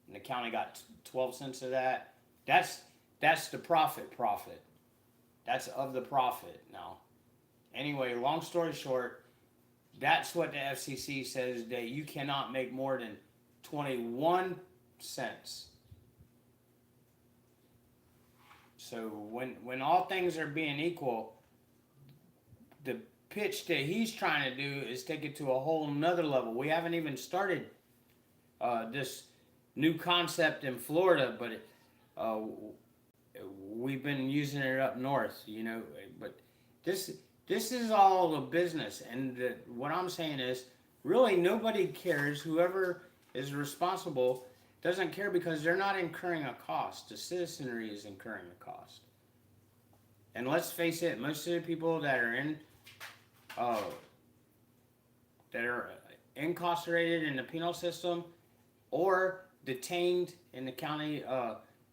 And the county got 12 cents of that. That's the profit. That's of the profit now. anyway, long story short, that's what the FCC says, that you cannot make more than 21 cents. So when all things are being equal, the pitch that he's trying to do is take it to a whole nother level. We haven't even started this new concept in Florida, but we've been using it up north, you know. But this is all a business, and what I'm saying is, really nobody cares. Whoever is responsible doesn't care, because they're not incurring a cost. The citizenry is incurring a cost. And let's face it, most of the people that are incarcerated in the penal system or detained in the county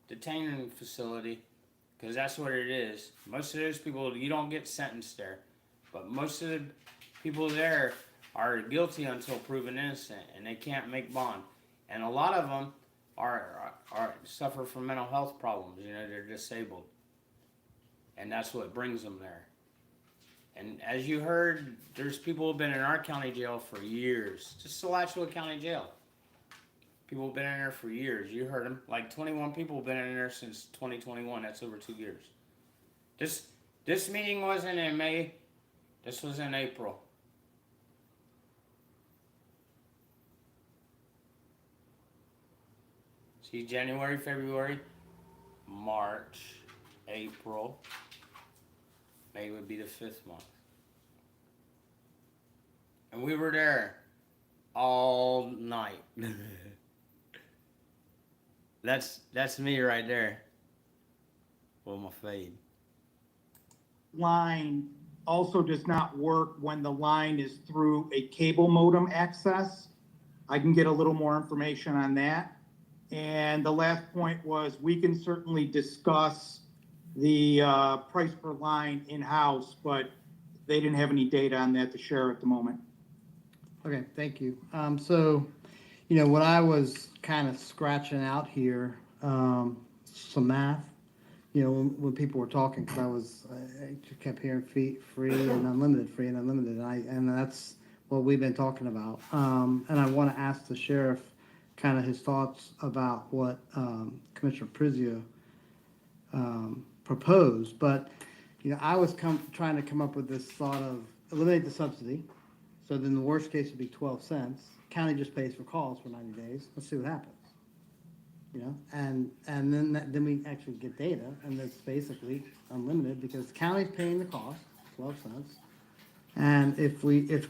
detaining facility, because that's what it is. Most of those people, you don't get sentenced there, but most of the people there are guilty until proven innocent, and they can't make bond. And a lot of them are suffer from mental health problems. You know, they're disabled, and that's what brings them there. And as you heard, there's people who've been in our county jail for years. Just Alachua County Jail. People have been in there for years. You heard them. Like 21 people have been in there since 2021. That's over 2 years. This meeting wasn't in May. This was in April. See, January, February, March, April. May would be the 5th month. And we were there all night. That's me right there. With my fade. Line also does not work when the line is through a cable modem access. I can get a little more information on that. And the last point was, we can certainly discuss the price per line in-house, but they didn't have any data on that to share at the moment. Okay, thank you. So, you know, what I was kind of scratching out here, some math, you know, when people were talking, because I kept hearing free and unlimited, and that's what we've been talking about. And I want to ask the sheriff kind of his thoughts about what Commissioner Prizio proposed. But, you know, I was trying to come up with this thought of eliminate the subsidy. So then the worst case would be 12 cents. County just pays for calls for 90 days. Let's see what happens. You know, and then we actually get data, and it's basically unlimited because the county's paying the cost, 12 cents. And if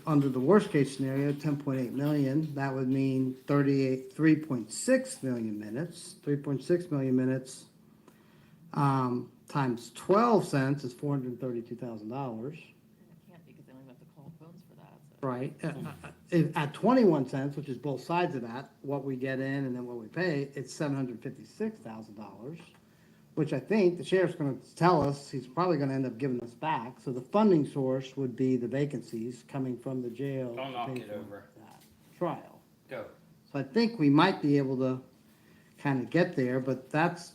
under the worst case scenario, 10.8 million, that would mean 3.6 million minutes. 3.6 million minutes times 12 cents is $432,000. It can't be, because they don't even have to call phones for that. So. Right. At 21 cents, which is both sides of that, what we get in and then what we pay, it's $756,000, which I think the sheriff's going to tell us he's probably going to end up giving us back. So the funding source would be the vacancies coming from the jail. Don't knock it over. That trial. Go. So I think we might be able to kind of get there, but that's,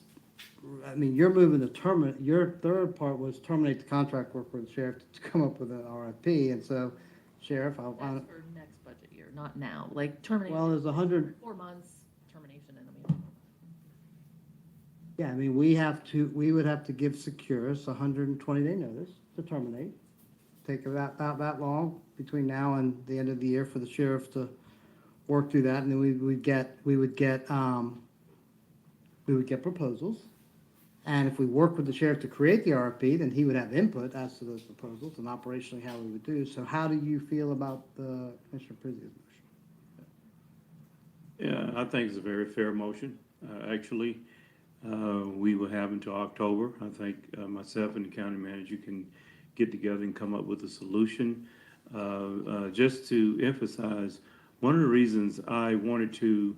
I mean, you're moving to terminate, your third part was terminate the contract work with the sheriff to come up with an RFP, and so, Sheriff, That's for next budget year, not now. Like termination. Well, there's 4 months termination, and I mean. yeah, I mean, we would have to give Securus 120-day notice to terminate. Take about that long between now and the end of the year for the sheriff to work through that, and then we would get proposals. And if we work with the sheriff to create the RFP, then he would have input as to those proposals and operationally how we would do. So how do you feel about the Commissioner Prizio's motion? Yeah, I think it's a very fair motion. Actually, we will have until October. I think myself and the county manager can get together and come up with a solution. Just to emphasize, one of the reasons I wanted to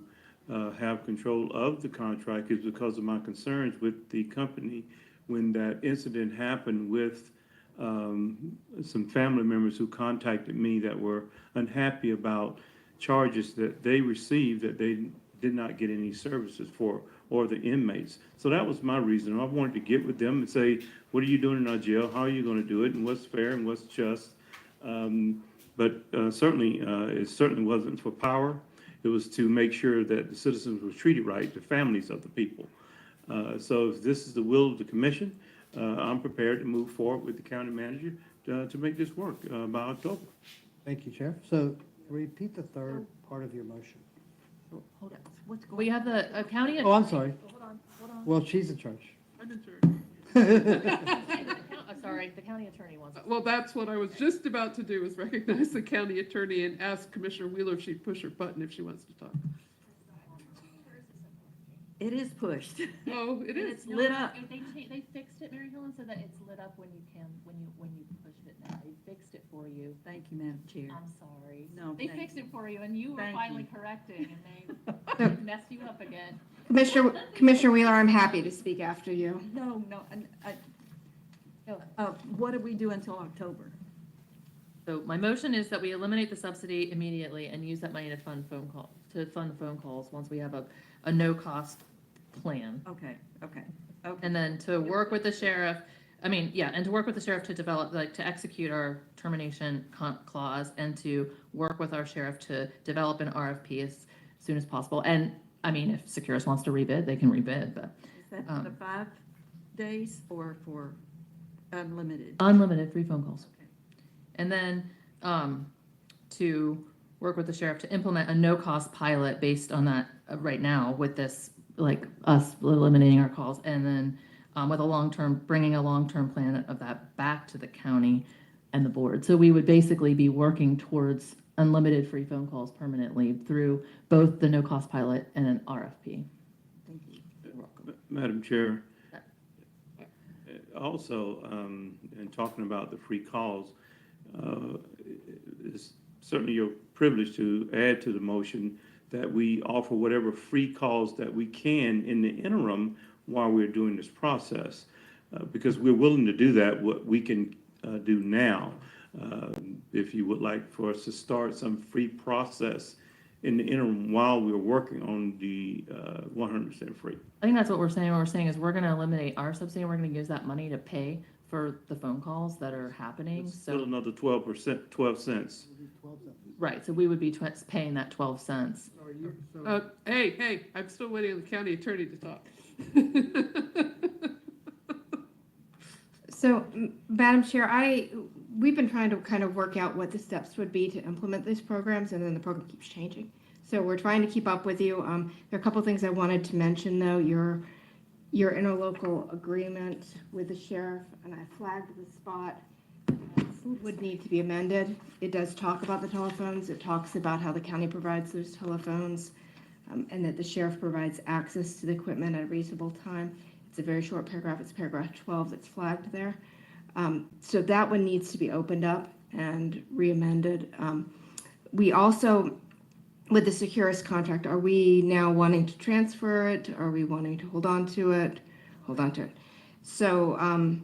have control of the contract is because of my concerns with the company when that incident happened with some family members who contacted me that were unhappy about charges that they received that they did not get any services for or the inmates. So that was my reason. I wanted to get with them and say, what are you doing in our jail? How are you going to do it? And what's fair and what's just? But certainly, it certainly wasn't for power. It was to make sure that the citizens were treated right, the families of the people. So if this is the will of the commission, I'm prepared to move forward with the county manager to make this work by October. Thank you, Chair. So repeat the third part of your motion. Hold on. What's going on? We have the county. Oh, I'm sorry. Hold on. Well, she's in charge. I'm in charge. Sorry, the county attorney wants. Well, that's what I was just about to do, is recognize the county attorney and ask Commissioner Wheeler if she'd push her button if she wants to talk. It is pushed. Oh, it is. It's lit up. They fixed it, Mary Helen said that it's lit up when you pushed it now. They fixed it for you. Thank you, Madam Chair. I'm sorry. No, They thank fixed you. it for you and you were Thank finally you. correcting and they messed you up again. Commissioner Wheeler, I'm happy to speak after you. No, what do we do until October? So my motion is that we eliminate the subsidy immediately and use that money to fund the phone calls once we have a no-cost plan. Okay. And then to work with the sheriff, and to work with the sheriff to develop, to execute our termination clause and to work with our sheriff to develop an RFP as soon as possible. And, if Securus wants to rebid, they can rebid, but. Is that for the 5 days or for unlimited? Unlimited free phone calls. And then to work with the sheriff to implement a no-cost pilot based on that right now with this, us eliminating our calls, and then with bringing a long-term plan of that back to the county and the board. So we would basically be working towards unlimited free phone calls permanently through both the no-cost pilot and an RFP. Thank you. Madam Chair, also, in talking about the free calls, it's certainly your privilege to add to the motion that we offer whatever free calls that we can in the interim while we're doing this process, because we're willing to do that, what we can do now. If you would like for us to start some free process in the interim while we're working on the 100% free. I think that's what we're saying. What we're saying is we're going to eliminate our subsidy and we're going to use that money to pay for the phone calls that are happening. It's still another 12 cents. Right, so we would be paying that 12 cents. Hey, I'm still waiting on the county attorney to talk. So, Madam Chair, we've been trying to kind of work out what the steps would be to implement these programs, and then the program keeps changing. So we're trying to keep up with you. There are a couple things I wanted to mention, though. Your interlocal agreement with the sheriff, and I flagged the spot, would need to be amended. It does talk about the telephones. It talks about how the county provides those telephones, and that the sheriff provides access to the equipment at a reasonable time. It's a very short paragraph. It's paragraph 12 that's flagged there. So that one needs to be opened up and re-amended. We also, with the Securus contract, are we now wanting to transfer it? Are we wanting to hold on to it? So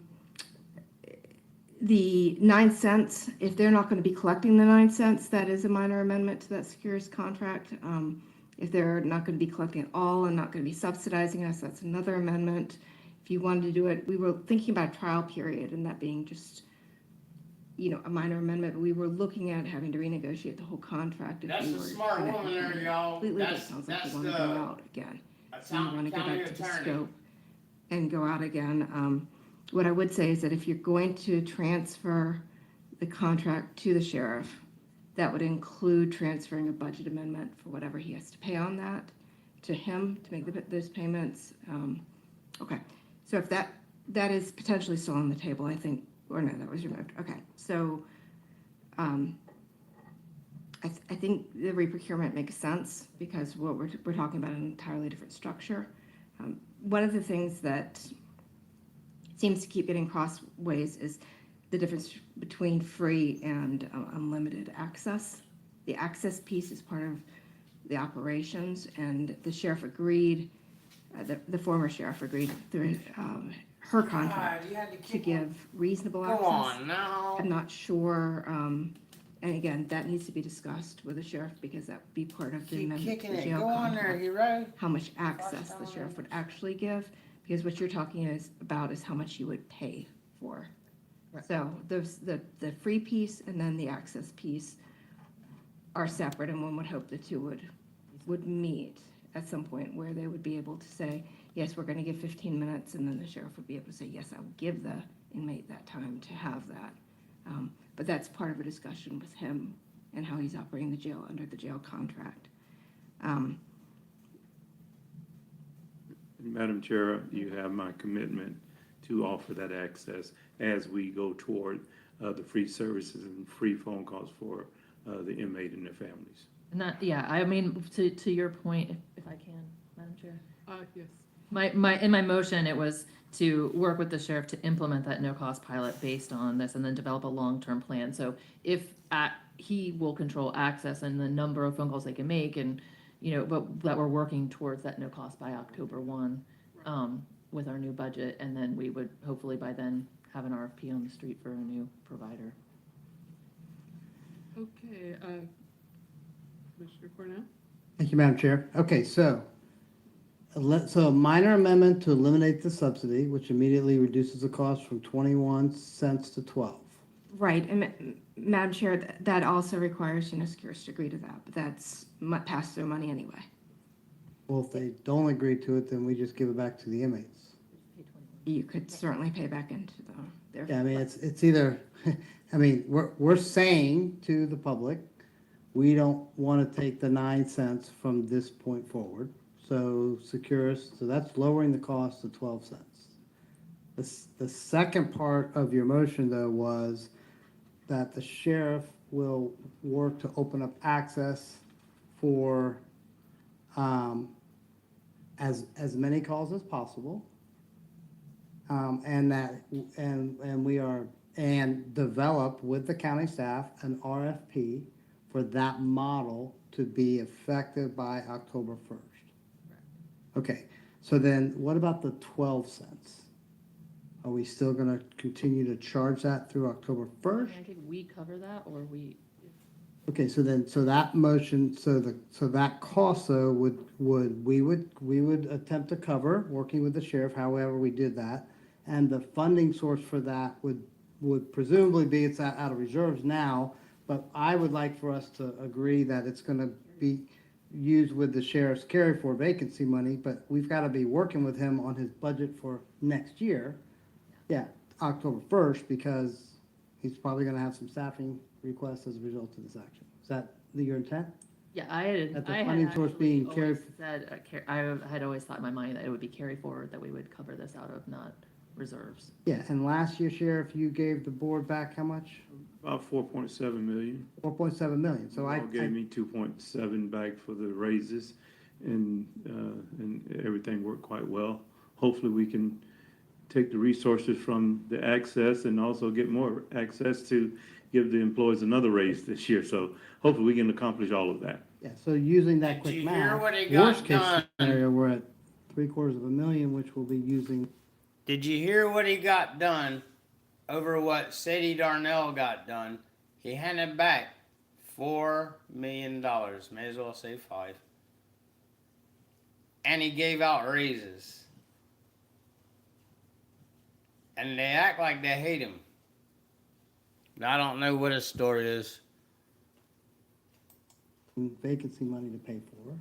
the 9 cents, if they're not going to be collecting the 9 cents, that is a minor amendment to that Securus contract. If they're not going to be collecting at all and not going to be subsidizing us, that's another amendment. If you wanted to do it, we were thinking about a trial period and that being just, a minor amendment. But we were looking at having to renegotiate the whole contract. That's a smart woman there, y'all. That sounds like you want to go out again. You want to go back to the scope and go out again. What I would say is that if you're going to transfer the contract to the sheriff, that would include transferring a budget amendment for whatever he has to pay on that to him to make those payments. Okay, so if that is potentially still on the table, I think, or no, that was removed. Okay, so I think the reprocurement makes sense because what we're talking about an entirely different structure. One of the things that seems to keep getting crossways is the difference between free and unlimited access. The access piece is part of the operations, and the sheriff agreed, the former sheriff agreed through her contract to give reasonable access. Come on now. I'm not sure, and And again, that needs to be discussed with the sheriff because that would be part of the Keep amendment to kicking the it. jail Go on there, contract. hero. How much access the sheriff would actually give, because what you're talking is how much you would pay for. So the free piece and then the access piece are separate, and one would hope the two would meet at some point where they would be able to say, yes, we're going to give 15 minutes, and then the sheriff would be able to say, yes, I'll give the inmate that time to have that. But that's part of a discussion with him and how he's operating the jail under the jail contract. Madam Chair, you have my commitment to offer that access as we go toward the free services and free phone calls for the inmate and their families. And that, yeah, I mean, to your point, if I can, Madam Chair. Yes. In my motion, it was to work with the sheriff to implement that no-cost pilot based on this and then develop a long-term plan. So if he will control access and the number of phone calls they can make and, but that we're working towards that no cost by October 1 with our new budget. And then we would hopefully by then have an RFP on the street for a new provider. Okay, Commissioner Cornell? Thank you, Madam Chair. Okay, so a minor amendment to eliminate the subsidy, which immediately reduces the cost from 21 cents to 12. Right, and Madam Chair, that also requires, security to agree to that, but that's pass-through money anyway. Well, if they don't agree to it, then we just give it back to the inmates. You could certainly pay back into their. Yeah, I mean, it's either, I mean, we're saying to the public, we don't want to take the 9 cents from this point forward. So so that's lowering the cost to 12 cents. The second part of your motion, though, was that the sheriff will work to open up access for as many calls as possible, and develop with the county staff an RFP for that model to be effective by October 1st. Okay, so then what about the 12 cents? Are we still going to continue to charge that through October 1st? I think we cover that or we. Okay, so that motion, so that cost though we would attempt to cover, working with the sheriff, however we did that. And the funding source for that would presumably be, it's out of reserves now, but I would like for us to agree that it's going to be used with the sheriff's carry for vacancy money, but we've got to be working with him on his budget for next year. Yeah, October 1st, because he's probably going to have some staffing requests as a result of this action. Is that your intent? Yeah, I had That the funding source being carried. I had always thought in my mind that it would be carry forward, that we would cover this out of not reserves. Yeah, and last year, Sheriff, you gave the board back how much? About 4.7 million. 4.7 million. So Y'all gave me 2.7 back for the raises, and everything worked quite well. Hopefully, we can take the resources from the access and also get more access to give the employees another raise this year. So hopefully, we can accomplish all of that. Yeah, so using that Did quick you hear math, what he got worst case done? scenario, we're at $750,000, which we'll be using. Did you hear what he got done over what Sadie Darnell got done? He handed back $4 million. May as well say 5. And he gave out raises. And they act like they hate him. I don't know what his story is. Vacancy money to pay for.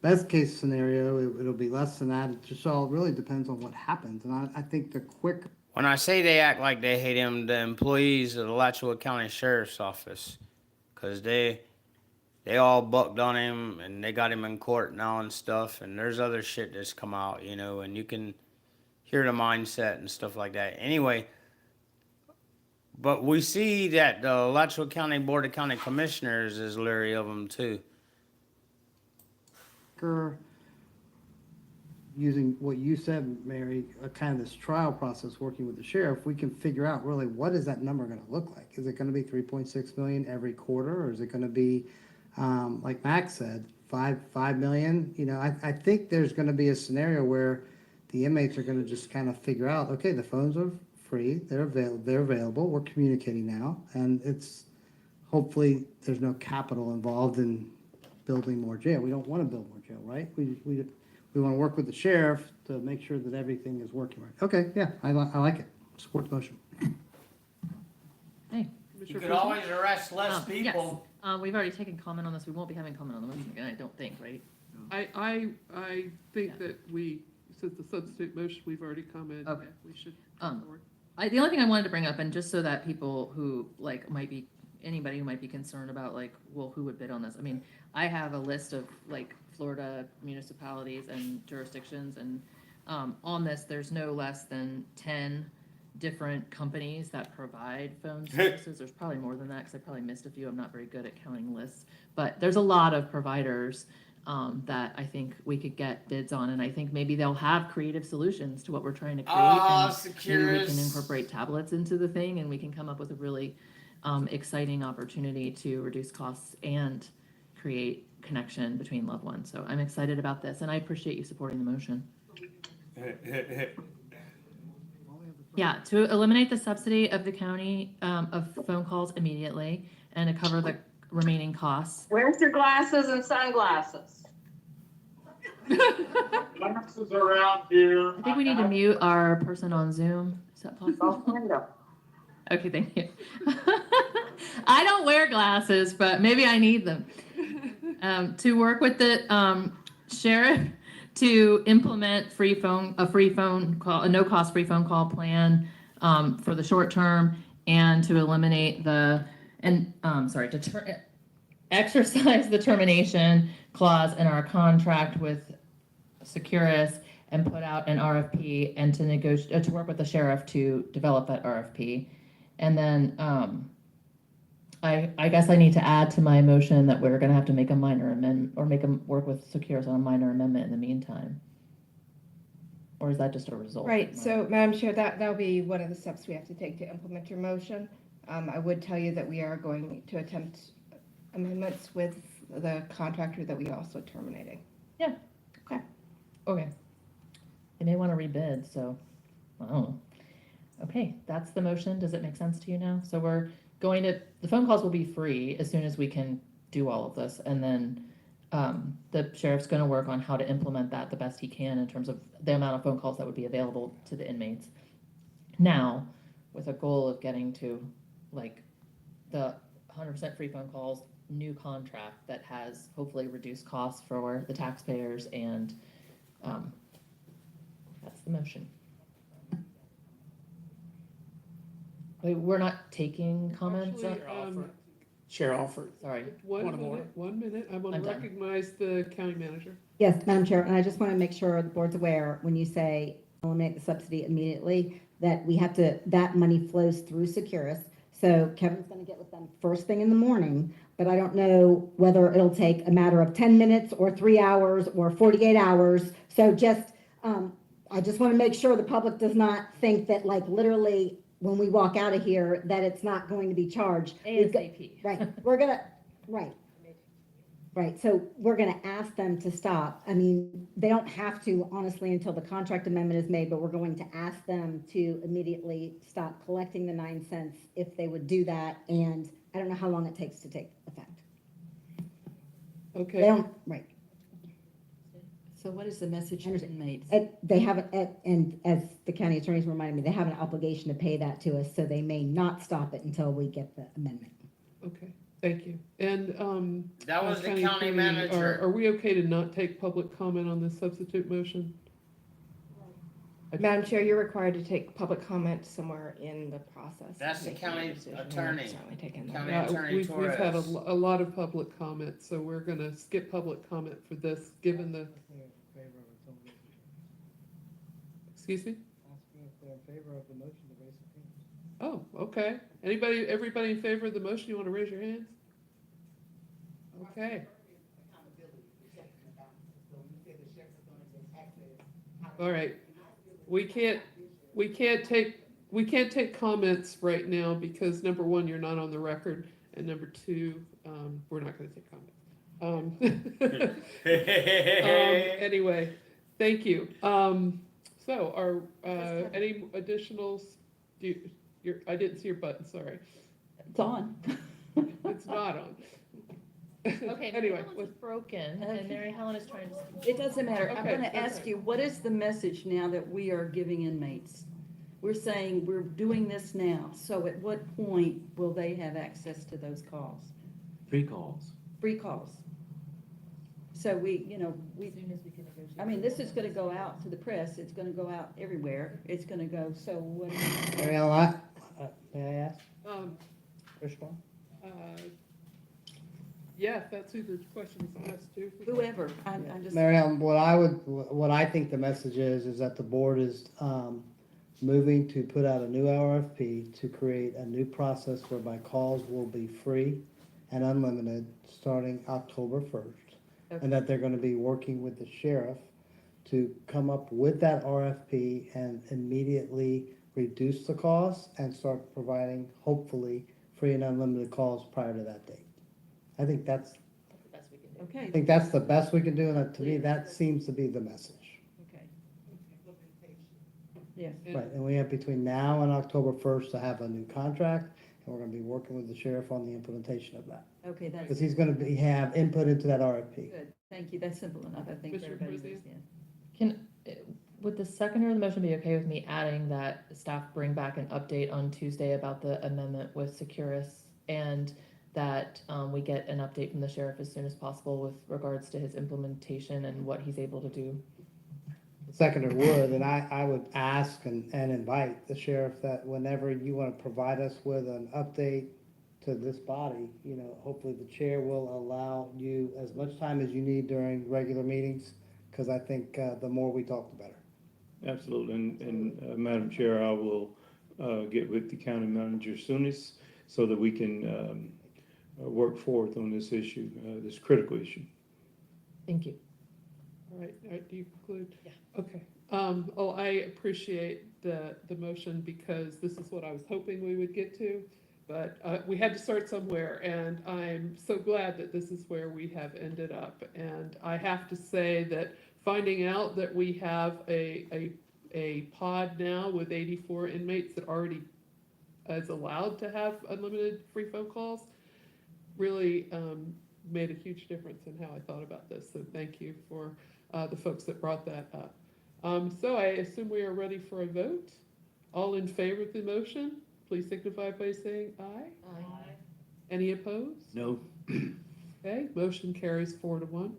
Best case scenario, it'll be less than that. It just all really depends on what happens. And I think the quick. When I say they act like they hate him, the employees of the Alachua County Sheriff's Office, because they all bucked on him and they got him in court now and stuff. And there's other shit that's come out, and you can hear the mindset and stuff like that. Anyway, but we see that the Alachua County Board of County Commissioners is leery of him too. Using what you said, Mary, kind of this trial process, working with the sheriff, we can figure out really what is that number going to look like? Is it going to be 3.6 million every quarter, or is it going to be, like Max said, 5 million? I think there's going to be a scenario where the inmates are going to just kind of figure out, okay, the phones are free, they're available, we're communicating now, and it's, hopefully, there's no capital involved in building more jail. We don't want to build more jail, right? We want to work with the sheriff to make sure that everything is working right. Okay, yeah, I like it. Support the motion. Hey. You could always arrest less people. Yes. We've already taken comment on this. We won't be having comment on the motion again, I don't think, right? I think that since the substitute motion, we've already commented, Okay. we should. The only thing I wanted to bring up, and just so that people who anybody who might be concerned about well, who would bid on this? I mean, I have a list of Florida municipalities and jurisdictions, and on this, there's no less than 10 different companies that provide phone services. There's probably more than that because I probably missed a few. I'm not very good at counting lists, but there's a lot of providers that I think we could get bids on, and I think maybe they'll have creative solutions to what we're trying to create. And maybe we can incorporate tablets into the thing, and we can come up with a really exciting opportunity to reduce costs and create connection between loved ones. So I'm excited about this, and I appreciate you supporting the motion. Yeah, to eliminate the subsidy of the county of phone calls immediately and to cover the remaining costs. Where's your glasses and sunglasses? Glasses are out here. I think we need to mute our person on Zoom. Is that possible? Okay, thank you. I don't wear glasses, but maybe I need them. To work with the sheriff to implement a no-cost free phone call plan for the short term, and to eliminate exercise the termination clause in our contract with Securus and put out an RFP, and to work with the sheriff to develop that RFP. And then I guess I need to add to my motion that we're going to have to make a minor amendment, or work with Securus on a minor amendment in the meantime. Or is that just a result? Right, so Madam Chair, that'll be one of the steps we have to take to implement your motion. I would tell you that we are going to attempt amendments with the contractor that we also terminating. Yeah. Okay. They may want to rebid, so I don't know. Okay, that's the motion. Does it make sense to you now? So the phone calls will be free as soon as we can do all of this, and then the sheriff's going to work on how to implement that the best he can in terms of the amount of phone calls that would be available to the inmates. Now, with a goal of getting to the 100% free phone calls, new contract that has hopefully reduced costs for the taxpayers, and that's the motion. We're not taking comments. Actually, Chair Alford. Sorry. One minute. I want to I'm done. recognize the county manager. Yes, Madam Chair, and I just want to make sure the board's aware, when you say eliminate the subsidy immediately, that that money flows through Securus. So Kevin's going to get with them first thing in the morning, but I don't know whether it'll take a matter of 10 minutes or 3 hours or 48 hours. So I just want to make sure the public does not think that literally when we walk out of here, that it's not going to be charged. ASAP. Right, so we're gonna ask them to stop. I mean, they don't have to, honestly, until the contract amendment is made, but we're going to ask them to immediately stop collecting the 9 cents if they would do that, and I don't know how long it takes to take effect. Okay. They don't, right. So what is the message to inmates? They haven't, and as the county attorneys reminded me, they have an obligation to pay that to us, so they may not stop it until we get the amendment. Okay, thank you. And That was the county attorney, manager. Are we okay to not take public comment on this substitute motion? Madam Chair, you're required to take public comment somewhere in the process. That's the county attorney. County Yeah, attorney we've had a Torres. lot of public comment, so we're gonna skip public comment for this, given the. Excuse me? Asking if they're in favor of the motion to raise the Oh, okay. Everybody in favor of the motion, you want to raise your hands? Okay. All right. We can't take comments right now because number one, you're not on the record, and number two, we're not going to take comments. Anyway, thank you. So are any additional I didn't see your button, sorry. It's on. It's not on. Okay, Mary Anyway, Helen's is broken, and Mary Helen is trying to speak. It doesn't matter. I'm Okay, gonna that's ask right. you, what is the message now that we are giving inmates? We're saying we're doing this now, so at what point will they have access to those calls? Free calls. Free calls? So we, As soon as we can negotiate. I mean, this is gonna go out to the press, it's gonna go out everywhere, it's gonna go, so what? Mary Ellen, may I ask? Um, Respond? yeah, if that's who the question is asked to. Whoever, I'm just. Mary Ellen, what I think the message is that the board is moving to put out a new RFP to create a new process whereby calls will be free and unlimited starting October 1st. And that they're gonna be working with the sheriff to come up with that RFP and immediately reduce the cost and start providing, hopefully, free and unlimited calls prior to that date. I think that's That's the best we can do. Okay. I think that's the best we can do, and to me, that seems to be the message. Okay. Yes. Right, and we have between now and October 1st to have a new contract, and we're gonna be working with the sheriff on the implementation of that. Okay, that's. Because he's gonna have input into that RFP. Good, thank you, that's simple enough, I think Mr. everybody President? understands. Would the seconder of the motion be okay with me adding that staff bring back an update on Tuesday about the amendment with Securus, and that we get an update from the sheriff as soon as possible with regards to his implementation and what he's able to do? The seconder would, and I would ask and invite the sheriff that whenever you wanna provide us with an update to this body, hopefully the chair will allow you as much time as you need during regular meetings, because I think the more we talk, the better. Absolutely, and Madam Chair, I will get with the county manager soonest so that we can work forth on this issue, this critical issue. Thank you. All right, do you conclude? Yeah. Okay. I appreciate the motion because this is what I was hoping we would get to, but we had to start somewhere, and I'm so glad that this is where we have ended up. And I have to say that finding out that we have a pod now with 84 inmates that already is allowed to have unlimited free phone calls really made a huge difference in how I thought about this. So thank you for the folks that brought that up. So I assume we are ready for a vote. All in favor of the motion, please signify by saying aye. Aye. Any opposed? No. Okay, motion carries 4-1.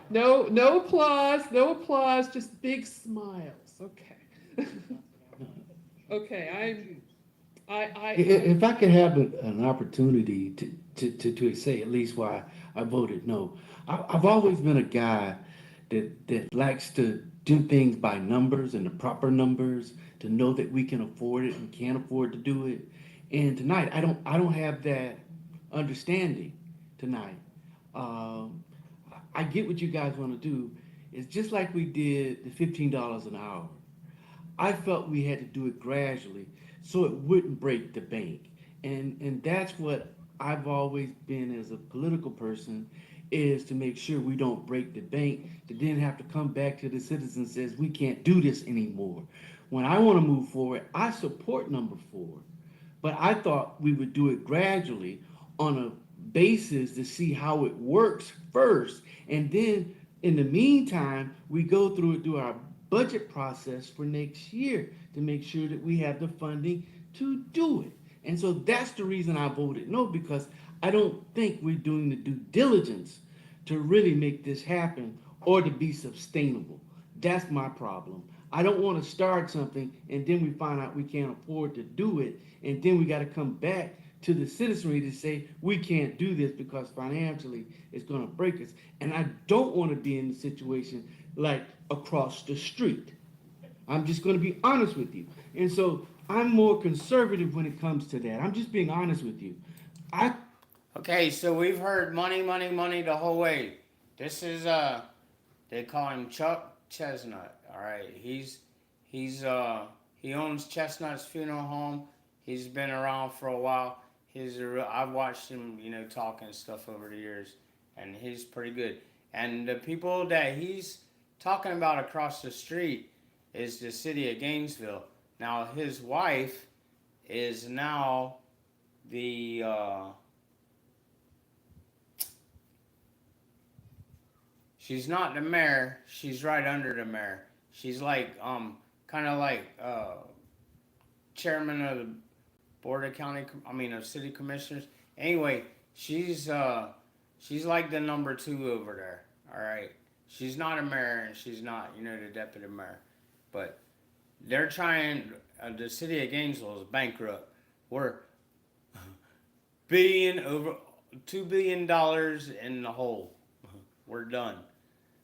No applause, just big smiles, okay. Okay, If I could have an opportunity to say at least why I voted no. I've always been a guy that likes to do things by numbers and the proper numbers to know that we can afford it and can't afford to do it. And tonight, I don't have that understanding tonight. I get what you guys want to do. It's just like we did the $15 an hour. I felt we had to do it gradually so it wouldn't break the bank. And that's what I've always been as a political person, is to make sure we don't break the bank, to then have to come back to the citizens and says we can't do this anymore. When I want to move forward, I support number 4, but I thought we would do it gradually on a basis to see how it works first, and then in the meantime we go through our budget process for next year to make sure that we have the funding to do it. And so that's the reason I voted no, because I don't think we're doing the due diligence to really make this happen or to be sustainable. That's my problem. I don't want to start something and then we find out we can't afford to do it, and then we got to come back to the citizenry to say we can't do this because financially it's going to break us. And I don't want to be in the situation like across the street. I'm just going to be honest with you. And so I'm more conservative when it comes to that. I'm just being honest with you. Okay, so we've heard money the whole way. This is they call him Chuck Chestnut. All right, he owns Chestnut's Funeral Home. He's been around for a while. I've watched him, talk and stuff over the years, and he's pretty good. And the people that he's talking about across the street is the city of Gainesville. Now his wife is now the she's not the mayor, she's right under the mayor. She's like kind of like chairman of the board of of city commissioners. Anyway, she's like the number 2 over there. All right, she's not a mayor and she's not the deputy mayor, but they're trying. The city of Gainesville is bankrupt. We're over $2 billion in the hole. We're done.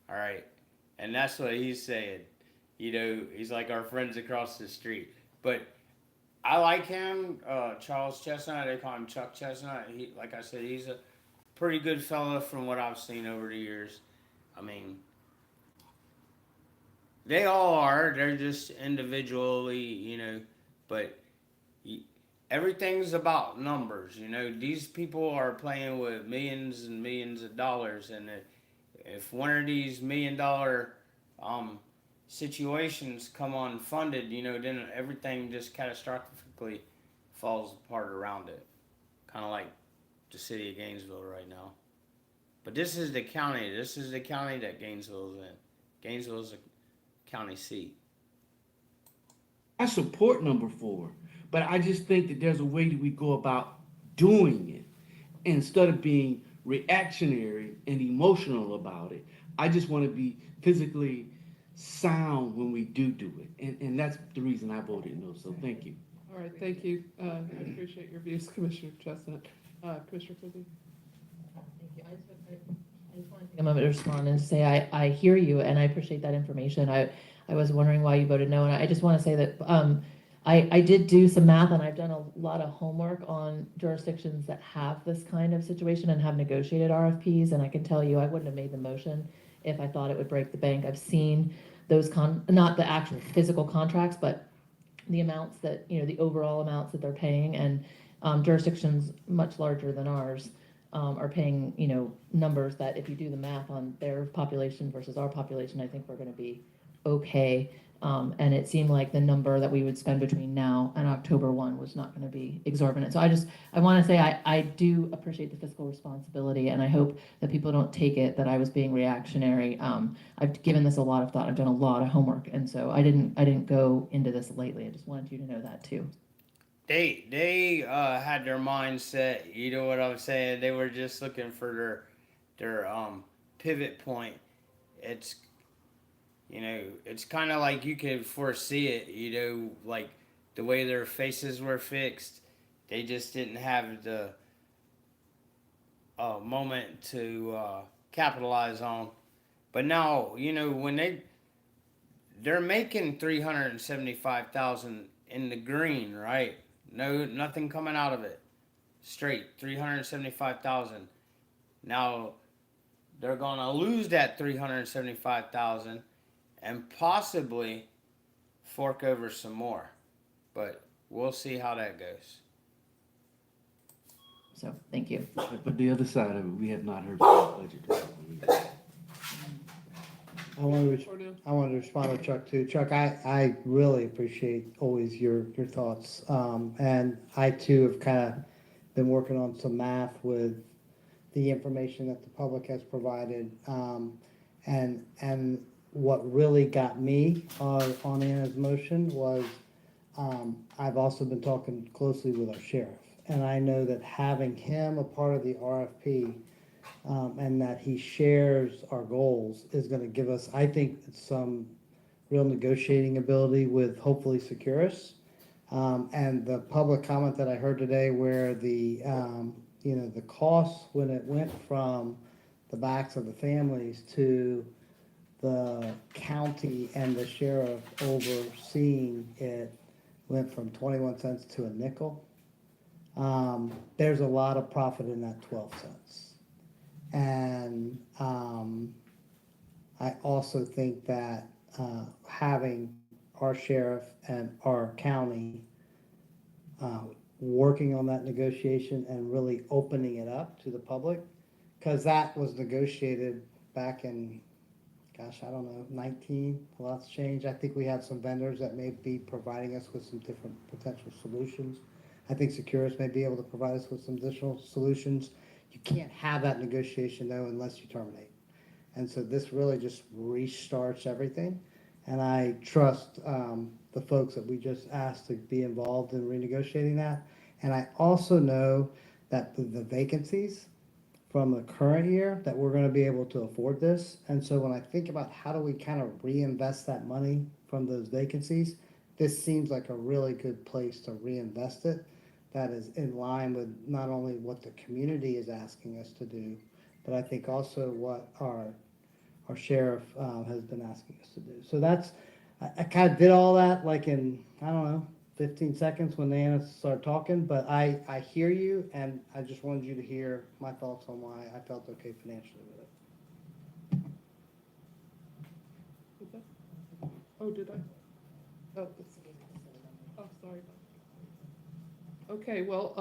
All right, and that's what he's saying. He's like our friends across the street. But I like him, Charles Chestnut. They call him Chuck Chestnut. Like I said, he's a pretty good fella from what I've seen over the years. I mean, they all are. They're just individually, but everything's about numbers. These people are playing with millions and millions of dollars, and if one of these $1 million situations come unfunded, then everything just catastrophically falls apart around it. Kind of like the city of Gainesville right now. But this is the county. This is the county that Gainesville is in. Gainesville is a county seat. I support number 4, but I just think that there's a way that we go about doing it instead of being reactionary and emotional about it. I just want to be physically sound when we do it, and that's the reason I voted no. So thank you. All right, thank you. I appreciate your views, Commissioner Chestnut. Commissioner Cookie. Thank you. I just want to take a moment to respond and say I hear you and I appreciate that information. I was wondering why you voted no, and I just want to say that I did do some math and I've done a lot of homework on jurisdictions that have this kind of situation and have negotiated RFPs, and I can tell you I wouldn't have made the motion if I thought it would break the bank. I've seen those not the actual physical contracts, but the amounts that, the overall amounts that they're paying, and jurisdictions much larger than ours are paying, numbers that if you do the math on their population versus our population, I think we're going to be okay. And it seemed like the number that we would spend between now and October 1 was not going to be exorbitant. So I want to say I do appreciate the fiscal responsibility, and I hope that people don't take it that I was being reactionary. I've given this a lot of thought. I've done a lot of homework, and so I didn't go into this lightly. I just wanted you to know that too. They had their mindset. You know what I'm saying? They were just looking for their pivot point. It's it's kind of like you could foresee it, like the way their faces were fixed. They just didn't have the moment to capitalize on. But now, when they're making $375,000 in the green, right? No, nothing coming out of it. Straight, $375,000. Now, they're gonna lose that $375,000 and possibly fork over some more. But we'll see how that goes. So, thank you. But the other side of it, we have not heard from the budget. I want to respond to Chuck too. Chuck, I really appreciate always your thoughts. And I too have kind of been working on some math with the information that the public has provided. And what really got me on Anna's motion was I've also been talking closely with our sheriff. And I know that having him a part of the RFP and that he shares our goals is going to give us, I think, some real negotiating ability with hopefully Securus. And the public comment that I heard today where the costs when it went from the backs of the families to the county and the sheriff overseeing it went from 21 cents to a nickel. There's a lot of profit in that 12 cents. And I also think that having our sheriff and our county working on that negotiation and really opening it up to the public, because that was negotiated back in, gosh, I don't know, 19, a lot's changed. I think we have some vendors that may be providing us with some different potential solutions. I think Securus may be able to provide us with some additional solutions. You can't have that negotiation though unless you terminate. And so this really just restarts everything. And I trust the folks that we just asked to be involved in renegotiating that. And I also know that the vacancies from the current year, that we're gonna be able to afford this. And so when I think about how do we kind of reinvest that money from those vacancies, this seems like a really good place to reinvest it. That is in line with not only what the community is asking us to do, but I think also what our sheriff has been asking us to do. So that's, I kind of did all that like in, I don't know, 15 seconds when Anna started talking, but I hear you, and I just wanted you to hear my thoughts on why I felt okay financially with it. Oh, did I? Oh, sorry. Okay, well,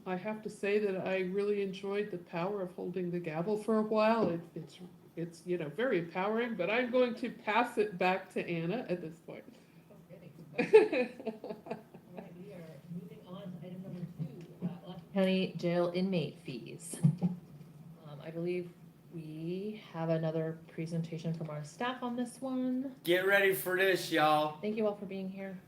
I have to say that I really enjoyed the power of holding the gavel for a while. It's you know, very empowering, but I'm going to pass it back to Anna at this point. All right, we are moving on to item number 2, Alachua County Jail inmate fees. I believe we have another presentation from our staff on this one. Get ready for this, y'all. Thank you all for being here.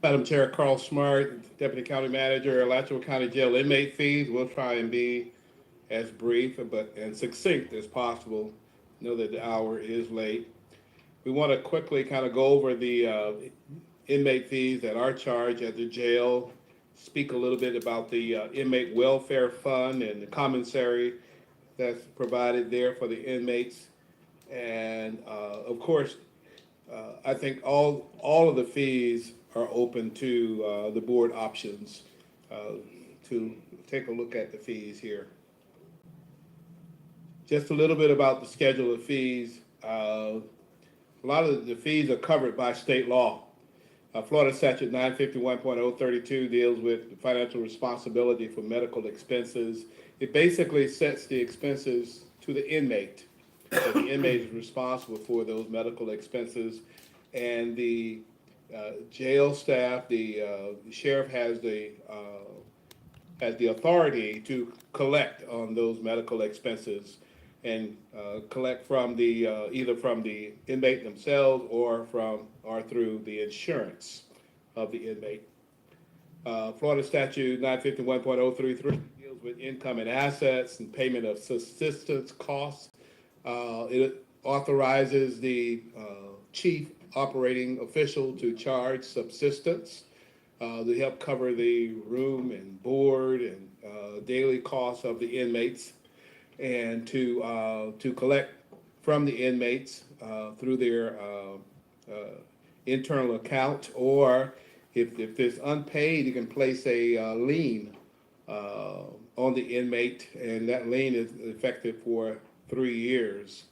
Madam Chair, Carl Smart, Deputy County Manager, Alachua County Jail inmate fees. We'll try and be as brief and succinct as possible. Know that the hour is late. We want to quickly kind of go over the inmate fees that are charged at the jail, speak a little bit about the inmate welfare fund and the commissary that's provided there for the inmates. And of course, I think all of the fees are open to the board options to take a look at the fees here. Just a little bit about the schedule of fees. A lot of the fees are covered by state law. Florida Statute 951.032 deals with financial responsibility for medical expenses. It basically sets the expenses to the inmate. So the inmate is responsible for those medical expenses, and the jail staff, the sheriff has the authority to collect on those medical expenses and collect from the either from the inmate themselves or through the insurance of the inmate. Florida Statute 951.033 deals with income and assets and payment of subsistence costs. It authorizes the chief operating official to charge subsistence to help cover the room and board and daily costs of the inmates, and to collect from the inmates through their internal account, or if it's unpaid, you can place a lien on the inmate, and that lien is effective for 3 years.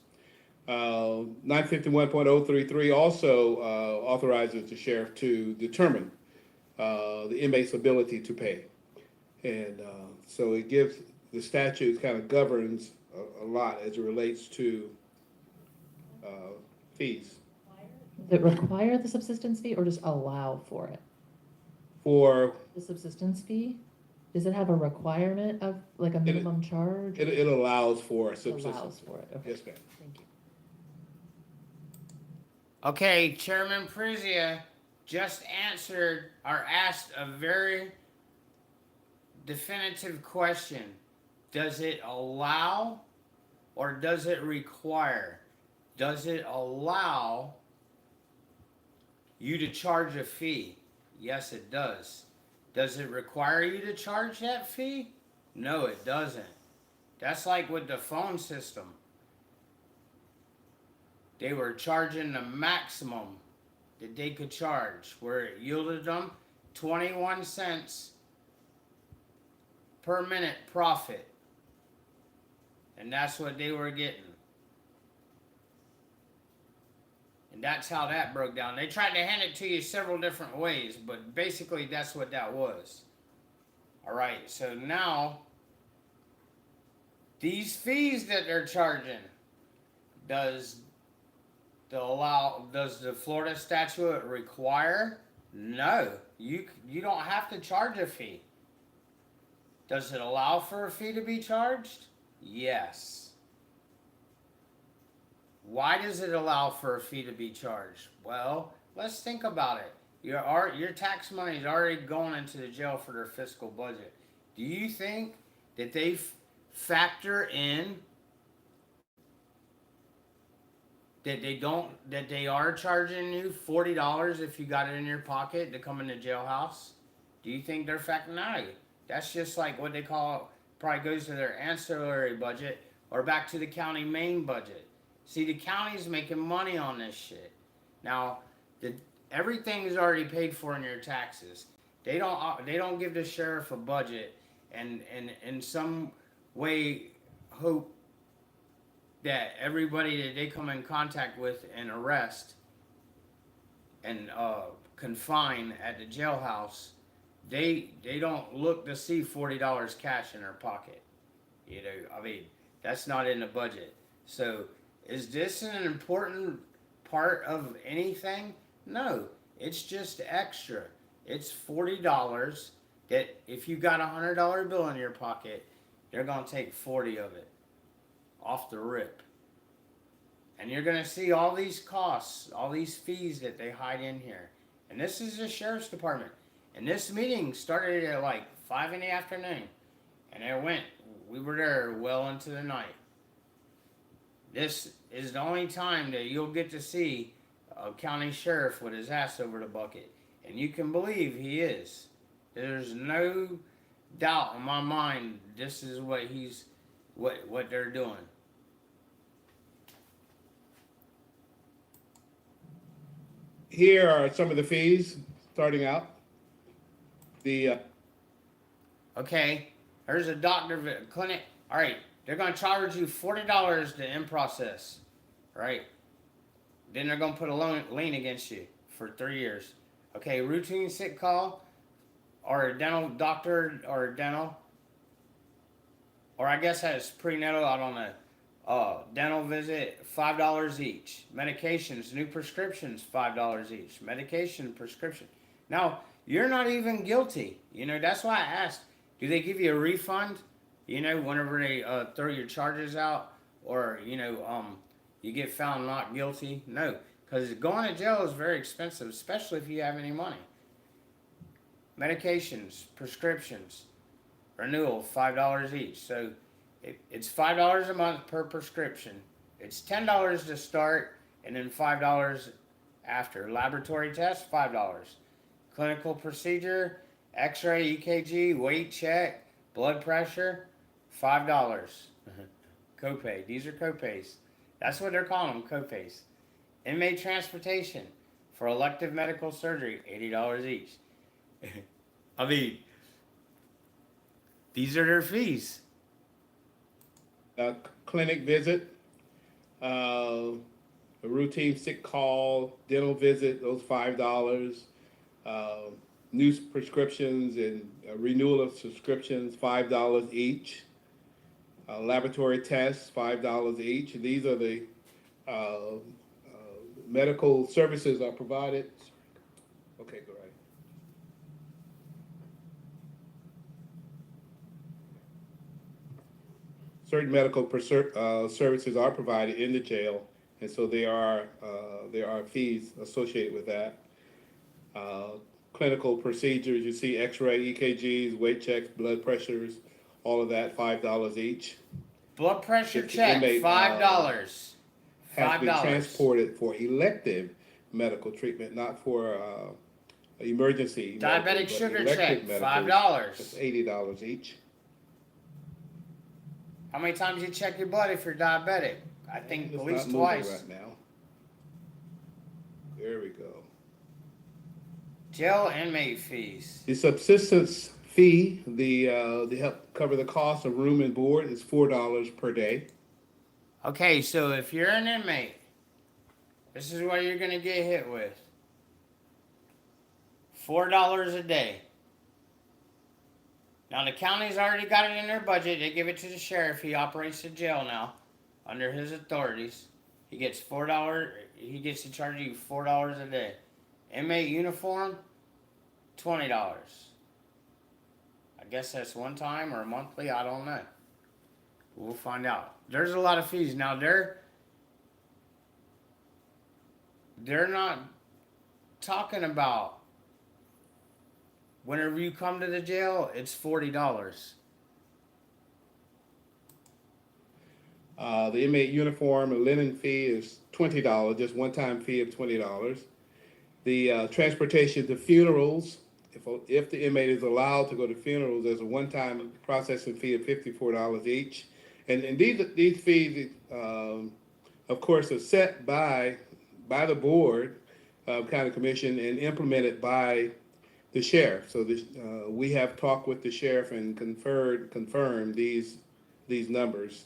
951.033 also authorizes the sheriff to determine the inmate's ability to pay. And so it gives, the statute kind of governs a lot as it relates to fees. Does it require the subsistence fee or just allow for it? For the subsistence fee, does it have a requirement of like a minimum charge? it allows for subsistence. Allows for it, okay. Yes, ma'am. Thank you. Okay, Chairman Prizia just answered or asked a very definitive question. Does it allow or does it require? Does it allow you to charge a fee? Yes, it does. Does it require you to charge that fee? No, it doesn't. That's like with the phone system. They were charging the maximum that they could charge, where it yielded them 21 cents per minute profit. And that's what they were getting. And that's how that broke down. They tried to hand it to you several different ways, but basically that's what that was. Alright, so now these fees that they're charging, does the Florida statute require? No, you don't have to charge a fee. Does it allow for a fee to be charged? Yes. Why does it allow for a fee to be charged? Well, let's think about it. Your tax money is already going into the jail for their fiscal budget. Do you think that they factor in that they are charging you $40 if you got it in your pocket to come in the jailhouse? Do you think they're factoring? No, that's just like what they call, probably goes to their ancillary budget or back to the county main budget. See, the county's making money on this shit. Now, everything is already paid for in your taxes. They don't give the sheriff a budget and in some way hope that everybody that they come in contact with and arrest and confine at the jailhouse, they don't look to see $40 cash in their pocket. You know, I mean, that's not in the budget. So, is this an important part of anything? No, it's just extra. It's $40 that if you got a $100 bill in your pocket, they're gonna take 40 of it off the rip. And you're gonna see all these costs, all these fees that they hide in here. And this is the sheriff's department. And this meeting started at like 5 in the afternoon. And we were there well into the night. This is the only time that you'll get to see a county sheriff with his ass over the bucket. And you can believe he is. There's no doubt in my mind this is what they're doing. Here are some of the fees starting out. Okay, there's a doctor clinic. All right, they're going to charge you $40 to in process, right? Then they're going to put a lien against you for 3 years. Okay, routine sick call or a dental doctor or a dental, or I guess that's prenatal, I don't know. Dental visit, $5 each. Medications, new prescriptions, $5 each. Medication, prescription. Now, you're not even guilty. You know, that's why I asked, do they give you a refund? You know, whenever they throw your charges out, or, you know, you get found not guilty? No, because going to jail is very expensive, especially if you have any money. Medications, prescriptions, renewal, $5 each. So it's $5 a month per prescription. It's $10 to start, and then $5 after. Laboratory test, $5. Clinical procedure, X-ray, EKG, weight check, blood pressure, $5. Copay. These are copays. That's what they're calling them, copays. Inmate transportation for elective medical surgery, $80 each. I mean, these are their fees. Clinic visit, a routine sick call, dental visit, those $5. New prescriptions and renewal of subscriptions, $5 each. Laboratory tests, $5 each. These are the medical services are provided. Okay, go ahead. Certain medical services are provided in the jail, and so there are fees associated with that. Clinical procedures, you see X-ray, EKGs, weight checks, blood pressures, all of that, $5 each. Blood pressure If the check, inmate, $5. Has been transported for elective medical treatment, not for emergency. Diabetic sugar check, $5. It's $80 each. How many times you check your blood if you're diabetic? I think at least twice. Right now. There we go. Jail inmate fees. The subsistence fee, the help cover the cost of room and board is $4 per day. Okay, so if you're an inmate, this is what you're gonna get hit with. $4 a day. Now the county's already got it in their budget. They give it to the sheriff. He operates the jail now, under his authorities. He gets $4. He gets to charge you $4 a day. Inmate uniform, $20. I guess that's one time or monthly. I don't know. We'll find out. There's a lot of fees now. They're not talking about whenever you come to the jail, it's $40. The inmate uniform and linen fee is $20, just one-time fee of $20. The transportation to funerals, if the inmate is allowed to go to funerals, there's a one-time processing fee of $54 each. And these fees, of course, are set by the board of county commission and implemented by the sheriff. So we have talked with the sheriff and confirmed these numbers.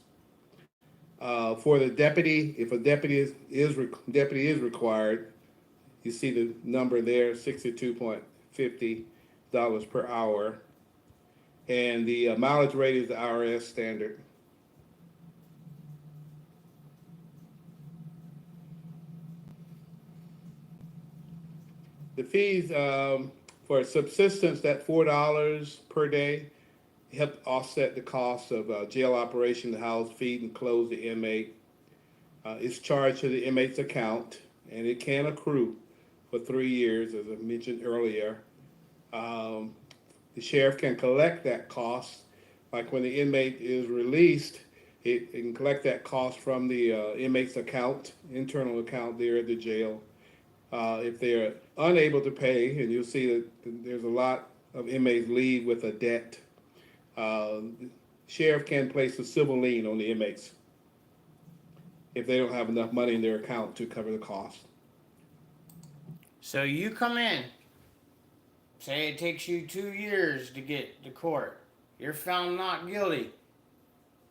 For the deputy, if a deputy is required, you see the number there, $62.50 per hour, and the mileage rate is the IRS standard. The fees for subsistence, that $4 per day, help offset the cost of jail operation to house, feed, and clothe the inmate. It's charged to the inmate's account, and it can accrue for 3 years, as I mentioned earlier. The sheriff can collect that cost, like when the inmate is released, it can collect that cost from the inmate's account, internal account there at the jail. If they're unable to pay, and you'll see that there's a lot of inmates leave with a debt, sheriff can place a civil lien on the inmates if they don't have enough money in their account to cover the cost. So you come in, say it takes you 2 years to get to court. You're found not guilty.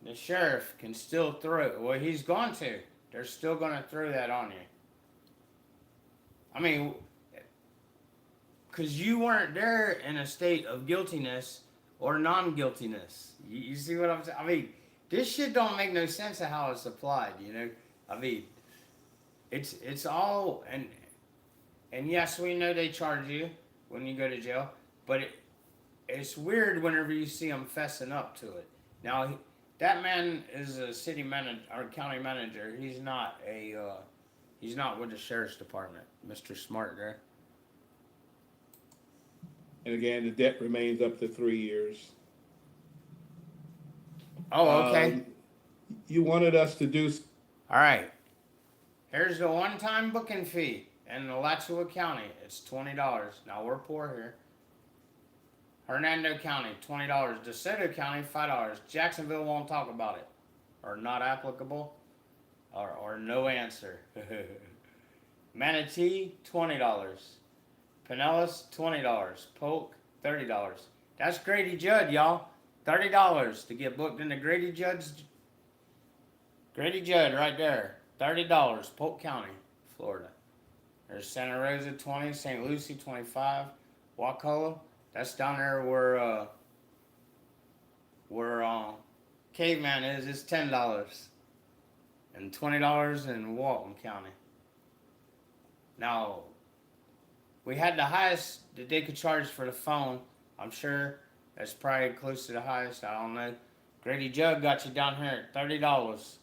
The sheriff can still throw it. Well, he's going to. They're still going to throw that on you. I mean, because you weren't there in a state of guiltiness or non-guiltiness. You see what I'm saying? I mean, this shit don't make no sense of how it's applied, you know? I mean, it's all, and yes, we know they charge you when you go to jail, but it's weird whenever you see them fessing up to it. Now, that man is a city manager or county manager. He's not with the sheriff's department, Mr. Smart there. And again, the debt remains up to 3 years. Oh, okay. You wanted us to do... All right. Here's the one-time booking fee in Alachua County. It's $20. Now, we're poor here. Hernando County, $20. DeSoto County, $5. Jacksonville won't talk about it. Or not applicable. Or no answer. Manatee, $20. Pinellas, $20. Polk, $30. That's Grady Judd, y'all. $30 to get booked into Grady Judd right there. $30, Polk County, Florida. There's Santa Rosa, 20. St. Lucie, 25. Wakulla, that's down there where Caveman is. It's $10. And $20 in Walton County. Now, we had the highest that they could charge for the phone. I'm sure that's probably close to the highest. I don't know. Grady Judd got you down here at $30.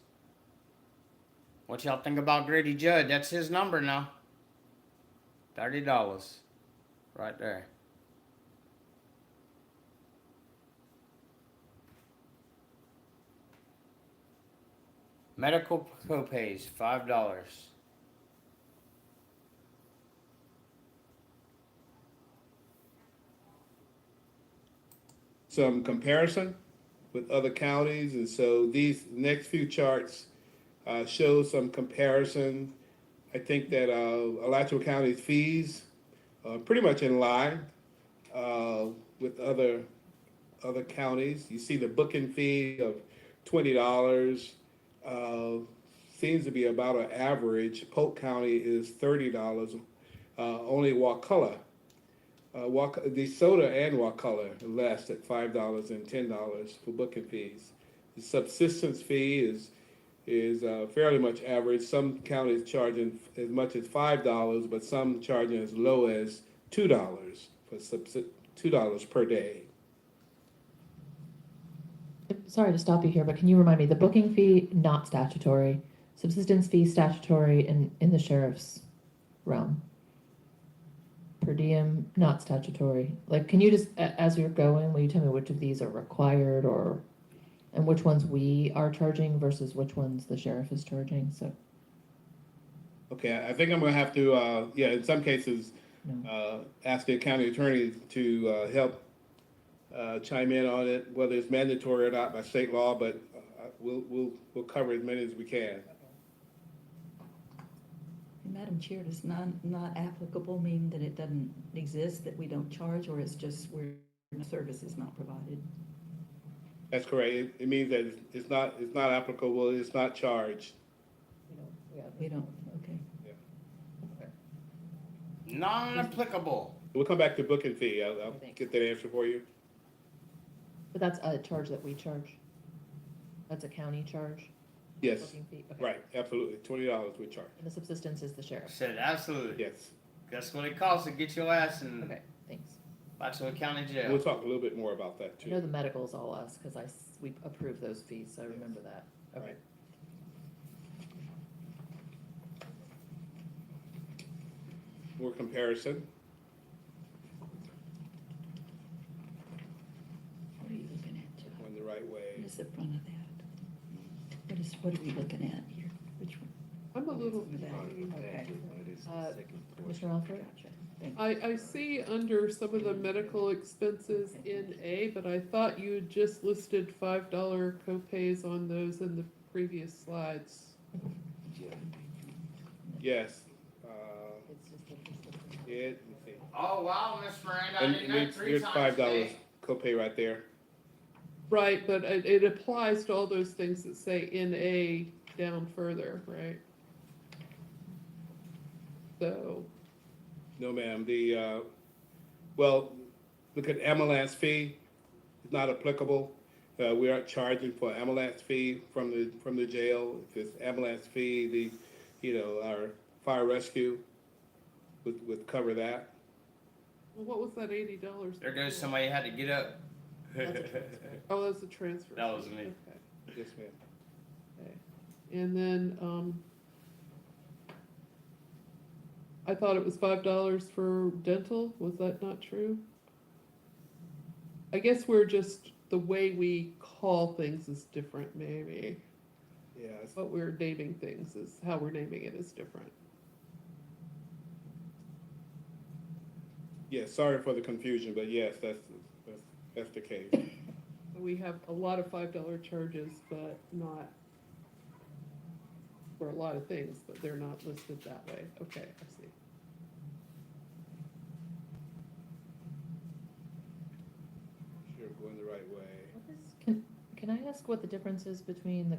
What y'all think about Grady Judd? That's his number now. $30. Right there. Medical copays, $5. Some comparison with other counties, and so these next few charts show some comparison. I think that Alachua County's fees are pretty much in line with other counties. You see the booking fee of $20 seems to be about an average. Polk County is $30. Only Wakulla The soda and Wakulla are less at $5 and $10 for booking fees. The subsistence fee is fairly much average. Some counties charging as much as $5, but some charging as low as $2 for $2 per day. Sorry to stop you here, but can you remind me, the booking fee, not statutory, subsistence fee statutory in the sheriff's realm? Per diem, not statutory. Like, can you just, as you're going, will you tell me which of these are required and which ones we are charging versus which ones the sheriff is charging, so. Okay, I think I'm gonna have to, in some cases, ask the county attorney to help chime in on it, whether it's mandatory or not by state law, but we'll cover as many as we can. Madam Chair, does not applicable mean that it doesn't exist, that we don't charge, or it's just where the service is not provided? That's correct. It means that it's not applicable, it's not charged. We don't, okay. Non-applicable. We'll come back to booking fee. I'll get that answer for you. But that's a charge that we charge? That's a county charge? Yes, Booking fee? Okay. right, absolutely. $20 we charge. And the subsistence is the sheriff? Said absolutely. Yes. Guess what it costs to get your ass in Okay, thanks. Alachua County Jail. We'll talk a little bit more about that I know too. the medical's all us, because we approve those fees, so I remember that. Okay. Right. More comparison. What are you looking at, Joe? Going the right way. What is the front of that? What are we looking at here? Which one? I'm a little, Okay. Commissioner Alford? I see under some of the medical expenses in A, but I thought you had just listed $5 copays on those in the previous slides. Yes. Let's see. Oh, wow, Miss Miranda, I And did that three there's times $5 today. copay right there. Right, but it applies to all those things that say in A down further, right? So, No, ma'am. Look at ambulance fee. It's not applicable. We aren't charging for ambulance fee from the jail. If it's ambulance fee, our fire rescue would cover that. well, what was that $80? There goes somebody who had to get up. Oh, that was a transfer. That was me. Okay. Yes, ma'am. Okay. And then, I thought it was $5 for dental. Was that not true? I guess the way we call things is different, maybe. Yeah. What we're naming things is, how we're naming it is different. Yeah, sorry for the confusion, but yes, that's the case. We have a lot of $5 charges, but not for a lot of things, but they're not listed that way. Okay, I see. Sure, going the right way. Can I ask what the difference is between the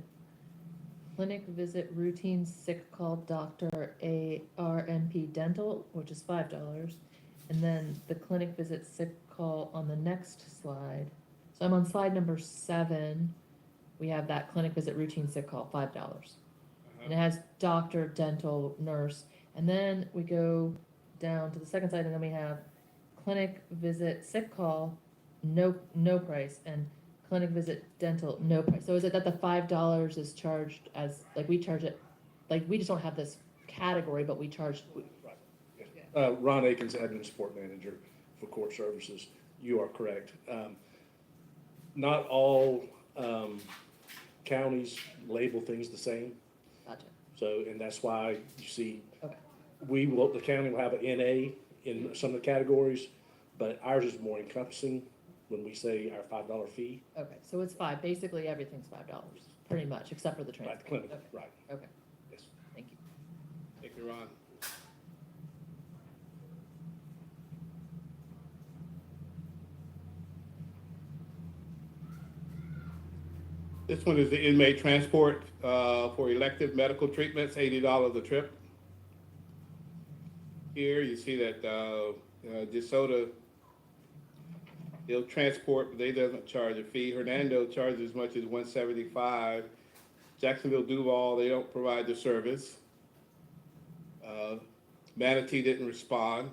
clinic visit routine sick call doctor ARNP dental, which is $5, and then the clinic visit sick call on the next slide? So I'm on slide number 7. We have that clinic visit routine sick call, $5. And it has doctor, dental, nurse. And then we go down to the second side, and then we have clinic visit sick call, no price, and clinic visit dental, no price. So is it that the $5 is charged as, like, we charge it, like, we just don't have this category, but we charge? Ron Akins, Admin Support Manager for Court Services. You are correct. Not all counties label things the same. Gotcha. So, and that's why you see, Okay. the county will have an NA in some of the categories, but ours is more encompassing when we say our $5 fee. Okay, so it's 5, basically everything's $5, pretty much, except for the Right, transport. clinic, Okay. right. Okay, Yes. thank you. Thank you, Ron. This one is the inmate transport for elective medical treatments, $80 a trip. Here you see that DeSoto They'll transport, but they doesn't charge a fee. Hernando charges as much as $175. Jacksonville Duval, they don't provide the service. Manatee didn't respond.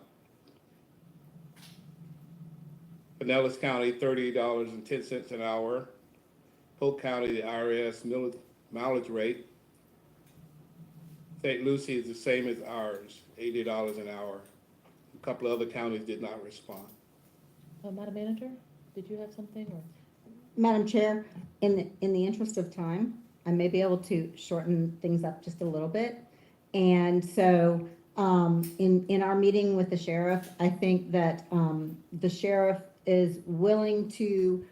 Pinellas County, $30.10 an hour. Polk County, the IRS mileage rate. St. Lucie is the same as ours, $80 an hour. A couple of other counties did not respond. Madam Manager, did you have something or? Madam Chair, in the interest of time, I may be able to shorten things up just a little bit. And so, in our meeting with the sheriff, I think that, the sheriff is willing to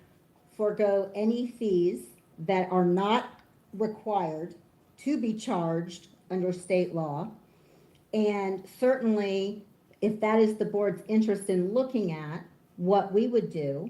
forego any fees that are not required to be charged under state law. And certainly, if that is the board's interest in looking at, what we would do,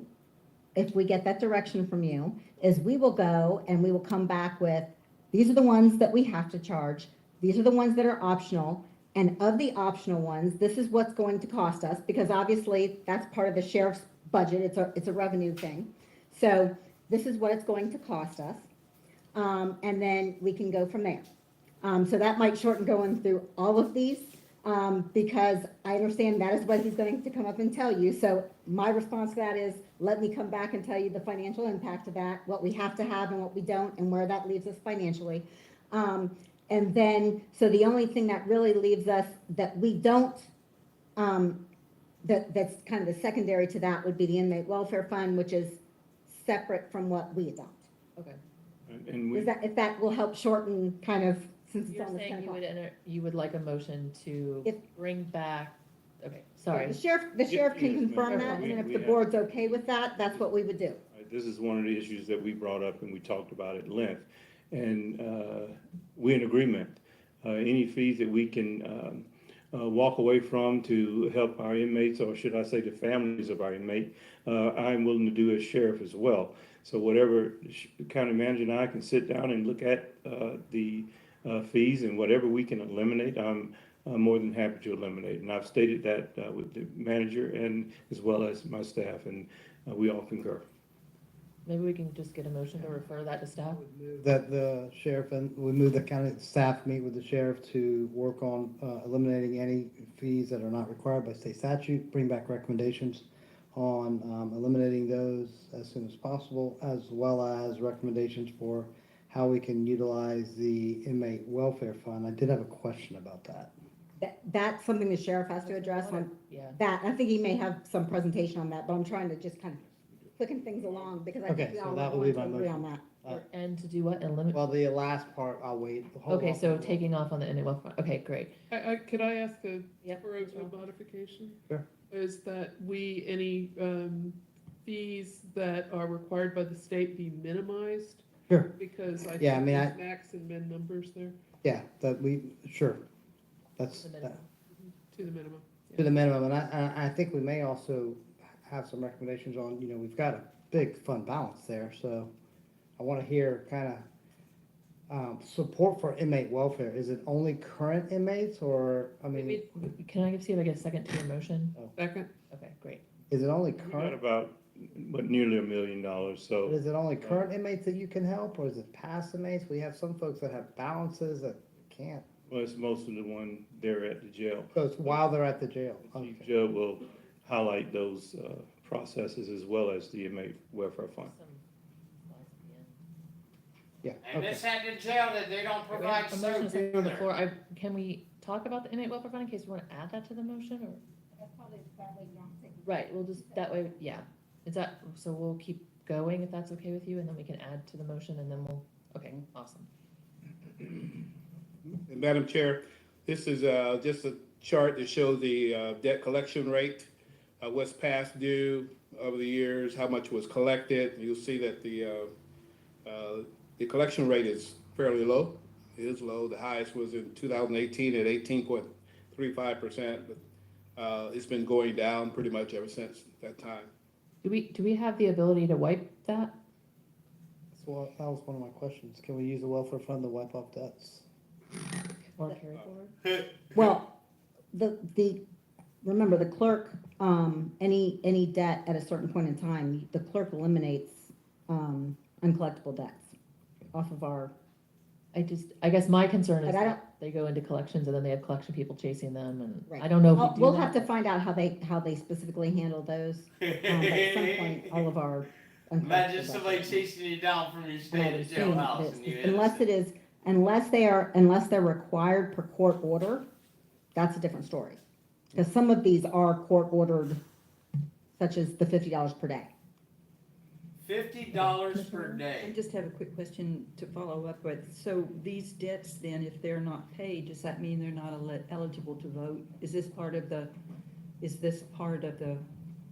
if we get that direction from you, is we will go and we will come back with, these are the ones that we have to charge, these are the ones that are optional, and of the optional ones, this is what's going to cost us, because obviously that's part of the sheriff's budget, it's a revenue thing. So this is what it's going to cost us, and then we can go from there. So that might shorten going through all of these, because I understand that is what he's going to come up and tell you. So my response to that is, let me come back and tell you the financial impact of that, what we have to have and what we don't, and where that leaves us financially. And then, so the only thing that really leaves us that we don't, that's kind of the secondary to that would be the inmate welfare fund, which is separate from what we adopt. Okay. And we, Is that, if that will help shorten kind of, since it's You're on the saying 10 you o'clock. would you would like a motion to bring back, okay, The sorry. sheriff can Yes, confirm ma'am. that, and then if We the have- board's okay with that, that's what we would do. This is one of the issues that we brought up and we talked about at length. And we're in agreement. Any fees that we can walk away from to help our inmates, or should I say the families of our inmate, I'm willing to do as sheriff as well. So whatever the county manager and I can sit down and look at the fees, and whatever we can eliminate, I'm more than happy to eliminate. And I've stated that with the manager and as well as my staff, and we all concur. Maybe we can just get a motion to refer that to staff? That the sheriff and we move the county staff meet with the sheriff to work on eliminating any fees that are not required by state statute, bring back recommendations on eliminating those as soon as possible, as well as recommendations for how we can utilize the inmate welfare fund. I did have a question about that. That's something the sheriff has to address on Yeah. that. I think he may have some presentation on that, but I'm trying to just kind of clicking things along because I think Okay, we so all that will want be to my agree on that. motion. And to do what? Eliminate? Well, the last part, I'll wait. Hold Okay, off so on that. taking off on the inmate welfare, okay, great. Could I ask a Yep. modification? Sure. Is that any fees that are required by the state be minimized? Sure. Because I Yeah, I think mean, there's max and min numbers there, Yeah, that sure. That's The minimum. to the minimum. to the minimum, and I think we may also have some recommendations on, we've got a big fund balance there, so I want to hear kind of support for inmate welfare. Is it only current inmates, or, I mean, Can I see if I get a second to your motion? Second. Okay, great. is it only We got current? about, nearly $1 million, But so. is it only current inmates that you can help, or is it past inmates? We have some folks that have balances that can't. Well, it's most of the one there at the jail. So it's while they're at the jail. Chief Judge will highlight those processes as well as the inmate welfare fund. Yeah. And this at the jail that they don't provide A motion is soap on the either. floor. Can we talk about the inmate welfare fund in case we want to add that to the motion, or? Right, we'll just, that way, yeah. Is that, so we'll keep going if that's okay with you, and then we can add to the motion, and then we'll, okay, awesome. And Madam Chair, this is just a chart that shows the debt collection rate, what's past due over the years, how much was collected. You'll see that the collection rate is fairly low. It is low. The highest was in 2018 at 18.35%, but it's been going down pretty much ever since that time. Do we have the ability to wipe that? So that was one of my questions. Can we use the welfare fund to wipe off debts? Or carry forward? Well, the remember, the clerk, any debt at a certain point in time, the clerk eliminates, uncollectible debts off of our, I guess my concern is But I that they go into collections and then they have collection people chasing them, and right. I don't know if Well, we do we'll that. have to find out how they specifically handle those. But at some point, all of our Imagine uncollectible somebody debts. chasing you down from your And I state would to jailhouse assume and you that unless innocent. it is, unless they're required per court order, that's a different story. Because some of these are court ordered, such as the $50 per day. $50 per I day. just have a quick question to follow up with. So these debts then, if they're not paid, does that mean they're not eligible to vote? Is this part of the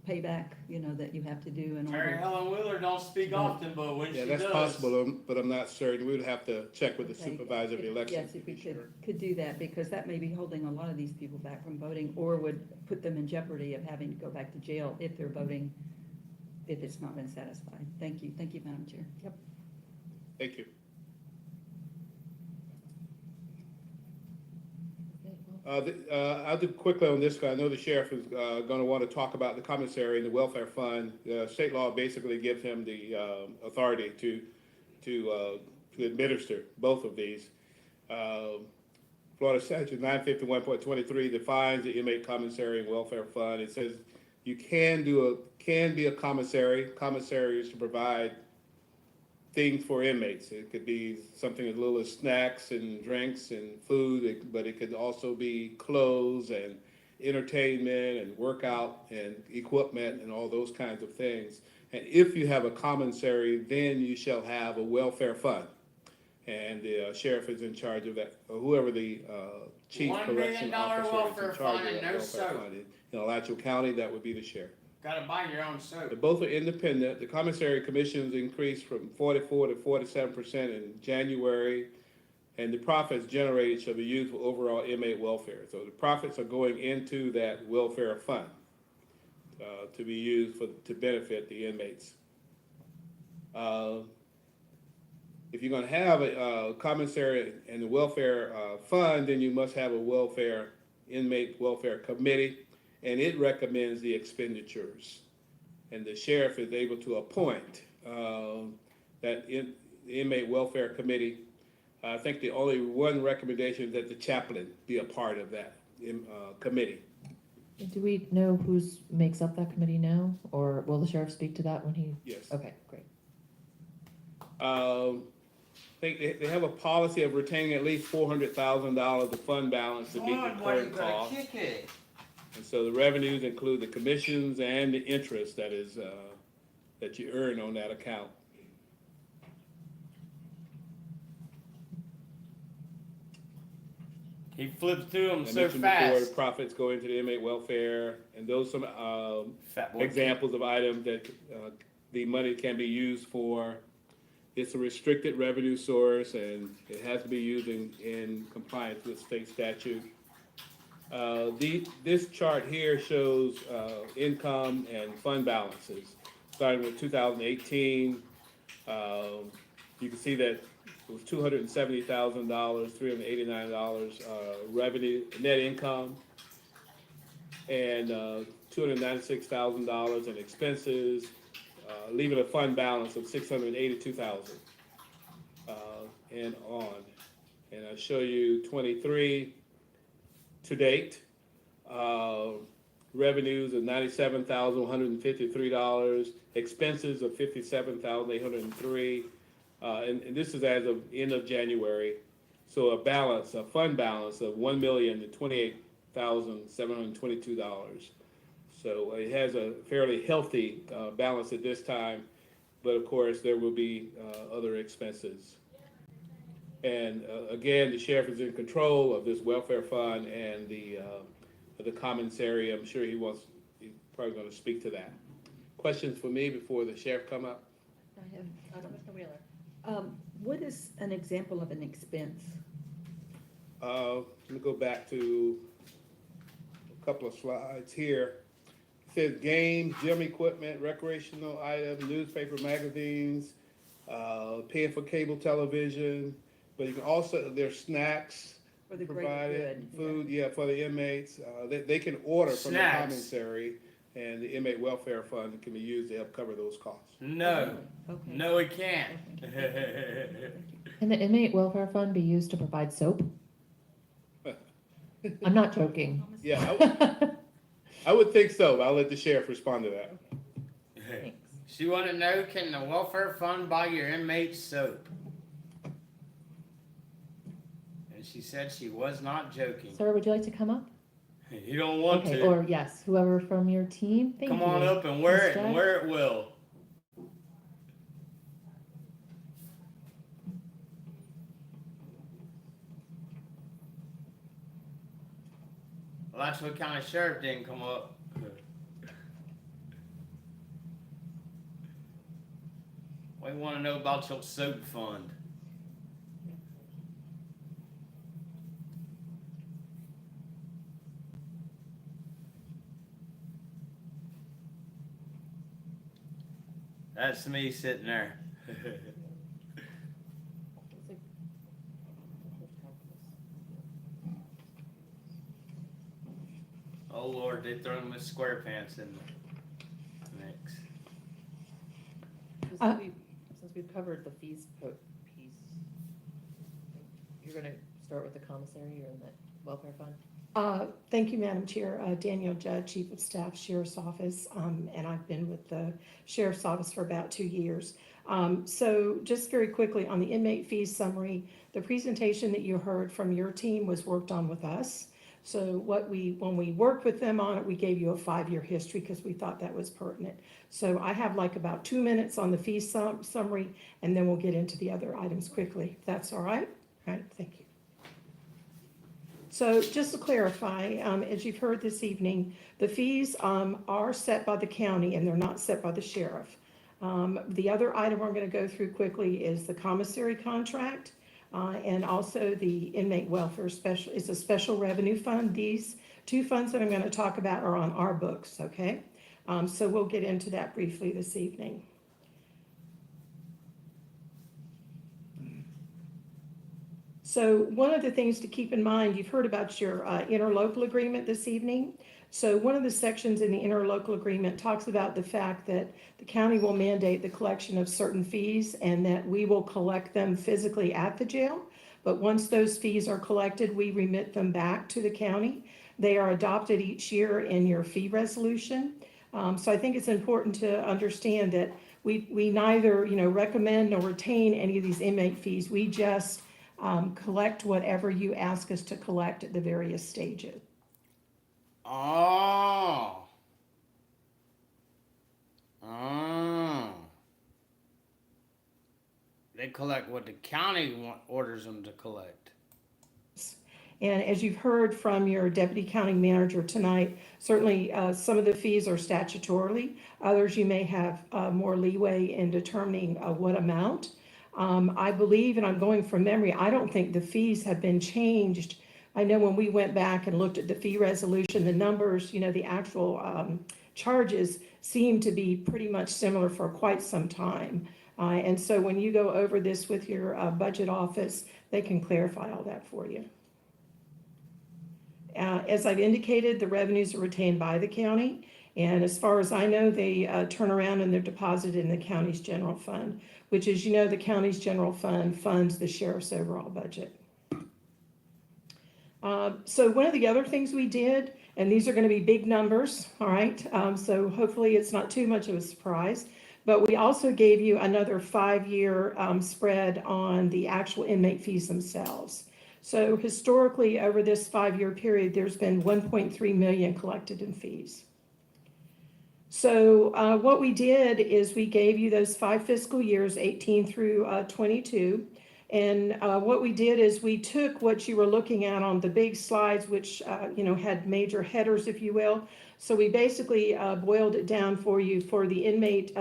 payback, that you have to do in Mary order? Helen Wheeler don't speak often, but when she Yeah, does. that's possible, but I'm not certain. We would have to check with the Okay. supervisor of the election. Yes, if we could do that, because that may be holding a lot of these people back from voting, or would put them in jeopardy of having to go back to jail if they're voting, if it's not been satisfied. Thank you, Madam Chair. Yep. Thank you. I'll do quickly on this, because I know the sheriff is going to want to talk about the commissary and the welfare fund. State law basically gives him the authority to administer both of these. Florida statute 951.23 defines the inmate commissary and welfare fund. It says you can be a commissary. Commissary is to provide things for inmates. It could be something as little as snacks and drinks and food, but it could also be clothes and entertainment and workout and equipment and all those kinds of things. And if you have a commissary, then you shall have a welfare fund. And the sheriff is in charge of that, or whoever the chief $1 correction million officer is welfare in charge fund of and that no welfare soap. fund. In Alachua County, that would be the sheriff. Gotta buy your own soap. They both are independent. The commissary commissions increased from 44 to 47% in January, and the profits generated shall be used for overall inmate welfare. So the profits are going into that welfare fund to be used to benefit the inmates. If you're going to have a commissary and the welfare fund, then you must have a inmate welfare committee, and it recommends the expenditures. And the sheriff is able to appoint the inmate welfare committee. I think the only one recommendation is that the chaplain be a part of that committee. Do we know who makes up that committee now, or will the sheriff speak to that when he? Yes. Okay, great. I think they have a policy of retaining at least $400,000 of fund balance to meet the God, why you current gotta cost. kick it? And so the revenues include the commissions and the interest that you earn on that account. He flips through them I so mentioned before, the fast. profits go into the inmate welfare, and those some Fat boy examples of items that the money can be used for. It's a restricted revenue source, and it has to be used in compliance with state statute. This chart here shows income and fund balances, starting with 2018. You can see that it was $270,000, $389 revenue, net income, and $296,000 in expenses, leaving a fund balance of $682,000 and on. And I'll show you 23 to date. Revenues of $97,153, expenses of $57,803. And this is as of end of January. So a fund balance of $1,028,722. So it has a fairly healthy balance at this time, but of course there will be other expenses. And again, the sheriff is in control of this welfare fund and the commissary. I'm sure he's probably going to speak to that. Questions for me before the sheriff come up? I have, Mr. Wheeler. What is an example of an expense? Let me go back to a couple of slides here. It says games, gym equipment, recreational items, newspaper, magazines, paying for cable television, but you can also, there's snacks, For the greater provided, good, food, yeah, for the inmates. They can order from the Snacks. commissary, and the inmate welfare fund can be used to help cover those costs. No, Okay. no, we can't. Can the inmate welfare fund be used to provide soap? I'm not joking. Yeah, I would think so. I'll let the sheriff respond to that. She wanna know, can the welfare fund buy your inmates soap? And she said she was not joking. Sir, would you like to come up? You don't want Okay, to. or yes, whoever from your team. Thank Come you. on up and wear Ms. it and Jack. wear it well. Alachua County Sheriff didn't come up. We want to know about your soap fund. That's me sitting there. Oh Lord, they throw Miss Square Pants in the mix. Since we've covered the fees piece, you're gonna start with the commissary or the welfare fund? Thank you, Madam Chair. Danielle Judd, Chief of Staff, Sheriff's Office, and I've been with the Sheriff's Office for about 2 years. So just very quickly on the inmate fees summary, the presentation that you heard from your team was worked on with us. So when we worked with them on it, we gave you a 5-year history because we thought that was pertinent. So I have like about 2 minutes on the fee summary, and then we'll get into the other items quickly, if that's all right. All right, thank you. So just to clarify, as you've heard this evening, the fees are set by the county and they're not set by the sheriff. The other item we're going to go through quickly is the commissary contract and also the inmate welfare special. It's a special revenue fund. These 2 funds that I'm going to talk about are on our books, okay? So we'll get into that briefly this evening. So one of the things to keep in mind, you've heard about your interlocal agreement this evening. So one of the sections in the interlocal agreement talks about the fact that the county will mandate the collection of certain fees and that we will collect them physically at the jail. But once those fees are collected, we remit them back to the county. They are adopted each year in your fee resolution. So I think it's important to understand that we neither, recommend nor retain any of these inmate fees. We just collect whatever you ask us to collect at the various stages. Oh. They collect what the county orders them to collect. And as you've heard from your deputy county manager tonight, certainly some of the fees are statutorily. Others you may have more leeway in determining what amount. I believe, and I'm going from memory, I don't think the fees have been changed. I know when we went back and looked at the fee resolution, the numbers, the actual charges seem to be pretty much similar for quite some time. And so when you go over this with your budget office, they can clarify all that for you. As I've indicated, the revenues are retained by the county. And as far as I know, they turn around and they're deposited in the county's general fund, which is, the county's general fund funds the sheriff's overall budget. So one of the other things we did, and these are going to be big numbers, all right? So hopefully it's not too much of a surprise, but we also gave you another 5-year spread on the actual inmate fees themselves. So historically, over this 5-year period, there's been $1.3 million collected in fees. So what we did is we gave you those 5 fiscal years, 18 through 22. And what we did is we took what you were looking at on the big slides, which, had major headers, if you will. So we basically boiled it down for you for the inmate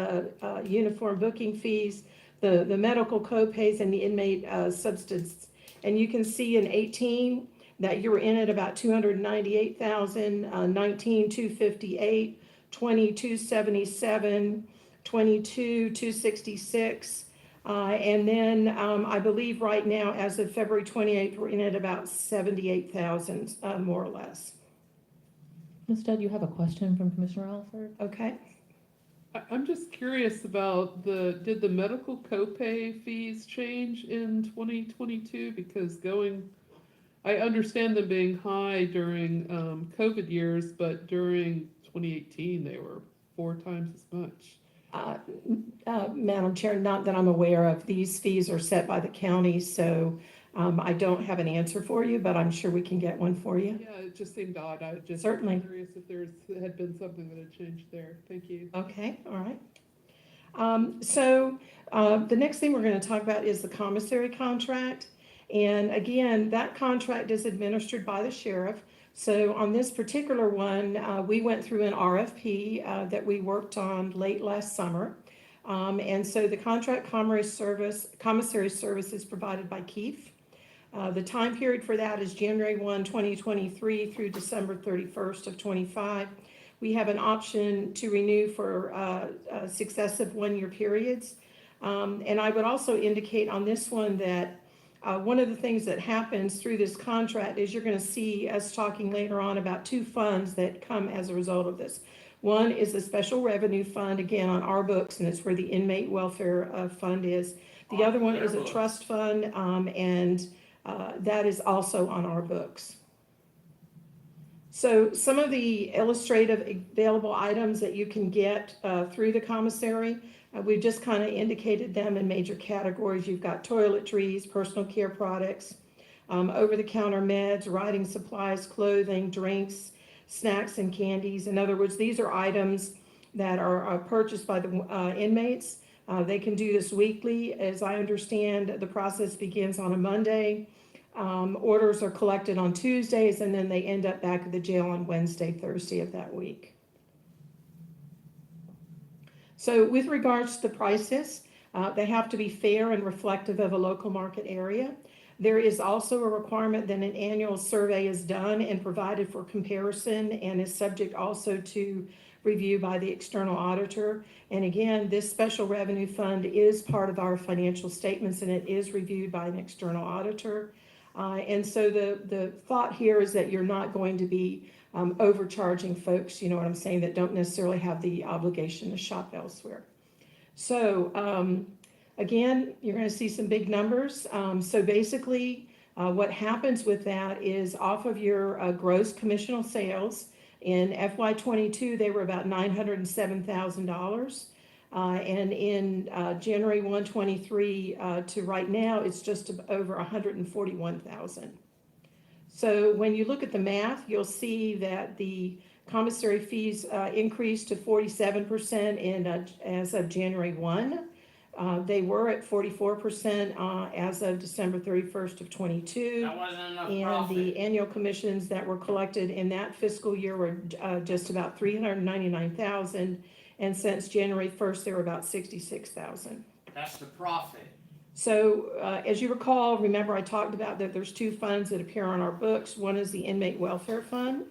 uniform booking fees, the medical co-pays, and the inmate substance. And you can see in 18 that you were in at about 298,000, 19, 258, 20, 277, 22, 266. And then I believe right now, as of February 28th, we're in at about 78,000, more or less. Ms. Judd, you have a question from Commissioner Alford? Okay. I'm just curious about did the medical copay fees change in 2022? Because I understand them being high during COVID years, but during 2018, they were 4 times as much. Madam Chair, not that I'm aware of. These fees are set by the county, so I don't have an answer for you, but I'm sure we can get one for you. Yeah, it just seemed odd. I was just Certainly. curious if there had been something that had changed there. Thank you. Okay, all right. The next thing we're going to talk about is the commissary contract. And again, that contract is administered by the sheriff. So on this particular one, we went through an RFP that we worked on late last summer. And so the contract commissary service is provided by Keefe. The time period for that is January 1, 2023 through December 31st of 25. We have an option to renew for successive one-year periods. And I would also indicate on this one that one of the things that happens through this contract is you're going to see us talking later on about 2 funds that come as a result of this. One is the special revenue fund, again, on our books, and it's where the inmate welfare fund is. The other one is a trust fund, and that is also on our books. So some of the illustrative available items that you can get through the commissary, we've just kind of indicated them in major categories. You've got toiletries, personal care products, over-the-counter meds, writing supplies, clothing, drinks, snacks, and candies. In other words, these are items that are purchased by the inmates. They can do this weekly. As I understand, the process begins on a Monday. Orders are collected on Tuesdays, and then they end up back at the jail on Wednesday, Thursday of that week. So with regards to the prices, they have to be fair and reflective of a local market area. There is also a requirement that an annual survey is done and provided for comparison and is subject also to review by the external auditor. And again, this special revenue fund is part of our financial statements, and it is reviewed by an external auditor. And so the thought here is that you're not going to be overcharging folks, you know what I'm saying, that don't necessarily have the obligation to shop elsewhere. So again, you're going to see some big numbers. So basically, what happens with that is off of your gross commissional sales, in FY22, they were about $907,000. And in January 1, 23 to right now, it's just over $141,000. So when you look at the math, you'll see that the commissary fees increased to 47% as of January 1. They were at 44% as of December 31st of 22. That wasn't enough And profit. the annual commissions that were collected in that fiscal year were just about $399,000. And since January 1st, they were about $66,000. That's the profit. So as you recall, remember I talked about that there's 2 funds that appear on our books. One is the Inmate Welfare Fund.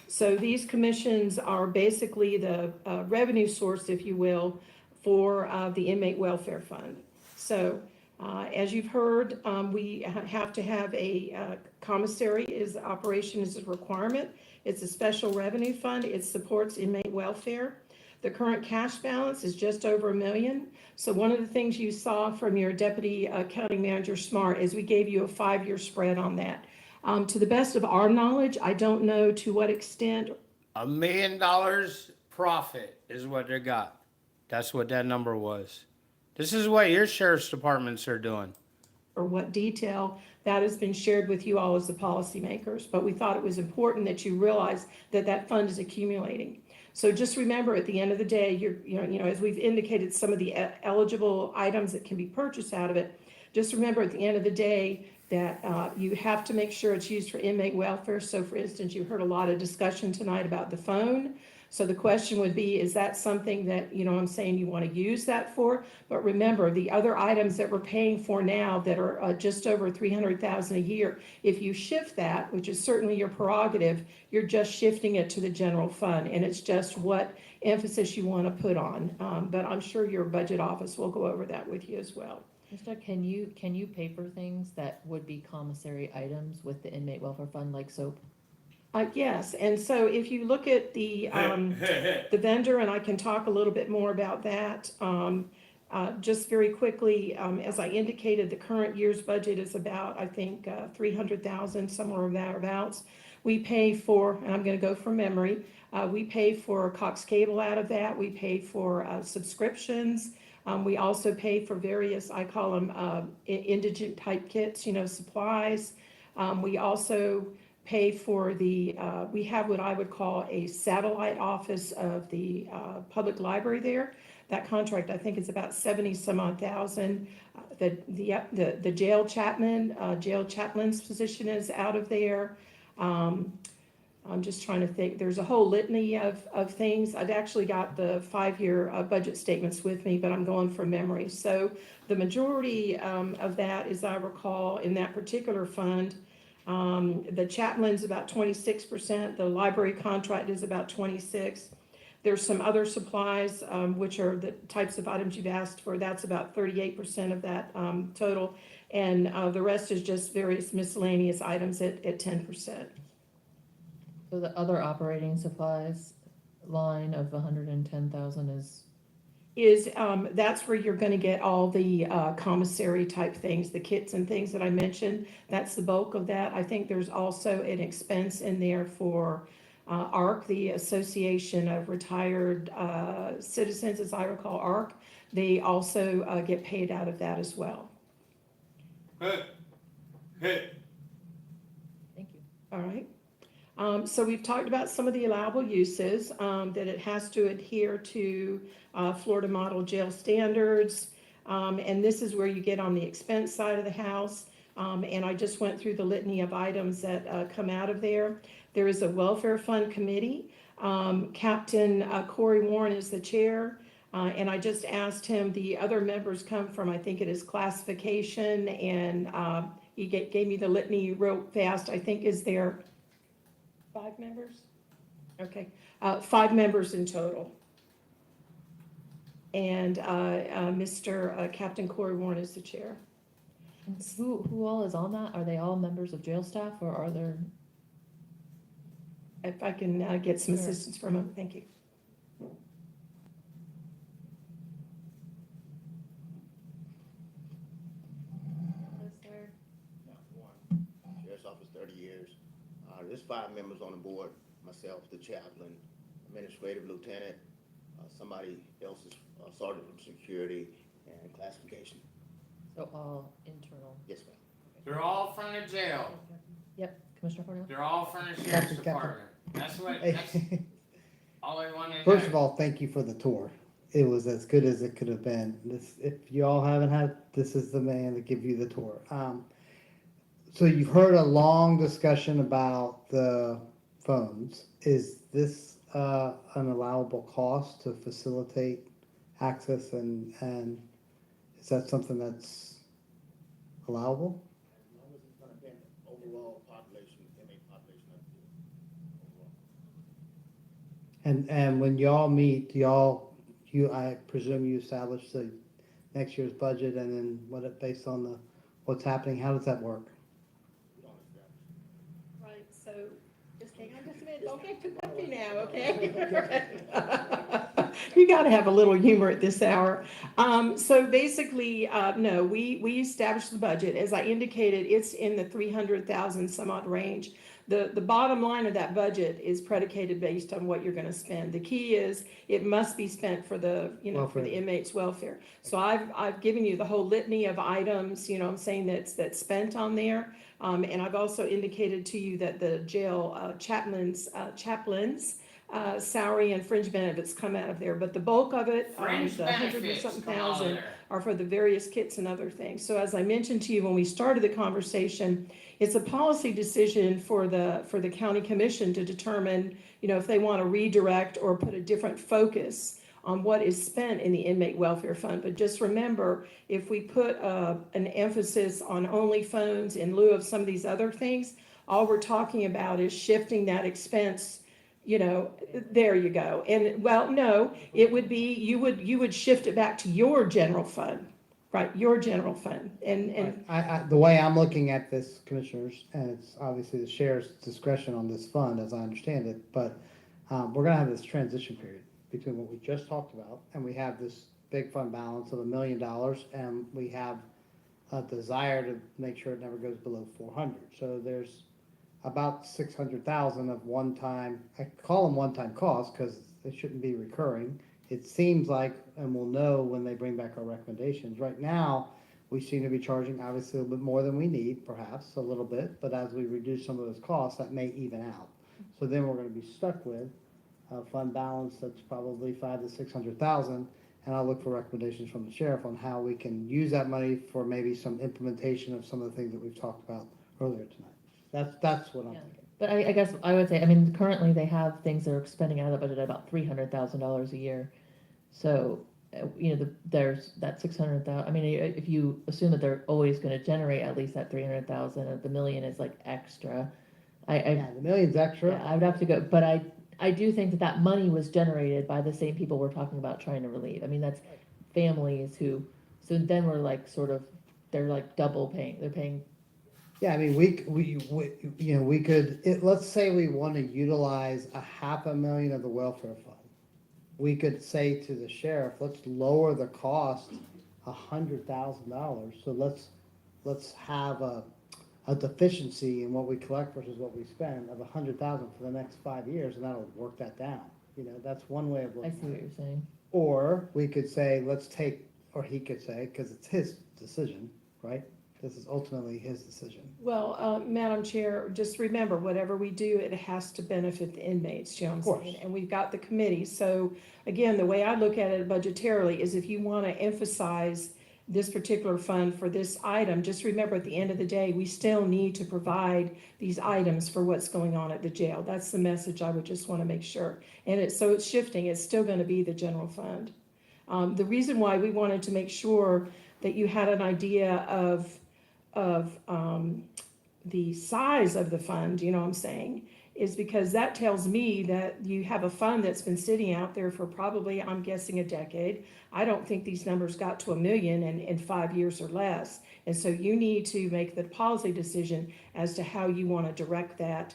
So these commissions are basically the revenue source, if you will, for the Inmate Welfare Fund. So as you've heard, we have to have a commissary operation is a requirement. It's a special revenue fund. It supports inmate welfare. The current cash balance is just over $1 million. So one of the things you saw from your Deputy County Manager Smart is we gave you a 5-year spread on that. To the best of our knowledge, I don't know to what extent. $1 million profit is what they got. That's what that number was. This is what your sheriff's departments are doing. Or what detail that has been shared with you all as the policymakers. But we thought it was important that you realize that that fund is accumulating. So just remember, at the end of the day, you know, as we've indicated, some of the eligible items that can be purchased out of it. Just remember, at the end of the day, that you have to make sure it's used for inmate welfare. So, for instance, you heard a lot of discussion tonight about the phone. So the question would be, is that something that, you know, I'm saying you want to use that for? But remember, the other items that we're paying for now that are just over $300,000 a year, if you shift that, which is certainly your prerogative, you're just shifting it to the general fund, and it's just what emphasis you want to put on. But I'm sure your budget office will go over that with you as well. Mr. Can you pay for things that would be commissary items with the inmate welfare fund, like soap? Yes, and so if you look at the vendor, and I can talk a little bit more about that, just very quickly, as I indicated, the current year's budget is about, I think, 300,000, somewhere thereabouts. We pay for, and I'm gonna go from memory, we pay for Cox Cable out of that, we pay for subscriptions, we also pay for various, I call them indigent type kits, supplies. We also pay for we have what I would call a satellite office of the public library there. That contract, I think, is about 70 some odd thousand. The jail chaplain's position is out of there. I'm just trying to think, there's a whole litany of things. I'd actually got the 5-year budget statements with me, but I'm going from memory. So the majority of that, as I recall, in that particular fund, the chaplain's about 26%, the library contract is about 26%. There's some other supplies, which are the types of items you've asked for, that's about 38% of that total. And the rest is just various miscellaneous items at 10%. So the other operating supplies line of 110,000 is that's where you're gonna get all the commissary type things, the kits and things that I mentioned. That's the bulk of that. I think there's also an expense in there for ARC, the Association of Retired Citizens, as I recall, ARC. They also get paid out of that as well. Thank you. All right. So we've talked about some of the allowable uses, that it has to adhere to Florida model jail standards. And this is where you get on the expense side of the house. And I just went through the litany of items that come out of there. There is a welfare fund committee. Captain Corey Warren is the chair. And I just asked him, the other members come from, I think it is classification, and he gave me the litany real fast. I think is there 5 members? Okay, 5 members in total. And Mr. Captain Corey Warren is the chair. And who all is on that? Are they all members of jail staff, or are there? If I can get some assistance from him, thank you. Sheriff's Office 30 years. There's 5 members on the board, myself, the chaplain, administrative lieutenant, somebody else is sergeant from security and classification. So all internal? Yes, ma'am. They're all from the jail. Yep, Commissioner Cornell? They're all from the sheriff's Captain. department. That's all I want to know. First of all, thank you for the tour. It was as good as it could have been. If you all haven't had, this is the man to give you the tour. So you've heard a long discussion about the phones. Is this an allowable cost to facilitate access, and is that something that's allowable? As long as it's going to be overall population, inmate population of the overall. And when y'all meet, I presume you establish the next year's budget, and then based on what's happening, how does that work? Right, so just hang on just a minute, don't get too comfy now, okay? You gotta have a little humor at this hour. So basically, no, we established the budget. As I indicated, it's in the 300,000 some odd range. The bottom line of that budget is predicated based on what you're gonna spend. The key is, it must be spent for the inmates' welfare. So I've given you the whole litany of items, I'm saying that's spent on there. And I've also indicated to you that the jail chaplains' salary and fringe benefits come out of there, but the bulk of it, the 100 and something thousand, are for the various kits and other things. So as I mentioned to you when we started the conversation, it's a policy decision for the county commission to determine, if they want to redirect or put a different focus on what is spent in the inmate welfare fund. But just remember, if we put an emphasis on only phones in lieu of some of these other things, all we're talking about is shifting that expense. There you go. And well, no, it would be, you would shift it back to your general fund, Right, your general fund, and The way I'm looking at this, commissioners, and it's obviously the sheriff's discretion on this fund, as I understand it, but we're gonna have this transition period between what we just talked about, and we have this big fund balance of $1 million, and we have a desire to make sure it never goes below 400. So there's about 600,000 of one-time, I call them one-time costs because they shouldn't be recurring. It seems like, and we'll know when they bring back our recommendations. Right now, we seem to be charging obviously a little bit more than we need, perhaps a little bit, but as we reduce some of those costs, that may even out. So then we're going to be stuck with a fund balance that's probably 500,000 to 600,000, and I'll look for recommendations from the sheriff on how we can use that money for maybe some implementation of some of the things that we've talked about earlier tonight. That's what I'm thinking. But I guess I would say, I mean, currently they have things they're expending out of the budget at about $300,000 a year. So, there's that 600,000. I mean, if you assume that they're always going to generate at least that 300,000, the million is like extra. Yeah, the million's extra. Yeah, I would have to go, but I do think that money was generated by the same people we're talking about trying to relieve. I mean, that's families who, so then we're like they're like double paying. They're paying. Yeah, I mean, we could, let's say we want to utilize $500,000 of the welfare fund. We could say to the sheriff, let's lower the cost $100,000. So let's have a deficiency in what we collect versus what we spend of $100,000 for the next 5 years, and that'll work that down. That's one way of looking. I see what you're saying. Or we could say, or he could say, because it's his decision, right? This is ultimately his decision. well, Madam Chair, just remember, whatever we do, it has to benefit the inmates, you know what I'm saying? And we've got the committee, so again, the way I look at it budgetarily is if you want to emphasize this particular fund for this item, just remember at the end of the day, we still need to provide these items for what's going on at the jail. That's the message I would just want to make sure. And it's shifting, it's still going to be the general fund. The reason why we wanted to make sure that you had an idea of the size of the fund, you know what I'm saying, is because that tells me that you have a fund that's been sitting out there for probably, I'm guessing, a decade. I don't think these numbers got to $1 million in 5 years or less. And so you need to make the policy decision as to how you want to direct that,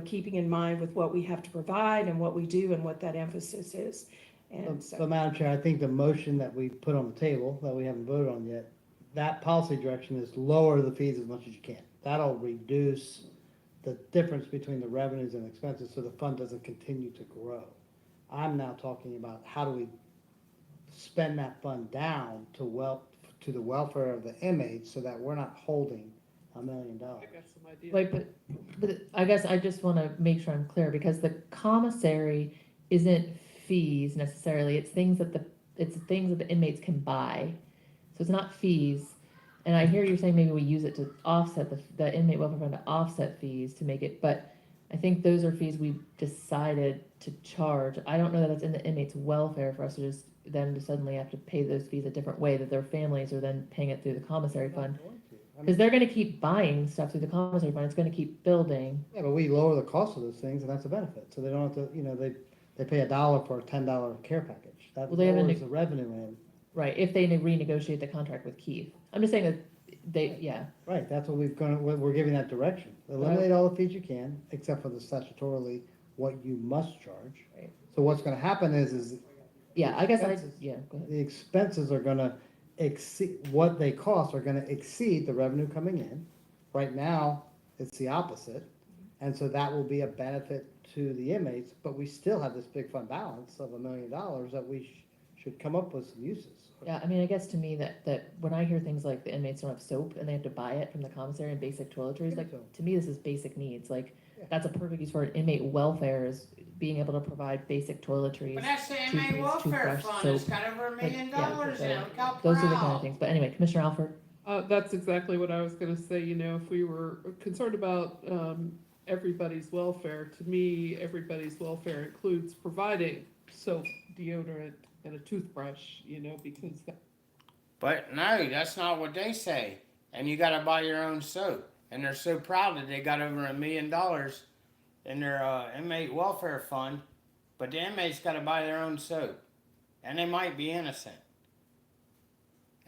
keeping in mind with what we have to provide and what we do and what that emphasis is. And So, Madam Chair, I think the motion that we put on the table, that we haven't voted on yet, that policy direction is lower the fees as much as you can. That'll reduce the difference between the revenues and expenses so the fund doesn't continue to grow. I'm now talking about how do we spend that fund down to the welfare of the inmates so that we're not holding $1 million. I got some ideas. Wait, but I guess I just want to make sure I'm clear because the commissary isn't fees necessarily. It's things that the inmates can buy. So it's not fees. And I hear you're saying maybe we use it to offset the inmate welfare fund to offset fees to make it, but I think those are fees we've decided to charge. I don't know that it's in the inmate's welfare for us to just them to suddenly have to pay those fees a different way, that their families are then paying it through the commissary fund. Because they're going to keep buying stuff through the commissary fund. It's going to keep building. Yeah, but we lower the cost of those things, and that's a benefit. So they don't have to, they pay $1 for a $10 care package. That lowers the revenue in. Right, if they renegotiate the contract with Keith. I'm just saying that yeah. Right, that's what we're giving that direction. Eliminate all the fees you can, except for the statutorily what you must charge. Right. So what's gonna happen is yeah, I guess go ahead. The expenses are gonna exceed, what they cost are gonna exceed the revenue coming in. Right now, it's the opposite. And so that will be a benefit to the inmates, but we still have this big fund balance of $1 million that we should come up with some uses. Yeah, I mean, I guess to me that when I hear things like the inmates don't have soap and they have to buy it from the commissary and basic toiletries, like to me this is basic needs. Like that's a perfect use for an inmate welfare is being able to provide basic toiletries. But that's the inmate welfare fund. It's got over $1 million in it. Look how those are the kind proud. of things. But anyway, Commissioner Alford. That's exactly what I was going to say. If we were concerned about everybody's welfare, to me, everybody's welfare includes providing soap, deodorant, and a toothbrush, because that. But no, that's not what they say. And you gotta buy your own soap. And they're so proud that they got over $1 million in their inmate welfare fund. But the inmates gotta buy their own soap. And they might be innocent.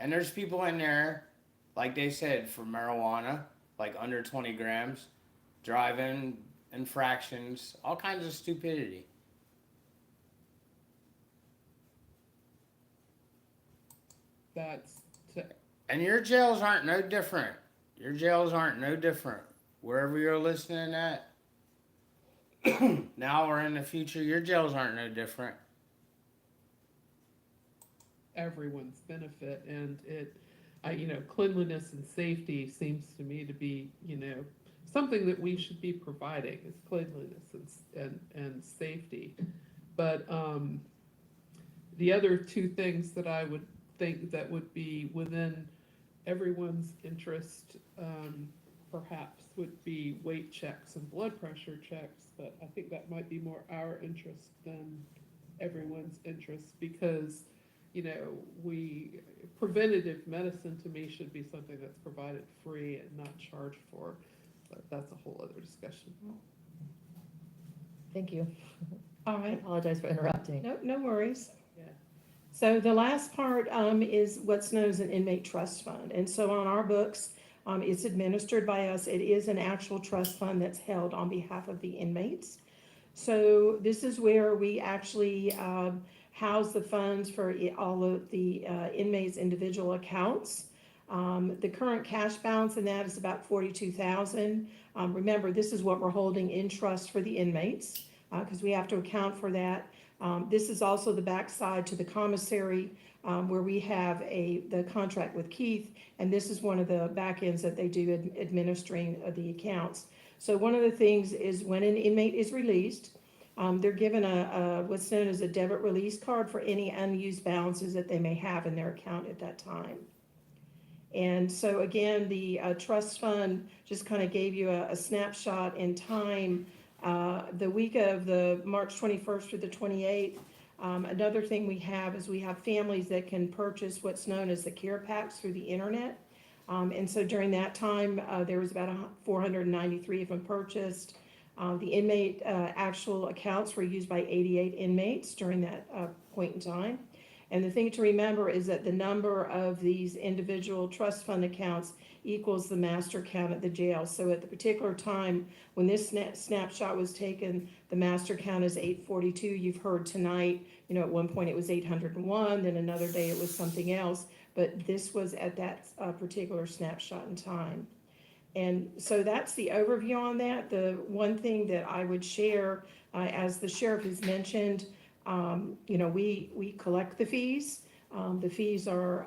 And there's people in there, like they said, for marijuana, like under 20 grams, driving infractions, all kinds of stupidity. That's, to- And your jails aren't no different. Your jails aren't no different. Wherever you're listening at, now or in the future, your jails aren't no different. everyone's benefit, and cleanliness and safety seems to me to be, something that we should be providing is cleanliness and safety. But the other two things that I would think that would be within everyone's interest, perhaps would be weight checks and blood pressure checks, but I think that might be more our interest than everyone's interest, because preventative medicine to me should be something that's provided free and not charged for, but that's a whole other discussion. Thank you. All I right. apologize for interrupting. No worries. Yeah. So the last part is what's known as an inmate trust fund. And so on our books, it's administered by us. It is an actual trust fund that's held on behalf of the inmates. So this is where we actually house the funds for all of the inmates' individual accounts. The current cash balance in that is about $42,000. Remember, this is what we're holding in trust for the inmates, because we have to account for that. This is also the backside to the commissary, where we have the contract with Keith, and this is one of the back ends that they do administering the accounts. So one of the things is when an inmate is released, they're given what's known as a debit release card for any unused balances that they may have in their account at that time. And so again, the trust fund just kind of gave you a snapshot in time. The week of the March 21st through the 28th, another thing we have is we have families that can purchase what's known as the care packs through the internet. And so during that time, there was about 493 of them purchased. The inmate actual accounts were used by 88 inmates during that point in time. And the thing to remember is that the number of these individual trust fund accounts equals the master count at the jail. So at the particular time when this snapshot was taken, the master count is 842. You've heard tonight, at one point it was 801, then another day it was something else, but this was at that particular snapshot in time. And so that's the overview on that. The one thing that I would share, as the sheriff has mentioned, we collect the fees. The fees are,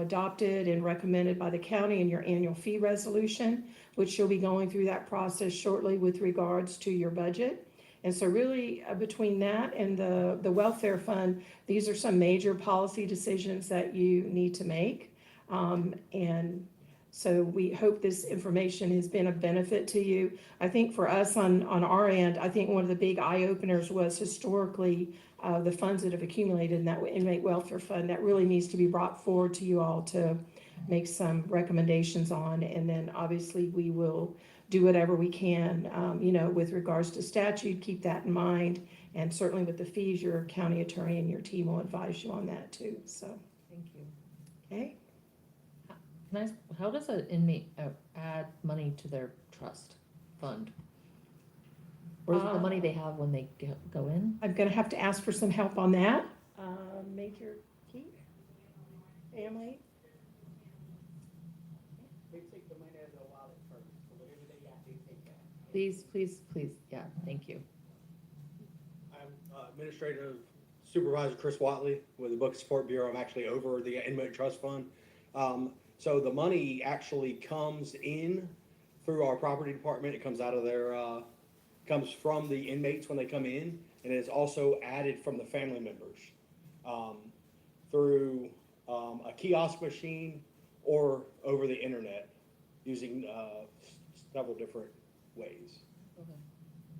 adopted and recommended by the county in your annual fee resolution, which you'll be going through that process shortly with regards to your budget. And so really between that and the welfare fund, these are some major policy decisions that you need to make. And so we hope this information has been of benefit to you. I think for us on our end, I think one of the big eye openers was historically the funds that have accumulated in that inmate welfare fund. That really needs to be brought forward to you all to make some recommendations on. And then obviously we will do whatever we can, with regards to statute, keep that in mind. And certainly with the fees, your county attorney and your team will advise you on that too. So, Thank you. okay. Can I ask, how does an inmate add money to their trust fund? Or is it the money they have when they go in? I'm gonna have to ask for some help on that. Major Keith, family. They take the money out of their wallet first, so whatever they got, they take that. Please, yeah, thank you. I'm Administrative Supervisor Chris Watley with the Book Support Bureau. I'm actually over the Inmate Trust Fund. So the money actually comes in through our property department. It comes out of their, comes from the inmates when they come in, and it's also added from the family members through a kiosk machine or over the internet using several different ways. Okay.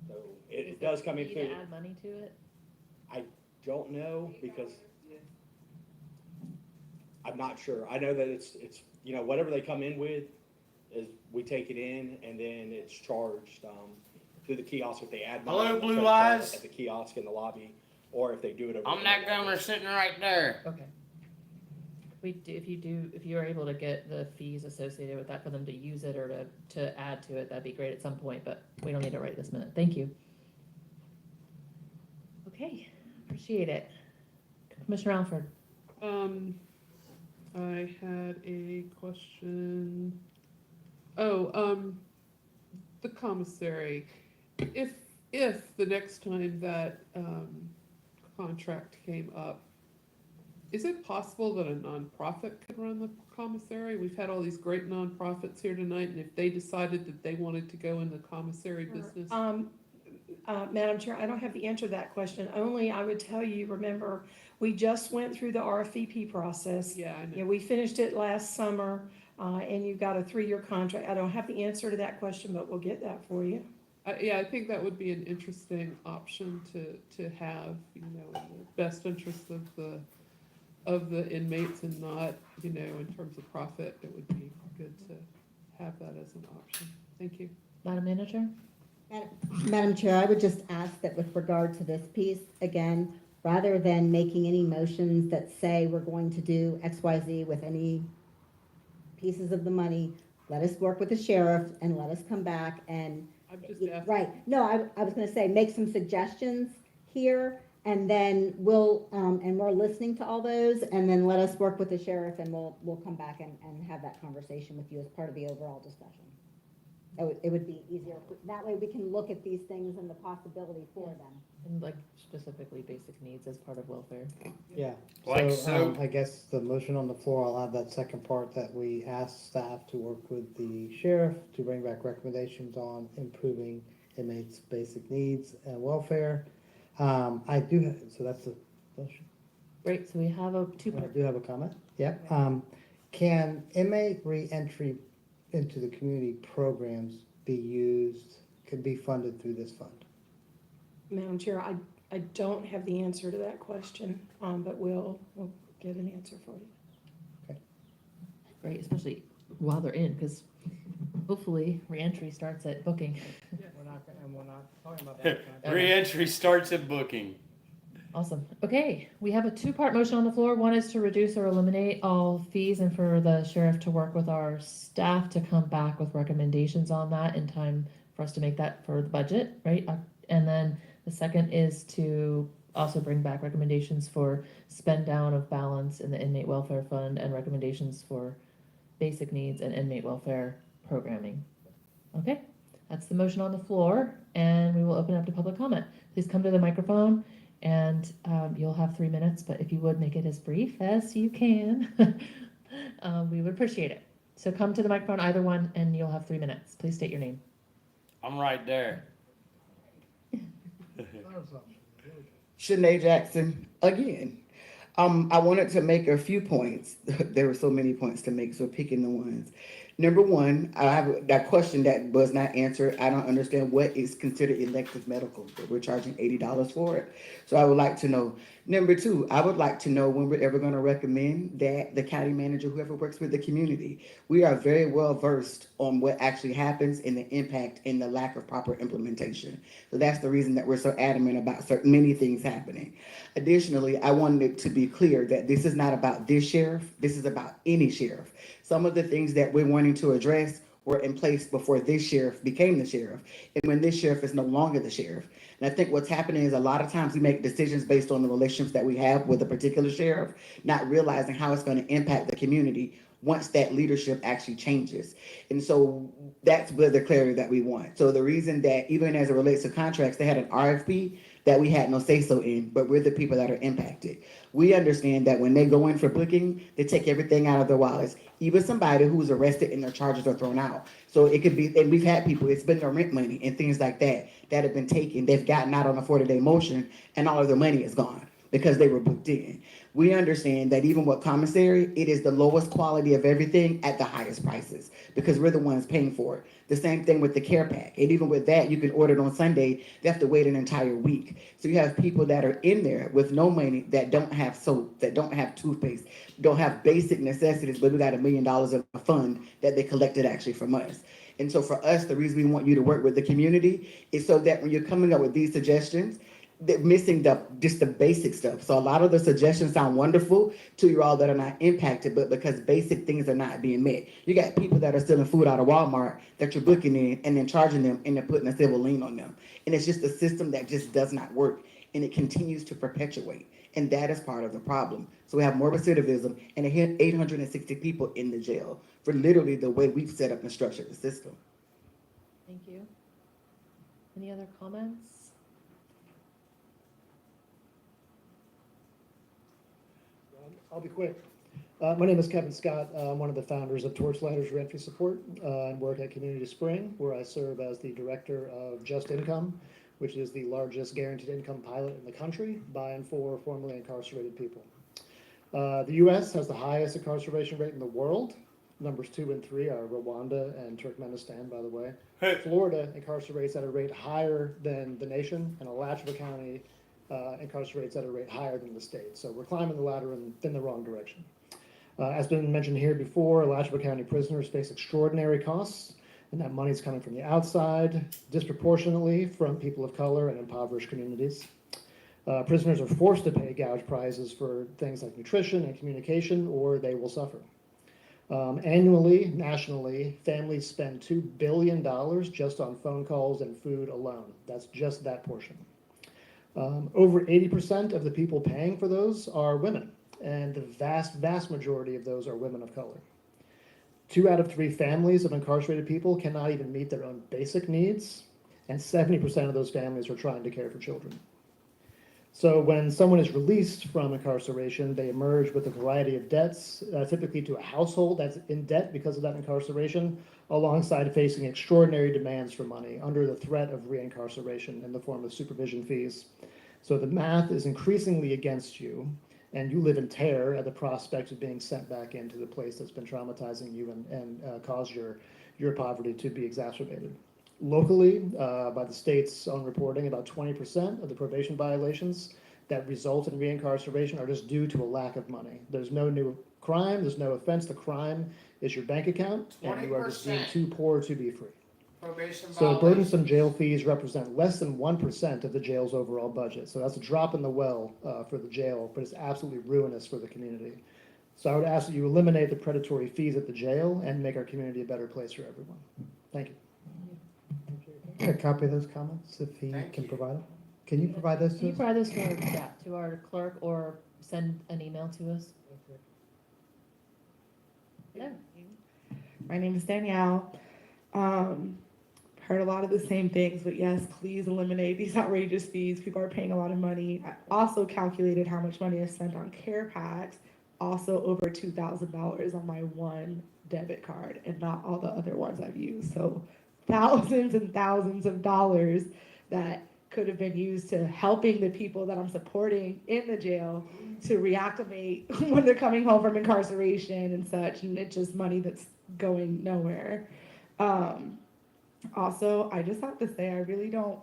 So it does come in Need through. to add money to it? I don't know because I'm not sure. I know that it's whatever they come in with is we take it in and then it's charged through the kiosk if they add money. Hello, on the Blue credit card Eyes. at the kiosk in the lobby, or if they do it over. I'm that gunner sitting right there. Okay. If you are able to get the fees associated with that for them to use it or to add to it, that'd be great at some point, but we don't need it right this minute. Thank you. Okay, appreciate it. Commissioner Alford. I had a question. The commissary. If the next time that contract came up, is it possible that a nonprofit could run the commissary? We've had all these great nonprofits here tonight, and if they decided that they wanted to go in the commissary business. Madam Chair, I don't have the answer to that question. Only I would tell you, remember, we just went through the RFP process. Yeah, I know. Yeah, we finished it last summer, and you got a 3-year contract. I don't have the answer to that question, but we'll get that for you. Yeah, I think that would be an interesting option to have, in the best interest of the inmates and not, in terms of profit. It would be good to have that as an option. Thank you. Madam Manager? Madam Chair, I would just ask that with regard to this piece, again, rather than making any motions that say we're going to do X, Y, Z with any pieces of the money, let us work with the sheriff and let us come back and. I'm just asking. Right. No, I was gonna say, make some suggestions here, and then we'll, and we're listening to all those, and then let us work with the sheriff, and we'll come back and have that conversation with you as part of the overall discussion. It would be easier, that way we can look at these things and the possibility for them. And like specifically basic needs as part of welfare. Yeah, Like so, I guess the motion on the floor, I'll add that second part that we ask staff to work with the sheriff to bring back recommendations on improving inmates' basic needs and welfare. I do, so that's the motion. Great, so we have a I two-part. do have a comment, yep. Can inmate reentry into the community programs could be funded through this fund? Madam Chair, I don't have the answer to that question, but we'll get an answer for you. Great, especially while they're in, because hopefully reentry starts at booking. We're not talking about that. Re-entry starts at booking. Awesome. Okay, we have a two-part motion on the floor. One is to reduce or eliminate all fees and for the sheriff to work with our staff to come back with recommendations on that in time for us to make that for the budget, right? And then the second is to also bring back recommendations for spend down of balance in the inmate welfare fund and recommendations for basic needs and inmate welfare programming. Okay, that's the motion on the floor, and we will open up to public comment. Please come to the microphone. And you'll have 3 minutes, but if you would make it as brief as you can, we would appreciate it. So come to the microphone, either one, and you'll have 3 minutes. Please state your name. I'm right there. Shanae Jackson, again. I wanted to make a few points. There were so many points to make, so picking the ones. Number one, I have that question that was not answered. I don't understand what is considered elective medical, but we're charging $80 for it. So I would like to know. Number two, I would like to know when we're ever going to recommend that the county manager, whoever works with the community, we are very well versed on what actually happens and the impact and the lack of proper implementation. So that's the reason that we're so adamant about many things happening. Additionally, I wanted it to be clear that this is not about this sheriff. This is about any sheriff. Some of the things that we're wanting to address were in place before this sheriff became the sheriff, and when this sheriff is no longer the sheriff. And I think what's happening is a lot of times we make decisions based on the relationships that we have with a particular sheriff, not realizing how it's going to impact the community once that leadership actually changes. And so that's where the clarity that we want. So the reason that even as it relates to contracts, they had an RFP that we had no say-so in, but we're the people that are impacted. We understand that when they go in for booking, they take everything out of their wallets, even somebody who's arrested and their charges are thrown out. So it could be, and we've had people, it's been their rent money and things like that have been taken. They've gotten out on a 40-day motion and all of their money is gone because they were booked in. We understand that even with commissary, it is the lowest quality of everything at the highest prices because we're the ones paying for it. The same thing with the care pack. And even with that, you can order it on Sunday. They have to wait an entire week. So you have people that are in there with no money, that don't have soap, that don't have toothpaste, don't have basic necessities, but we got $1 million in a fund that they collected actually from us. And so for us, the reason we want you to work with the community is so that when you're coming up with these suggestions, they're missing just the basic stuff. So a lot of the suggestions sound wonderful to you all that are not impacted, but because basic things are not being met. You got people that are stealing food out of Walmart that you're booking in and then charging them and then putting a civil lien on them. And it's just a system that just does not work, and it continues to perpetuate. And that is part of the problem. So we have more recidivism and 860 people in the jail for literally the way we've set up and structured the system. Thank you. Any other comments? I'll be quick. My name is Kevin Scott. I'm one of the founders of Torchlighters Rent-Free Support and work at Community Spring, where I serve as the director of Just Income, which is the largest guaranteed income pilot in the country by and for formerly incarcerated people. The U.S. has the highest incarceration rate in the world. Numbers 2 and 3 are Rwanda and Turkmenistan, by the way. Florida incarcerates at a rate higher than the nation, and Alachua County incarcerates at a rate higher than the state. So we're climbing the ladder in the wrong direction. As been mentioned here before, Alachua County prisoners face extraordinary costs, and that money is coming from the outside, disproportionately from people of color and impoverished communities. Prisoners are forced to pay gouge prices for things like nutrition and communication, or they will suffer. Annually, nationally, families spend $2 billion just on phone calls and food alone. That's just that portion. Over 80% of the people paying for those are women, and the vast majority of those are women of color. 2 out of 3 families of incarcerated people cannot even meet their own basic needs, and 70% of those families are trying to care for children. So when someone is released from incarceration, they emerge with a variety of debts, typically to a household that's in debt because of that incarceration, alongside facing extraordinary demands for money under the threat of reincarceration in the form of supervision fees. So the math is increasingly against you, and you live in terror at the prospect of being sent back into the place that's been traumatizing you and caused your poverty to be exacerbated. Locally, by the state's own reporting, about 20% of the probation violations that result in reincarceration are just due to a lack of money. There's no new crime, there's no offense. The crime is your bank account, and you are just deemed too poor to be free. Probation So violations. burdensome jail fees represent less than 1% of the jail's overall budget. So that's a drop in the well for the jail, but it's absolutely ruinous for the community. So I would ask that you eliminate the predatory fees at the jail and make our community a better place for everyone. Thank you. A copy of those comments, if he can provide them. Can you provide those Can to you us? provide those to our clerk or send an email to us? Hello. My name is Danielle. Heard a lot of the same things, but yes, please eliminate these outrageous fees. People are paying a lot of money. I also calculated how much money is spent on care packs, also over $2,000 on my one debit card and not all the other ones I've used. So thousands and thousands of dollars that could have been used to helping the people that I'm supporting in the jail to reacclimate when they're coming home from incarceration and such, and it's just money that's going nowhere. Also, I just have to say, I really don't,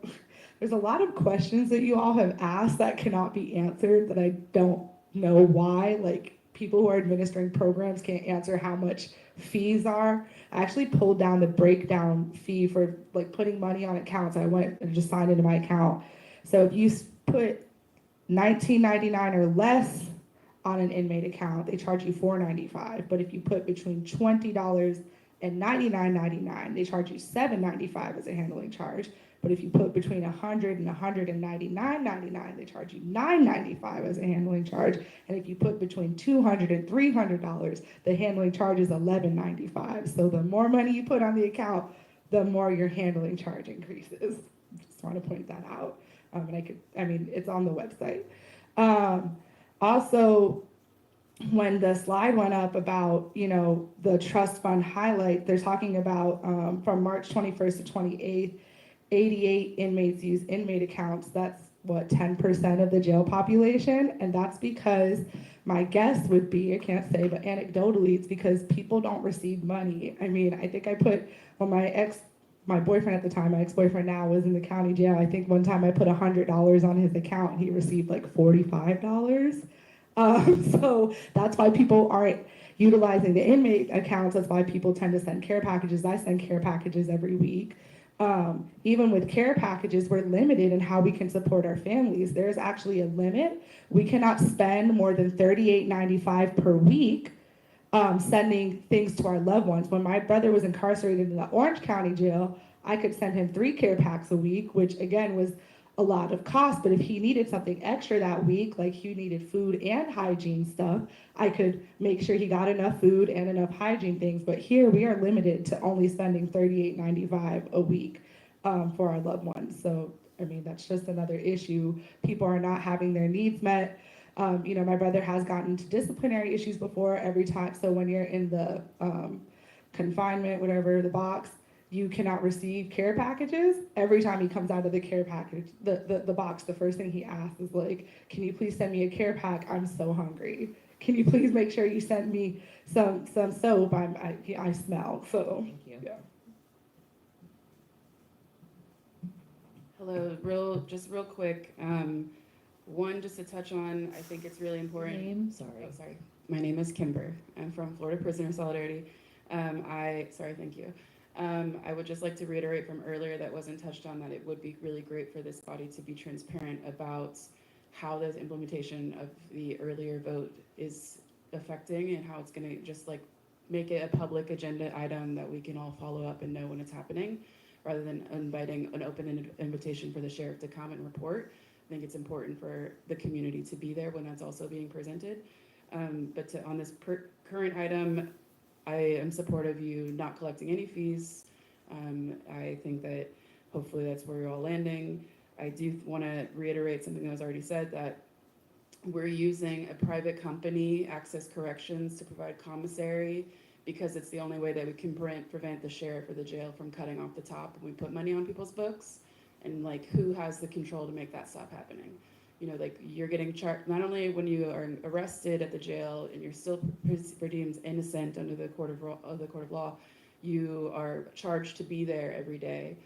there's a lot of questions that you all have asked that cannot be answered that I don't know why, like people who are administering programs can't answer how much fees are. I actually pulled down the breakdown fee for like putting money on accounts. I went and just signed into my account. So if you put $19.99 or less on an inmate account, they charge you $4.95. But if you put between $20 and $99.99, they charge you $7.95 as a handling charge. But if you put between $100 and $199.99, they charge you $9.95 as a handling charge. And if you put between $200 and $300, the handling charge is $11.95. So the more money you put on the account, the more your handling charge increases. Just want to point that out. It's on the website. Also, when the slide went up about, the trust fund highlight, they're talking about from March 21st to 28th, 88 inmates use inmate accounts. That's 10% of the jail population. And that's because my guess would be, I can't say, but anecdotally, it's because people don't receive money. I think I put, when my boyfriend at the time, my ex-boyfriend now, was in the county jail, I think one time I put $100 on his account and he received like $45. So that's why people aren't utilizing the inmate accounts. That's why people tend to send care packages. I send care packages every week. Even with care packages, we're limited in how we can support our families. There's actually a limit. We cannot spend more than $38.95 per week sending things to our loved ones. When my brother was incarcerated in the Orange County jail, I could send him 3 care packs a week, which again was a lot of cost. But if he needed something extra that week, like he needed food and hygiene stuff, I could make sure he got enough food and enough hygiene things. But here we are limited to only spending $38.95 a week for our loved ones. So, I mean, that's just another issue. People are not having their needs met. You know, my brother has gotten into disciplinary issues before every time. So when you're in the confinement, whatever, the box, you cannot receive care packages. Every time he comes out of the care package, the box, the first thing he asks is like, can you please send me a care pack? I'm so hungry. Can you please make sure you send me some soap? I smell. So, Thank you. yeah. Hello, just real quick. One, just to touch on, I think it's really important. Name, sorry. Oh, sorry. My name is Kimber. I'm from Florida Prisoner Solidarity. Thank you. I would just like to reiterate from earlier that wasn't touched on, that it would be really great for this body to be transparent about how the implementation of the earlier vote is affecting, and how it's gonna just like make it a public agenda item that we can all follow up and know when it's happening, rather than inviting an open invitation for the sheriff to come and report. I think it's important for the community to be there when that's also being presented. But on this current item, I am supportive of you not collecting any fees. I think that hopefully that's where you're all landing. I do want to reiterate something that was already said, that we're using a private company, Access Corrections, to provide commissary, because it's the only way that we can prevent the sheriff or the jail from cutting off the top when we put money on people's books. And like, who has the control to make that stop happening? You know, like, you're getting charged, not only when you are arrested at the jail and you're still deemed innocent under the court of law, you are charged to be there every day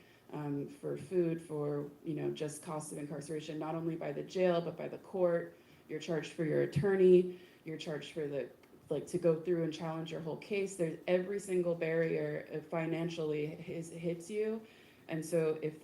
for food, for, you know, just cost of incarceration, not only by the jail, but by the court. You're charged for your attorney, you're charged for to go through and challenge your whole case. There's every single barrier financially hits you. And so if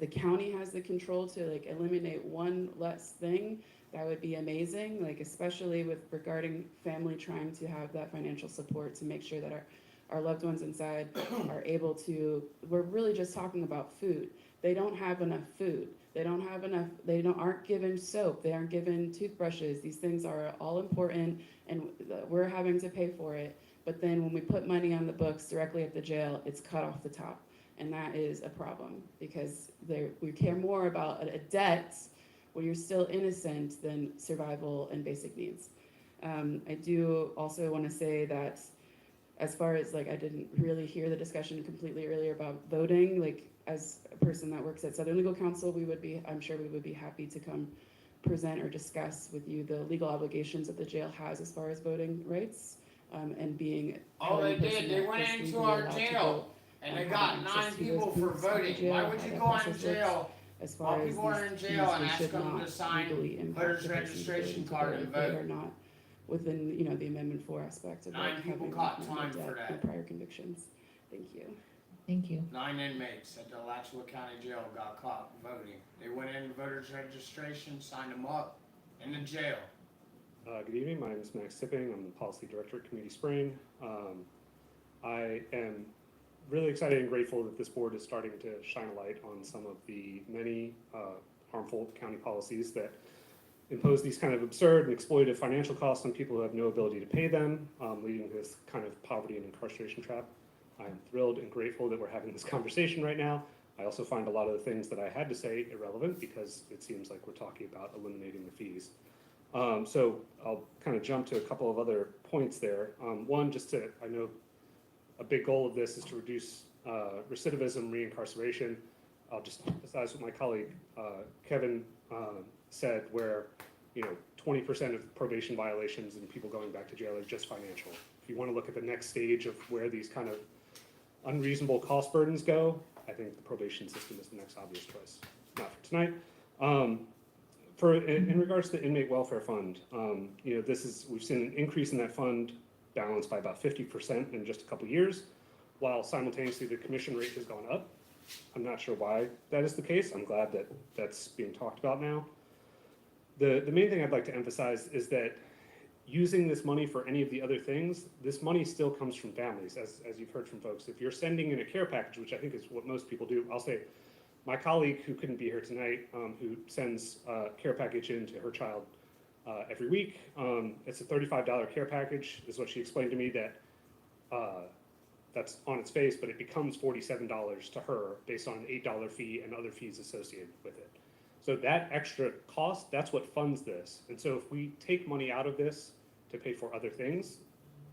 the county has the control to like eliminate one less thing, that would be amazing. Like, especially regarding family trying to have that financial support to make sure that our loved ones inside are able to. We're really just talking about food. They don't have enough food. They aren't given soap. They aren't given toothbrushes. These things are all important, and we're having to pay for it. But then when we put money on the books directly at the jail, it's cut off the top. And that is a problem, because we care more about a debt when you're still innocent than survival and basic needs. I do also want to say that, as far as like, I didn't really hear the discussion completely earlier about voting. Like, as a person that works at Southern Legal Counsel, I'm sure we would be happy to come present or discuss with you the legal obligations that the jail has as far as voting rights, and being. Oh, they did. They went into our jail. And they got 9 people for voting. Why would you go in jail while people are in jail and ask them to sign voters registration card and vote? They are not within, you know, the Amendment 4 aspect of 9 people caught time for that. and prior convictions. Thank you. Thank you. 9 inmates at the Alachua County Jail got caught voting. They went in voters registration, signed them up in the jail. Good evening. My name is Max Tipping. I'm the Policy Director at Community Spring. I am really excited and grateful that this board is starting to shine a light on some of the many harmful county policies that impose these kind of absurd and exploitative financial costs on people who have no ability to pay them, leading to this kind of poverty and incarceration trap. I'm thrilled and grateful that we're having this conversation right now. I also find a lot of the things that I had to say irrelevant, because it seems like we're talking about eliminating the fees. So I'll kind of jump to a couple of other points there. One, I know a big goal of this is to reduce recidivism, reincarceration. I'll just emphasize what my colleague Kevin said, where 20% of probation violations and people going back to jail are just financial. If you want to look at the next stage of where these kind of unreasonable cost burdens go, I think the probation system is the next obvious choice. Not for tonight. In regards to the inmate welfare fund, we've seen an increase in that fund balance by about 50% in just a couple years, while simultaneously the commission rate has gone up. I'm not sure why that is the case. I'm glad that that's being talked about now. The main thing I'd like to emphasize is that using this money for any of the other things, this money still comes from families, as you've heard from folks. If you're sending in a care package, which I think is what most people do, I'll say, my colleague who couldn't be here tonight, who sends a care package in to her child every week, it's a $35 care package, is what she explained to me, that that's on its face, but it becomes $47 to her based on an $8 fee and other fees associated with it. So that extra cost, that's what funds this. And so if we take money out of this to pay for other things,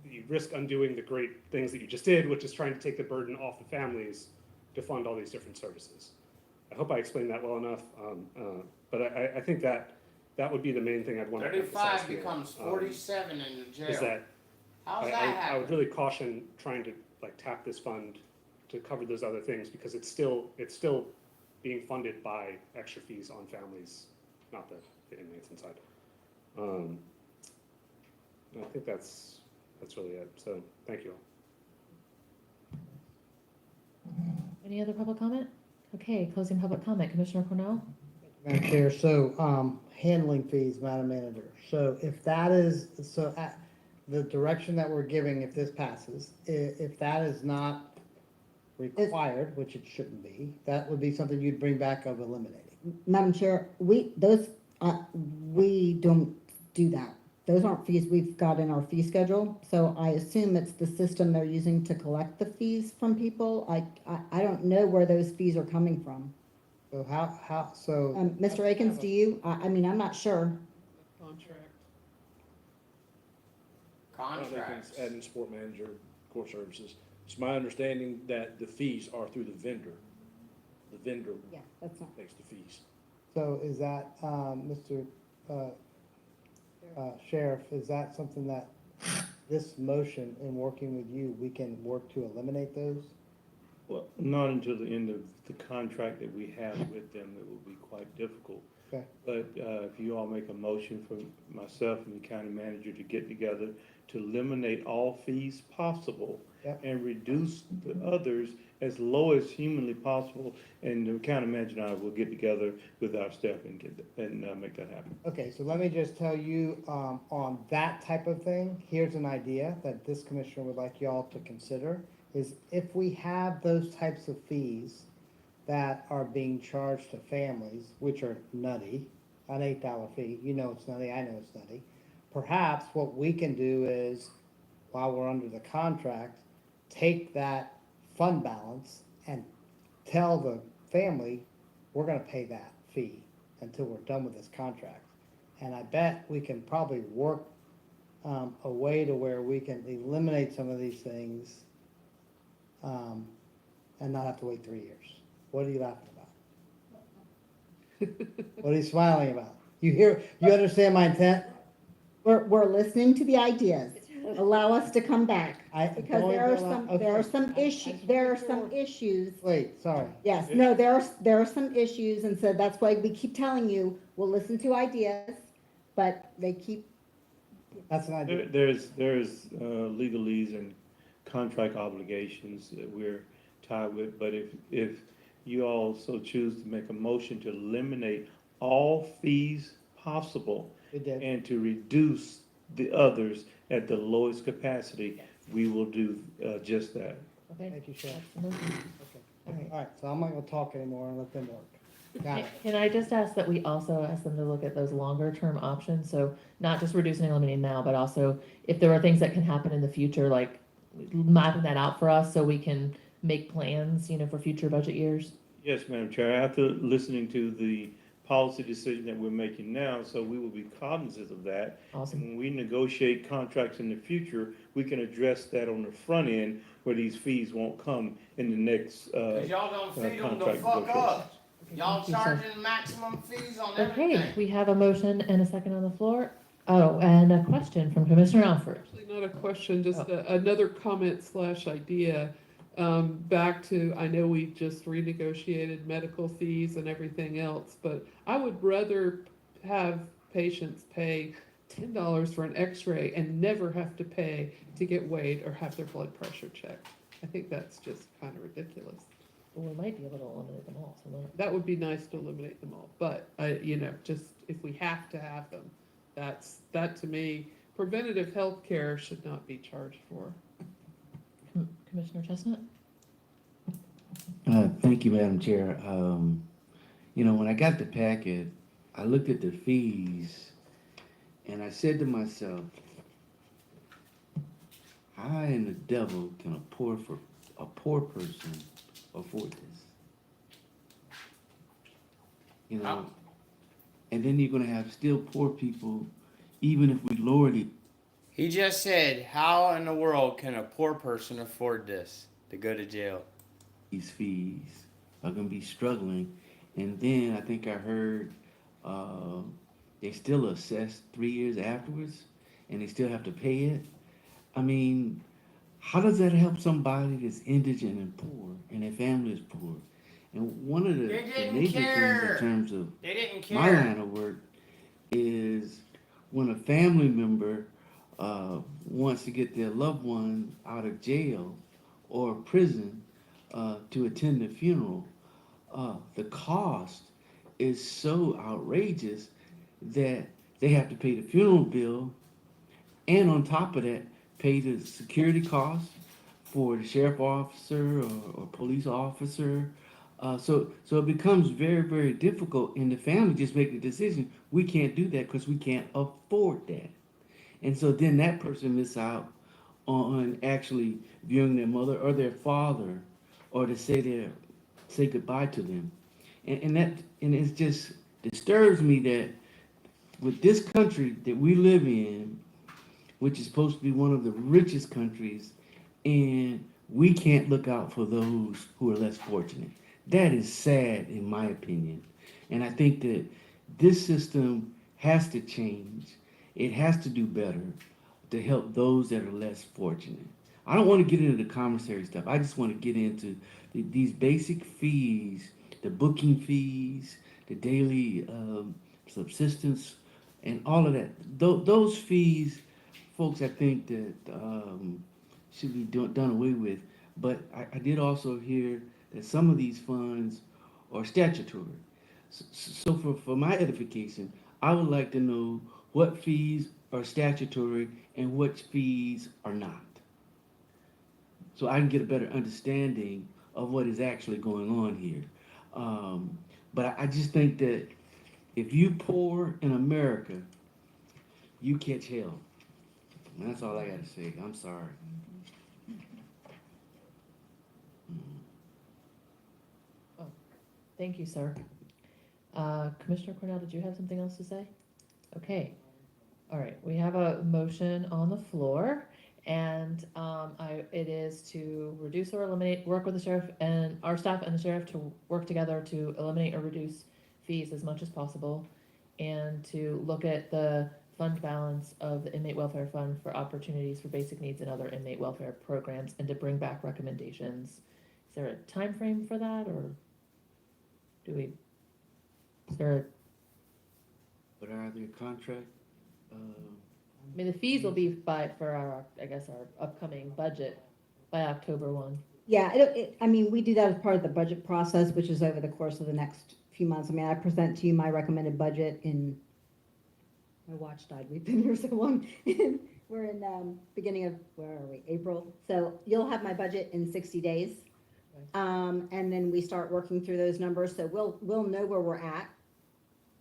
you risk undoing the great things that you just did, which is trying to take the burden off the families to fund all these different services. I hope I explained that well enough, but I think that would be the main thing I'd want to emphasize 35 here. becomes 47 in the jail. Is that How's that I happen? would really caution trying to like tap this fund to cover those other things, because it's still being funded by extra fees on families, not the inmates inside. I think that's really it. So thank you all. Any other public comment? Okay, closing public comment. Commissioner Cornell? Madam Chair, so, handling fees, Madam Manager. So if that is, the direction that we're giving, if this passes, if that is not required, which it shouldn't be, that would be something you'd bring back of eliminating. Madam Chair, we don't do that. Those aren't fees we've got in our fee schedule, so I assume it's the system they're using to collect the fees from people. I don't know where those fees are coming from. So so. Mr. Akins, do you? I mean, I'm not sure. Contract. Contracts. Admin support manager, core services. It's my understanding that the fees are through the vendor. The vendor Yeah, that's not. makes the fees. So is that, Mr. Sheriff, is that something that this motion in working with you, we can work to eliminate those? Well, not until the end of the contract that we have with them, it will be quite difficult. Okay. But if you all make a motion for myself and the county manager to get together to eliminate all fees possible, Yep. and reduce the others as low as humanly possible, and the county manager and I will get together with our staff and make that happen. Okay, so let me just tell you, on that type of thing, here's an idea that this commissioner would like y'all to consider, is if we have those types of fees that are being charged to families, which are nutty, an $8 fee, you know it's nutty, I know it's nutty. Perhaps what we can do is, while we're under the contract, take that fund balance and tell the family, we're gonna pay that fee until we're done with this contract. And I bet we can probably work a way to where we can eliminate some of these things and not have to wait 3 years. What are you laughing about? What are you smiling about? You understand my intent? We're listening to the ideas. Allow us to come back, because there are some issues. Wait, sorry. Yes, no, there are some issues, and so that's why we keep telling you, we'll listen to ideas, but they keep. That's an idea. There's legalese and contract obligations that we're tied with, but if you all so choose to make a motion to eliminate all fees possible and to reduce the others at the lowest capacity, we will do just that. Okay. Thank you, Sheriff. Okay. All right, so I'm not gonna talk anymore and let them work. Got it. Can I just ask that we also ask them to look at those longer term options? So not just reducing and eliminating now, but also if there are things that can happen in the future, like mapping that out for us so we can make plans, for future budget years? Yes, Madam Chair. After listening to the policy decision that we're making now, so we will be cognizant of that. Awesome. And when we negotiate contracts in the future, we can address that on the front end where these fees won't come in the next Cause y'all don't feed them the contract fuck negotiations. up. Y'all charging maximum fees on everything. Okay, we have a motion and a second on the floor. Oh, and a question from Commissioner Alford. Actually, not a question, just another comment / idea. Back to, I know we just renegotiated medical fees and everything else, but I would rather have patients pay $10 for an x-ray and never have to pay to get weighed or have their blood pressure checked. I think that's just kind of ridiculous. Or we might be able to eliminate them all, so That would be nice to eliminate them all, but just if we have to have them, that to me, preventative health care should not be charged for. Commissioner Chestnut? Thank you, Madam Chair. When I got the packet, I looked at the fees and I said to myself, how in the devil can a poor person afford this? And then you're gonna have still poor people, even if we lower the. He just said, how in the world can a poor person afford this to go to jail? These fees are gonna be struggling, and then I think I heard they still assess 3 years afterwards, and they still have to pay it. I mean, how does that help somebody that's indigent and poor, and their family is poor? And one of the major things in terms of my line of work is when a family member wants to get their loved one out of jail or prison to attend the funeral, the cost is so outrageous that they have to pay the funeral bill, and on top of that, pay the security costs for the sheriff officer or police officer. So it becomes very, very difficult, and the family just make the decision, we can't do that because we can't afford that. And so then that person miss out on actually viewing their mother or their father, or to say goodbye to them. And it just disturbs me that with this country that we live in, which is supposed to be one of the richest countries, and we can't look out for those who are less fortunate. That is sad, in my opinion. And I think that this system has to change. It has to do better to help those that are less fortunate. I don't want to get into the commissary stuff. I just want to get into these basic fees, the booking fees, the daily subsistence, and all of that. Those fees, folks, I think that should be done away with. But I did also hear that some of these funds are statutory. So for my edification, I would like to know what fees are statutory and which fees are not, so I can get a better understanding of what is actually going on here. But I just think that if you poor in America, you catch hell. And that's all I got to say. I'm sorry. Oh, thank you, sir. Commissioner Cornell, did you have something else to say? Okay. All right, we have a motion on the floor, and it is to reduce or eliminate, work with the sheriff and our staff and the sheriff to work together to eliminate or reduce fees as much as possible, and to look at the fund balance of the inmate welfare fund for opportunities for basic needs and other inmate welfare programs, and to bring back recommendations. Is there a time frame for that, or is there But are there contract? I mean, the fees will be for our upcoming budget by October 1. Yeah, I mean, we do that as part of the budget process, which is over the course of the next few months. I mean, I present to you my recommended budget in, my watch died, we've been here so long. We're in beginning of, where are we, April? So you'll have my budget in 60 days. And then we start working through those numbers. So we'll know where we're at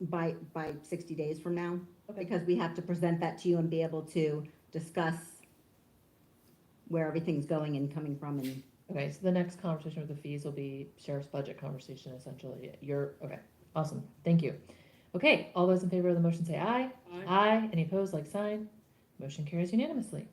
by 60 days from now. Because we have to present that to you and be able to discuss where everything's going and coming from. And Okay, so the next conversation with the fees will be sheriff's budget conversation, essentially. Okay, awesome, thank you. Okay, all those in favor of the motion say aye. Aye. Aye, any opposed, like sign. Motion carries unanimously.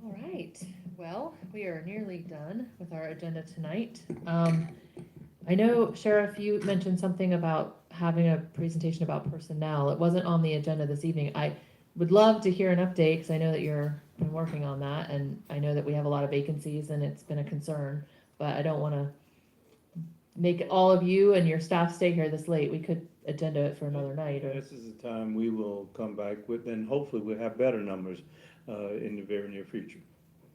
All right, well, we are nearly done with our agenda tonight. I know, Sheriff, you mentioned something about having a presentation about personnel. It wasn't on the agenda this evening. I would love to hear an update, because I know that you're been working on that, and I know that we have a lot of vacancies and it's been a concern, but I don't want to make all of you and your staff stay here this late. We could agenda it for another night. Or This is the time we will come back with, and hopefully we'll have better numbers in the very near future.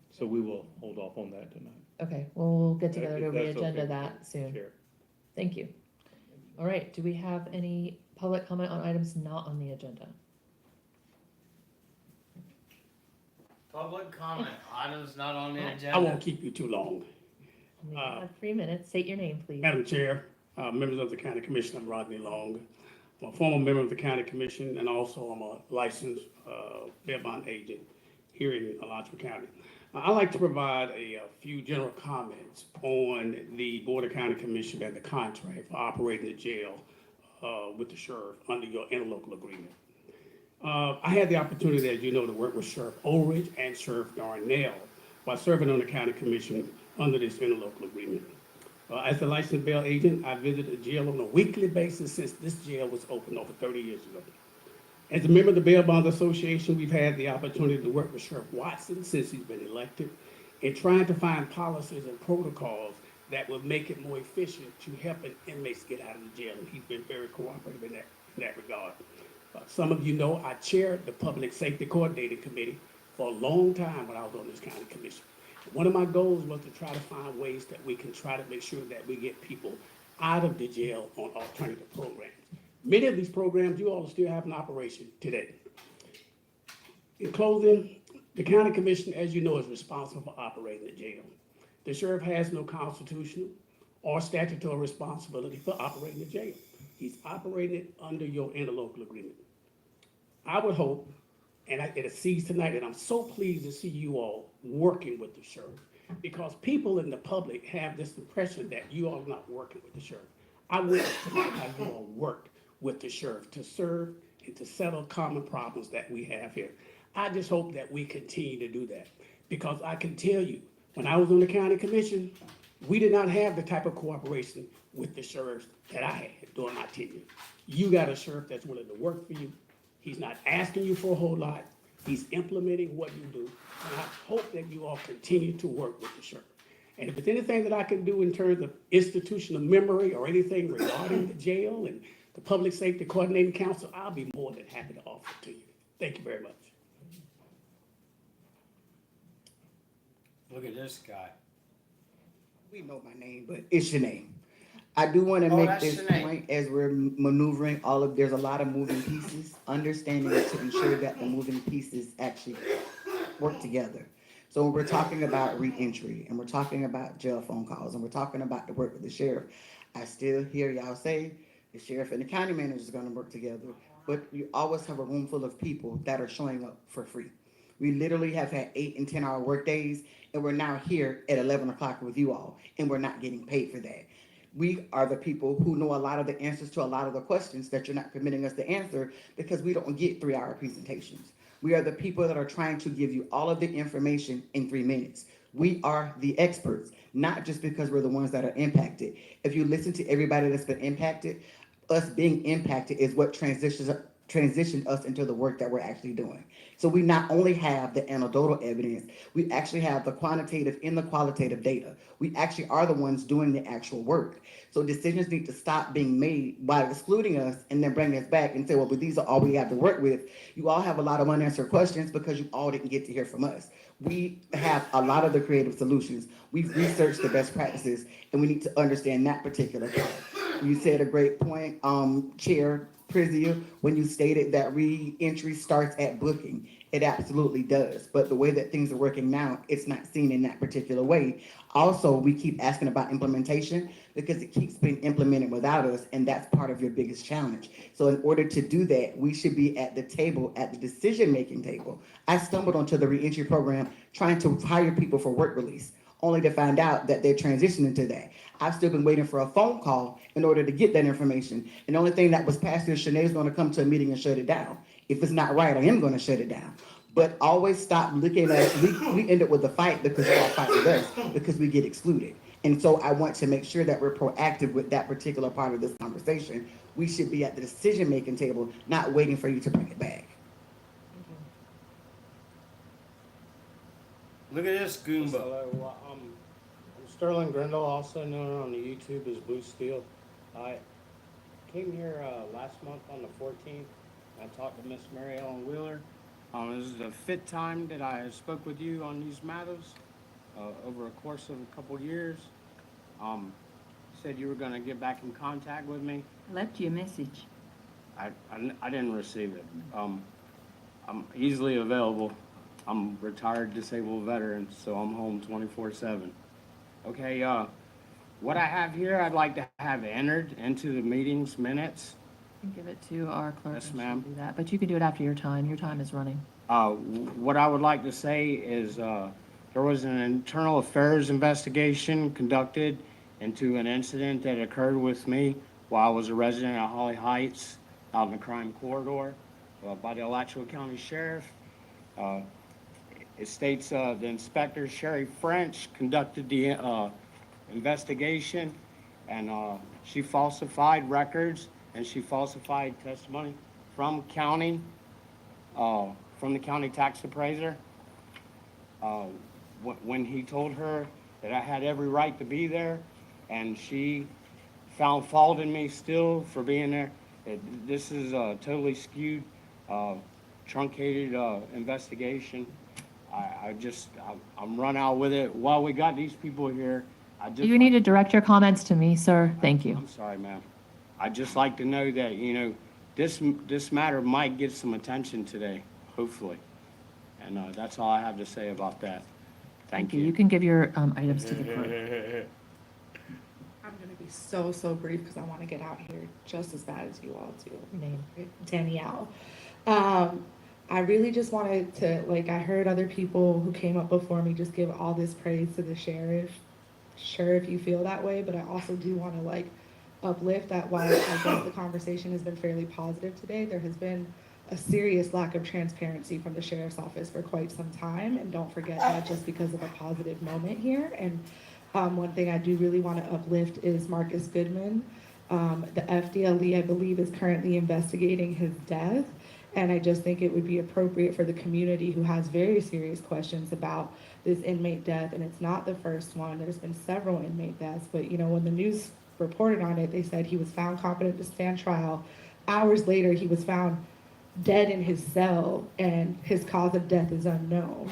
So we will hold off on that tonight. Okay, well, we'll get together to If that's okay re-agenda with that you, soon. Chair. Thank you. All right, do we have any public comment on items not on the agenda? Public comment, items not on the agenda. I won't keep you too long. You have 3 minutes. State your name, please. Madam Chair, members of the County Commission, I'm Rodney Long. I'm a former member of the County Commission, and also I'm a licensed bail bond agent here in Alachua County. I'd like to provide a few general comments on the Board of County Commission and the contract for operating the jail with the sheriff under your interlocal agreement. I had the opportunity, as you know, to work with Sheriff Ulrich and Sheriff Darnell while serving on the County Commission under this interlocal agreement. As a licensed bail agent, I visited the jail on a weekly basis since this jail was opened over 30 years ago. As a member of the Bail Bonds Association, we've had the opportunity to work with Sheriff Watson since he's been elected in trying to find policies and protocols that will make it more efficient to help inmates get out of the jail, and he's been very cooperative in that regard. Some of you know I chaired the Public Safety Coordinating Committee for a long time when I was on this county commission. One of my goals was to try to find ways that we can try to make sure that we get people out of the jail on alternative programs. Many of these programs you all still have in operation today. In closing, the county commission, as you know, is responsible for operating the jail. The sheriff has no constitutional or statutory responsibility for operating the jail. He's operating it under your interlocal agreement. I would hope, and it sees tonight, and I'm so pleased to see you all working with the sheriff, because people in the public have this impression that you all are not working with the sheriff. I witnessed tonight how you all worked with the sheriff to serve and to settle common problems that we have here. I just hope that we continue to do that, because I can tell you, when I was on the county commission, we did not have the type of cooperation with the sheriffs that I had during my tenure. You got a sheriff that's willing to work for you. He's not asking you for a whole lot. He's implementing what you do. And I hope that you all continue to work with the sheriff. And if there's anything that I can do in terms of institutional memory or anything regarding the jail and the Public Safety Coordinating Council, I'll be more than happy to offer it to you. Thank you very much. Look at this guy. We know my name, but it's your name. I do want to Oh, make that's this Shanae. point as we're maneuvering there's a lot of moving pieces, understanding to ensure that the moving pieces actually work together. So when we're talking about reentry, and we're talking about jail phone calls, and we're talking about the work with the sheriff, I still hear y'all say the sheriff and the county manager is going to work together, but you always have a room full of people that are showing up for free. We literally have had 8 and 10 hour work days, and we're now here at 11 o'clock with you all, and we're not getting paid for that. We are the people who know a lot of the answers to a lot of the questions that you're not permitting us to answer because we don't get 3 hour presentations. We are the people that are trying to give you all of the information in 3 minutes. We are the experts, not just because we're the ones that are impacted. If you listen to everybody that's been impacted, us being impacted is what transitioned us into the work that we're actually doing. So we not only have the anecdotal evidence, we actually have the quantitative and the qualitative data. We actually are the ones doing the actual work. So decisions need to stop being made by excluding us and then bring us back and say, well, but these are all we have to work with. You all have a lot of unanswered questions because you all didn't get to hear from us. We have a lot of the creative solutions. We've researched the best practices, and we need to understand that particular part. You said a great point, Chair Prizia, when you stated that re-entry starts at booking. It absolutely does, but the way that things are working now, it's not seen in that particular way. Also, we keep asking about implementation because it keeps being implemented without us, and that's part of your biggest challenge. So in order to do that, we should be at the table, at the decision-making table. I stumbled onto the re-entry program trying to hire people for work release, only to find out that they're transitioning to that. I've still been waiting for a phone call in order to get that information. And the only thing that was passed is Shanae's going to come to a meeting and shut it down. If it's not right, I am going to shut it down. But always stop looking at, we end up with a fight because you all fight with us because we get excluded. And so I want to make sure that we're proactive with that particular part of this conversation. We should be at the decision-making table, not waiting for you to bring it back. Look at this Goomba. Hello, I'm Sterling Grindle, also known on the YouTube as Blue Steel. I came here last month on the 14th. I talked to Miss Mary Ellen Wheeler. This is the 5th time that I spoke with you on these matters. over a course of a couple years. Said you were gonna get back in contact with me. Left you a message. I didn't receive it. I'm easily available. I'm retired disabled veteran, so I'm home 24/7. Okay, what I have here, I'd like to have entered into the meeting's minutes. You can give it to our clerk. Yes, and she'll ma'am. do that, but you can do it after your time. Your time is running. What I would like to say is, there was an internal affairs investigation conducted into an incident that occurred with me while I was a resident of Holly Heights out in the crime corridor, by the Alachua County Sheriff. It states, the inspector, Sherry French, conducted the, investigation, and, she falsified records and she falsified testimony from the county tax appraiser. When he told her that I had every right to be there, and she found fault in me still for being there. This is a totally skewed, truncated investigation. I'm run out with it. While we got these people here, You need to direct your comments to me, sir. Thank you. I'm sorry, ma'am. I'd just like to know that, this matter might get some attention today, hopefully. And that's all I have to say about that. Thank you. You can give your items to the clerk. I'm gonna be so brief because I want to get out here just as bad as you all do. Name. Danielle. I really just wanted to, I heard other people who came up before me just give all this praise to the sheriff. Sure, if you feel that way, but I also do want to uplift that while I guess the conversation has been fairly positive today, there has been a serious lack of transparency from the sheriff's office for quite some time. And don't forget that just because of a positive moment here. And one thing I do really want to uplift is Marcus Goodman. The FDLE, I believe, is currently investigating his death. And I just think it would be appropriate for the community who has very serious questions about this inmate death. And it's not the first one. There's been several inmate deaths. But, when the news reported on it, they said he was found competent to stand trial. Hours later, he was found dead in his cell, and his cause of death is unknown.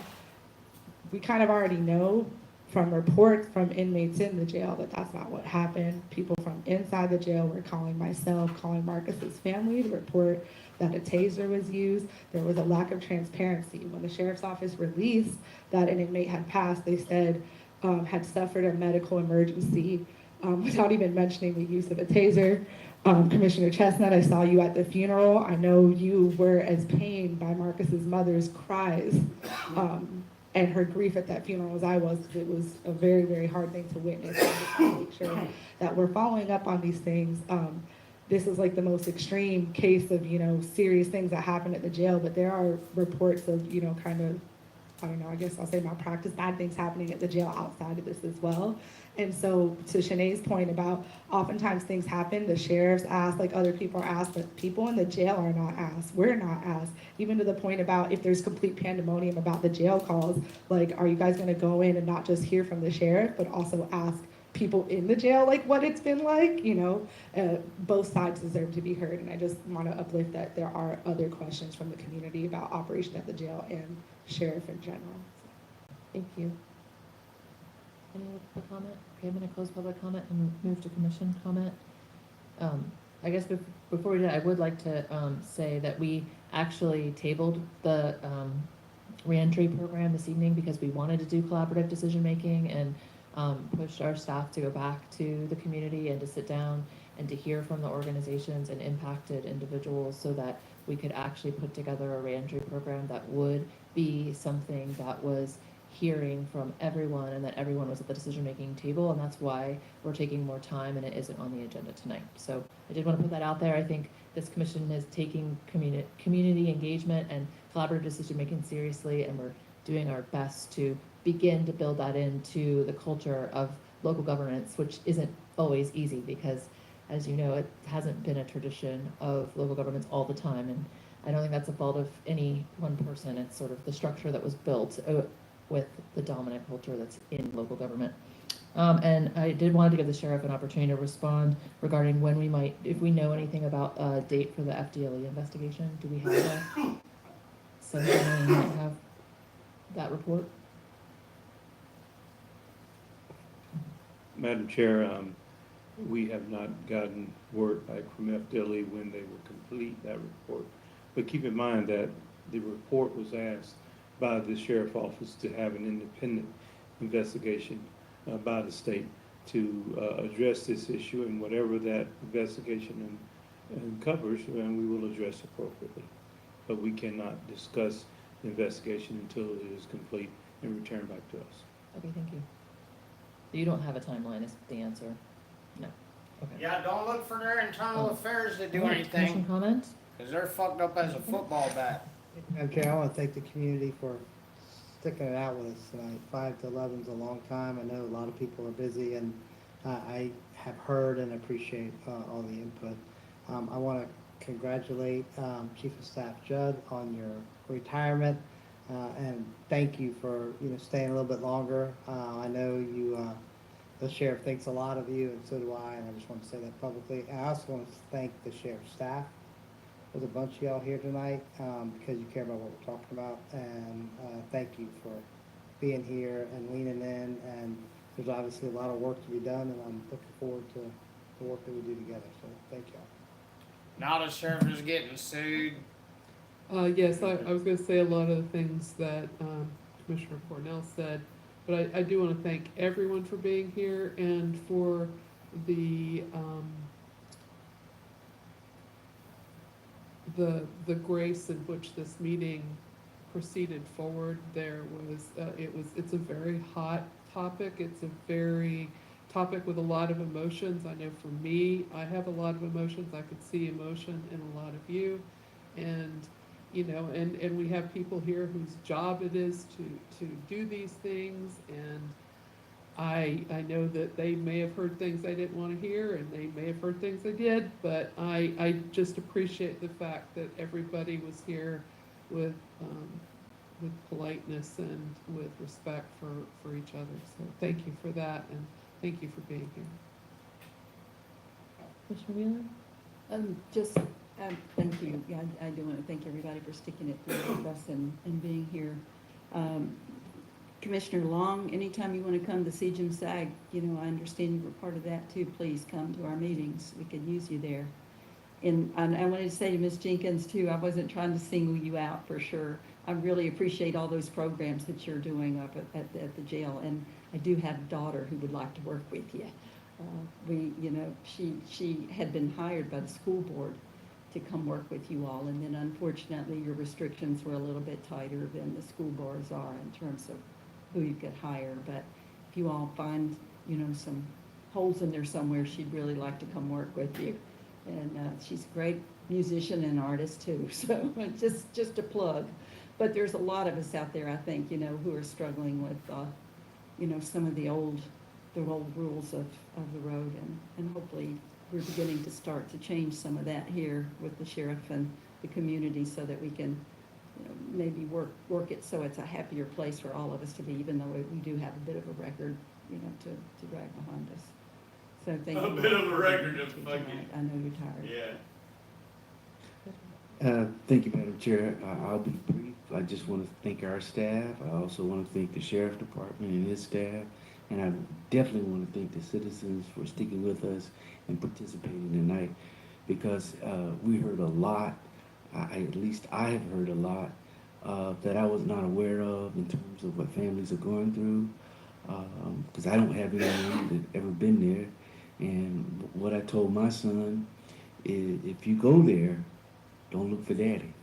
We kind of already know from reports from inmates in the jail that that's not what happened. People from inside the jail were calling Marcus's family to report that a taser was used. There was a lack of transparency. When the sheriff's office released that an inmate had passed, they said had suffered a medical emergency, without even mentioning the use of a taser. Commissioner Chestnut, I saw you at the funeral. I know you were as pained by Marcus's mother's cries and her grief at that funeral as I was, because it was a very, very hard thing to witness. I just want to make sure that we're following up on these things. This is the most extreme case of, serious things that happen at the jail, but there are reports of, I don't know, I guess I'll say malpractice, bad things happening at the jail outside of this as well. And so to Shanae's point about oftentimes things happen, the sheriff's asked, other people are asked, but people in the jail are not asked. We're not asked. Even to the point about if there's complete pandemonium about the jail calls, are you guys gonna go in and not just hear from the sheriff, but also ask people in the jail, what it's been like? Both sides deserve to be heard. And I just wanna uplift that there are other questions from the community about operation at the jail and sheriff in general. Thank you. Any other public comment? Okay, I'm going to close public comment and move to commission comment. I guess before we do that, I would like to say that we actually tabled the reentry program this evening because we wanted to do collaborative decision making and pushed our staff to go back to the community and to sit down and to hear from the organizations and impacted individuals so that we could actually put together a reentry program that would be something that was hearing from everyone and that everyone was at the decision-making table, and that's why we're taking more time and it isn't on the agenda tonight. So I did want to put that out there. I think this commission is taking community engagement and collaborative decision-making seriously, and we're doing our best to begin to build that into the culture of local governance, which isn't always easy because, as you know, it hasn't been a tradition of local governments all the time, and I don't think that's a fault of any one person. It's sort of the structure that was built with the dominant culture that's in local government. And I did want to give the sheriff an opportunity to respond regarding when we might, if we know anything about a date for the FDLE investigation. Do we have that? So we might have that report. Madam Chair, we have not gotten word back from FDLE when they will complete that report. But keep in mind that the report was asked by the sheriff office to have an independent investigation by the state to address this issue, and whatever that investigation covers, and we will address appropriately. But we cannot discuss the investigation until it is complete and returned back to us. Okay, thank you. You don't have a timeline is the answer? No. Okay. Yeah, don't look for their internal affairs to do All right, Commission anything, comments? because they're fucked up as a football bat. Madam Chair, I want to thank the community for sticking it out with us tonight. 5 to 11 is a long time. I know a lot of people are busy, and I have heard and appreciate all the input. I want to congratulate Chief of Staff Judd on your retirement, and thank you for staying a little bit longer. I know the sheriff thinks a lot of you, and so do I, and I just want to say that publicly. I also want to thank the sheriff's staff. There's a bunch of y'all here tonight because you care about what we're talking about, and thank you for being here and leaning in. And there's obviously a lot of work to be done, and I'm looking forward to the work that we do together. So thank y'all. Now the sheriff is getting sued. Yes, I was gonna say a lot of the things that, Commissioner Cornell said, but I do wanna thank everyone for being here and for the grace in which this meeting proceeded forward. There was, it's a very hot topic. It's a very topic with a lot of emotions. I know for me, I have a lot of emotions. I could see emotion in a lot of you. And, and we have people here whose job it is to do these things. And I know that they may have heard things I didn't want to hear, and they may have heard things I did, but I just appreciate the fact that everybody was here with politeness and with respect for each other. So thank you for that, and thank you for being here. Commissioner Wheeler? Thank you. Yeah, I do want to thank everybody for sticking it through with us and being here. Commissioner Long, anytime you want to come to CJIM SAG, I understand you were part of that too. Please come to our meetings. We could use you there. And I wanted to say to Ms. Jenkins too, I wasn't trying to single you out for sure. I really appreciate all those programs that you're doing up at the jail. And I do have a daughter who would like to work with you. She had been hired by the school board to come work with you all. And then unfortunately, your restrictions were a little bit tighter than the school boards are in terms of who you could hire. But if you all find, some holes in there somewhere, she'd really like to come work with you. And she's a great musician and artist too. So just a plug. But there's a lot of us out there, I think, who are struggling with, some of the old rules of the road. And hopefully we're beginning to start to change some of that here with the sheriff and the community so that we can maybe work it so it's a happier place for all of us to be, even though we do have a bit of a record, to drag behind us. So thank you. A bit of a record, just fucking. I know you're tired. Yeah. Thank you, Madam Chair. I'll be brief. I just want to thank our staff. I also want to thank the Sheriff Department and his staff. And I definitely want to thank the citizens for sticking with us and participating tonight, because we heard a lot. At least I have heard a lot that I was not aware of in terms of what families are going through, because I don't have anyone that ever been there. And what I told my son is, if you go there, don't look for daddy.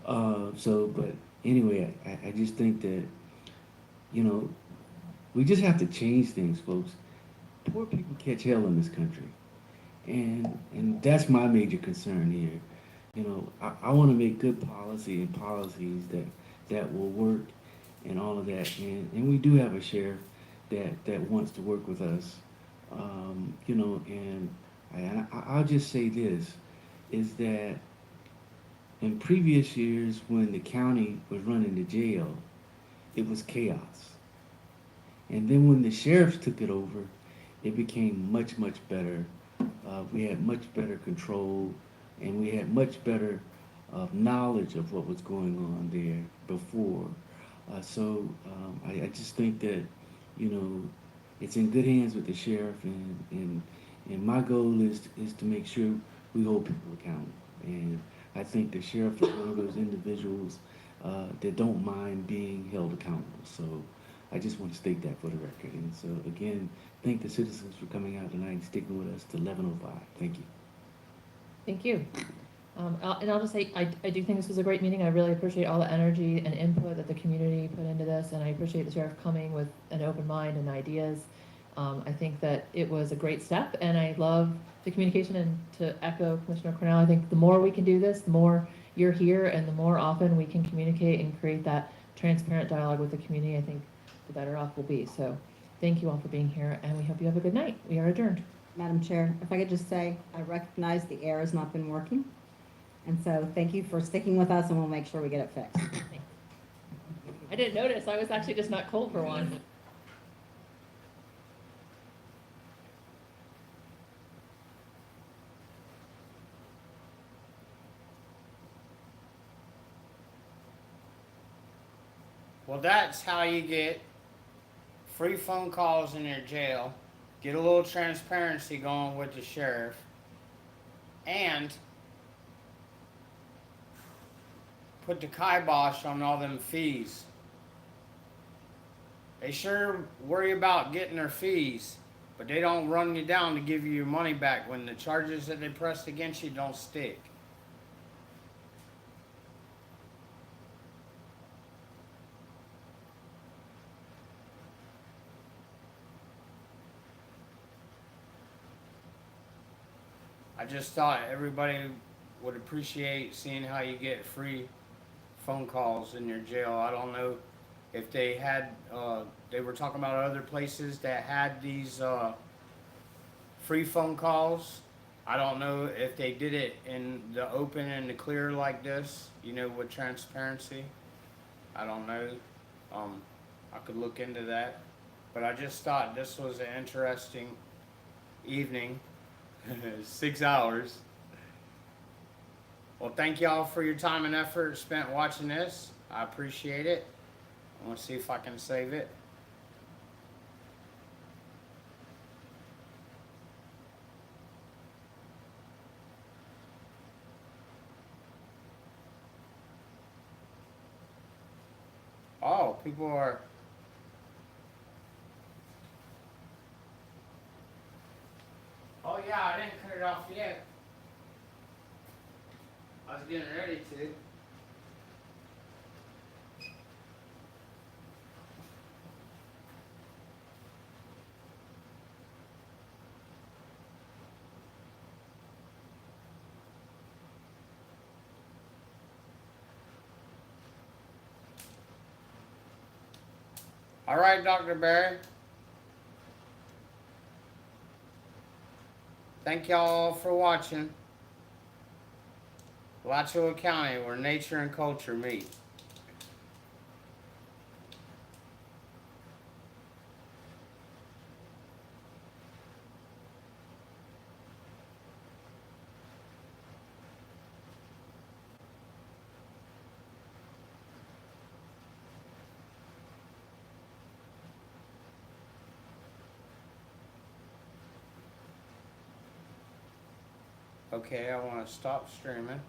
But anyway, I just think that, we just have to change things, folks. Poor people catch hell in this country. And that's my major concern here. I want to make good policy and policies that will work and all of that. And we do have a sheriff that wants to work with us. And I'll just say this, is that in previous years when the county was running the jail, it was chaos. And then when the sheriffs took it over, it became much, much better. We had much better control, and we had much better knowledge of what was going on there before. I just think that, it's in good hands with the sheriff, and my goal is to make sure we hold people accountable. And I think the sheriff is one of those individuals that don't mind being held accountable. So I just want to state that for the record. And so again, thank the citizens for coming out tonight and sticking with us to 11:05. Thank you. Thank you. And I'll just say, I do think this was a great meeting. I really appreciate all the energy and input that the community put into this, and I appreciate the sheriff coming with an open mind and ideas. I think that it was a great step, and I love the communication. And to echo Commissioner Cornell, I think the more we can do this, the more you're here, and the more often we can communicate and create that transparent dialogue with the community, I think the better off we'll be. So thank you all for being here, and we hope you have a good night. We are adjourned. Madam Chair, if I could just say, I recognize the air has not been working. And so thank you for sticking with us, and we'll make sure we get it fixed. I didn't notice. I was actually just not cold for one. Well, that's how you get free phone calls in your jail, get a little transparency going with the sheriff, and put the kibosh on all them fees. They sure worry about getting their fees, but they don't run you down to give you your money back when the charges that they pressed against you don't stick. I just thought everybody would appreciate seeing how you get free phone calls in your jail. I don't know if they had, they were talking about other places that had these free phone calls. I don't know if they did it in the open and the clear like this, you know, with transparency. I don't know. I could look into that. But I just thought this was an interesting evening. 6 hours. Well, thank y'all for your time and effort spent watching this. I appreciate it. I want to see if I can save it. Oh, people are... Oh yeah, I didn't cut it off yet. I was getting ready to. All right, Dr. Barry. Thank y'all for watching. Alachua County, where nature and culture meet. Okay, I want to stop streaming.